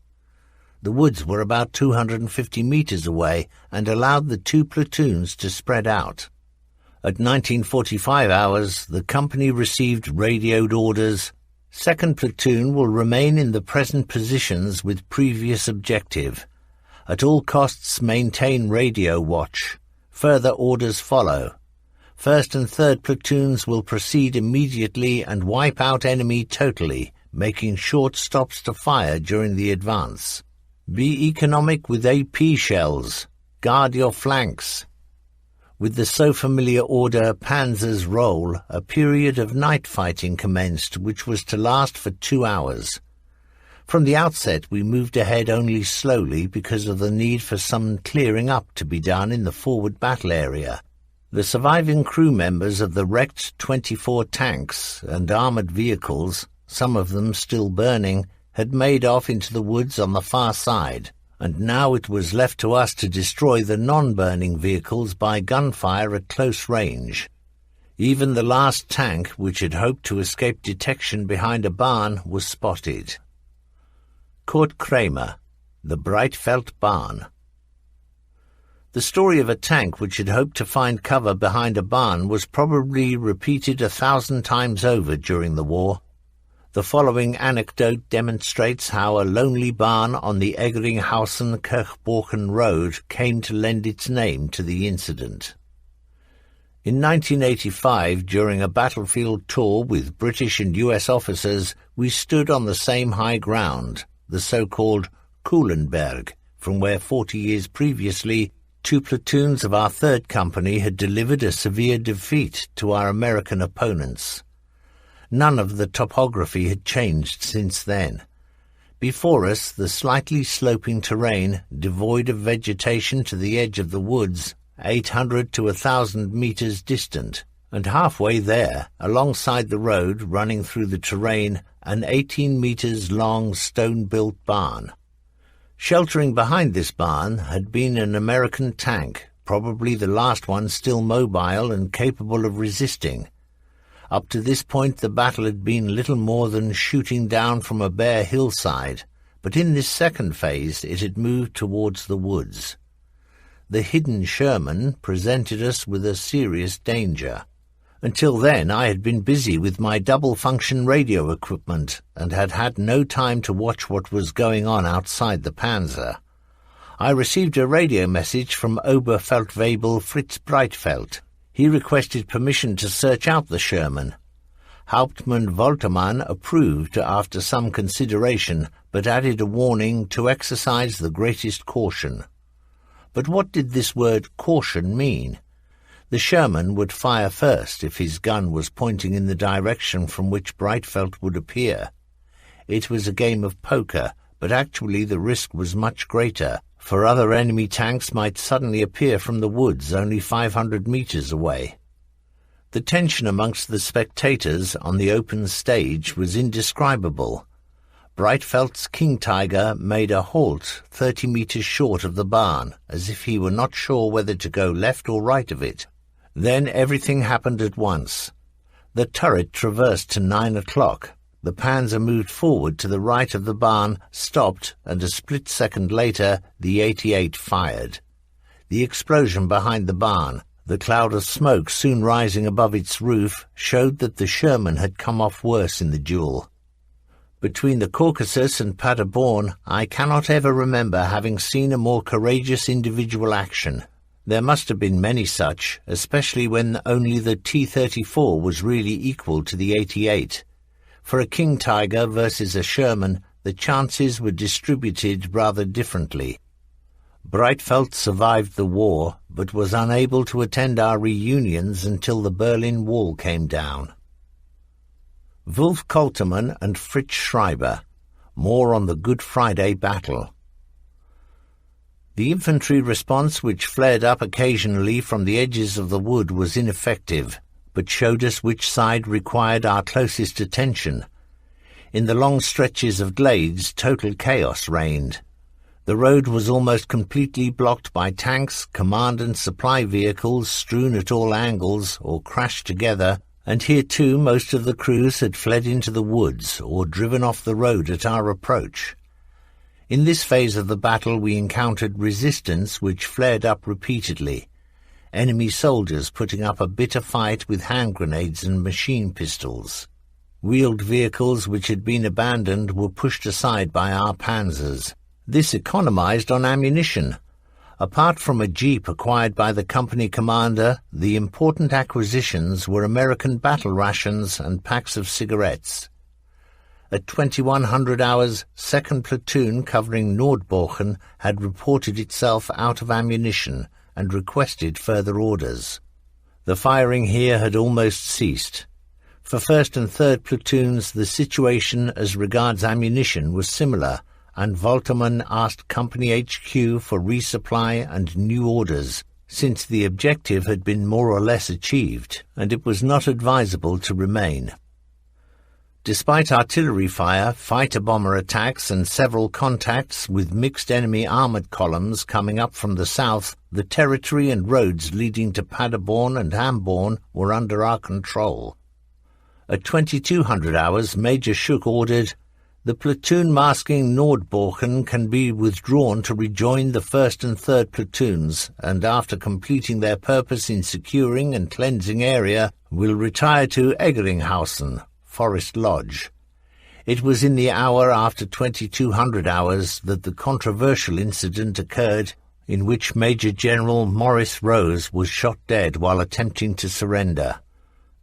The woods were about 250 meters away and allowed the 2 platoons to spread out. At 1945 hours, the company received radioed orders, "2nd Platoon will remain in the present positions with previous objective. At all costs maintain radio watch. Further orders follow. 1st and 3rd Platoons will proceed immediately and wipe out enemy totally, making short stops to fire during the advance. Be economic with AP shells. Guard your flanks." With the so familiar order "Panzers roll," a period of night fighting commenced, which was to last for 2 hours. From the outset we moved ahead only slowly because of the need for some clearing up to be done in the forward battle area. The surviving crew members of the wrecked 24 tanks and armoured vehicles, some of them still burning, had made off into the woods on the far side, and now it was left to us to destroy the non-burning vehicles by gunfire at close range. Even the last tank, which had hoped to escape detection behind a barn, was spotted. Kurt Kramer, the Breitfeld Barn. The story of a tank which had hoped to find cover behind a barn was probably repeated 1,000 times over during the war. The following anecdote demonstrates how a lonely barn on the Eggeringhausen-Kirchborchen road came to lend its name to the incident. In 1985, during a battlefield tour with British and US officers, we stood on the same high ground, the so-called Kuhlenberg, from where 40 years previously 2 platoons of our 3rd Company had delivered a severe defeat to our American opponents. None of the topography had changed since then. Before us, the slightly sloping terrain, devoid of vegetation to the edge of the woods, 800 to 1,000 meters distant, and halfway there, alongside the road running through the terrain, an 18 meters long stone-built barn. Sheltering behind this barn had been an American tank, probably the last one still mobile and capable of resisting. Up to this point the battle had been little more than shooting down from a bare hillside, but in this second phase it had moved towards the woods. The hidden Sherman presented us with a serious danger. Until then I had been busy with my double-function radio equipment and had had no time to watch what was going on outside the panzer. I received a radio message from Oberfeldwebel Fritz Breitfeld. He requested permission to search out the Sherman. Hauptmann Woltermann approved after some consideration, but added a warning to exercise the greatest caution. But what did this word caution mean? The Sherman would fire first if his gun was pointing in the direction from which Breitfeld would appear. It was a game of poker, but actually the risk was much greater, for other enemy tanks might suddenly appear from the woods only 500 meters away. The tension amongst the spectators on the open stage was indescribable. Breitfeld's King Tiger made a halt 30 meters short of the barn, as if he were not sure whether to go left or right of it. Then everything happened at once. The turret traversed to 9 o'clock. The panzer moved forward to the right of the barn, stopped, and a split second later the 88 fired. The explosion behind the barn, the cloud of smoke soon rising above its roof, showed that the Sherman had come off worse in the duel. Between the Caucasus and Paderborn, I cannot ever remember having seen a more courageous individual action. There must have been many such, especially when only the T-34 was really equal to the 88. For a King Tiger versus a Sherman, the chances were distributed rather differently. Breitfeld survived the war, but was unable to attend our reunions until the Berlin Wall came down. Wolf Koltermann and Fritz Schreiber. More on the Good Friday battle. The infantry response, which flared up occasionally from the edges of the wood, was ineffective, but showed us which side required our closest attention. In the long stretches of glades, total chaos reigned. The road was almost completely blocked by tanks, command and supply vehicles strewn at all angles or crashed together, and here too most of the crews had fled into the woods or driven off the road at our approach. In this phase of the battle we encountered resistance which flared up repeatedly, enemy soldiers putting up a bitter fight with hand grenades and machine pistols. Wheeled vehicles which had been abandoned were pushed aside by our panzers. This economized on ammunition. Apart from a jeep acquired by the company commander, the important acquisitions were American battle rations and packs of cigarettes. At 2100 hours, 2nd Platoon covering Nordborchen had reported itself out of ammunition and requested further orders. The firing here had almost ceased. For 1st and 3rd Platoons, the situation as regards ammunition was similar, and Voltermann asked Company HQ for resupply and new orders, since the objective had been more or less achieved, and it was not advisable to remain. Despite artillery fire, fighter-bomber attacks and several contacts with mixed enemy armoured columns coming up from the south, the territory and roads leading to Paderborn and Hamborn were under our control. At 2200 hours, Major Schuck ordered, "The platoon masking Nordborchen can be withdrawn to rejoin the 1st and 3rd Platoons, and after completing their purpose in securing and cleansing area, will retire to Eggeringhausen, Forest Lodge." It was in the hour after 2200 hours that the controversial incident occurred in which Major General Morris Rose was shot dead while attempting to surrender.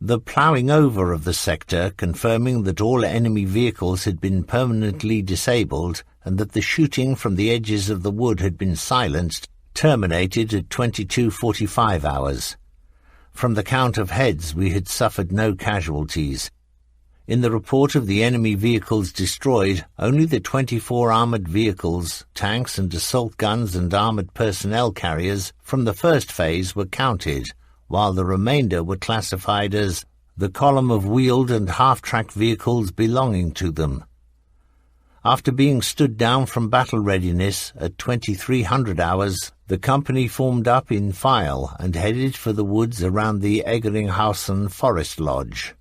The ploughing over of the sector, confirming that all enemy vehicles had been permanently disabled and that the shooting from the edges of the wood had been silenced, terminated at 22:45 hours. From the count of heads we had suffered no casualties. In the report of the enemy vehicles destroyed, only the 24 armoured vehicles, tanks and assault guns and armoured personnel carriers from the first phase were counted, while the remainder were classified as the column of wheeled and half-track vehicles belonging to them. After being stood down from battle readiness at 2300 hours, the company formed up in file and headed for the woods around the Eggeringhausen Forest Lodge.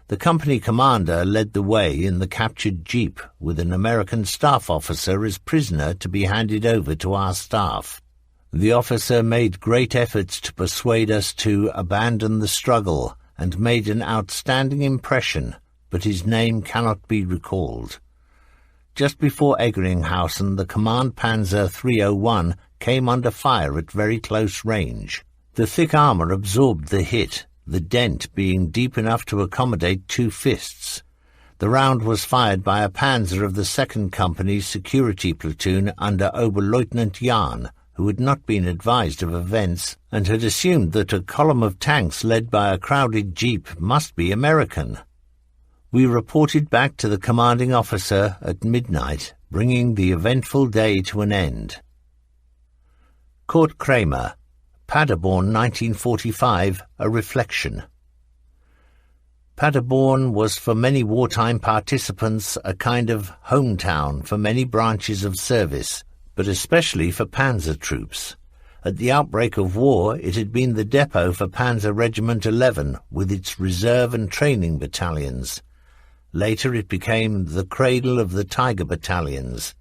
The company commander led the way in the captured jeep, with an American staff officer as prisoner to be handed over to our staff. The officer made great efforts to persuade us to abandon the struggle and made an outstanding impression, but his name cannot be recalled. Just before Eggeringhausen, the command panzer 301 came under fire at very close range. The thick armour absorbed the hit, the dent being deep enough to accommodate 2 fists. The round was fired by a panzer of the 2nd Company's security platoon under Oberleutnant Jahn, who had not been advised of events and had assumed that a column of tanks led by a crowded jeep must be American. We reported back to the commanding officer at midnight, bringing the eventful day to an end. Kurt Kramer, Paderborn 1945, a reflection. Paderborn was for many wartime participants a kind of hometown for many branches of service, but especially for panzer troops. At the outbreak of war, it had been the depot for Panzer Regiment 11, with its reserve and training battalions. Later it became the cradle of the Tiger battalions.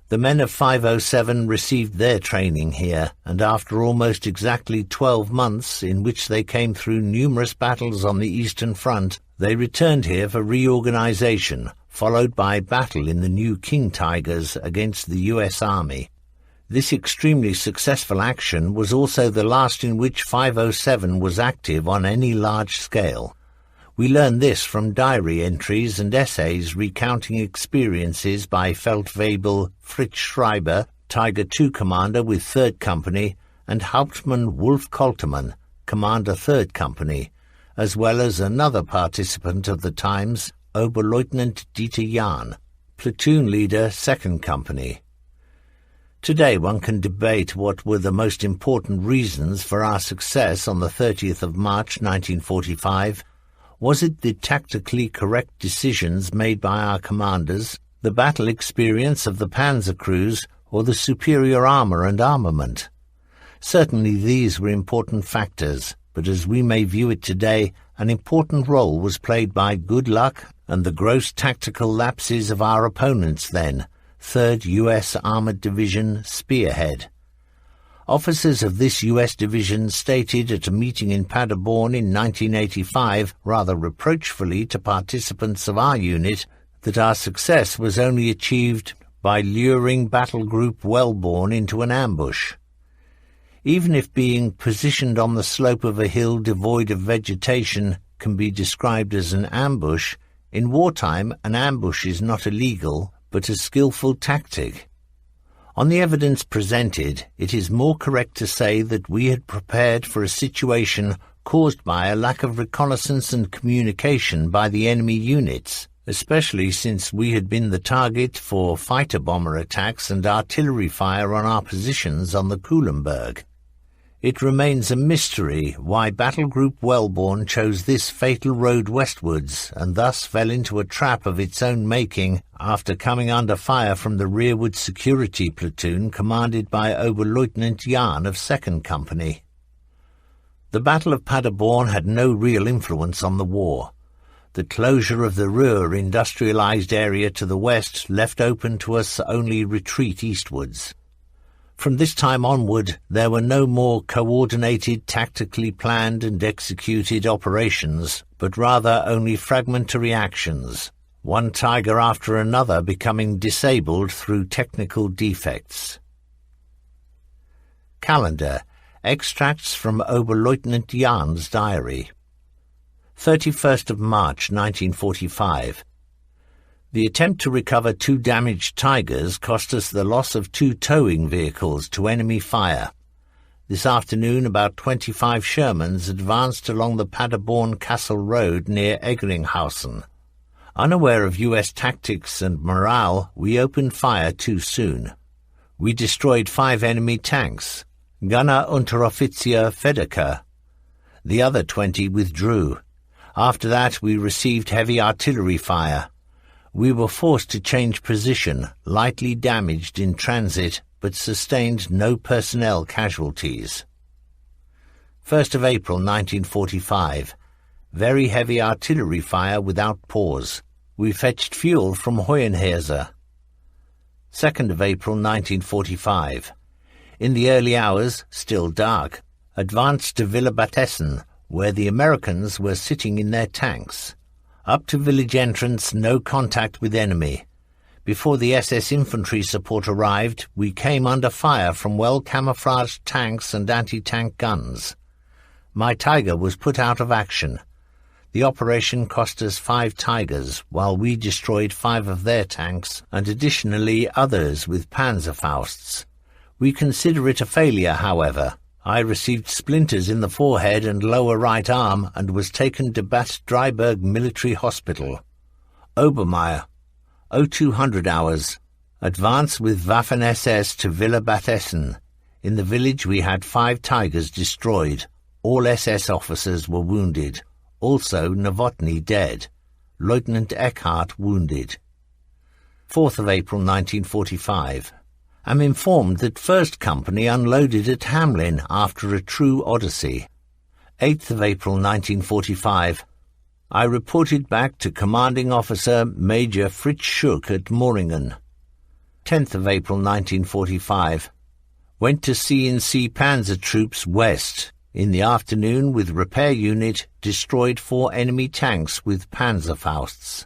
The men of 507 received their training here, and after almost exactly 12 months, in which they came through numerous battles on the Eastern Front, they returned here for reorganization, followed by battle in the new King Tigers against the U.S. Army. This extremely successful action was also the last in which 507 was active on any large scale. We learn this from diary entries and essays recounting experiences by Feldwebel Fritz Schreiber, Tiger II commander with 3rd Company, and Hauptmann Wolf Koltermann, commander 3rd Company, as well as another participant of the times, Oberleutnant Dieter Jahn, platoon leader 2nd Company. Today one can debate what were the most important reasons for our success on the 30th of March 1945. Was it the tactically correct decisions made by our commanders, the battle experience of the panzer crews, or the superior armour and armament? Certainly these were important factors, but as we may view it today, an important role was played by good luck and the gross tactical lapses of our opponents then, 3rd U.S. Armoured Division, Spearhead. Officers of this U.S. division stated at a meeting in Paderborn in 1985, rather reproachfully to participants of our unit, that our success was only achieved by luring Battle Group Wellborn into an ambush. Even if being positioned on the slope of a hill devoid of vegetation can be described as an ambush, in wartime an ambush is not illegal, but a skillful tactic. On the evidence presented, it is more correct to say that we had prepared for a situation caused by a lack of reconnaissance and communication by the enemy units, especially since we had been the target for fighter-bomber attacks and artillery fire on our positions on the Kulenberg. It remains a mystery why Battle Group Wellborn chose this fatal road westwards and thus fell into a trap of its own making after coming under fire from the rearward security platoon commanded by Oberleutnant Jahn of 2nd Company. The Battle of Paderborn had no real influence on the war. The closure of the Ruhr industrialized area to the west left open to us only retreat eastwards. From this time onward, there were no more coordinated, tactically planned and executed operations, but rather only fragmentary actions, one Tiger after another becoming disabled through technical defects. Calendar. Extracts from Oberleutnant Jahn's diary. 31st of March 1945. The attempt to recover 2 damaged Tigers cost us the loss of 2 towing vehicles to enemy fire. This afternoon about 25 Shermans advanced along the Paderborn-Kassel road near Eggeringhausen. Unaware of U.S. tactics and morale, we opened fire too soon. We destroyed 5 enemy tanks. Gunner Unteroffizier Fedeker. The other 20 withdrew. After that we received heavy artillery fire. We were forced to change position, lightly damaged in transit, but sustained no personnel casualties. 1st of April 1945. Very heavy artillery fire without pause. We fetched fuel from Hohenhauser. 2nd of April 1945. In the early hours, still dark, advanced to Villa Batessen, where the Americans were sitting in their tanks. Up to village entrance, no contact with enemy. Before the SS infantry support arrived, we came under fire from well-camouflaged tanks and anti-tank guns. My Tiger was put out of action. The operation cost us 5 Tigers, while we destroyed 5 of their tanks, and additionally others with Panzerfausts. We consider it a failure, however. I received splinters in the forehead and lower right arm and was taken to Bad Dreiberg Military Hospital. Obermeier. 0200 hours. Advance with Waffen-SS to Villa Batessen. In the village we had 5 Tigers destroyed. All SS officers were wounded. Also Novotny dead. Lieutenant Eckhart wounded. 4th of April 1945. Am informed that 1st Company unloaded at Hamlin after a true odyssey. 8th of April 1945. I reported back to Commanding Officer Major Fritz Schuck at Moringen. 10th of April 1945. Went to C&C Panzer troops west. In the afternoon, with repair unit, destroyed 4 enemy tanks with Panzerfausts.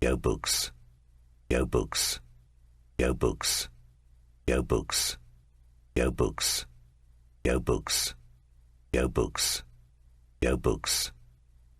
Go books. Go books. Go books. Go books. Go books. Go books. Go books. Go books.